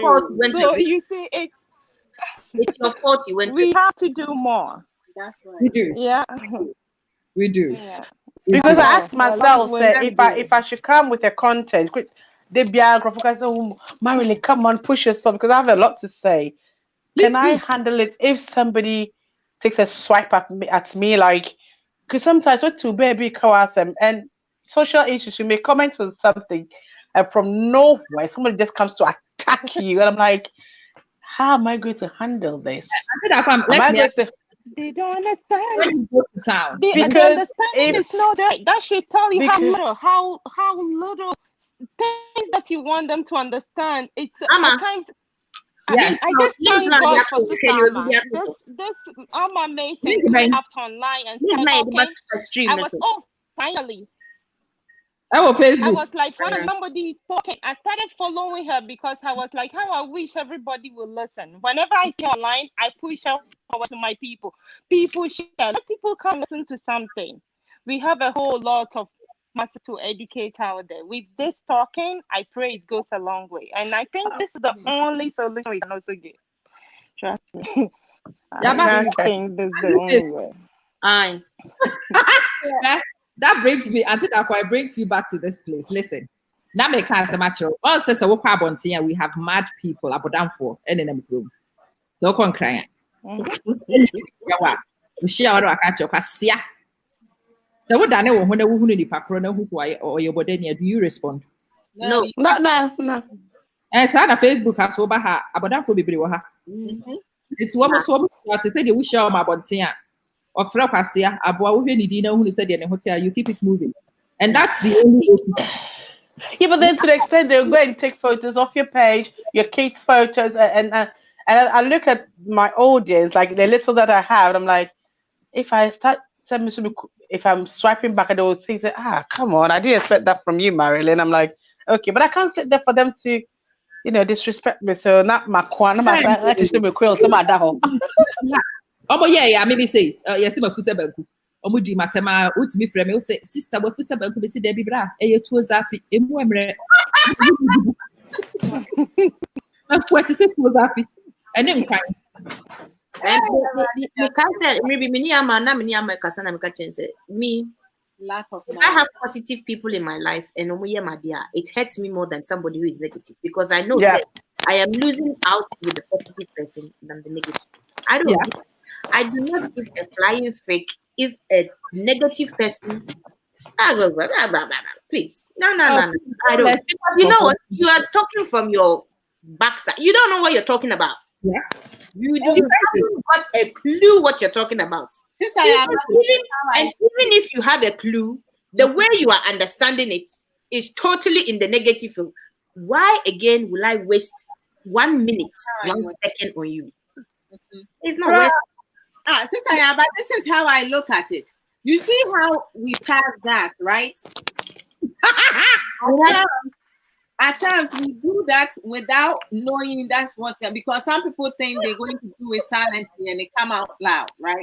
So you see, it's your fault you went. We have to do more. That's right. We do. Yeah. We do. Yeah. Because I asked myself, if I should come with a content, they be Marilyn, come on, push yourself, because I have a lot to say. Can I handle it if somebody takes a swipe at me, like, because sometimes what to baby and social issues, you may comment on something and from nowhere somebody just comes to attack you, and I'm like, how am I going to handle this? They don't understand. When you go to town, they understand it's not there. That should tell you how little things that you want them to understand. It's at times. Yes. I just thank God for Sister Ama. This Ama Manson came up online and started talking. I was finally. Oh, Facebook. I was like, somebody is talking. I started following her because I was like, how I wish everybody would listen. Whenever I see online, I push out forward to my people. People share. Let people come listen to something. We have a whole lot of masses to educate out there. With this talking, I pray it goes a long way. And I think this is the only solution we can also get. Trust me. I think this is the only way. Aye. That brings me, Auntie Dakwa, brings you back to this place. Listen, now me can't say much. All says we have mad people abodan for NNM group. So con crying. We share our catch up. So what Dane when who need paprona who's why or your body do you respond? No. And so on Facebook has over her abodan for people. It's almost what to say they wish share my bontia. Or Frapasia, Abua, who said in a hotel, you keep it moving. And that's the only way. Yeah, but then to the extent they'll go and take photos off your page, your kids' photos, and I look at my audience, like the little that I have, and I'm like, if I start if I'm swiping back at those things, come on, I didn't expect that from you, Marilyn. I'm like, okay, but I can't sit there for them to, disrespect me. So not my kwan, my quilt, my daho. Oh, yeah, maybe say, yes, my food. Omudi matema utimi frame o say sister we fisa ba ko be si da bi bra e ye tuo zafi emu emre na fuati se tuo zafi ene nkwan And the cancer, maybe many ama na many ama kasana meka chense. Me, Lack of if I have positive people in my life and it hurts me more than somebody who is negative because I know that I am losing out with the positive person than the negative. I do not give a flying fake if a negative person. Please, no. I don't. Because you know what? You are talking from your backside. You don't know what you're talking about. Yeah. You haven't got a clue what you're talking about. Even if you have a clue, the way you are understanding it is totally in the negative. Why again will I waste 1 minute, 1 second on you? It's not worth it. Sister, but this is how I look at it. You see how we pass gas, right? At times we do that without knowing that's what's going, because some people think they're going to do it silently and they come out loud, right?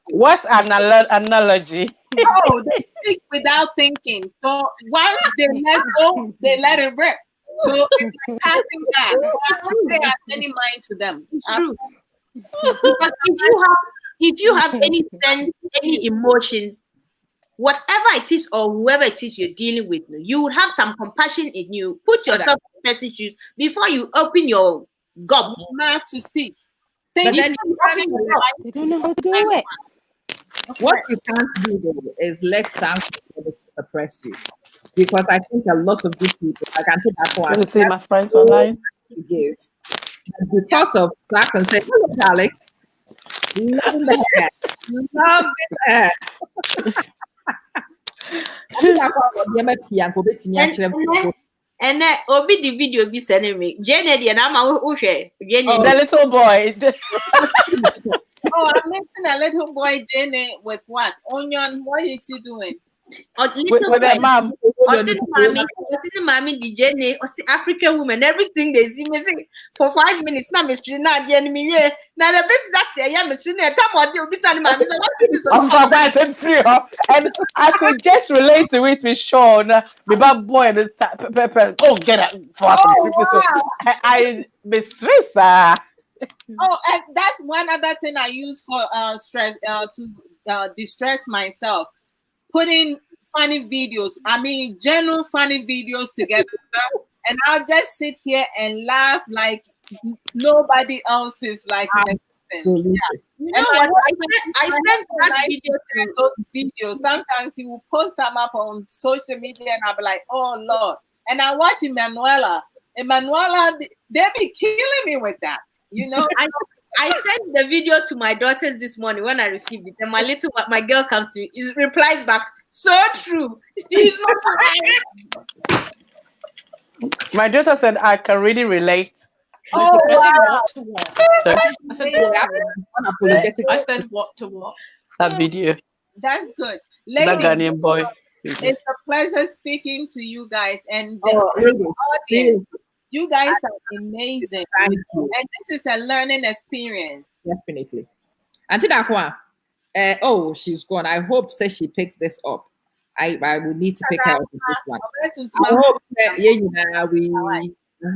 What analogy? Oh, they speak without thinking. So once they let go, they let it rip. So it's like passing gas. So I don't pay any mind to them. It's true. Because if you have any sense, any emotions, whatever it is or whoever it is you're dealing with, you would have some compassion in you. Put yourself in the person's shoes before you open your gob mouth to speak. But then you don't know how to do it. What you can't do though is let something suppress you, because I think a lot of good people, I can take that one. You see my friends online. To give, and because of that, and say, "Hello, darling, loving the hair, loving the hair." And obi the video be sending me. Jenny and I'm Jenny. The little boy. Oh, I'm mixing a little boy Jenny with what? Onion, what is he doing? With their mom. Mommy, the Jenny, or African woman, everything they see me say for 5 minutes. Now, Miss Trina, the enemy. Now, the bit that's a young Miss Trina, come on, you'll be sending mommy. So, what is this? And I could just relate to it with Sean, the bad boy, and the pepper. Oh, get out. I mistress. Oh, and that's one other thing I use for stress to distress myself. Putting funny videos, genuine funny videos together, and I'll just sit here and laugh like nobody else is like. You know what? I sent that video to those videos. Sometimes he will post them up on social media, and I'll be like, "Oh Lord!" And I watch Emanuela, they be killing me with that. You know, I sent the video to my daughters this morning when I received it, and my girl comes to me, replies back, "So true. She's not lying." My daughter said, "I can really relate." Oh wow! I said what to what? That video. That's good, that Ghanaian boy. It's a pleasure speaking to you guys, and the audience. You guys are amazing. Thank you. And this is a learning experience. Definitely. Auntie Dakwa, oh, she's gone. I hope she picks this up. I will need to pick her up with this one. I hope that we are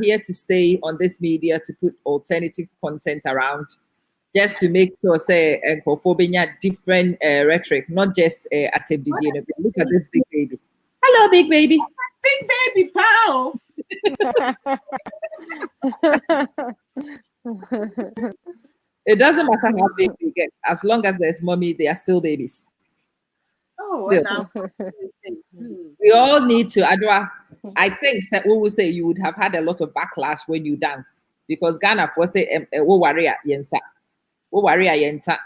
here to stay on this media to put alternative content around, just to make sure, say, different rhetoric, not just at the beginning. Look at this big baby. Hello, big baby. Big baby, pal. It doesn't matter how big they get, as long as there's mommy, they are still babies. Oh, still. We all need to, Adwa. I think we will say you would have had a lot of backlash when you dance, because Ghana for say wo warrior yensa, wo warrior yenta,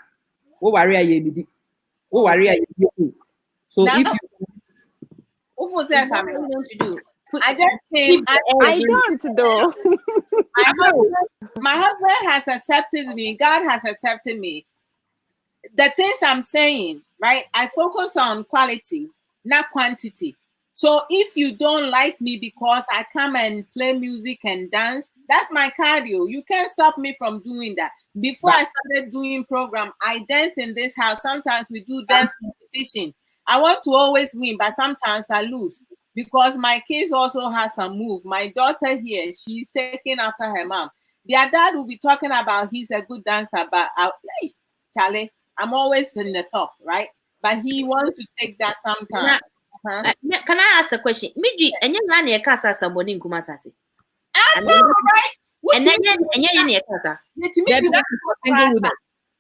wo warrior yebibi, wo warrior yebibi. So now, if what was that family want to do? I just came. I don't know. My husband has accepted me. God has accepted me. The things I'm saying, right? I focus on quality, not quantity. So if you don't like me because I come and play music and dance, that's my cardio. You can't stop me from doing that. Before I started doing program, I dance in this house. Sometimes we do dance competition. I want to always win, but sometimes I lose because my kids also has some move. My daughter here, she's taking after her mom. Their dad will be talking about he's a good dancer, but hey, Charlie, I'm always in the top, right? But he wants to take that sometimes. Can I ask a question? Midri, and you run your casa somebody in Kumasasi. I know, right? And then you casa. Single women.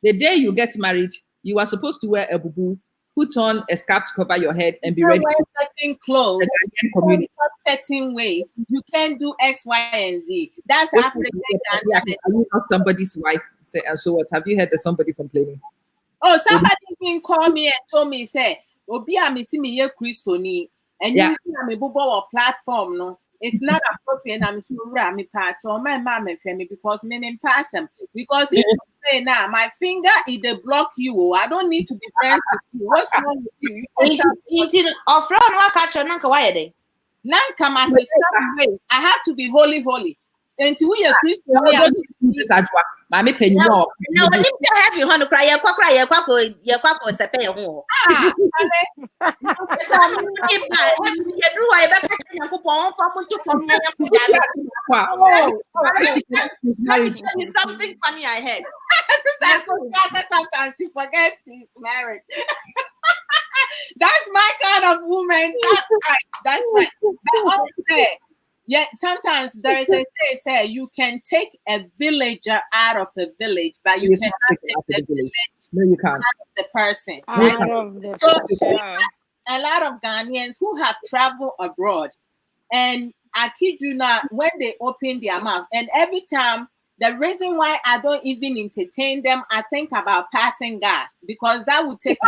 The day you get married, you are supposed to wear a bubu, put on a scarf to cover your head, and be ready wear certain clothes. Community. Certain way. You can't do X, Y, and Z. That's African. Are you not somebody's wife? Say, and so what? Have you heard of somebody complaining? Oh, somebody even called me and told me, say, Obia me see me here Christoni, and you me bobo platform, no. It's not appropriate. I'm so me part or my mom and family because men in person. Because if you say now, my finger is the block you. I don't need to be friends with you. What's wrong with you? I have to be holy. Until we are Christian, Mommy penny more. No, but if you have your honor cry, your quack was a pair more. Something funny I heard. Sometimes she forgets she's married. That's my kind of woman. That's right. I always say, yeah, sometimes there is a say you can take a villager out of a village, but you cannot take the village out of the person. Right? So a lot of Ghanaians who have traveled abroad, and I kid you not, when they open their mouth, and every time, the reason why I don't even entertain them, I think about passing gas because that would take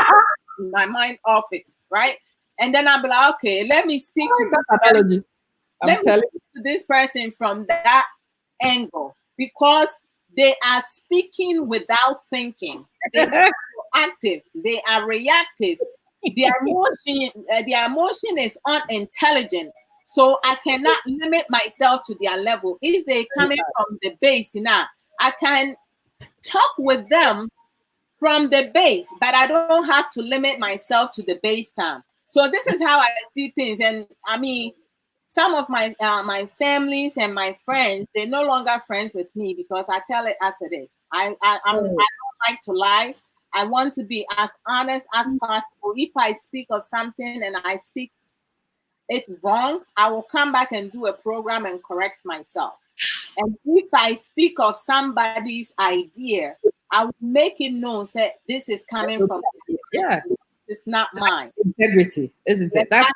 my mind off it, right? And then I'll be like, okay, let me speak to this person from that angle because they are speaking without thinking. They are active. They are reactive. Their emotion is unintelligent. So I cannot limit myself to their level. If they coming from the base now, I can talk with them from the base, but I don't have to limit myself to the base time. So this is how I see things. And I mean, some of my my families and my friends, they're no longer friends with me because I tell it as it is. I don't like to lie. I want to be as honest as possible. If I speak of something and I speak it wrong, I will come back and do a program and correct myself. And if I speak of somebody's idea, I will make it known that this is coming from it's not mine. Integrity, isn't it? That's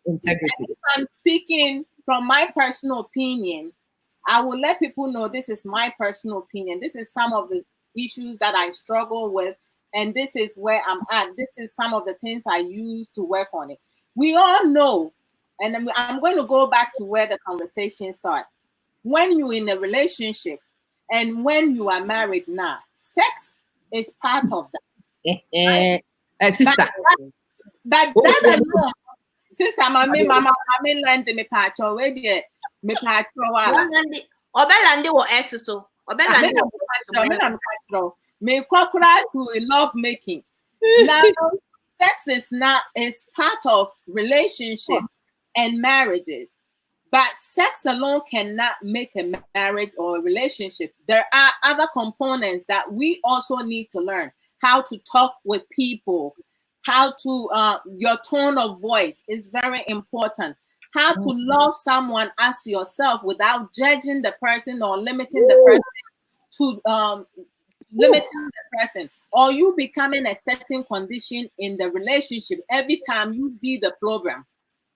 integrity. And if I'm speaking from my personal opinion, I will let people know this is my personal opinion. This is some of the issues that I struggle with, and this is where I'm at. This is some of the things I use to work on it. We all know, and I'm going to go back to where the conversation started. When you're in a relationship and when you are married now, sex is part of that. Right? Sister. That alone, sister, mama, land me patch already. Me patch Obelande or Esso. Me kwakura to love making. Now, sex is part of relationships and marriages. But sex alone cannot make a marriage or a relationship. There are other components that we also need to learn. How to talk with people, how to, your tone of voice is very important. How to love someone as yourself without judging the person or limiting the person to, limiting the person. Or you becoming a certain condition in the relationship every time you be the program.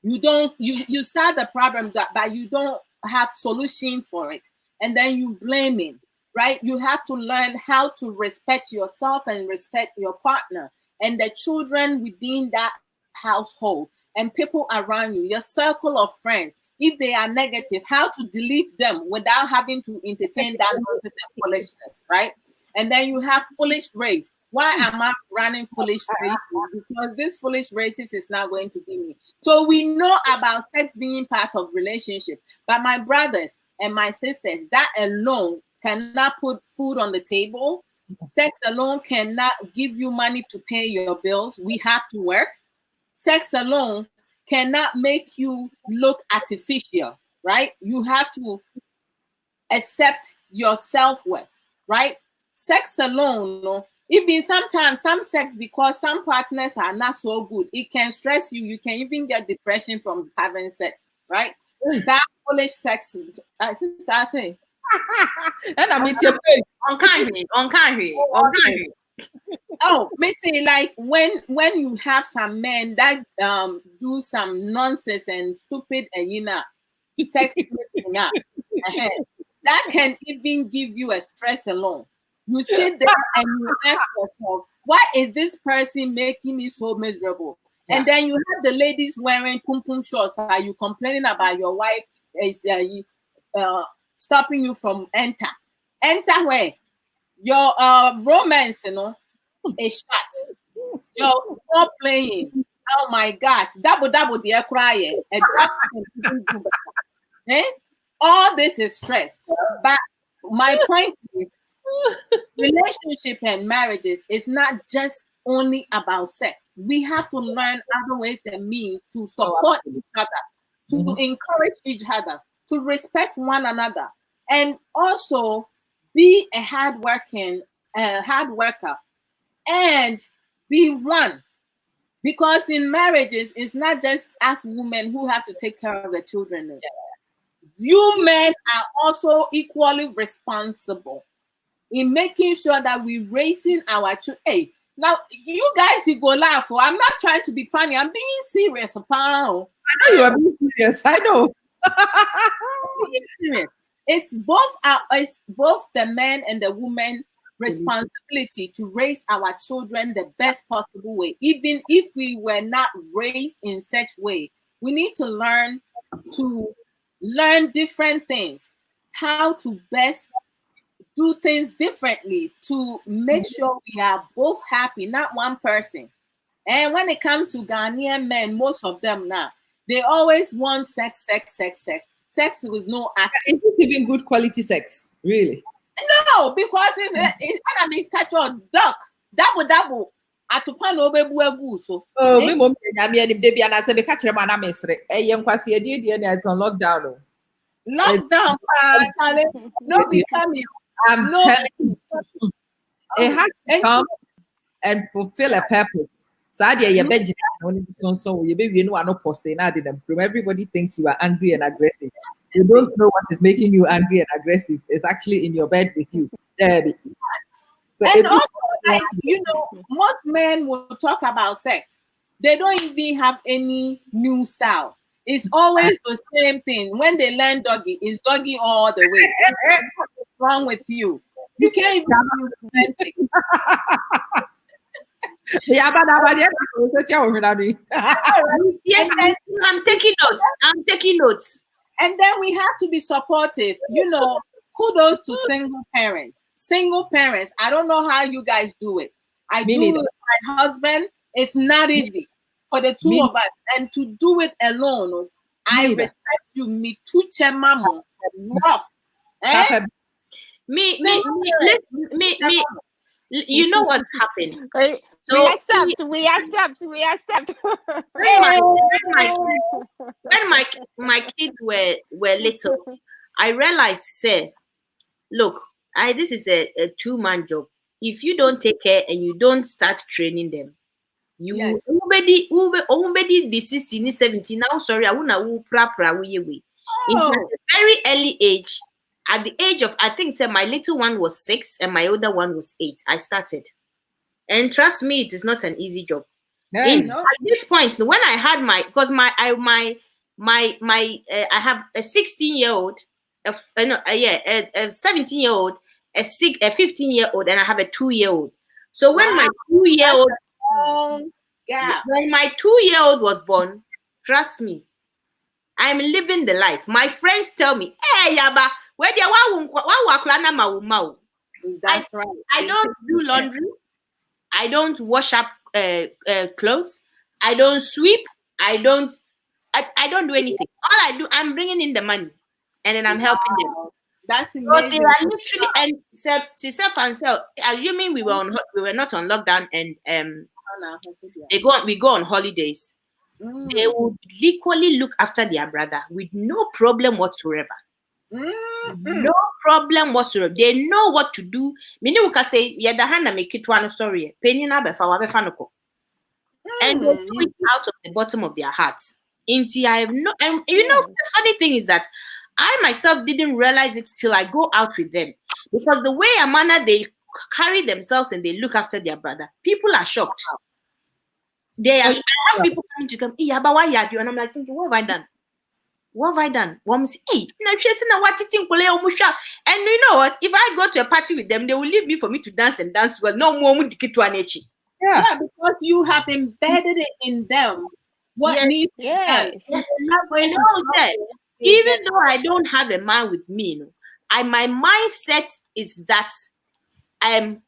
You start the problem, but you don't have solutions for it. And then you blame it, right? You have to learn how to respect yourself and respect your partner and the children within that household and people around you, your circle of friends. If they are negative, how to delete them without having to entertain that foolishness, right? And then you have foolish race. Why am I running foolish races? Because this foolish races is not going to give me. So we know about sex being part of relationship, but my brothers and my sisters, that alone cannot put food on the table. Sex alone cannot give you money to pay your bills. We have to work. Sex alone cannot make you look artificial, right? You have to accept your self-worth, right? Sex alone, even sometimes some sex, because some partners are not so good, it can stress you. You can even get depression from having sex, right? That foolish sex, I say. And I'm Oh, Missy, like when you have some men that do some nonsense and stupid and sex that can even give you a stress alone. You sit there and you ask yourself, why is this person making me so miserable? Yeah. And then you have the ladies wearing pum pum shorts. Are you complaining about your wife is stopping you from enter where your romance, is shut. You're playing. Oh my gosh, double dear crying. All this is stress. But my point is, relationship and marriages is not just only about sex. We have to learn other ways and means to support each other, to encourage each other, to respect one another, and also be a hard worker, and be one. Because in marriages, it's not just us women who have to take care of the children. You men are also equally responsible in making sure that we're raising our children. Hey, now you guys, you go laugh. I'm not trying to be funny. I'm being serious. I know you are being serious. I know. Being serious. It's both the men and the women responsibility to raise our children the best possible way. Even if we were not raised in such way, we need to learn different things, how to best do things differently to make sure we are both happy, not one person. And when it comes to Ghanaian men, most of them now, they always want sex with no action. Is it even good quality sex, really? No, because it's enemies catch your duck. Double. Atupa no be buebu so. Oh, me mom na me anim de bia na se be catch them na mesre. Eye nkwase e die na it's on lockdown. Lockdown, Charlie. No be coming. I'm telling you. It has to come and fulfill a purpose. So I dear your budget so you baby no no post na de them. Everybody thinks you are angry and aggressive. You don't know what is making you angry and aggressive. It's actually in your bed with you. Debbie. So and also, like, most men will talk about sex. They don't even have any new style. It's always the same thing. When they learn doggy, it's doggy all the way. What's wrong with you? You can't even invent it. Yeah, but I'm taking notes. And then we have to be supportive. Kudos to single parents. I don't know how you guys do it. I do it with my husband. It's not easy for the two of us. And to do it alone, I respect you. Me too, mama. Rough. Me. You know what's happened. So we accept. When my kids were little, I realized, look, this is a 2-man job. If you don't take care and you don't start training them, you already be 16, 17. Now, sorry, I won't in a very early age. At the age of, I think, my little one was 6 and my older one was 8. I started. And trust me, it is not an easy job. At this point, when I had I have a 16-year-old, a 17-year-old, a 15-year-old, and I have a 2-year-old. So when my 2-year-old, when my 2-year-old was born, trust me, I'm living the life. My friends tell me, "Hey, Yaba, where do you That's right. I don't do laundry. I don't wash up clothes. I don't sweep. I don't do anything. All I do, I'm bringing in the money, and then I'm helping them. That's So amazing. they are literally, and assuming we were not on lockdown, and we go on holidays. They would equally look after their brother with no problem whatsoever. No problem whatsoever. They know what to do. Many will say, "Yeah, the hand make it one sorry." Penny na befa wa befa no ko. And they do it out of the bottom of their hearts. Inti, I have no, and you know, the funny thing is that I myself didn't realize it till I go out with them, because the way Amana they carry themselves and they look after their brother, people are shocked. They are. I have people coming to come. Yeah, but why you are doing? And I'm like thinking, what have I done? What have I done? One say, hey, no, she's in a what eating and you know what? If I go to a party with them, they will leave me for me to dance and dance. Well, no more yeah, because you have embedded it in them. What needs to be done? Even though I don't have a man with me, my mindset is that the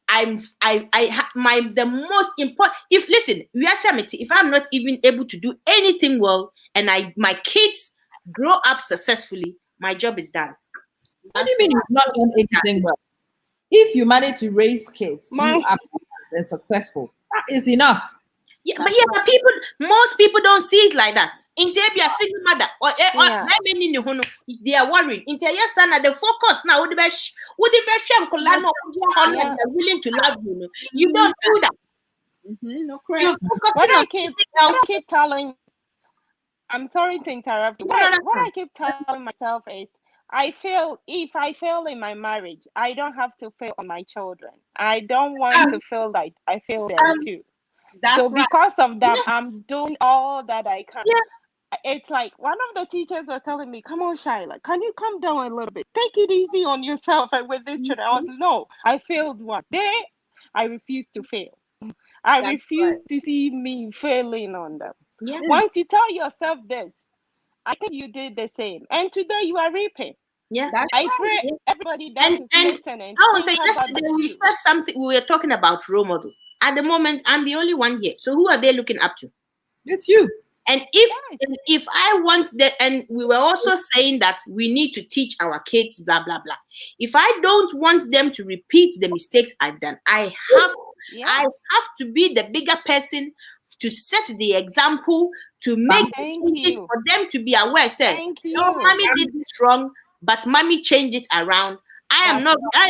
most important. If I'm not even able to do anything well, and my kids grow up successfully, my job is done. What do you mean you've not done anything well? If you manage to raise kids who are and successful, that is enough. Yeah, but most people don't see it like that. In Tebia, single mother or they are worried. In Tebia, son, the focus now would be willing to love you. You don't do that. No, correct. What I keep telling. I'm sorry to interrupt you. What I keep telling myself is, if I fail in my marriage, I don't have to fail on my children. I don't want to feel like I fail them too. So because of that, I'm doing all that I can. Yeah. It's like one of the teachers was telling me, "Come on, Shyla, can you calm down a little bit? Take it easy on yourself and with this children." I was no, I failed one day. I refuse to fail. I refuse to see me failing on them. Yeah. Once you tell yourself this, I think you did the same, and today you are reaping. Yeah, I pray everybody that is listening. I would say yesterday we said something. We were talking about role models. At the moment, I'm the only one here. So who are they looking up to? It's you. And if I want that, and we were also saying that we need to teach our kids, blah blah blah. If I don't want them to repeat the mistakes I've done, I have to be the bigger person to set the example, to make changes for them to be aware. Say, no, mommy did this wrong, but mommy changed it around. I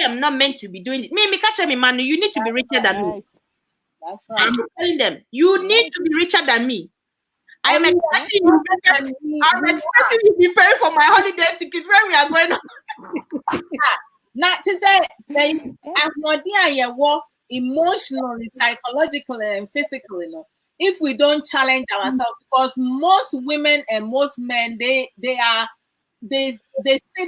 am not meant to be doing it. Me catch me, man. You need to be richer than me. That's right. I'm telling them, you need to be richer than me. I'm expecting you to be paying for my holiday tickets when we are going on. Not to say I'm not there emotionally, psychologically, and physically. No. If we don't challenge ourselves, because most women and most men, they sit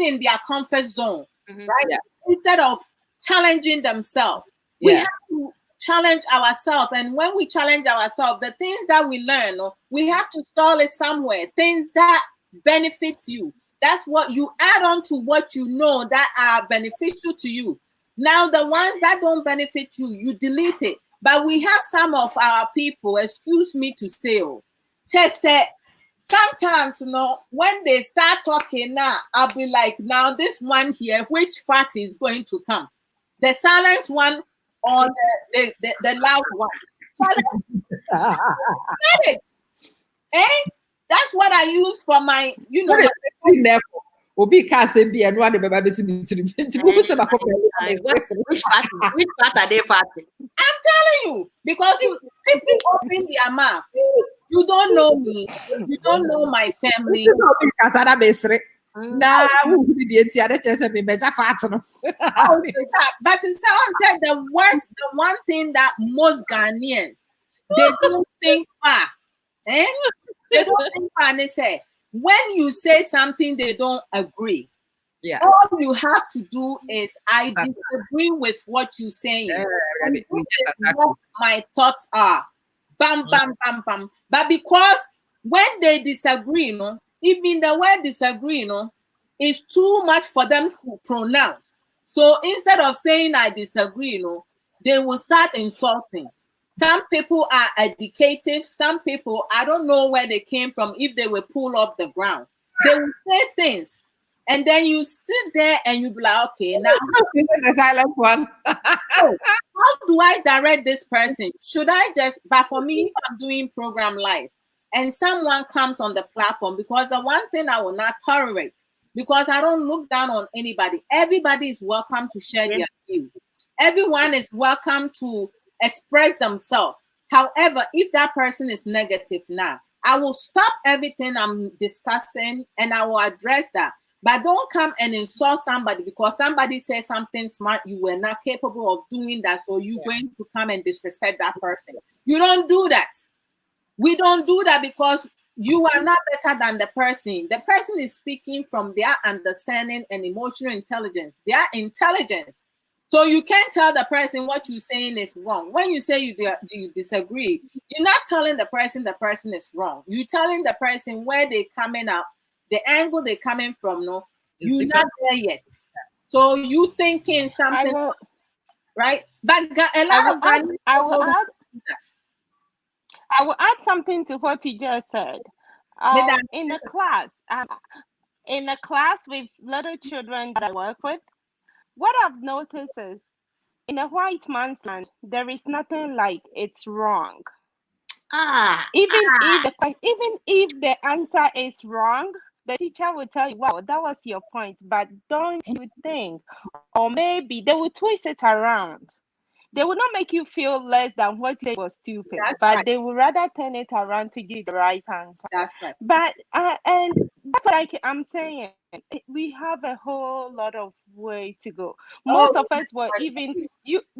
in their comfort zone, right? Yeah. Instead of challenging themselves, we have to challenge ourselves. And when we challenge ourselves, the things that we learn, we have to store it somewhere. Things that benefit you. That's what you add on to what you know that are beneficial to you. Now, the ones that don't benefit you, you delete it. But we have some of our people, excuse me to say, just say, sometimes, when they start talking now, I'll be like, now this one here, which party is going to come? The silent one or the loud one? Get it? That's what I use for my, Obi can't say be and one of the babies. Which part are they party? I'm telling you, because people open their mouth. You don't know me. You don't know my family. Nah, who did the other chest be better fat? But someone said the one thing that most Ghanaians, they don't think far. They don't think far, and they say, when you say something they don't agree, all you have to do is I disagree with what you're saying. What my thoughts are. Bam, bam, bam, bam. But because when they disagree, even the word disagree, is too much for them to pronounce. So instead of saying I disagree, they will start insulting. Some people are educative. Some people, I don't know where they came from, if they were pulled off the ground. They will say things. And then you sit there and you be like, okay, now the silent one. how do I direct this person? Should I just, but for me, if I'm doing program live and someone comes on the platform, because the one thing I will not tolerate, because I don't look down on anybody. Everybody is welcome to share their view. Everyone is welcome to express themselves. However, if that person is negative now, I will stop everything I'm discussing and I will address that. But don't come and insult somebody because somebody says something smart. You were not capable of doing that. So you're going to come and disrespect that person. You don't do that. We don't do that because you are not better than the person. The person is speaking from their understanding and emotional intelligence, their intelligence. So you can't tell the person what you're saying is wrong. When you say you disagree, you're not telling the person is wrong. You're telling the person where they're coming up, the angle they're coming from. No, you're not there yet. So you thinking something, right? But a lot of guys, I will add something to what you just said. In a class with little children that I work with, what I've noticed is in a white man's land, there is nothing like it's wrong. Even if the answer is wrong, the teacher will tell you, wow, that was your point, but don't you think? Or maybe they will twist it around. They will not make you feel less than what you was stupid, but they will rather turn it around to give the right answer. That's right. But and that's what I'm saying. We have a whole lot of way to go. Most of us were even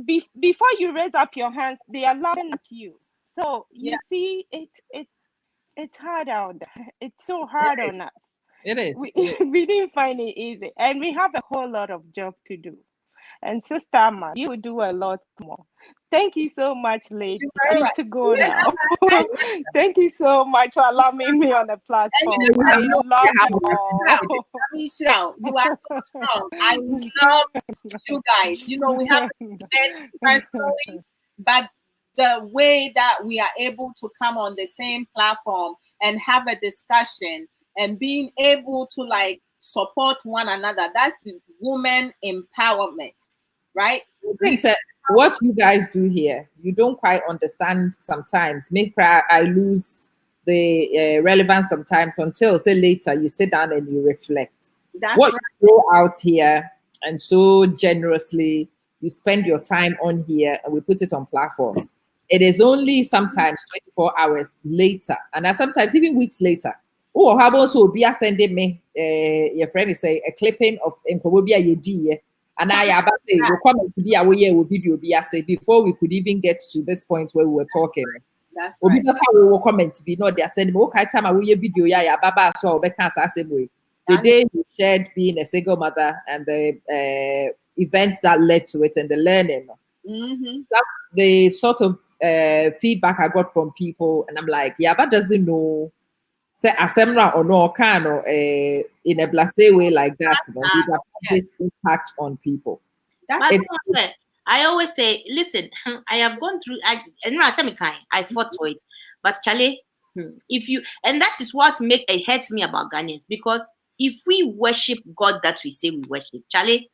before you raise up your hands, they are laughing at you. So you see, it's hard out there. It's so hard on us. It is. We didn't find it easy, and we have a whole lot of job to do. And Sister Ama, you will do a lot more. Thank you so much, ladies. I need to go now. Thank you so much for allowing me on the platform. I love you all. You are so strong. I love you guys. You know, we haven't met personally, but the way that we are able to come on the same platform and have a discussion and being able to like support one another, that's woman empowerment. Right? I think that what you guys do here, you don't quite understand sometimes. Maybe I lose the relevance sometimes until say later you sit down and you reflect. That's what you throw out here, and so generously you spend your time on here, and we put it on platforms. It is only sometimes 24 hours later, and sometimes even weeks later. Oh, how about so be sending me your friend is a clipping of Nkobobia Yedi. And I about to say, comment to be away with video be say before we could even get to this point where we were talking. That's right. We will comment to be not there sending okay time away video ya baba so we can't say way. The day you shared being a single mother and the events that led to it and the learning. The sort of feedback I got from people, and I'm like, Yaba doesn't know. Say assembler or no kind or in a blasé way like that, you know, we have this impact on people. I always say, listen, I have gone through. I fought for it, but Charlie, if you and that is what hurts me about Ghanaians, because if we worship God that we say we worship, Charlie,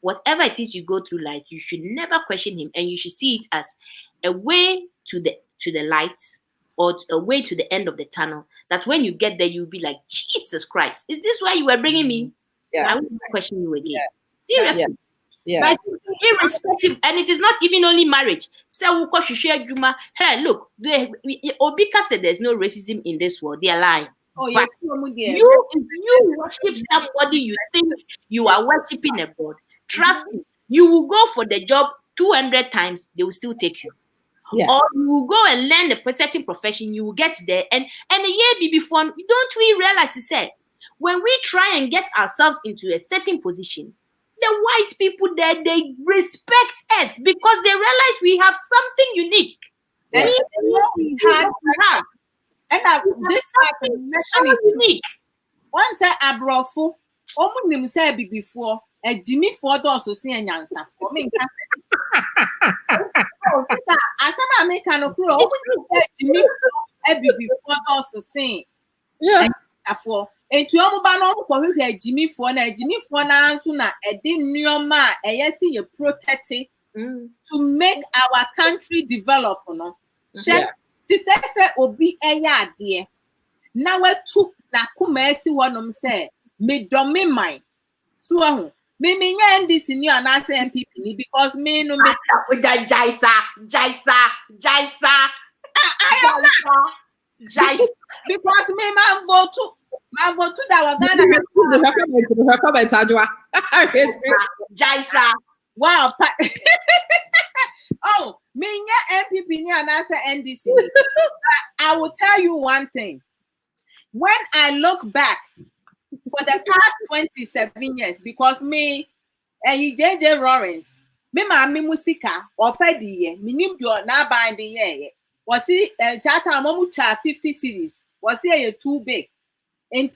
whatever it is you go through life, you should never question Him, and you should see it as a way to the light, or a way to the end of the tunnel, that when you get there, you'll be like, Jesus Christ, is this where you were bringing me? I won't question you again. Seriously. But irrespective, and it is not even only marriage. Hey, look, Obika said there's no racism in this world. They are lying. But if you worship somebody you think you are worshiping a God, trust me, you will go for the job 200 times, they will still take you. Yes. Or you will go and learn a certain profession, you will get there, and a year before, don't we realize, he said, when we try and get ourselves into a certain position, the white people there, they respect us because they realize we have something unique. And we have. And this is so unique. Once I brought for, almost said before, a Jimmy Ford also see an answer for me. Oh, sister, as I make an okra, open the Jimmy before also saying. Yeah. Afọ etu ọmụba na ọmụkọ hwehwe Jimmy na nso na ede nneọma a eyesi ye protect to make our country develop no. She ti say obi eya ade na wetu na kuma esi wonom say me domi mine. So ahu me nya NDC ni anase MPP ni because me no me Jaisa. I am not Jaisa. Because me man vote to that Jaisa. Wow. Oh, me nya MPP ni anasa NDC. I will tell you one thing. When I look back for the past 27 years, because me and JJ Lawrence, me musika offer the year, minim do na bind the year. Was he Tata Momucha 50 cities? Was he too big? And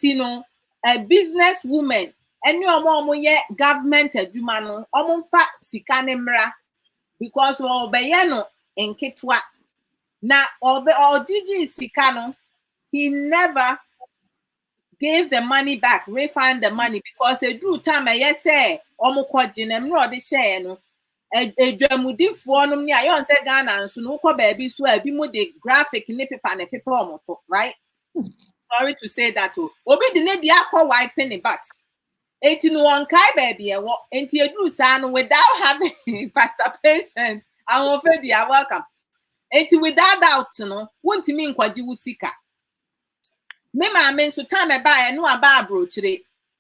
a business woman, and your mom government adjumano, fat sikanemra, because Obayano and Ketwa. Now, or DG Sikano, he never gave the money back, refund the money, because a do time I say, Omukojinem, no, the share no. A dramudi for no near yon say Ghana and so no baby so a be more the graphic nippy and a paper, right? Sorry to say that too. Obi the lady aqua wiping it back. 18 kai baby, and what into a do son without having pastor patience. I will offer you welcome. And without doubt, no, won't mean what you will seek. Me ma men so time I buy no about brooch.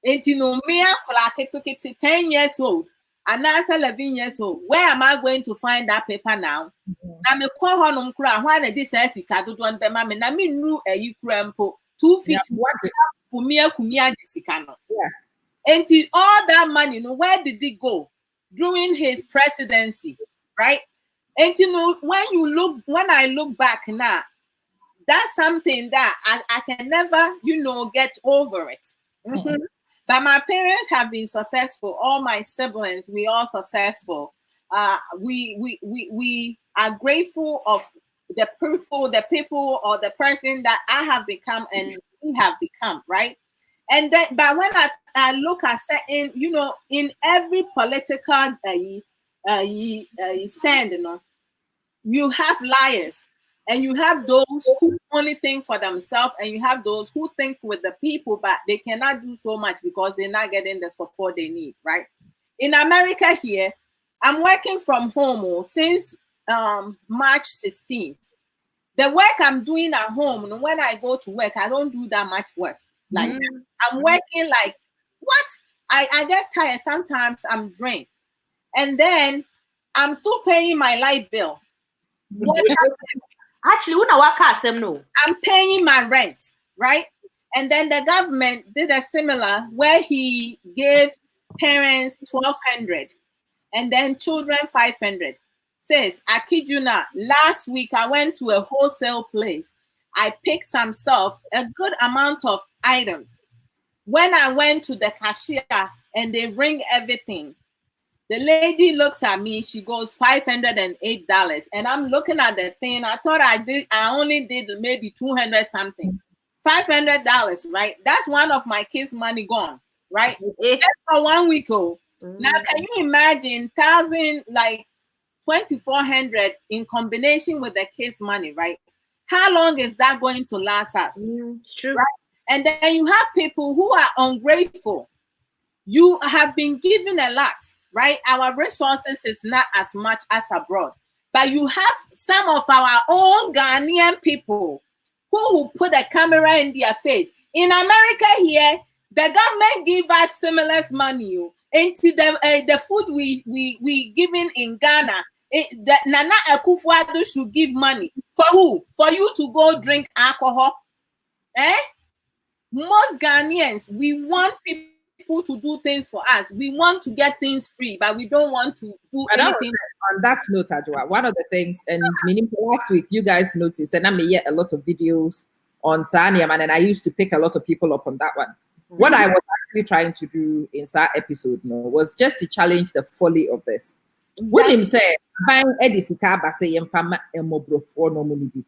Ain't no me like it 10 years old. And now 11 years old. Where am I going to find that paper now? Na me call on cry. Why this says he can't do one by mammy? Na me knew a you crampo 2 feet. Kumia disikano. Yeah. And all that money, no, where did it go during his presidency? Right? And when I look back now, that's something that I can never, get over it. Mm-hmm. But my parents have been successful. All my siblings, we all successful. We are grateful of the people or the person that I have become and we have become, right? And then, but when I look at certain, in every political stand, you have liars. And you have those who only think for themselves, and you have those who think with the people, but they cannot do so much because they're not getting the support they need, right? In America here, I'm working from home since March 16th. The work I'm doing at home, when I go to work, I don't do that much work. Like that. I'm working like, what? I get tired. Sometimes I'm drained. And then I'm still paying my light bill. Actually, I'm paying my rent, right? And then the government did a similar where he gave parents $1,200 and then children $500. Says, I kid you not, last week I went to a wholesale place. I picked some stuff, a good amount of items. When I went to the cashier and they ring everything, the lady looks at me, she goes $508. And I'm looking at the thing. I thought I only did maybe 200 something. $500, right? That's one of my kids' money gone, right? That's for 1 week old. Now, can you imagine 2,400 in combination with the kids' money, right? How long is that going to last us? True. Right? And then you have people who are ungrateful. You have been given a lot. Right? Our resources is not as much as abroad. But you have some of our own Ghanaian people who will put a camera in their face. In America here, the government give us similar money. Into the food we given in Ghana, Nana Akufo-Addo should give money. For who? For you to go drink alcohol? Most Ghanaians, we want people to do things for us. We want to get things free, but we don't want to do anything. On that note, Ajwa, one of the things, and meaning last week, you guys noticed, and I made a lot of videos on Saniaman, and I used to pick a lot of people up on that one. What I was actually trying to do in that episode was just to challenge the folly of this. When him say buying edisika ba say yemfama emobrofo no money.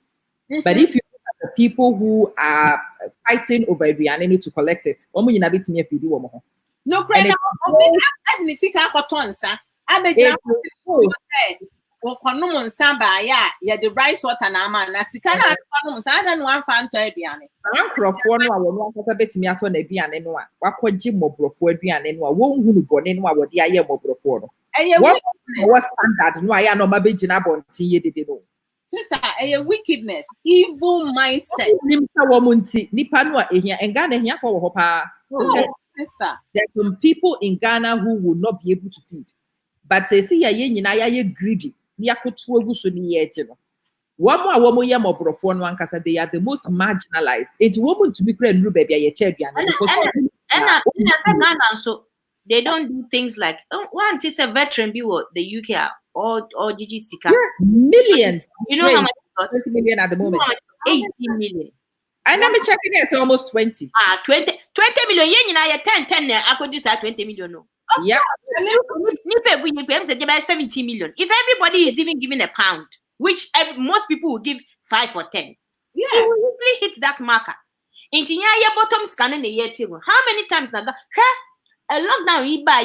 But if you look at the people who are fighting over aduane to collect it, omo nyina betimi afidi wo mo. No credit. Yeah, the rice water na man. Na sika na no sa na no amfa nto aduane. Ankrofo no a wono akota betimi ato na aduane no a wakwaji mobrofo aduane no a wonhu no bone no a wode aye mobrofo no. What standard no aya no mabegina bontin ye dede no. Sister, a wickedness, evil mindset. Nipa no a ehia enga na ehia for wo pa. Sister. There are some people in Ghana who will not be able to feed. But say see ya nyina ya greedy. Ni akoto aguso ni ye eche no. Womo ye mobrofo no ankasa they are the most marginalized. It woman to be create nru baby ye che aduane because Ghana so they don't do things like one is a veteran be what the UK or GG Sika. Millions. You know how much it got? 20 million at the moment. 18 million. And I'm checking it, it's almost 20. 20 million. You know, 10. I could do that 20 million. No. Yeah. 17 million. If everybody is even giving a pound, which most people will give 5 or 10, yeah, it will easily hit that marker. Into your bottom scanning a year table. How many times now? A lockdown, he buy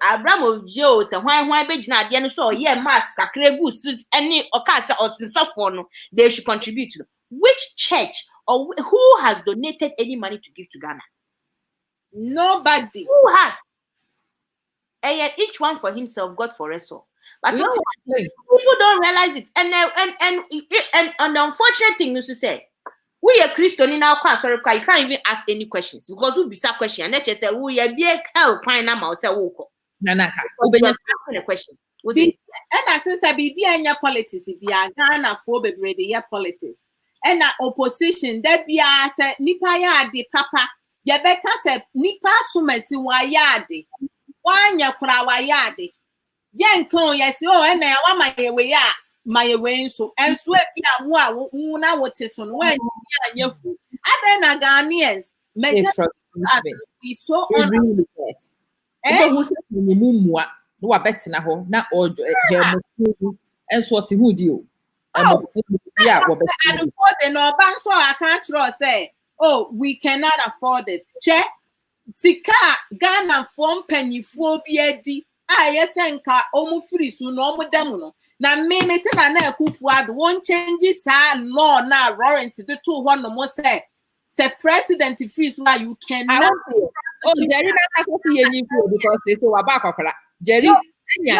Abramo Joes and why bridge now, the so mask, a crebu suits, any ocasa or sinsaphone, they should contribute to. Which church or who has donated any money to give to Ghana? Nobody. Who has? Each one for himself, God for us all. But people don't realize it. And the unfortunate thing is to say, we are Christian in our class, you can't even ask any questions because we'll be some question. And let's say, we are be hell crying out, say, Nanaka. A question. And as sister, be in your politics, if you are Ghana for the your politics. And that opposition, that be a said, Nipa yadi, Papa, Yabeka said, Nipa sumesi wayadi, Wanya krawayadi, Yanko, yes, and I want my way, so, and sweat ya, una what is on when you other than Ghanaians, make be so on. Who said, Mumwa, no, I bet na ho, na ojo, and sort who do. Yeah, and afford the no bank, so I can't trust say, oh, we cannot afford this. Check Sika Ghana form penny phobia di. Yes, and car almost free soon, no more demono. Now, me say na kufuad won't change law now, Lawrence, the 2 no more say president fees why you cannot. Oh, Jerry, because they say about Jerry,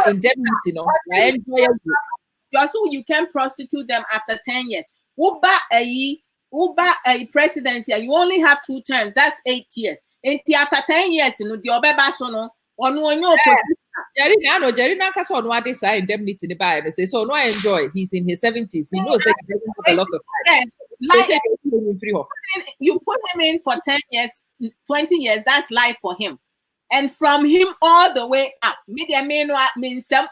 indemnity, no, I enjoy also, you can prostitute them after 10 years. Uba a presidency, you only have 2 terms. That's 8 years. And after 10 years, you know, the Obebasono, or no, Jerry Nakas on what they say indemnity the buy. They say, so no, I enjoy. He's in his 70s. He knows that he doesn't have a lot of time. You put him in for 10 years, 20 years, that's life for him. And from him all the way up, media means some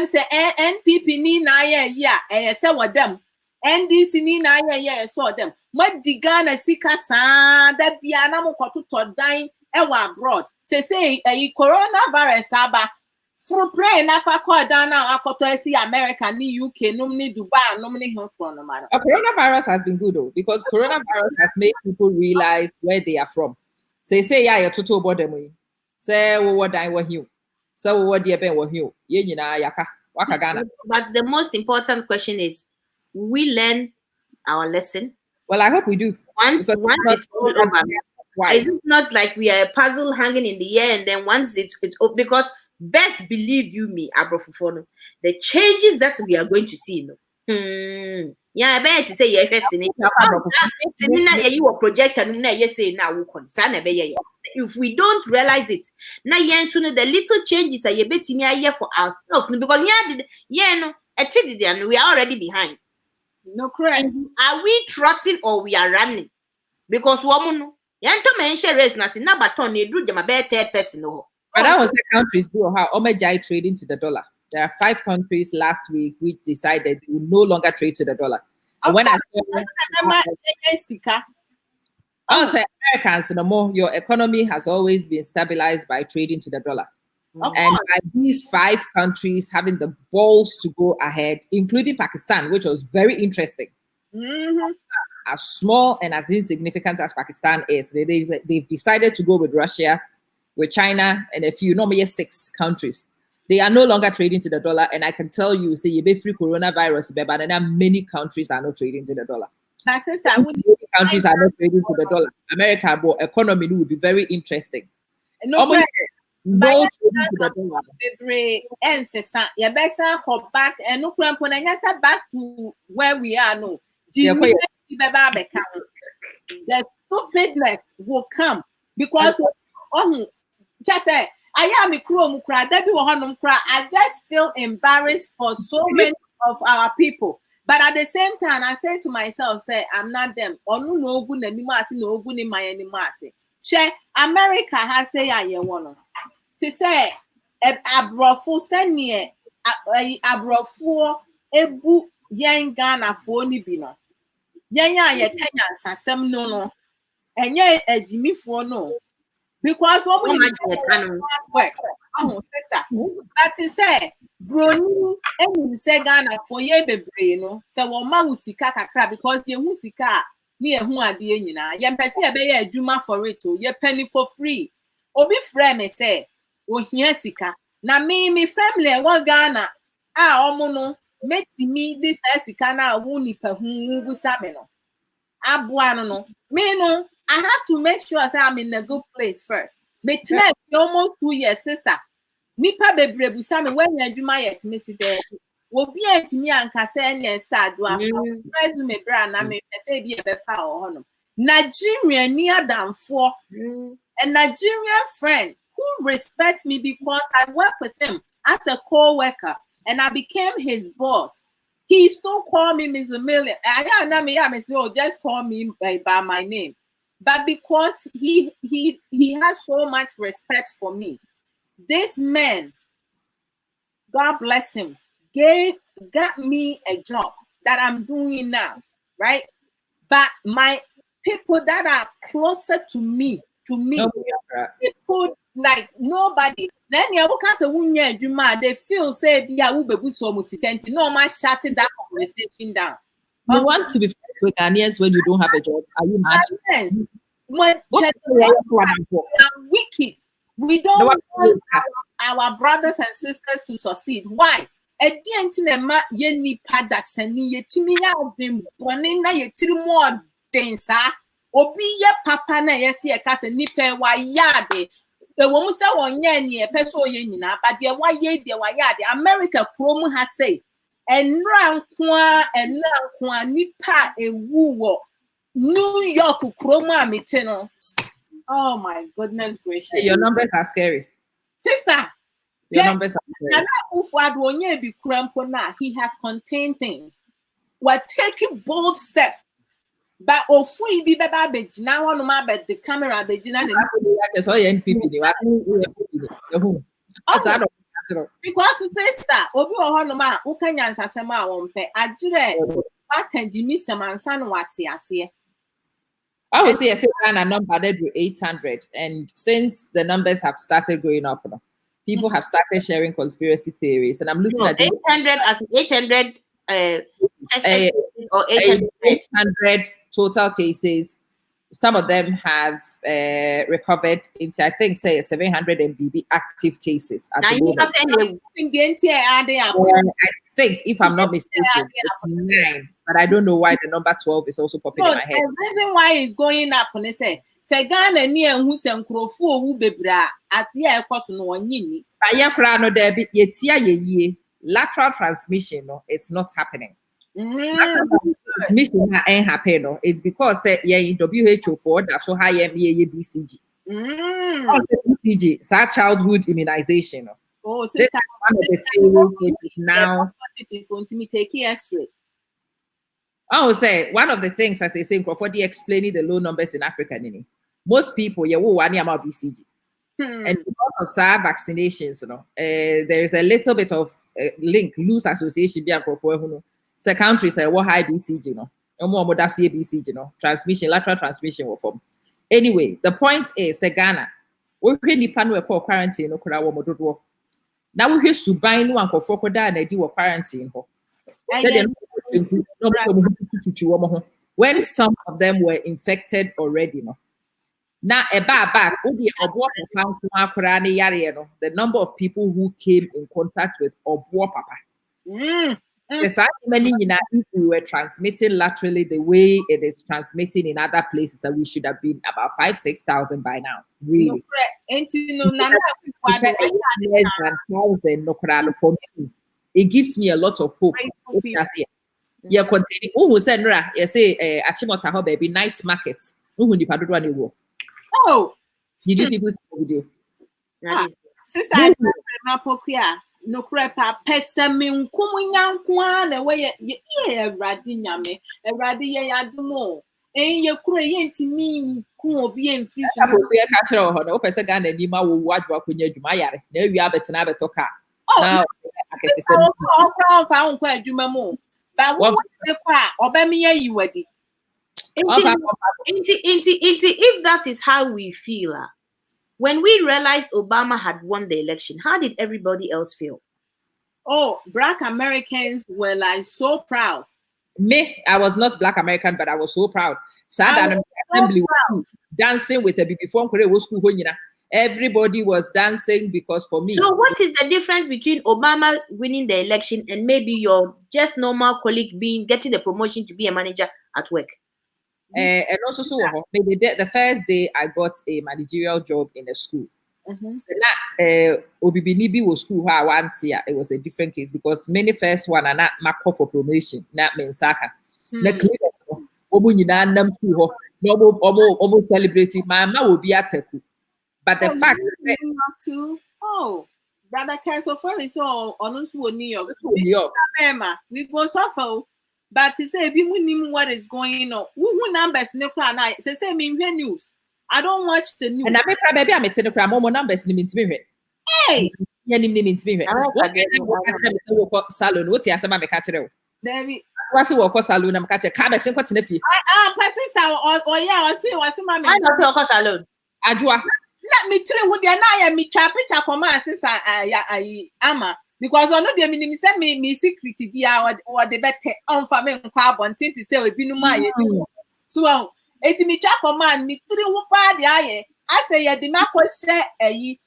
say NPP ni na yeah say what them NDC ni na yeah saw them what the Ghana sika sa da bia na mo kwato to dan e wa abroad say coronavirus aba fru pray na fa call down now akoto see America ni UK num ni Dubai num ni him from no matter. Coronavirus has been good though because coronavirus has made people realize where they are from. Say yeah you total about them say what die what you. So what do you been with you? But the most important question is, will we learn our lesson? Well, I hope we do. Once it's all over, it's not like we are a puzzle hanging in the air, and then once it's because best believe you me, Abrofufono, the changes that we are going to see. Yeah, I bet to say yes. You a project and yes say now if we don't realize it, now sooner the little changes are a bit in here for ourselves because we are already behind. No correct. Are we trotting or we are running? Because woman, yanto mention race na sinabaton ne do them a better person. But that was the countries do how Omejai trading to the dollar. There are 5 countries last week which decided they will no longer trade to the dollar. And when I say Americans, no more, your economy has always been stabilized by trading to the dollar. And by these 5 countries having the balls to go ahead, including Pakistan, which was very interesting. As small and as insignificant as Pakistan is, they've decided to go with Russia, with China, and a few, normally 6 countries. They are no longer trading to the dollar, and I can tell you, say you be free coronavirus, but many countries are not trading to the dollar. Many countries are not trading to the dollar. America, but economy will be very interesting. No, trading to the dollar. Back and no back to where we are now. The stupidness will come because just say I am a crow cry. I just feel embarrassed for so many of our people. But at the same time, I say to myself, say I'm not them. No good anymore. No good in my anymore. Say America has say I want to say abrofu send abrofu ebu yen Ghana for ni bino. Yenya ye Kenya sasem no and ye a Jimmy for no. Because what we work. Oh, sister. But to say, Brony, and say Ghana for ye be no. So, one man will see kakra because ye who see car near who are dear you know. Ye pesi a be a juma for it, ye penny for free. Obi frame me say, oh, here sika. Na me family one Ghana. Omono, met me this sika na wuni per who sabeno. Abuano, me no. I have to make sure I'm in a good place first. But tonight, almost 2 years, sister. Nipa bebre busami when you do my yet, Missy there. Will be at me and Cassan and sad. Do I resume brand? I may say be a befa or honor. Nigerian near down for a Nigerian friend who respects me because I work with him as a co-worker and I became his boss. He still call me Miss Amelia. I just call me by my name. But because he has so much respect for me, this man, God bless him, got me a job that I'm doing now, right? But my people that are closer to me, people like nobody. Then you they feel say no man shutting that conversation down. You want to be friends with Ghanaians when you don't have a job? Are you mad? Yes. When we are wicked, we don't want our brothers and sisters to succeed. Why? Obi ye papa na yesi e kase nipe wa yade. The woman say one ye ni e peso ye nyina, but de wa ye de wa yade. America krom ha say enra nkwa nipa ewu wo New York chroma meeting. Oh my goodness gracious. Your numbers are scary. Sister, your numbers are scary. He has contained things. We're taking bold steps. But if we be now one of the camera because sister, Obi Ohonoma, Ukanya Sasema won't Ajire, what can Jimmy Samansan what's here? I would say a number that drew 800, and since the numbers have started going up, people have started sharing conspiracy theories, and I'm looking at 800 as 800 or 800 total cases. Some of them have recovered into, I think, say 700 MBB active cases. At the moment. I think, if I'm not mistaken, 9, but I don't know why the number 12 is also popping in my head. The reason why it's going up, when they say, Ghana near who send Crofo who bebra at the air cost no one yini. Ayakra there be ye lateral transmission, no, it's not happening. Transmission ain't happening, no. It's because in WHO for that so high BCG. BCG, that childhood immunization. No. Oh, so this is one of the things which is now. I would say one of the things, as I say, for the explaining the low numbers in Africa, most people, about BCG. And because of SARS vaccinations, there is a little bit of loose association. So countries say what high BCG, BCG, transmission, lateral transmission will form. Anyway, the point is, Ghana, We nipa no ekọ quarantine no kura wo mododo. Na we hwe suban no ankofo koda na di wo quarantine ho. When some of them were infected already, no. Now, the number of people who came in contact with Obuo Papa. There's many, if we were transmitting laterally the way it is transmitting in other places, that we should have been about 5,000-6,000 by now. Really. For me, it gives me a lot of hope. Yeah, containing who said Nra, you say Achimota ho baby night market. Who the paduwa ni wo. Oh, did you people see the video? Sister, I no crepa pesamin kumunyan kwana way ye radinyame, a radia yadumo. And your crayon to me, who be in free. I will be a catcher or no person gun and Dima will watch what when you Jumaya. No, you have it and toka. Now, I found quite Jumamo. But what the qua or Bamia you ready? If that is how we feel, when we realized Obama had won the election, how did everybody else feel? Oh, Black Americans were like so proud. Me, I was not Black American, but I was so proud. Sad assembly was dancing with a before school. Everybody was dancing because for me. So what is the difference between Obama winning the election and maybe your just normal colleague getting the promotion to be a manager at work? And also, maybe the first day I got a managerial job in a school. So that Obibinibi was school where I went here. It was a different case because many first one are not mark for promotion. Not mensaka. The clear. No celebrating. My mama will be at Teku. But the fact that Brother Castle for is all on New York. We go suffer. But to say, we know what is going on. Who numbers no plan? I say, me news. I don't watch the news. And I make a baby, I'm a telegram, more numbers in the Hey, you mean to me. Salon, what you say, catch it. David, what's the work salon? I'm catching Cabas and what's in the fee. Sister, or yeah, I see what's my man. I don't know salon. Ajua. Let me tell you what they are. Me chapter for my sister, Ama. Because I know they mean send me secret or the better on family carbon to say we be no my. So it's me chap for man, me three whoop I say ya the mark share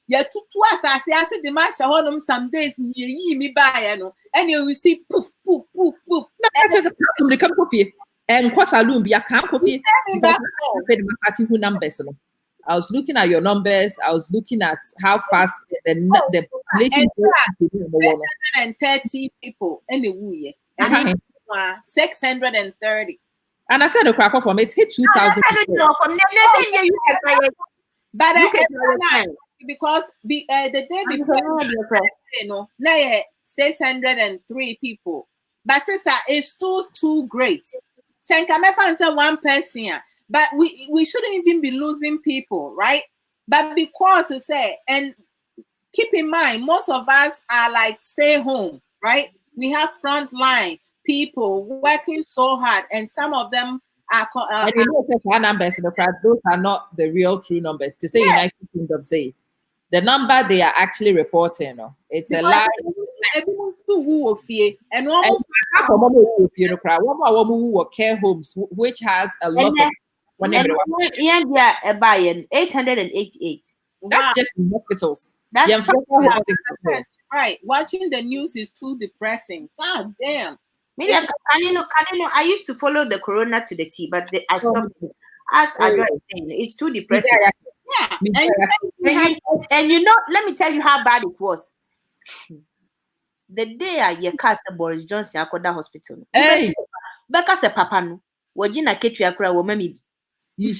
ya two as I say the match on some days me buy and you will see poof. That is a problem the come coffee and Quasalum be a camp coffee. Numbers. I was looking at your numbers. I was looking at how fast the population 630 people anyway. 630. And I said the crack from it hit 2,000. But because the day before, 603 people. But sister, it's too great. Senka one person. But we shouldn't even be losing people, right? But because you say, and keep in mind, most of us are like stay home, right? We have frontline people working so hard, and some of them are. And you know, numbers in the crowd, those are not the real true numbers. To say United Kingdom say the number they are actually reporting, it's because a lie. Everyone's who fear and one more care homes, which has a lot of. Yeah, buying 888. That's just hospitals. That's right. Watching the news is too depressing. God damn. Maybe I used to follow the corona to the T, but I stopped. As I was saying, it's too depressing. Yeah. And you know, let me tell you how bad it was. The day I cast Boris Johnson at the hospital. Hey, Becca said, Papa, no, Wajina Ketria Kra woman. I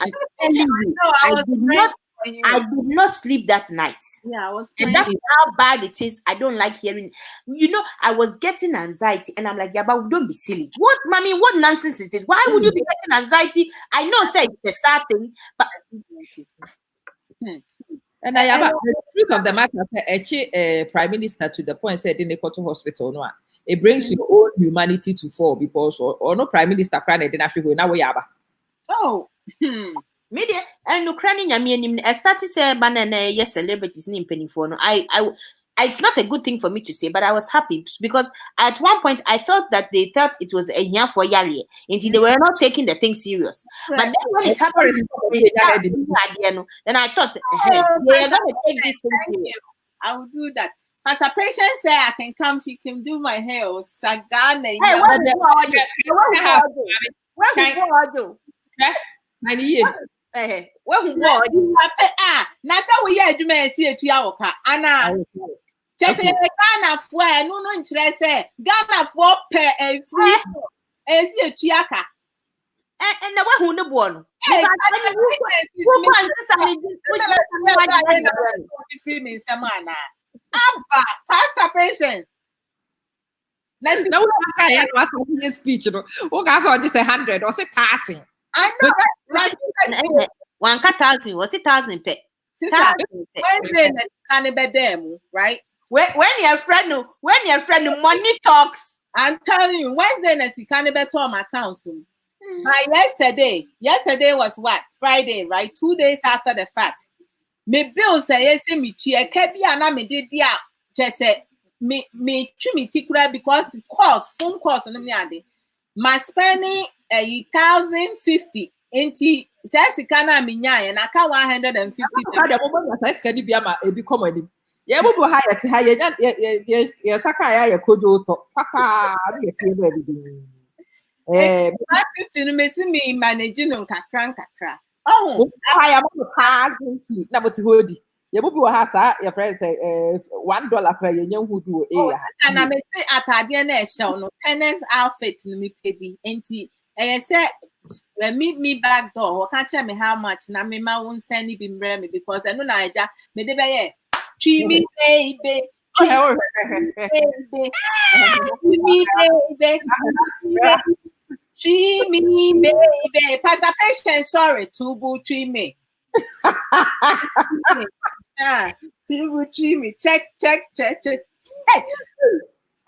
did not sleep that night. Yeah, and that's how bad it is. I don't like hearing. You know, I was getting anxiety, and I'm like, yeah, but don't be silly. What, mommy? What nonsense is this? Why would you be getting anxiety? I know, say it's a sad thing, but. And I about the truth of the matter, Prime Minister to the point said in the Koto Hospital, no, it brings your own humanity to fall because or no Prime Minister crying didn't actually go now. Oh. Media and Ukrainian Yamian, I started to say banana, yes, celebrities name penny for no. It's not a good thing for me to say, but I was happy because at one point I felt that they thought it was a year for Yari, until they were not taking the thing serious. But then when it happened, then I thought, hey, they are going to take this thing serious. I will do that. As a patient say I can come, she can do my hair. Sagana. Hey, what do? What Nasa we are doing see a tiaoka. Anna. Just say Ghana for no interest. Ghana for a free see a tiaka. And the one who the one. Pastor patient. Let's know what was his speech. Who got all this 100 or 1,000? I know. 1,000 was 1,000 pay. Right? When your friend money talks, I'm telling you, Wednesday you can't bet on my council. By yesterday was what? Friday, right? 2 days after the fact. Me bill say yes, me chia kebi ana me did dia just say me tikura because phone calls on me ade. My spending 1,050 enti says kana me nya and I can 150. The moment that I can be ama e bi come ye bo hire ye saka ya kodo to papa ye tie be everything. 150 no me see me managing on kakra. Oh, I am 1,000 na but hodi. Ye bo bi ha sa your friend say $1 per ye nyan hudu and I may say atade na e show no tennis outfit no me pebi enti say meet me back door can tell me how much na me ma won send me me because I know na eja me de be ye chimi baby Chimi baby Pastor Patient sorry tubu chimi tubu chimi check hey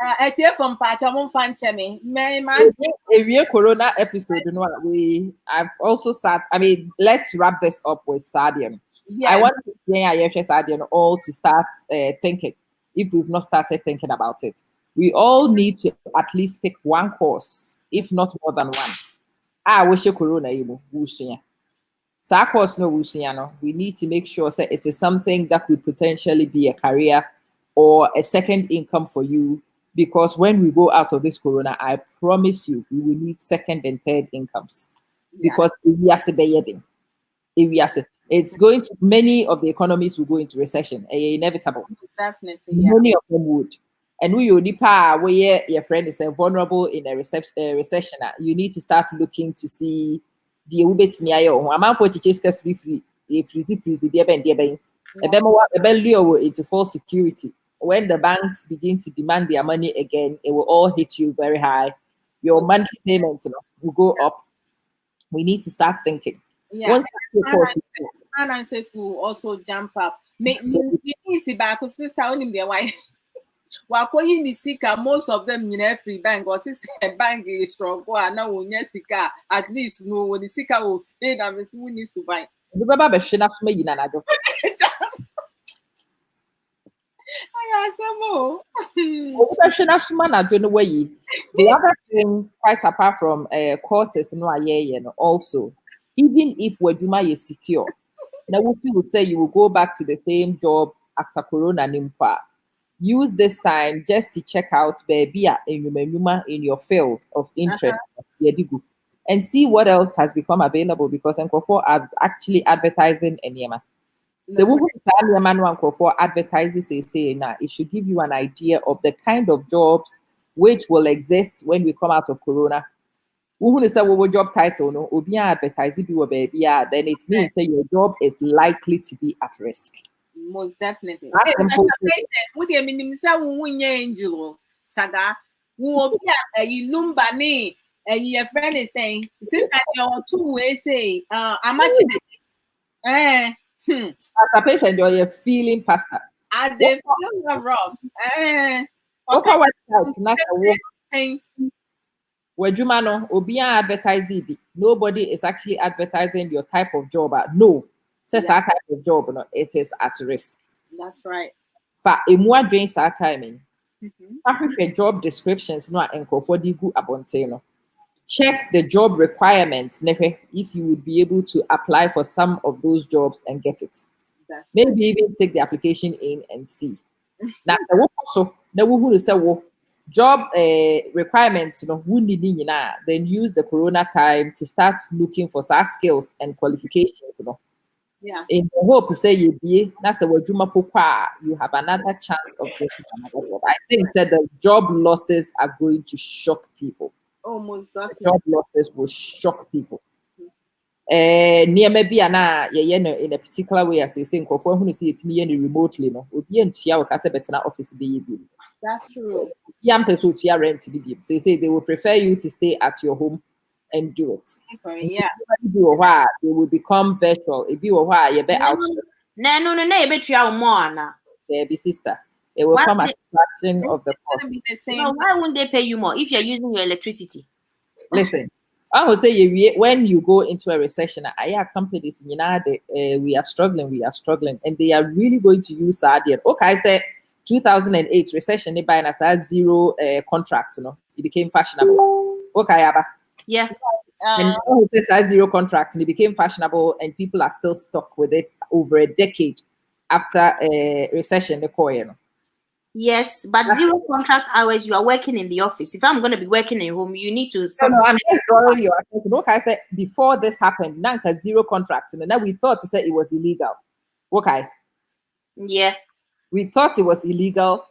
I tell from Pachamon Fanchemi, a Corona episode. I've also let's wrap this up with Sadian. Yeah. I want Sadian all to start thinking. If we've not started thinking about it, we all need to at least pick one course, if not more than one. I wish Corona course no. We need to make sure that it is something that could potentially be a career or a second income for you. Because when we go out of this Corona, I promise you, we will need second and third incomes. Because it's going to, many of the economies will go into recession, inevitable. Definitely, many of them would. And we where your friend is vulnerable in a recession. You need to start looking to see the ubets miayo. Amount for chicheska free, into false security. When the banks begin to demand their money again, it will all hit you very high. Your monthly payments will go up. We need to start thinking. Yeah. Once finances will also jump up. Most of them in every bank or bank is strong. Now at least no when the sika will say that we need to buy. The other thing, quite apart from courses, also, even if Wajuma is secure, now if you will say you will go back to the same job after Corona Nimpa, use this time just to check out baby in your field of interest, and see what else has become available because Nkofo are actually advertising Enyema. So we for advertises say now it should give you an idea of the kind of jobs which will exist when we come out of Corona. We say what job title no obi advertising be baby then it means that your job is likely to be at risk. Most definitely. Would you mean angel saga? Who you number name and your friend is saying sister your 2 ways say I'm actually as a patient, you're feeling pastor. And they feel rough. Website, where you man obi advertise it. Nobody is actually advertising your type of job. No, says that type of job, no, it is at risk. That's right. For a more drains our timing. Mm-hmm. Job descriptions, no, and abonte, check the job requirements, if you would be able to apply for some of those jobs and get it. That's Maybe even take the application in and see. Now, also, who say job requirements, then use the corona time to start looking for such skills and qualifications. Yeah. In the hope to say you have another chance of getting another job. I think that the job losses are going to shock people. Almost definitely. Job losses will shock people. Near maybe in a particular way, as I say, who see it me remotely, no, would be in office be. That's true. Young person to rent to the they say they will prefer you to stay at your home and do it. Okay, yeah. They will become virtual. If you are you be out No, you bet you more. there be sister. It will come at a fraction of the cost. No, why wouldn't they pay you more if you're using your electricity? Listen, I will say when you go into a recession, I companies we are struggling, and they are really going to use idea. Okay, I said 2008 recession, they buy us zero contracts, it became fashionable. Okay, Abba. Yeah. And this has zero contract, and it became fashionable, and people are still stuck with it over a decade after a recession. Yes, but zero contract hours, you are working in the office. If I'm going to be working at home, you need to. No, I'm just drawing your attention. Look, I said before this happened, Nanka zero contract, and then we thought to say it was illegal. Okay. Yeah. We thought it was illegal,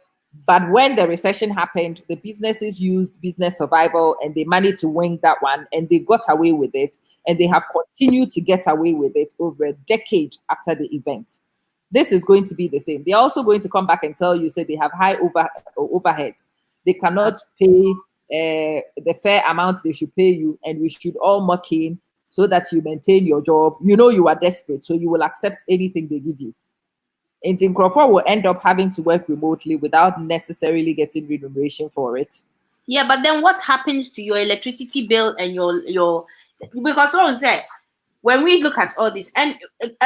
but when the recession happened, the businesses used business survival and they managed to wing that one, and they got away with it, and they have continued to get away with it over a decade after the event. This is going to be the same. They're also going to come back and tell you, say they have high overheads. They cannot pay the fair amount they should pay you, and we should all muck in so that you maintain your job. You are desperate, so you will accept anything they give you. And Crawford will end up having to work remotely without necessarily getting remuneration for it. Yeah, but then what happens to your electricity bill and your because someone said when we look at all this, and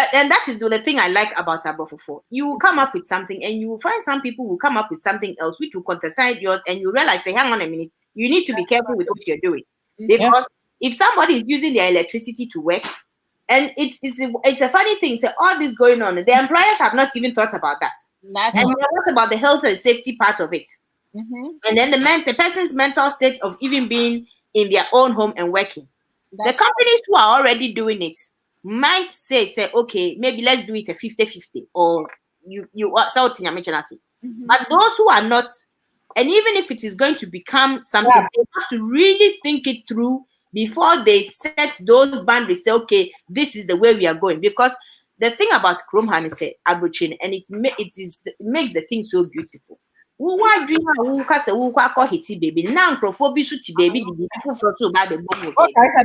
that is the thing I like about Abofofo. You will come up with something, and you will find some people who come up with something else which will countersign yours, and you realize, say, hang on a minute, you need to be careful with what you're doing, because if somebody is using their electricity to work, and it's a funny thing, so all this going on, the employers have not even thought about that, and what about the health and safety part of it, and then the person's mental state of even being in their own home and working. The companies who are already doing it might say, okay, maybe let's do it a 50-50, or you something I'm mentioning. But those who are not, and even if it is going to become something, they have to really think it through before they set those boundaries. Say, okay, this is the way we are going. Because the thing about Chrome is Abuchin, and it makes the thing so beautiful. Why dream who call baby now baby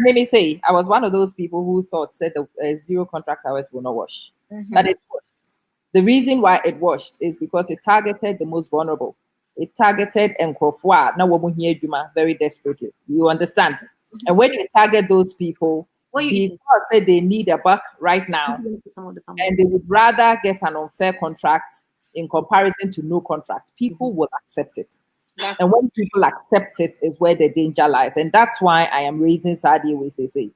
made me say I was one of those people who thought said the zero contract hours will not wash, but it washed. The reason why it washed is because it targeted the most vulnerable. It targeted Nkofwa now very desperately. You understand? And when you target those people, because they need a buck right now, and they would rather get an unfair contract in comparison to no contract, people will accept it. And when people accept it is where the danger lies. And that's why I am raising Sadi with say.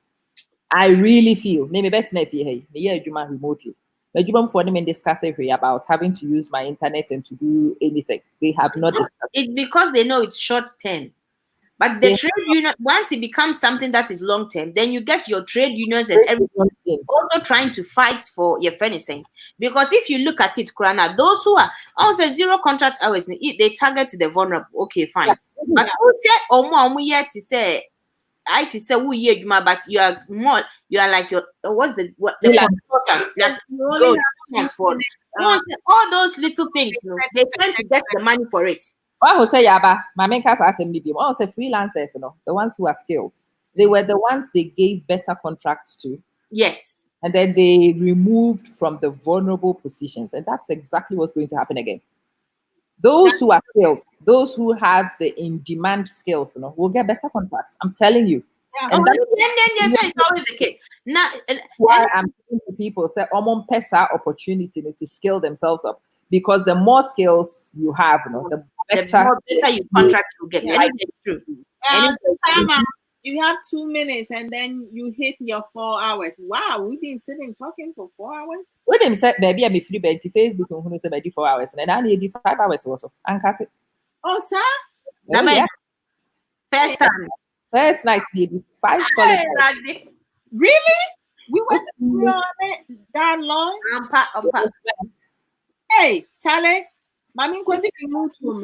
I really feel maybe better if you remotely. But you for them and discuss about having to use my internet and to do anything. They have not discussed. It's because they know it's short term. But the trade union, once it becomes something that is long term, then you get your trade unions and everyone also trying to fight for your finishing. Because if you look at it, Krana, those who are also zero contract hours, they target the vulnerable. Okay, fine. But who more yet to say, but you are more, you are like your the consultants, like all those little things, they tend to get the money for it. I will say Yaba, my main cast assembly people. I will say freelancers, the ones who are skilled. They were the ones they gave better contracts to. Yes. And then they removed from the vulnerable positions. And that's exactly what's going to happen again. Those who are skilled, those who have the in-demand skills, will get better contracts. I'm telling you. And that's it's always the case. Now, why I'm saying to people, say, pesa opportunity to skill themselves up. Because the more skills you have, the better you contract you get. Yeah. It's true. You have 2 minutes and then you hit your 4 hours. Wow, we've been sitting talking for 4 hours. When them said, baby, I'm free bed to Facebook and who say by 4 hours, and I need 5 hours also. And cut it. Oh, sir? Yeah. First time. First night, needed 5 solid hours. Really? We went on it that long? Hey, Charlie, Mammy, what did you move to?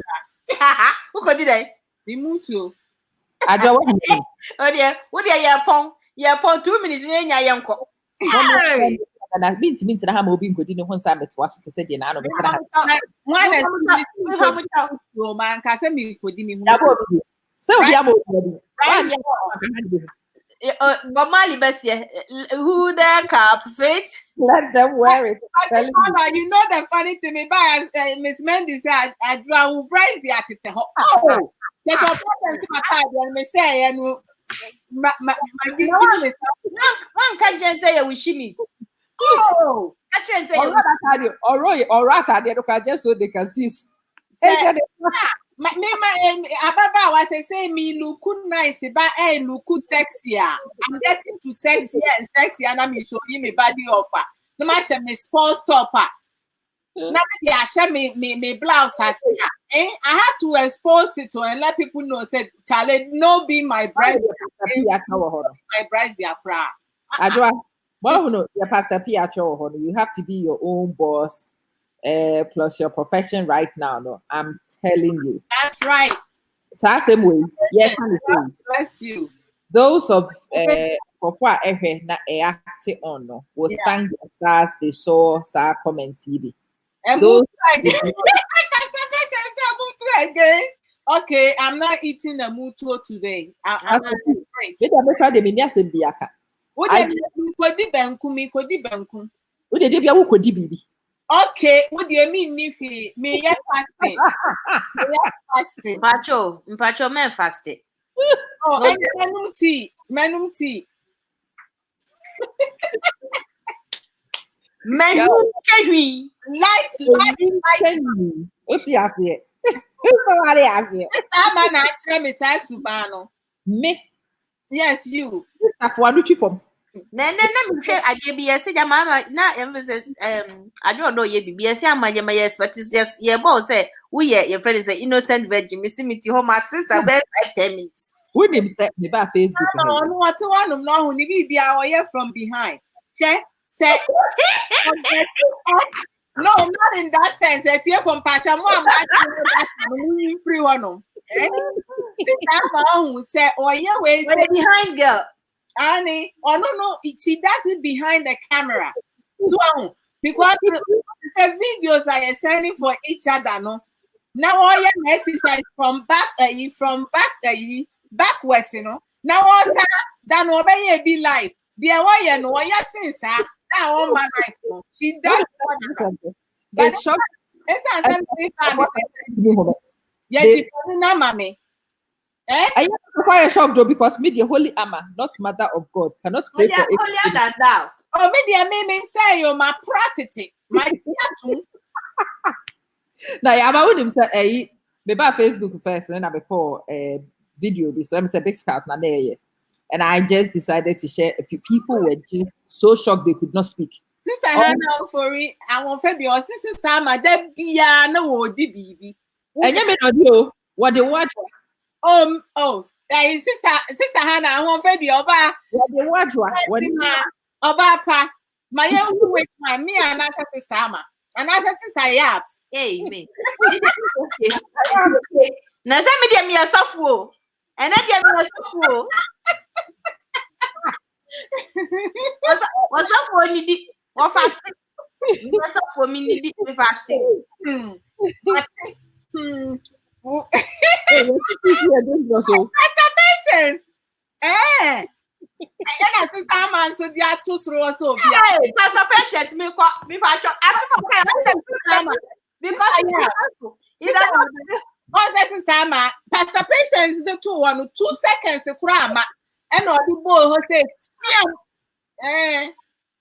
Who could do that? We moved to. I don't want to. Oh dear, what are you upon 2 minutes? Me and your uncle. And I've been to me to the hammer being good in one side to watch to say the nano. Man, Cassamy could be so, but Mali Bessie, who there cap fit? Let them wear it. You know the funny thing about Miss Mendy said, I draw bright the attitude. Oh, there's a problem to my time when me say, and one can't just say we shimmies. Oh, I can't say, or just so they can see. Ababa was say me look nice, but I look sexy. I'm getting to sexy and sexy, and I'm showing me body offer. No matter me sports topper. Now I share me blouse. I have to expose it to and let people know. Said Charlie, no be my bride. My bride, they are proud. Well, no, your pastor Piacho, you have to be your own boss. Plus your profession right now, no, I'm telling you. That's right. So same way, yes, bless you. Those of for what na acting on no will thank the stars they saw sa comment TV. Those okay, I'm not eating the mutuo today. I'm going to drink. Okay, what do you mean if me fasting? Mpacho, men fasting. Oh, and menum tea. Light. What's he asking? Somebody asking. I'm an actual Messiah Subano. Me? Yes, you. That's one which you from. I don't know ye BBS my but it's just your boss say we your friend is an innocent virgin missing me to home as 10 minutes. Wouldn't him set me by Facebook? No, what one no who be our from behind. Say no, not in that sense. That here from Pachamo, I'm free one. Say, oh yeah, wait, behind girl. Annie, oh no, she does it behind the camera. So because the videos are sending for each other, no. Now all your exercise from backwards, you know. Now also that obey be life. The way no since that all my life. No. She does it's shocking. Yes, mommy. I am quite shocked though because me the holy Ama, not mother of God, cannot pray for it. Oh, me say you my practice. My now I would him say me by Facebook first and I call video this so I'm say big scout na there. And I just decided to share a few people were just so shocked they could not speak. Sister Hannah for it, I want to be your sister my dad be no baby. And you may not know what they watch. Sister Hannah, I want to be your bar. What Oba my young with my me and another sister Ama. Another sister yaps. Hey, me. Now, send me the software. And I get me a software. What's up for me? Or fasting? What's up for me? Fasting. Masturbation. And then sister man, so they are too slow. So masturbation. Me because sister man, masturbation is the 2 seconds. Krama. And all the boy who say,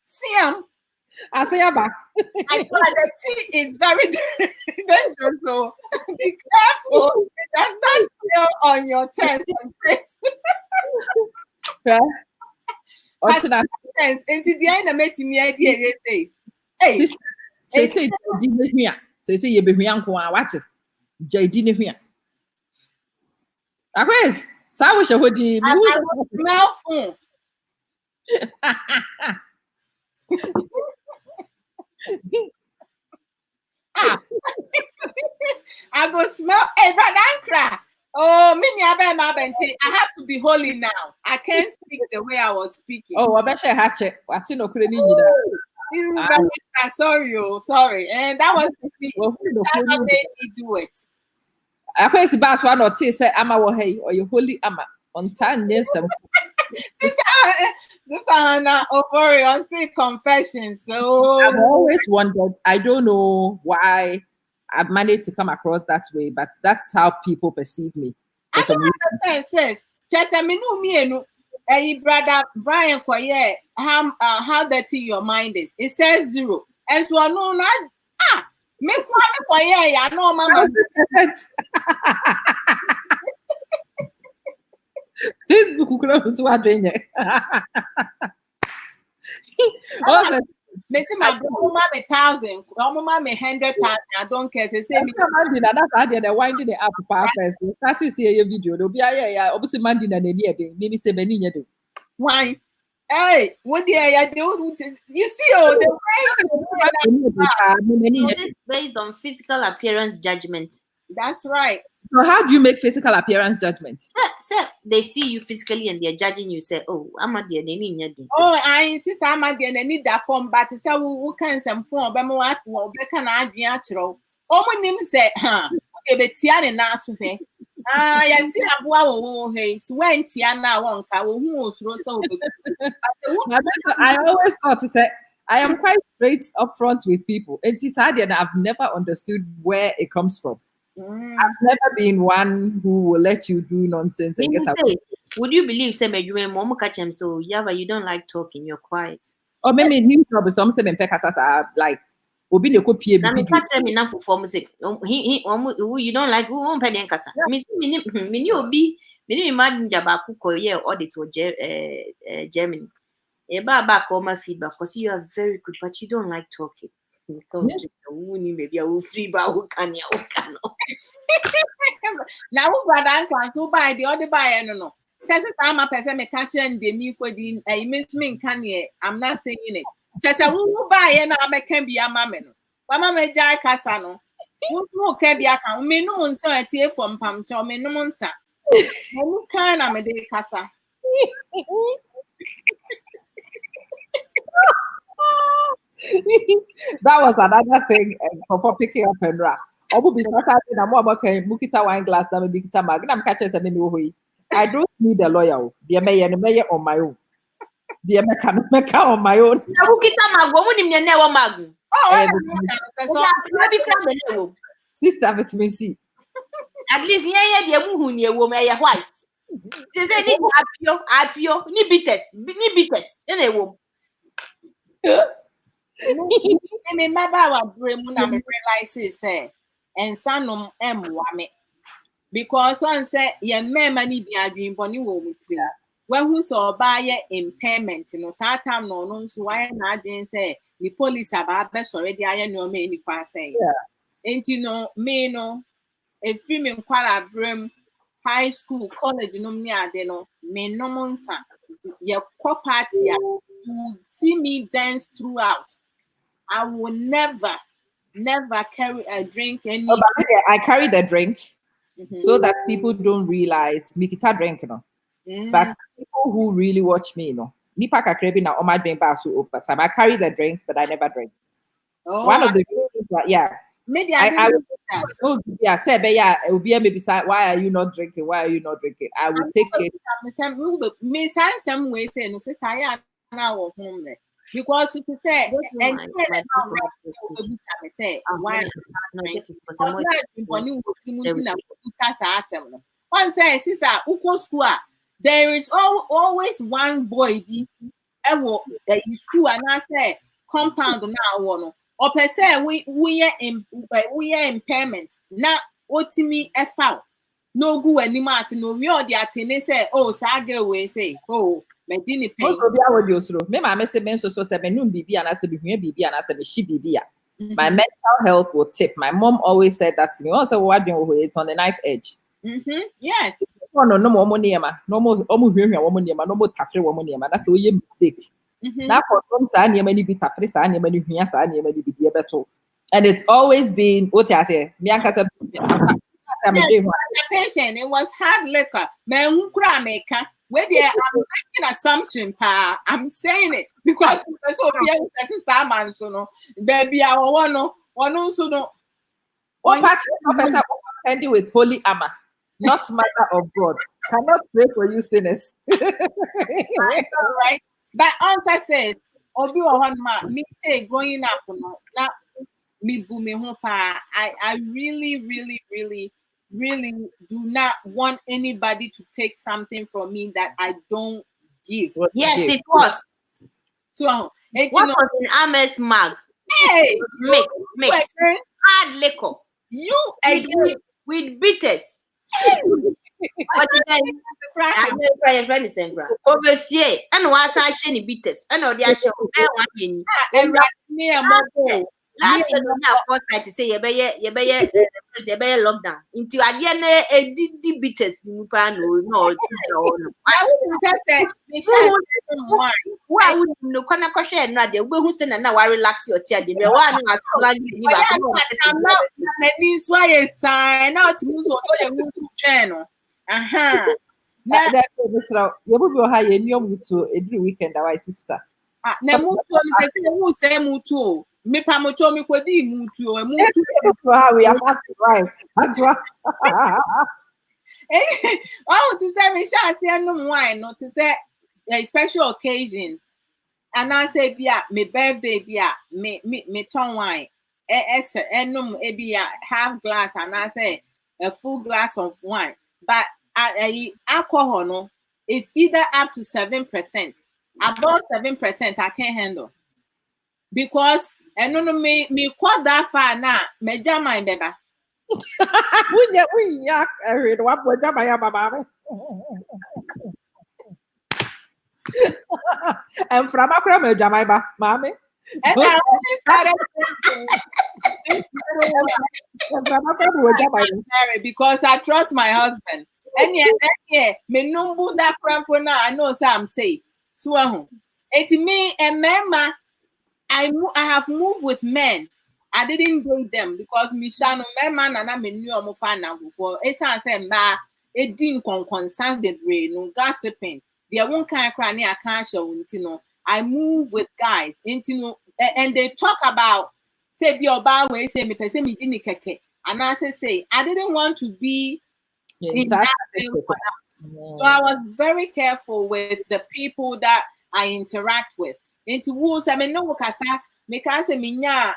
Siam. I say about. I know the tea is very dangerous, so be careful. It does not spill on your chest and face. Yeah. Into the end, I met me idea. Hey, say, say, you be young. What's it? JD here. Aquis, so wish I would smell phone. I go smell. Hey, brother, cry. Oh, I have to be holy now. I can't speak the way I was speaking. Oh, I bet you hatchet. What's in Ukraine? Sorry. And that was that made me do it. I quite see bass one or two say Ama hey or you holy Ama on time near some. This is Hannah on say confession. So I've always wondered. I don't know why I've managed to come across that way, but that's how people perceive me. I don't understand, sis. Just hey, brother Brian Koye, how dirty your mind is. It says 0. And so I know not me Koye, I know mama. Facebook was what doing it. Messi, my mama 1,000, mama 100,000. I don't care. Say me. That's how they're winding it up first. That is your video. They'll be obviously Mandina and the maybe 7 years. Why? Hey, what do you see? Oh, the way it's based on physical appearance judgment. That's right. So how do you make physical appearance judgment? Sir, they see you physically and they're judging you. Say, oh, I'm a dear, they need you. Oh, I insist I'm a dear, they need that form, but it's a who can some form, but more can I be natural. Oh, my name said, okay, but Tiana Nasu. I see a wow, hey, when Tiana won't cow, who was so. I always thought to say, I am quite straight up front with people. It's hard and I've never understood where it comes from. I've never been one who will let you do nonsense and get up. Would you believe you and Momo catch him so yeah, but you don't like talking, you're quiet. Or maybe new trouble some say like obi ne ko pie bi. Catch him enough for music. He you don't like who won't pay in casa. Mini obi imagine jaba kuko yeah audit or Germany. Back all my feedback because you are very good, but you don't like talking. Maybe I will free who can now brother so buy the other buy no says I'm a person me catch and the me ko di me can ye I'm not saying it just a who buy na me can be a mama no mama me jai kasa no who can be a can me no nso atie from pam cho me no nsa who can na me de kasa. That was another thing for picking up and rap. I Mukita wine glass, I don't need a lawyer. The mayor on my own. The American on my own. Sister, let me see. At least yeah, the white. They say apio, ni bitters, in a womb. I mean, my baba brain when I realize it say, and sanum wame. Because one said, yeah, money be a dream for you with you. When who saw buy impairment, Satam no, so why not say the police have best already. I know many pass say, ain't me no, a female quite brim, high school, college, no, me no monsa, your party, you see me dance throughout. I will never carry a drink. I carry the drink so that people don't realize me kita drink, But people who really watch me, Nipa kakrebi na oma drink basu over time. I carry the drink, but I never drink. Oh, one of the reasons that, maybe say, but it will be maybe why are you not drinking? Why are you not drinking? I will take it. Me some way say no sister I now home there. Because you say, and one say, sister, uko school, there is always one boy in school and I say compound now one or per se we are impairments now otimi efa no go anymore no we all the atene say oh sage we say oh me dini pay most of our audio through me mama say men so say me no bibi and I say me bibi and I say me she bibi. My mental health will tip. My mom always said that to me. Also, what doing it's on the knife edge. Yes. No more money, no more woman, no more tafre woman. That's all your mistake. Now for some many be tafre, many be better. And it's always been what I say. Patient, it was hard liquor. Man, who could make where they are making assumption, I'm saying it because so sister man, so no, baby, our one also no. One part of us with holy Ama, not mother of God, cannot pray for you sinners. Right? But answer says, Obi one man, me say growing up, no, now me booming home. I really do not want anybody to take something from me that I don't give. Yes, it was. So what was in Ama's mug? Hey, mix hard liquor. You again with bitters. But then I'm very friend is overseer and was I shiny bitters. I know they are showing last year, to say you better lockdown into a did bitters. No, why would no can I share another? We who send and now I relax your tear. The one was I'm not this why a sign out to move on channel. You will be high in your to every weekend, our sister. Mutu. Me pamocho me kwedi mutu o mutu. We are fast right. Oh, to say me sha say no wine, not to say special occasions. And I say bia me birthday bia me ton wine. Enum e bia half glass and I say a full glass of wine. But alcohol no is either up to 7%. Above 7% I can't handle. Because and no me quite that far now, me jama in beba. We yak what would jama mama. And from Accra me jama mommy. And I only started because I trust my husband. And yeah, me numbu that crampo now I know so I'm safe. So it's me and mama. I have moved with men. I didn't date them because Mishano man and I'm a new omofana before. It's I said ma it didn't concern the brain, no gossiping. There won't can't cry near can't show know. I move with guys into and they talk about say be your way say me person me didn't keke. And I say I didn't want to be in that field for them. So I was very careful with the people that I interact with. Into woods, I mean, no, Cassa, make us a minya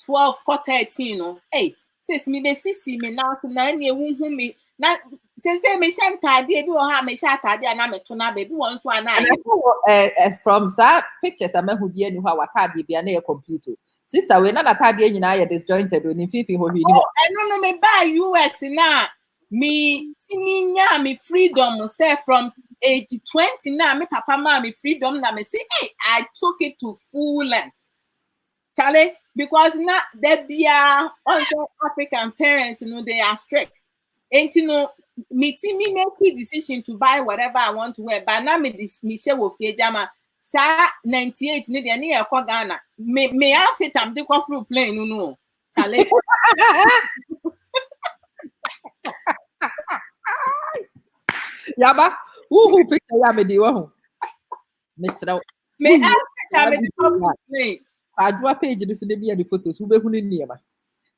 12 or 13. No, hey, says me, they see me now to 9 year womb me. Not says, me shanta, dear, you have me shatta, and I'm a tuna baby once one eye. As from that pictures, I mean, who be any how a card be a complete. Sister, we're not a card in I disjointed when in Fifi who you know. I don't know, me buy US now. Me freedom say from age 20 now, me papa mommy freedom now me say, hey, I took it to full length. Charlie, because now there be also African parents, you know, they are strict. And you know, me make a decision to buy whatever I want to wear. But now me share with jama. Sa 98 ni de near Ghana. Me outfit am dey go through plane no. Charlie. Yaba, who picture yaba di wo? Mr. Me outfit am dey go through plane. Adwa page no so dey be the photos. Who be hu ni niema.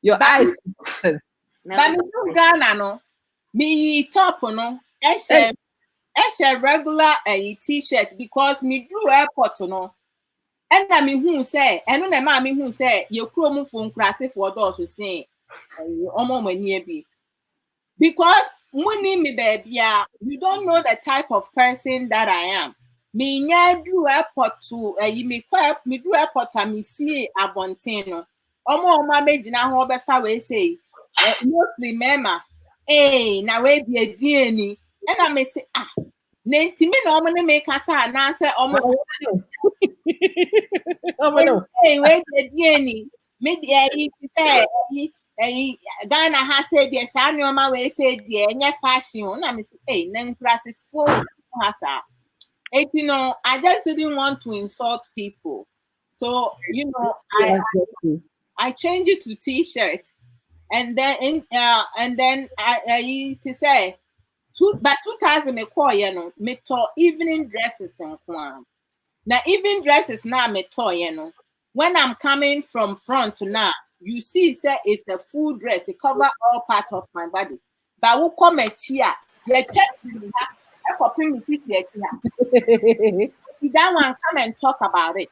Your eyes. But me do Ghana no. Me top no. Eshe regular t-shirt because me drew airport no. And I mean who say, and no na me who say you kuro mu phone class for those who say omo mani bi. Because me baby, yeah, you don't know the type of person that I am. Me nya do airport to me do airport to me see abontino. Omo bejina ho befa we say mostly mema. Na we be DNA. And I may say nenti me no omo ne make asa na say omo we be DNA. Me dey say Ghana has said yes, I know my way said yeah, and fashion. I'm saying, then classes for you know, I just didn't want to insult people. So, you know, I changed it to t-shirt. And then I to say 2000 me call you know, me to evening dresses and kwan. Now evening dresses now me to you know. When I'm coming from front to now, you see, say it's a full dress. It cover all part of my body. But we come at here. You see that one, come and talk about it.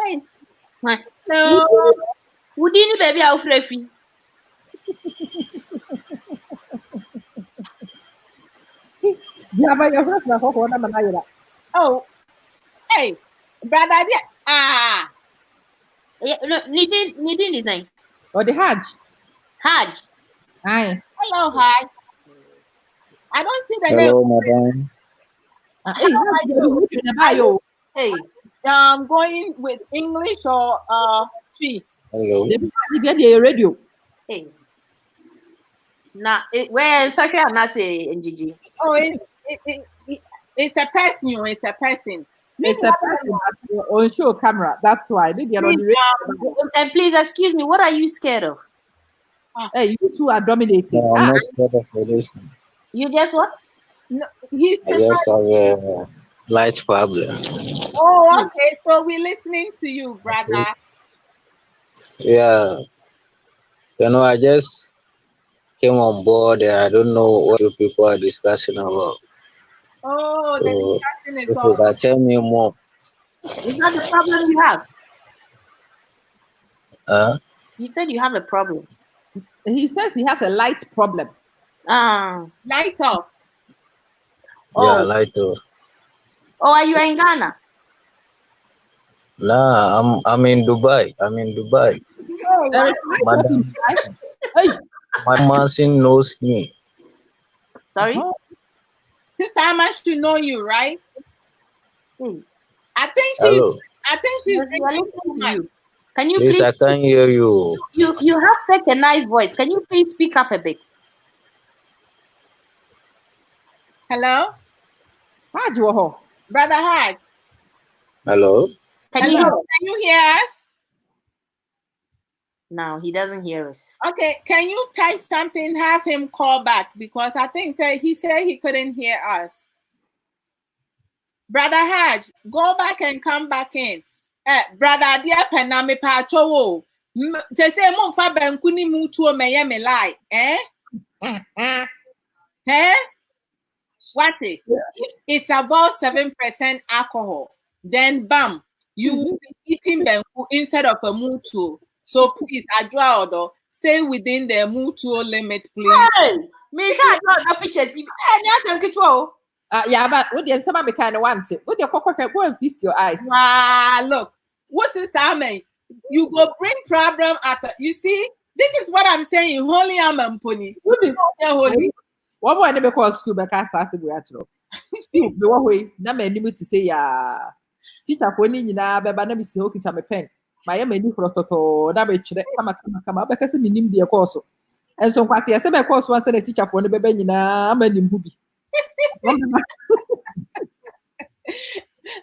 Hey, So, who didn't baby out free? Oh, hey, brother, no, needing design. Or the Hajj. Hajj. Aye. Hello, Hajj. I don't see the Hello, name. madam. Hey, going with English or Tree? Hello. You get the radio. Hey. Now, where Sasha and I say NGG. Oh, it's a person. It's a person. It's a person on show camera. That's why. And please excuse me, what are you scared of? Hey, you two are dominating. No, I'm not scared of this. You just what? No, I just have a light problem. Oh, okay. So we're listening to you, brother. Yeah. You know, I just came on board. I don't know what you people are discussing about. Oh, so the discussion is if you can tell me more. Is that the problem you have? You said you have a problem. He says he has a light problem. Light off. Yeah, light off. Oh, are you in Ghana? Nah, I'm in Dubai. Oh, Madam, Ama Manson knows me. Sorry? Sister Ama should know you, right? I think she's drinking too much. Can you please? I can't hear you. You have such a nice voice. Can you please speak up a bit? Hello? Hajj, Brother Hajj. Hello? Can you hear us? No, he doesn't hear us. Okay, can you type something, have him call back? Because I think that he said he couldn't hear us. Brother Hajj, go back and come back in. Brother, dear Pename Pacho, say mo fa benkuni mutu meye me lie. What it? If it's about 7% alcohol, then bam, you will be eating benku instead of a mutu. So please, Adra Odo, stay within the mutual limit, please. Hey, me can't draw the pictures. Yeah, but what the somebody kind of want it. What the go and feast your eyes. Look, what's this time? You go bring problem after. You see, this is what I'm saying. Holy Amen Pony. Holy. What boy never call school because I said we are true. School, the one way, na me need to say ya. Teacher for ni na be ba na me si ho kita me pen. My many for toto na be chere kama because me nim the course. And so kwase yese be course one say the teacher for ni be nyina amanim hu bi.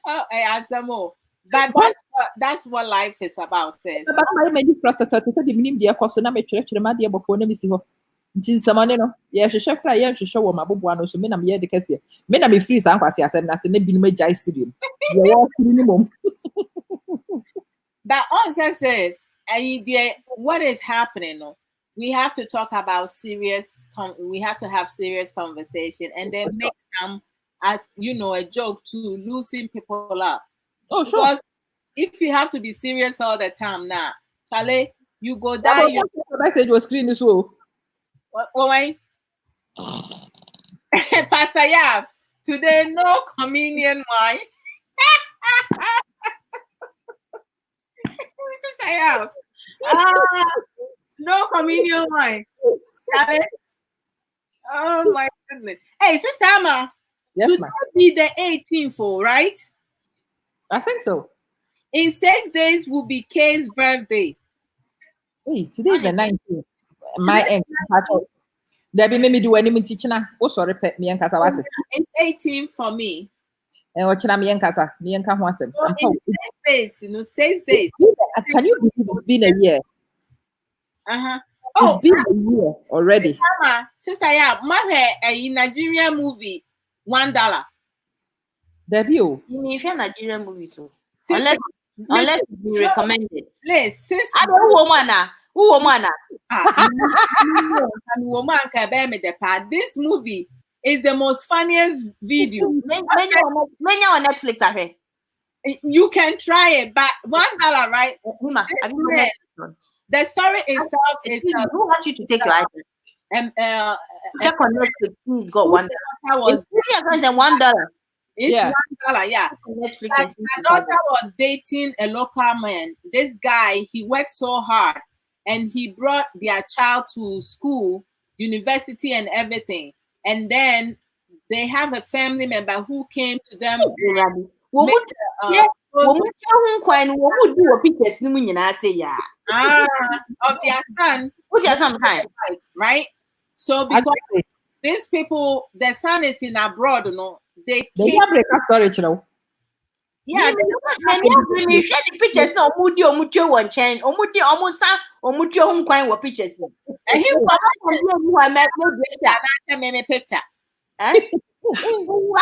Oh, I answer more. But that's what life is about, says. But my many for toto the minim the course na me chere ma de boko na me si ho. Nti samane no ye hwehwe kra ye hwehwe wo maboboa no so me na me ye de kase me na me free san kwase asem na se na binum agai studio ye wo free ni mom. But all that says what is happening no, we have to talk about we have to have serious conversation and then make some, as you know, a joke to loosen people up. Oh, sure. Because if you have to be serious all the time now, Charlie, you go down. Your message was screen this way. Why? Pastor Yap, today no communion wine. Sister Yap, no communion wine. Oh my goodness. Hey, Sister Ama, Yes, ma'am. be the 18th, right? I think so. In 6 days will be Kay's birthday. Hey, today's the 19th. My end. There be maybe do any teaching. Oh, sorry, pet me and Casa. It's 18 for me. And what me and Casa, me and Casa. So in 6 days, 6 days. Can you believe it's been a year? Oh, it's been a year already. Sister, yeah, a Nigerian movie, $1. Debut. You mean if you're Nigerian movie, so unless it's been recommended. Listen, I don't woman. Who woman? This movie is the most funniest video. Many on Netflix, I heard. You can try it, but $1, right? The story itself is. Who asked you to take your item? Check on Netflix. Please got $1. It's $1. It's $1, yeah. Netflix. My daughter was dating a local man. This guy, he worked so hard, and he brought their child to school, university, and everything. And then they have a family member who came to them. Of their son, right? So because these people, the son is in abroad, they have breakup storage, yeah, they share the pictures. No, Omudi one chain, Omudi almost pictures. And he was picture.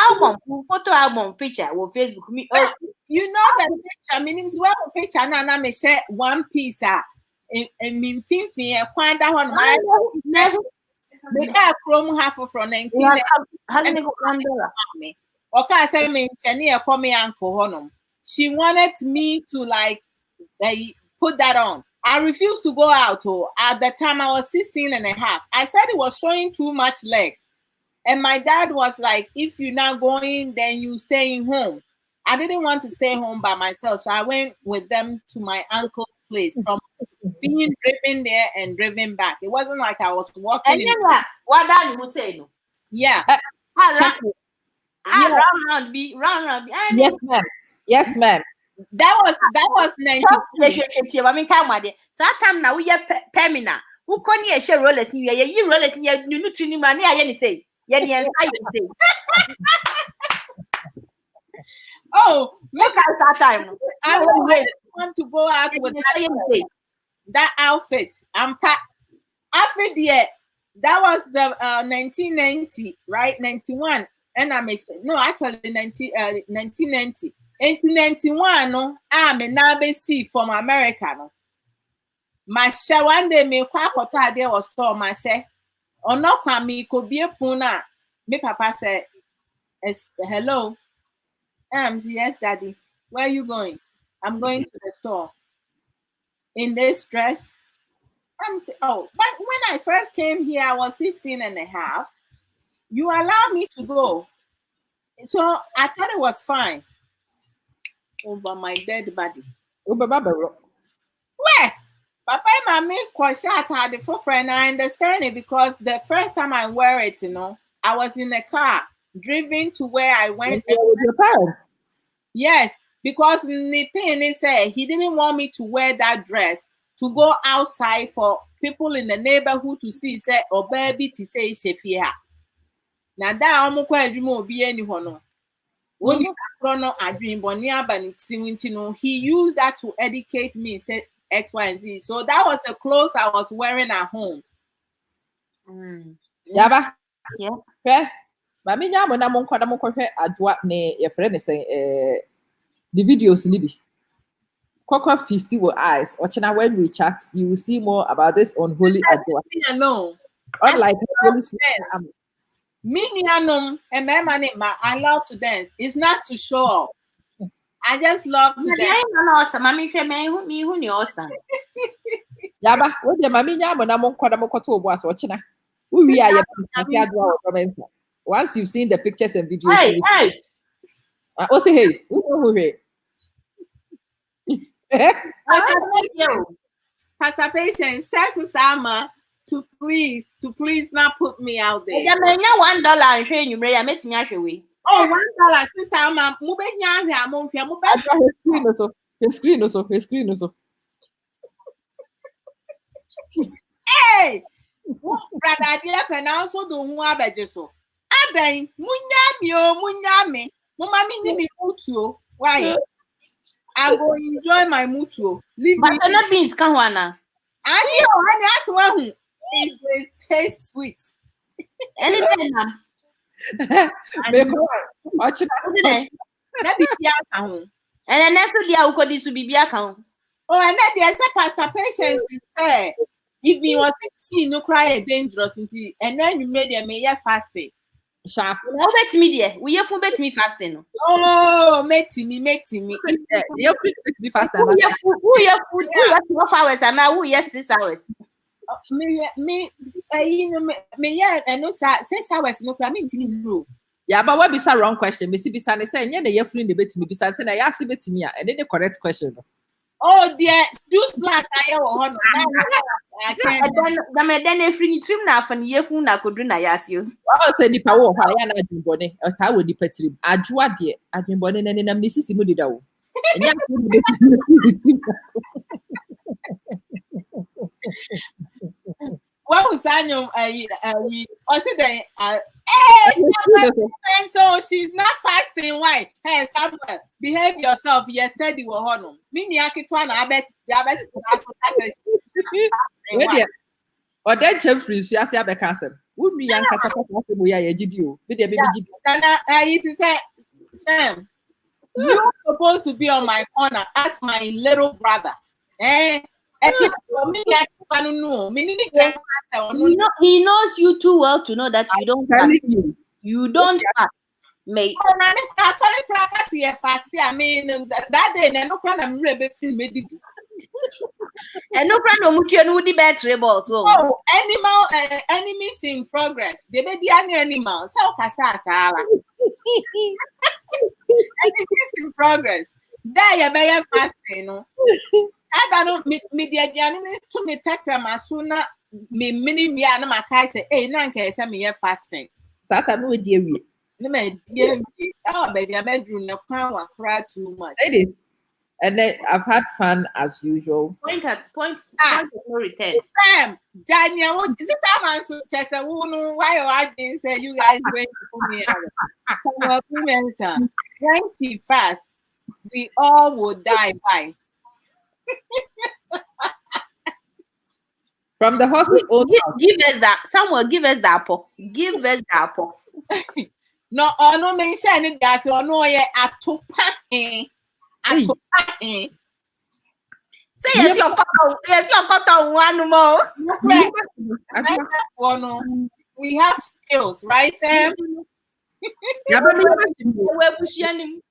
Album, photo album, picture, or Facebook. You know that picture. I mean, it's one picture. Now, me share one piece. And mean, Finfi, quite that one. Never. They are Chrome half from 19. Hasn't it $1? Okay, I said, me, Shania, call me Uncle Honum. She wanted me to like put that on. I refused to go out. At the time, I was 16 and a half. I said it was showing too much legs. And my dad was like, if you're not going, then you staying home. I didn't want to stay home by myself. So I went with them to my uncle's place from being driven there and driven back. It wasn't like I was walking. And then what dad would say? No? Yeah. Round. Yes, ma'am. Yes, ma'am. That was 90. I mean, come on, time now we are Pemina. Who can you share rollers? You rollers, you know, money. I say. Oh, look at that time. I don't want to go out with that outfit. Outfit there. That was the 1990, right? 91. And actually 1990. 1991, no, I'm a Nabe from America. No. My share one day, me kwakota there was store my share. Or not, me could be a puna. Me papa said, hello. Yes, daddy. Where are you going? I'm going to the store. In this dress. But when I first came here, I was 16 and a half. You allowed me to go. So I thought it was fine. Over my dead body. Where? Papa and mommy had the for friend. I understand it because the first time I wear it, I was in the car, driven to where I went. With your parents? Yes, because the thing is, he didn't want me to wear that dress to go outside for people in the neighborhood to see, or baby to say, Shefia. Now that I'm quite remote be any honor. When you a dream, he used that to educate me, said X, Y, and Z. So that was the clothes I was wearing at home. Yaba. Yeah. Okay. But me nyamo na mon kwada mon kwohwe adwoa ne ye frɛ ne sɛ the videos ni bi. Kwakwa 50 with eyes. Ochina when we chat, you will see more about this unholy adwoa. No. Unlike I love to dance. It's not to show off. I just love to dance. Yaba, what the mami nyamo na mon kwada mon kwoto obo aso ochina. we are once you've seen the pictures and videos. Hey, hey. Also, hey, who Pastor Patience, tell Sister Ama to please not put me out there. $1 and share you, Maria. Met me actually. Oh, $1, Sister Ama. His screen also. Hey, brother, dear, and also do one bejeso. Aden, munyami. Mama me mutuo. Why? I go enjoy my mutuo. Leave me. But not beans, Kawana. And that's one. It tastes sweet. Anything. And then next day I will call this to be account. Oh, and then there's a Pastor Patience is there. If you want to see no cry dangerous until and then you made them may fasting. Sharp. No bet me there. We have bet me fasting. Oh, met me. You have to be faster. Who have 12 hours and now who 6 hours. Me, yeah, and no 6 hours no cry me. Yeah, but what be a wrong question? Missy Bissan saying, yeah, you're free the bit me. Besides, I asked it to me, and then the correct question. Oh, dear, juice blast. Then free trim now for year phone. I could do. I ask you. Oh, say the power of I am not bonnet, or Tower de Petrim. I drew a dear, I've been born in an amnesty Mudido. What was Daniel? So she's not fasting. Why? Hey, Samuel, behave yourself. Yesterday we were home. Mini akitwana. I bet. Or then Jeffrey, she has a cancer. Would be young we are a GDO. It is Sam. You're supposed to be on my corner as my little brother. He knows you too well to know that you don't fast. You don't fast. Mate. I mean, that day, no problem. I'm really free. And no problem. Would the battery balls. Oh, enemies in progress. They be the animals. So enemies in progress. There you better fasting. No. I don't meet the to me take my sooner. Me mini and my car say, hey, Nanka, send me fasting. Satan, no dear. No, my dear. Oh, baby, I bedroom no power cry too much. It is. And then I've had fun as usual. Point of no return. Daniel, what is it? I'm so just a woman. Why I didn't say you guys going to put me out? So, when she fast, we all will die by. From the hospital. Give us that. Someone give us that apple. Give us the apple. No, no mention it. That's no yeah. Say yes, your cotton one more. We have skills, right, Sam? Yeah, but we're pushing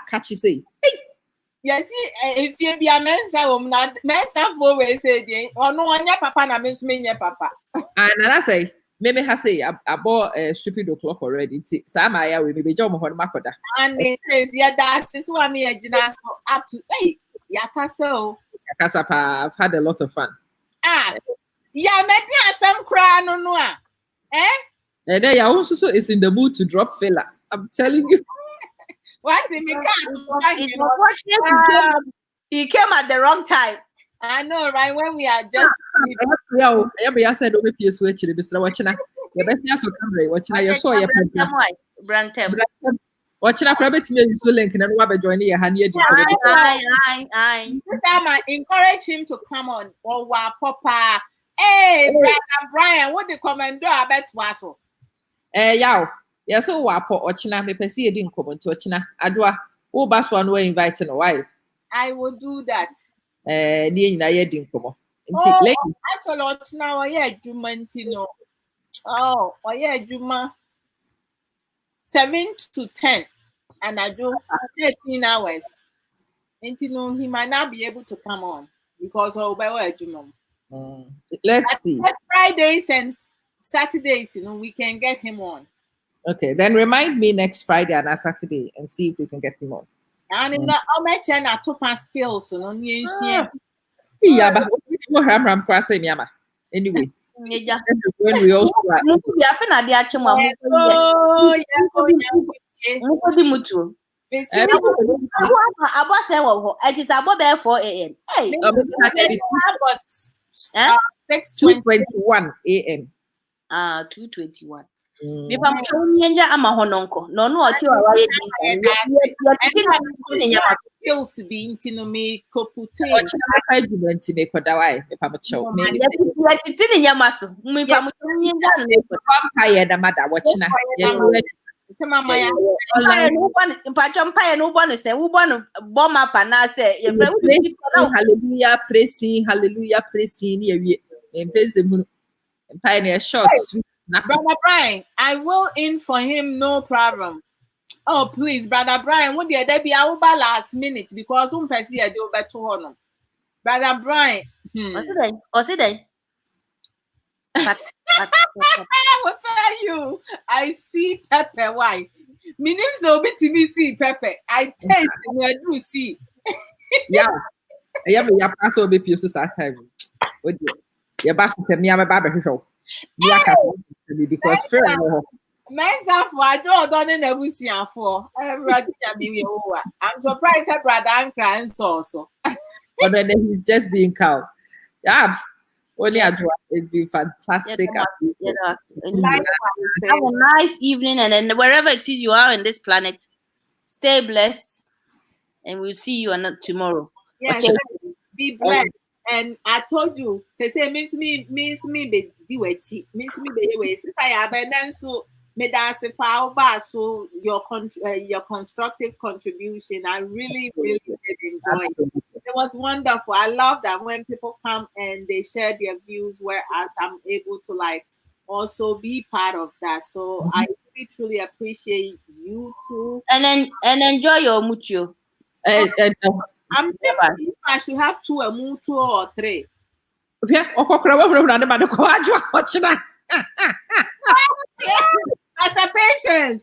catch you say. Yes, if you be a mensa always say, or no one, your papa, and I miss me, your papa. And I say, maybe I say, I bought a stupid o'clock already. Some I will be John Makoda. And it says, yeah, that's why me a gymnast up to 8. Yakaso. I've had a lot of fun. Yeah, maybe some cry no. And then also is in the mood to drop fella. I'm telling you. What did he came at the wrong time. I know, right? When we are just I said over PS which Mr. Watching. The best yes will come watching. I saw your Brantem. Watching a private me so link and then joining a hand. I encourage him to come on. Oh wow, Papa. Hey, Brian, what the commander I bet was so. Yeah, so wapo ochina me pesi e di nkomo nti ochina adwa wo ba so no invite no why I will do that. Ne nyina ye di nkomo nti actually ochina wo ye adwuma nti no oh ye adwuma 7 to 10 and I do 13 hours nti no he might not be able to come on because of adwuma Let's see. Fridays and Saturdays, we can get him on. Okay, then remind me next Friday and Saturday and see if we can get him on. And I'll mention our top skills, Anyway, when we also Hey, 2:21 a.m. 2:21. Mipa mchonyenja ama hononko. No oti wa waye dis. Skills be intino me kopute. Ochina argument me kodawai mipa mcho. Me titi nyama so. Mipa mchonyenja vampire da mada watchina. Mama ya mpacho no bonu se wo bonu bomb up na se hallelujah praising ye empeze mu empire shorts. Brother Brian, I will in for him, no problem. Oh, please, Brother Brian, what did there be our last minute because person I do better honor. Brother Brian, What's it? What are you? I see pepper. Why? My name is Obi see pepper. I taste me, I do see. Yeah, I pass over people so time. What you pass me, I'm a barber show. Because fair. Myself, I don't know for. I'm surprised that Brother Ankra also. But then he's just being cow. Abs. Only it's been fantastic. Have a nice evening, and then wherever it is you are in this planet, stay blessed, and we'll see you tomorrow. Yes, be blessed. And I told you, they say means me be diwechi, means me be way. Since I have been so me that's the power so your constructive contribution. I really did enjoy it. It was wonderful. I love that when people come and they share their views, whereas I'm able to also be part of that. So I really truly appreciate you too. And enjoy your mucho. I'm thinking if I should have 2 or 3. Yeah, As a patience.